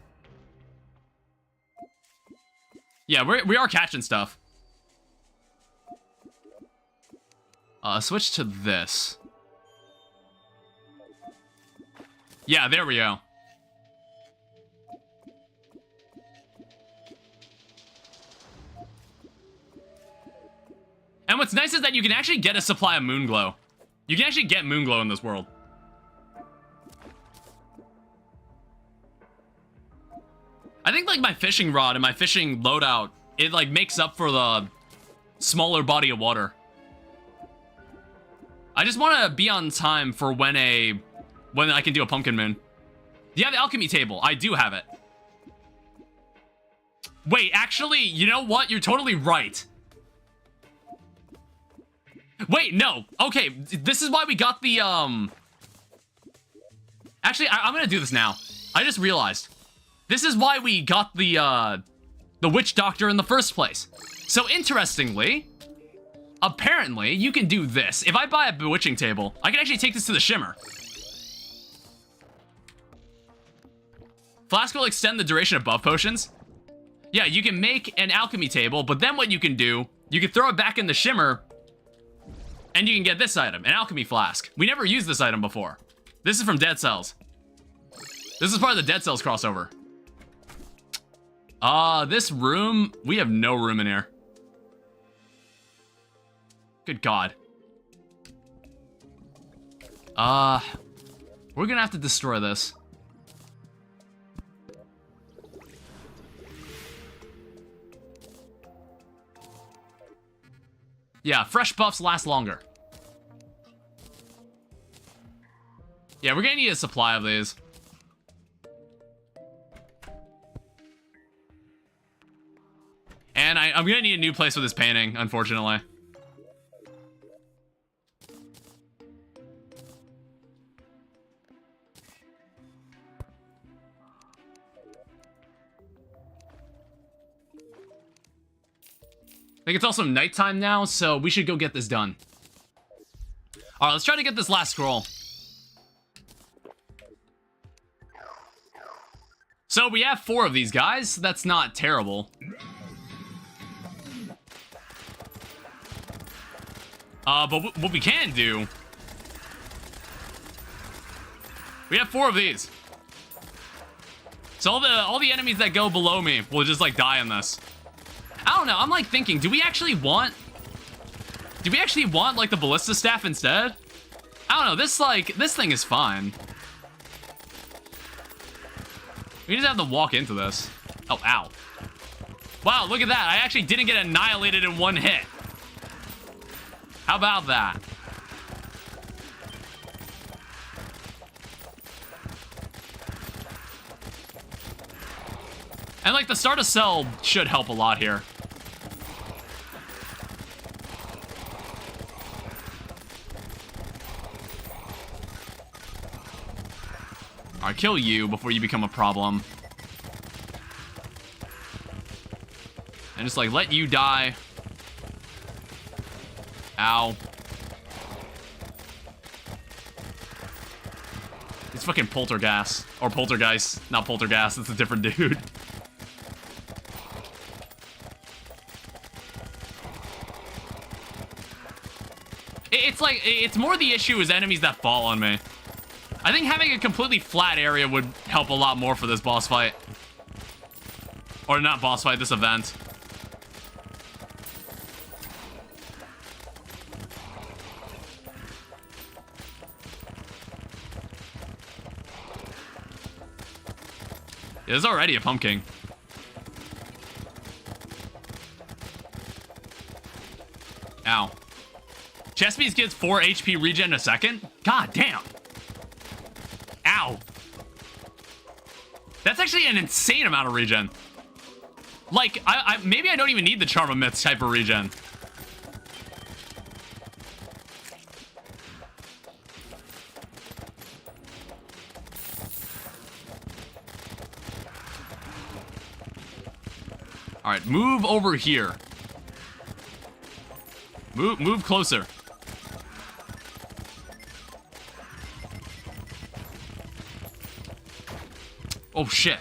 Yeah, we are catching stuff. Switch to this. Yeah, there we go. what's nice is that you can actually get a supply of moon glow. You can actually get moon glow in this world. I think like my fishing rod and my fishing loadout, it like makes up for the smaller body of water. I just want to be on time for when I can do a pumpkin moon. Do you have the alchemy table? I do have it. Wait, actually, you know what? You're totally right. Wait, no. Okay, this is why we got the, Actually, I'm gonna do this now. I just realized. This is why we got the witch doctor in the first place. So, interestingly, apparently, you can do this. If I buy a bewitching table, I can actually take this to the shimmer. Flask will extend the duration of buff potions. Yeah, you can make an alchemy table, but then what you can do, you can throw it back in the shimmer, and you can get this item, an alchemy flask. We never used this item before. This is from Dead Cells. This is part of the Dead Cells crossover. This room, we have no room in here. Good God. We're gonna have to destroy this. Yeah, fresh buffs last longer. Yeah, we're gonna need a supply of these. And I'm gonna need a new place for this painting, unfortunately. I think it's also nighttime now, so we should go get this done. Alright, let's try to get this last scroll. So we have 4 of these guys. That's not terrible. But what we can do... We have 4 of these. So all the enemies that go below me will just, like, die in this. I don't know, I'm, like, thinking, do we actually want, like, the ballista staff instead? I don't know, this thing is fine. We just have to walk into this. Oh, ow. Wow, look at that. I actually didn't get annihilated in one hit. How about that? And, like, the start of cell should help a lot here. Alright, kill you before you become a problem. And just, like, let you die. Ow. It's fucking poltergeist. Or poltergeist. Not poltergeist, it's a different dude. It's like, it's more the issue is enemies that fall on me. I think having a completely flat area would help a lot more for this boss fight. Or not boss fight, this event. There's already a pumpkin. Ow. Chest piece gets 4 HP regen a second? God damn. Ow. That's actually an insane amount of regen. Like, maybe I don't even need the Charm of Myths type of regen. Alright, move over here. Move closer. Oh, shit.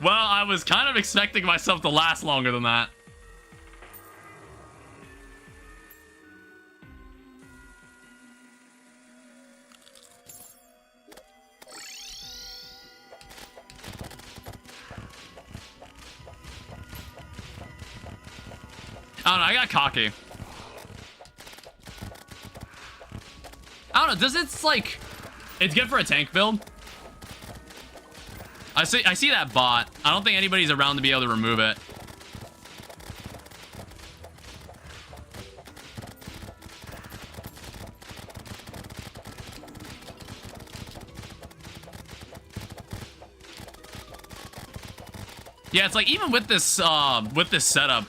Well, I was kind of expecting myself to last longer than that. I don't know, I got cocky. I don't know, does it's like... It's good for a tank build? I see that bot. I don't think anybody's around to be able to remove it. Yeah, it's like even with this setup,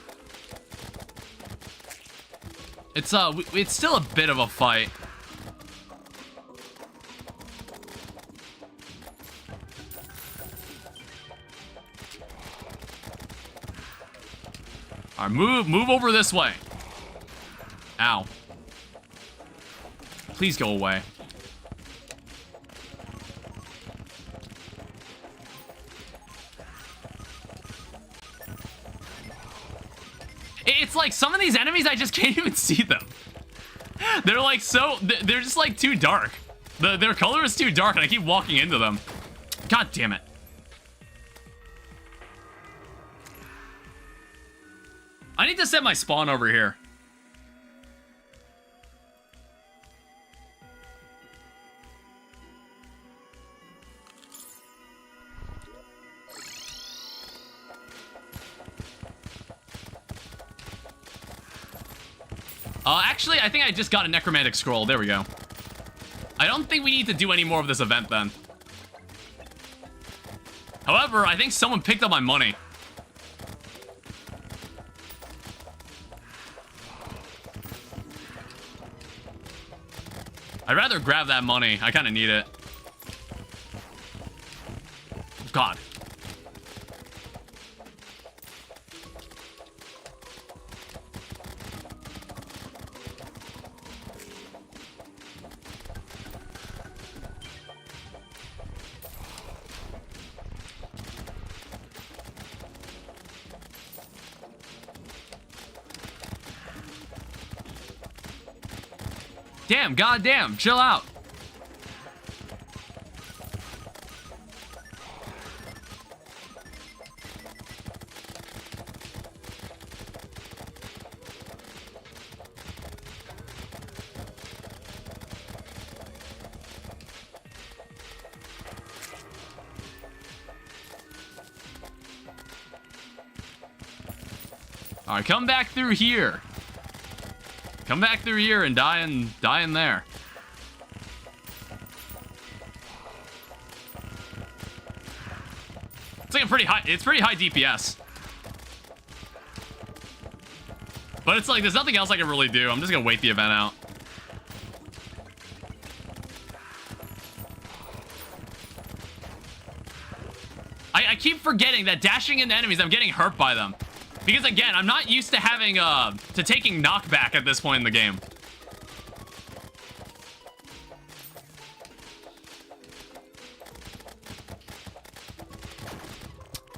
it's still a bit of a fight. All right, move over this way. Ow. Please go away. It's like some of these enemies, I just can't even see them. They're like they're just like too dark. Their color is too dark and I keep walking into them. God damn it. I need to set my spawn over here. Actually, I think I just got a necromantic scroll. There we go. I don't think we need to do any more of this event then. However, I think someone picked up my money. I'd rather grab that money. I kind of need it. God. Damn, goddamn, chill out. All right, come back through here. Come back through here and die in there. It's like a pretty high DPS. But it's like there's nothing else I can really do. I'm just gonna wait the event out. I keep forgetting that dashing into enemies, I'm getting hurt by them. Because again, I'm not used to having taking knockback at this point in the game.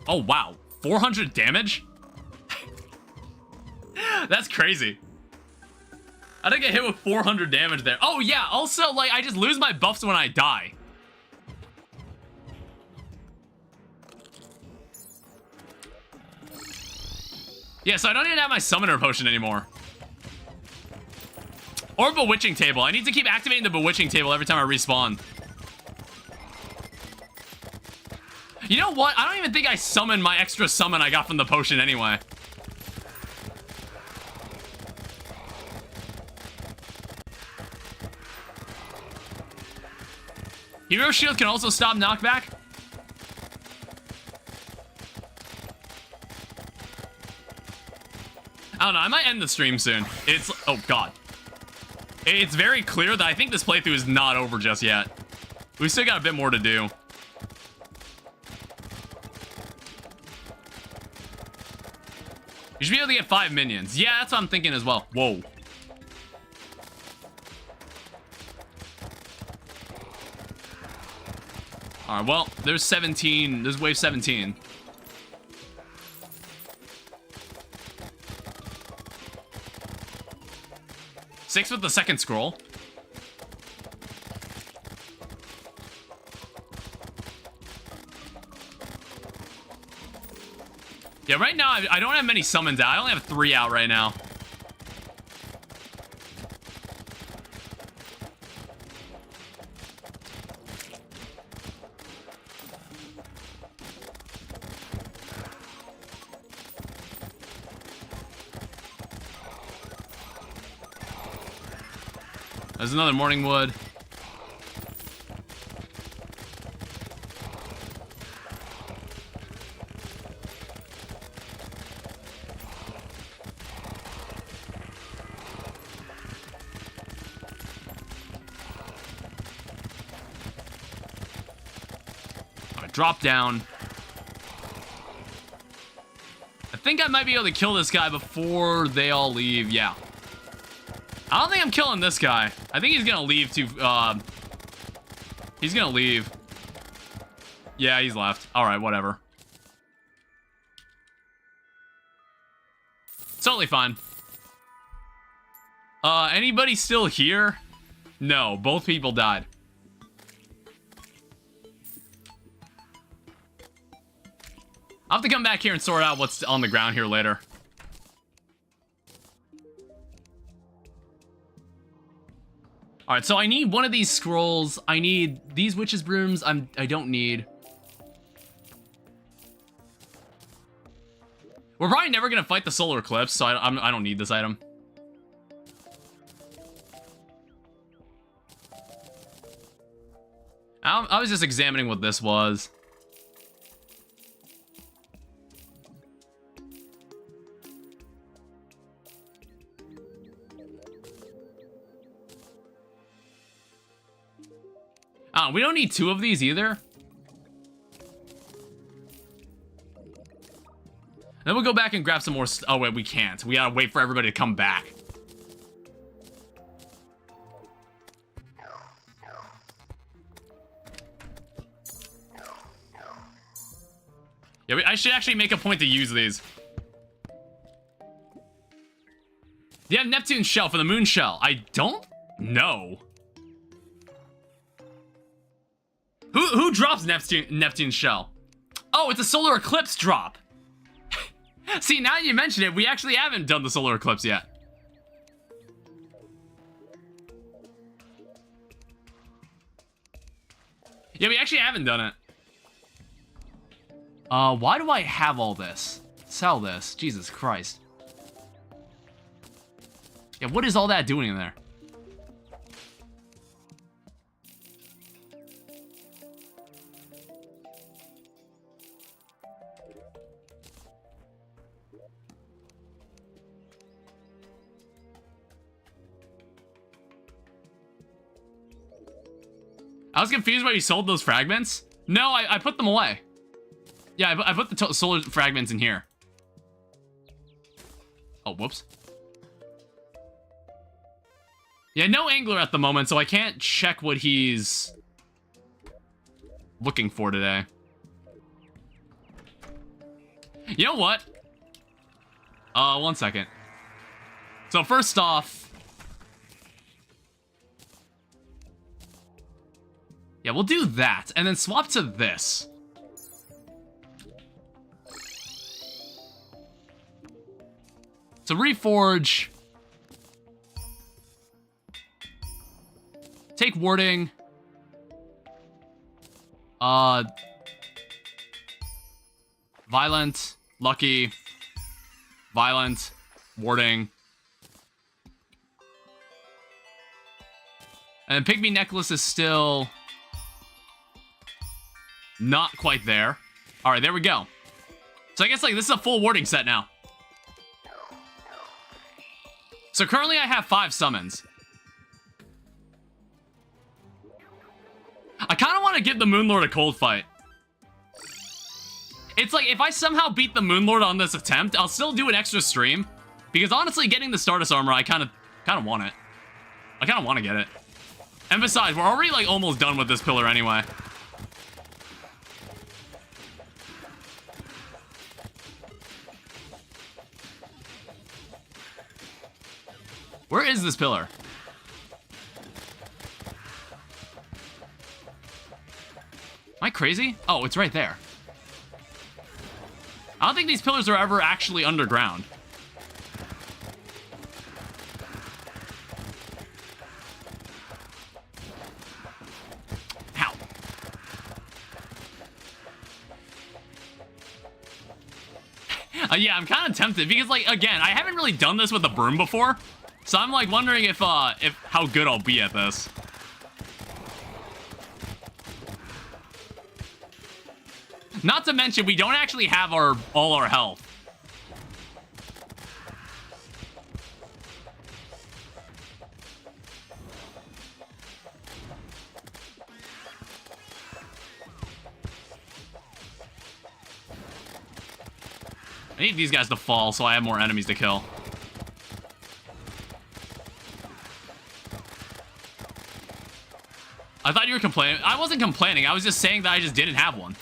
Oh wow, 400 damage? That's crazy. I didn't get hit with 400 damage there. Oh yeah, also like I just lose my buffs when I die. Yeah, so I don't even have my summoner potion anymore. Or bewitching table. I need to keep activating the bewitching table every time I respawn. You know what? I don't even think I summoned my extra summon I got from the potion anyway. Hero shield can also stop knockback. I don't know, I might end the stream soon. It's, oh god. It's very clear that I think this playthrough is not over just yet. We still got a bit more to do. You should be able to get 5 minions. Yeah, that's what I'm thinking as well. Whoa. Alright, well, there's 17. There's wave 17. Six with the second scroll. Yeah, right now I don't have many summons out. I only have 3 out right now. There's another morning wood. Drop down. I think I might be able to kill this guy before they all leave. Yeah. I don't think I'm killing this guy. I think he's gonna leave to, he's gonna leave. Yeah, he's left. Alright, whatever. Totally fine. Anybody still here? No, both people died. I'll have to come back here and sort out what's on the ground here later. Alright, so I need one of these scrolls. I need these witch's brooms. I don't need. We're probably never gonna fight the solar eclipse, so I don't need this item. I was just examining what this was. We don't need two of these either. Then we'll go back and grab some more. Oh wait, we can't. We gotta wait for everybody to come back. Yeah, I should actually make a point to use these. Do you have Neptune's shell for the moon shell? I don't know. Who drops Neptune's shell? Oh, it's a solar eclipse drop. See, now you mention it, we actually haven't done the solar eclipse yet. Yeah, we actually haven't done it. Why do I have all this? Sell this. Jesus Christ. Yeah, what is all that doing in there? I was confused why you sold those fragments. No, I put them away. Yeah, I put the solar fragments in here. Oh, whoops. Yeah, no angler at the moment, so I can't check what he's looking for today. You know what? 1 second. So first off, yeah, we'll do that, and then swap to this. So reforge. Take warding. Violent, lucky, violent, warding. And Pygmy necklace is still not quite there. All right, there we go. So I guess like this is a full warding set now. So currently I have 5 summons. I kind of want to give the Moonlord a cold fight. It's like if I somehow beat the Moonlord on this attempt, I'll still do an extra stream. Because honestly, getting the Stardust armor, I kind of want it. I kind of want to get it. And besides, we're already like almost done with this pillar anyway. Where is this pillar? Am I crazy? Oh, it's right there. I don't think these pillars are ever actually underground. Ow. Yeah, I'm kind of tempted because, like, again, I haven't really done this with a broom before. So I'm like wondering if how good I'll be at this. Not to mention, we don't actually have all our health. I need these guys to fall so I have more enemies to kill. I thought you were complaining. I wasn't complaining. I was just saying that I just didn't have one.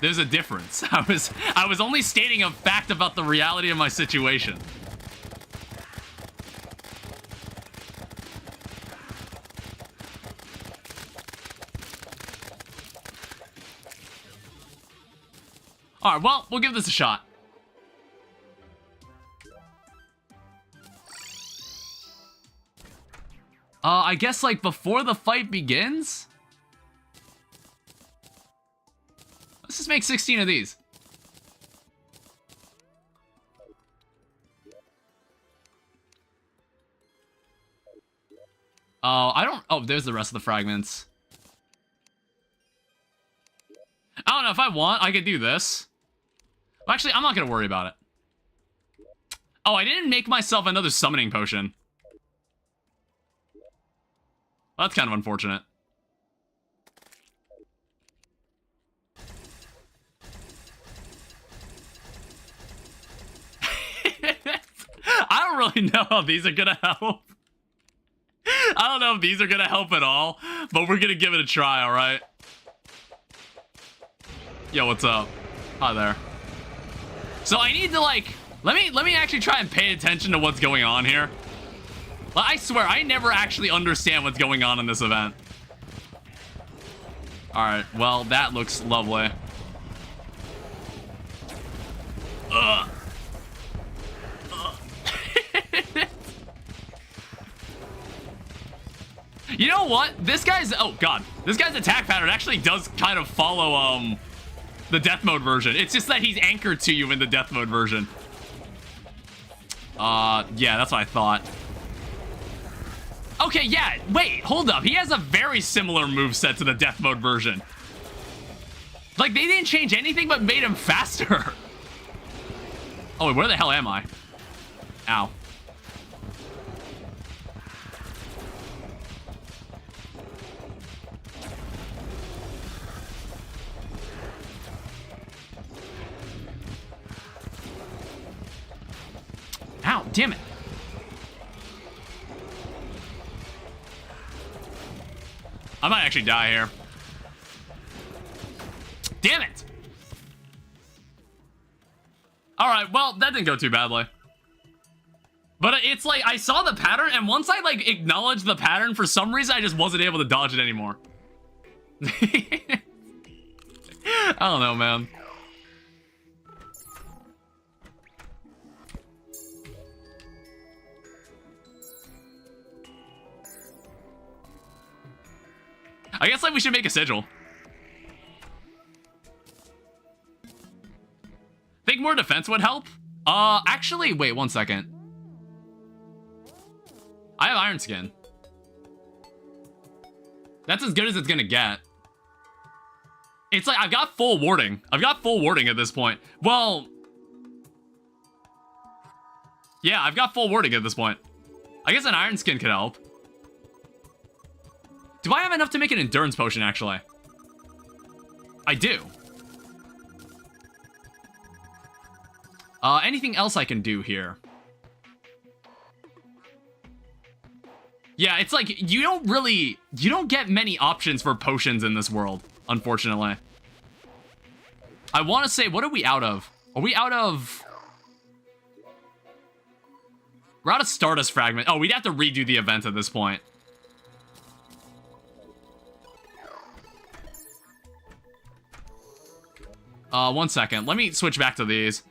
There's a difference. I was only stating a fact about the reality of my situation. All right, well, we'll give this a shot. I guess like before the fight begins? Let's just make 16 of these. I don't... Oh, there's the rest of the fragments. I don't know. If I want, I could do this. Well, actually, I'm not going to worry about it. Oh, I didn't make myself another summoning potion. Well, that's kind of unfortunate. I don't really know how these are gonna help. I don't know if these are gonna help at all, but we're gonna give it a try, alright? Yo, what's up? Hi there. So I need to like, let me actually try and pay attention to what's going on here. I swear, I never actually understand what's going on in this event. Alright, well, that looks lovely. Ugh. You know what? This guy's... Oh, God. This guy's attack pattern actually does kind of follow, the death mode version. It's just that he's anchored to you in the death mode version. Yeah, that's what I thought. Okay, yeah. Wait, hold up. He has a very similar moveset to the death mode version. Like, they didn't change anything but made him faster. Oh, wait, where the hell am I? Ow. Ow, damn it. I might actually die here. Damn it. All right, well, that didn't go too badly. But it's like, I saw the pattern, and once I, like, acknowledged the pattern, for some reason, I just wasn't able to dodge it anymore. I don't know, man. I guess, like, we should make a sigil. Think more defense would help? Actually, wait 1 second. I have iron skin. That's as good as it's gonna get. It's like, I've got full warding. I've got full warding at this point. Well... Yeah, I've got full warding at this point. I guess an iron skin could help. Do I have enough to make an endurance potion, actually? I do. Anything else I can do here? Yeah, it's like, you don't get many options for potions in this world, unfortunately. I want to say, what are we out of? Are we out of... We're out of Stardust Fragment. Oh, we'd have to redo the event at this point. One second. Let me switch back to these.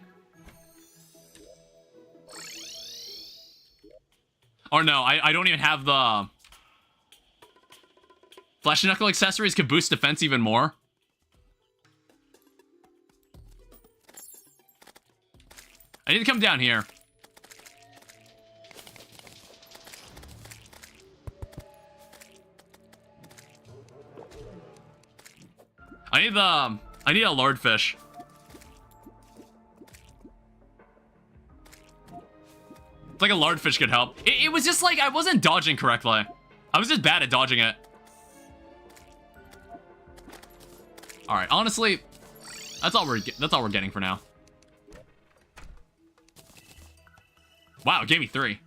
Or no, I don't even have the... Flesh and Knuckle accessories could boost defense even more. I need to come down here. I need a lordfish. It's like a lordfish could help. It was just like I wasn't dodging correctly. I was just bad at dodging it. All right, honestly, that's all we're getting for now. Wow, it gave me 3.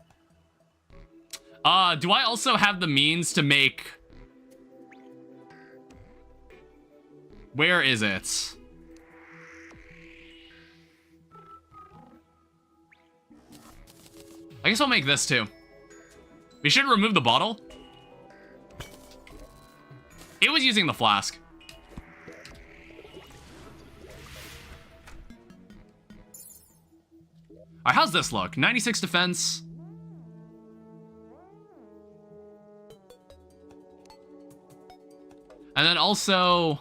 Do I also have the means to make? Where is it? I guess I'll make this too. We should remove the bottle. It was using the flask. Alright, how's this look? 96 defense. And then also...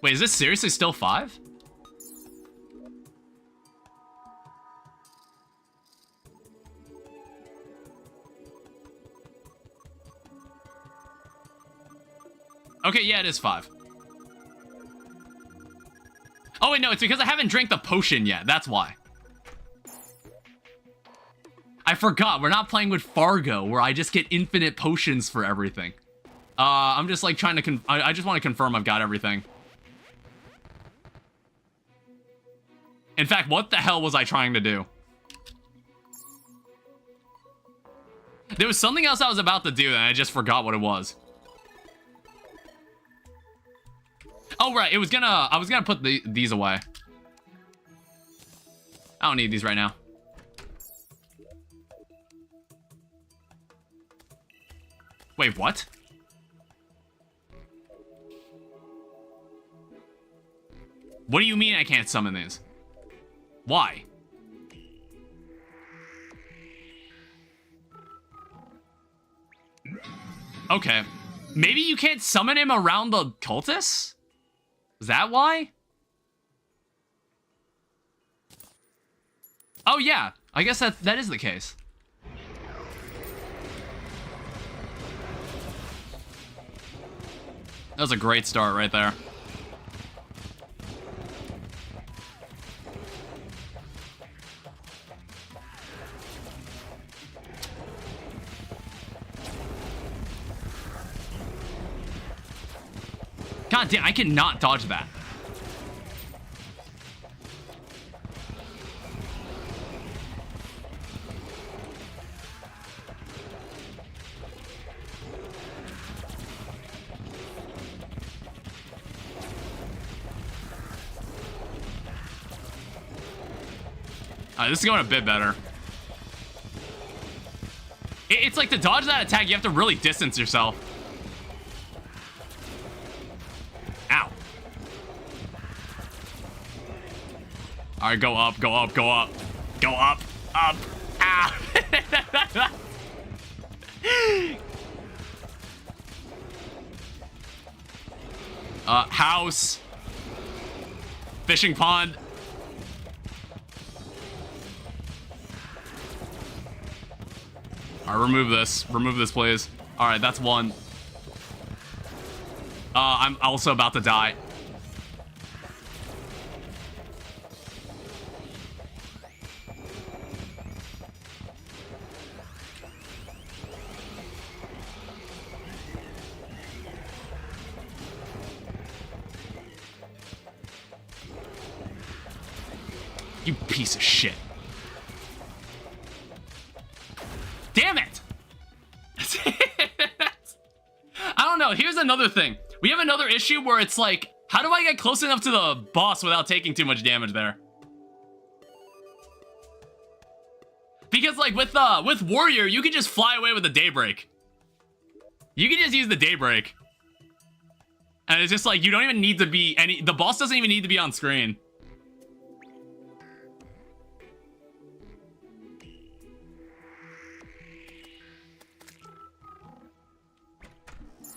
Wait, is this seriously still 5? Okay, yeah, it is 5. Oh, wait, no, it's because I haven't drank the potion yet. That's why. I forgot. We're not playing with Fargo, where I just get infinite potions for everything. I'm just, like, trying to... I just want to confirm I've got everything. In fact, what the hell was I trying to do? There was something else I was about to do, and I just forgot what it was. Oh, right. I was gonna put these away. I don't need these right now. Wait, what? What do you mean I can't summon these? Why? Okay. Maybe you can't summon him around the cultists? Is that why? Oh, yeah. I guess that is the case. That was a great start right there. God damn, I cannot dodge that. Alright, this is going a bit better. It's like to dodge that attack, you have to really distance yourself. Ow. Alright, go up, go up, go up. Go up, up. Ah. House. Fishing pond. Alright, remove this. Remove this, please. Alright, that's one. I'm also about to die. You piece of shit. Damn it! I don't know. Here's another thing. We have another issue where it's like, how do I get close enough to the boss without taking too much damage there? Because like with Warrior, you can just fly away with the Daybreak. You can just use the Daybreak. And it's just like, you don't even need to be the boss doesn't even need to be on screen.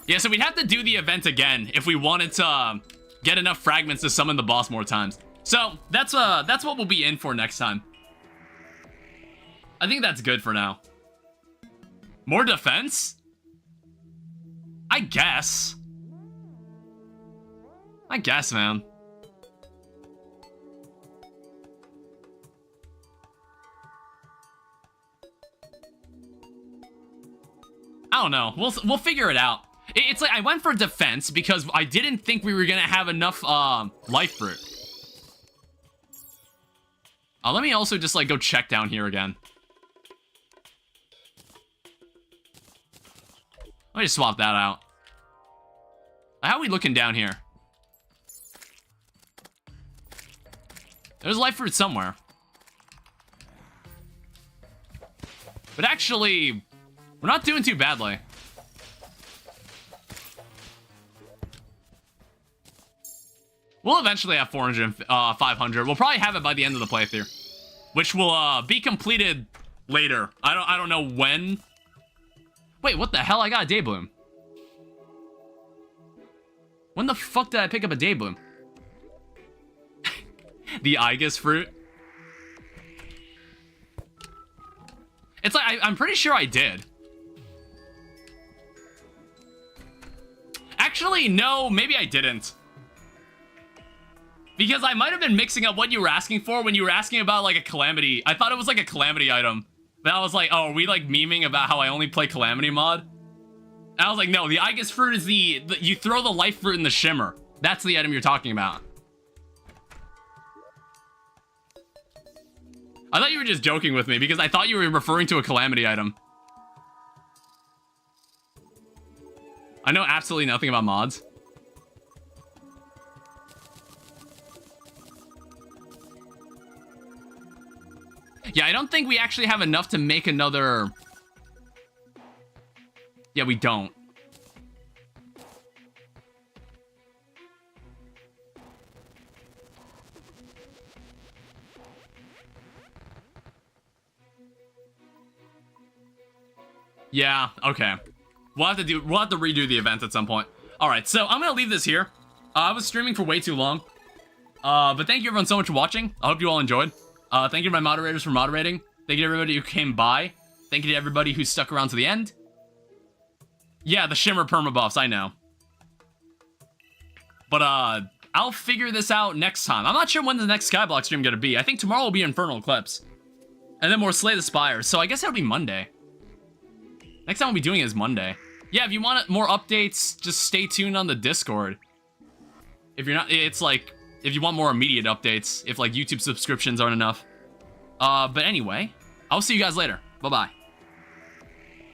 Yeah, so we'd have to do the event again if we wanted to get enough fragments to summon the boss more times. So that's what we'll be in for next time. I think that's good for now. More defense? I guess. Man. I don't know. We'll figure it out. It's like I went for defense because I didn't think we were gonna have enough life fruit. Let me also just like go check down here again. Let me just swap that out. How are we looking down here? There's life fruit somewhere. But actually, we're not doing too badly. We'll eventually have 400 and 500. We'll probably have it by the end of the playthrough, which will be completed later. I don't know when. Wait, what the hell? I got a day bloom. When the fuck did I pick up a day bloom? The Igus fruit. It's like I'm pretty sure I did. Actually, no, maybe I didn't. Because I might have been mixing up what you were asking for when you were asking about like a calamity. I thought it was like a calamity item. But I was like, oh, are we like memeing about how I only play calamity mod? And I was like, no, the Igus fruit is the you throw the life fruit in the shimmer. That's the item you're talking about. I thought you were just joking with me because I thought you were referring to a calamity item. I know absolutely nothing about mods. Yeah, I don't think we actually have enough to make another... Yeah, we don't. Yeah, okay. We'll have to redo the event at some point. All right, so I'm gonna leave this here. I was streaming for way too long. But thank you everyone so much for watching. I hope you all enjoyed. Thank you to my moderators for moderating. Thank you to everybody who came by. Thank you to everybody who stuck around to the end. Yeah, the Shimmer permabuffs, I know. But, I'll figure this out next time. I'm not sure when the next Skyblock stream gonna be. I think tomorrow will be Infernal Eclipse. And then more Slay the Spires, so I guess it'll be Monday. Next time we'll be doing it is Monday. Yeah, if you want more updates, just stay tuned on the Discord. If you're not, it's like, if you want more immediate updates, if like YouTube subscriptions aren't enough. But anyway, I'll see you guys later. Bye-bye.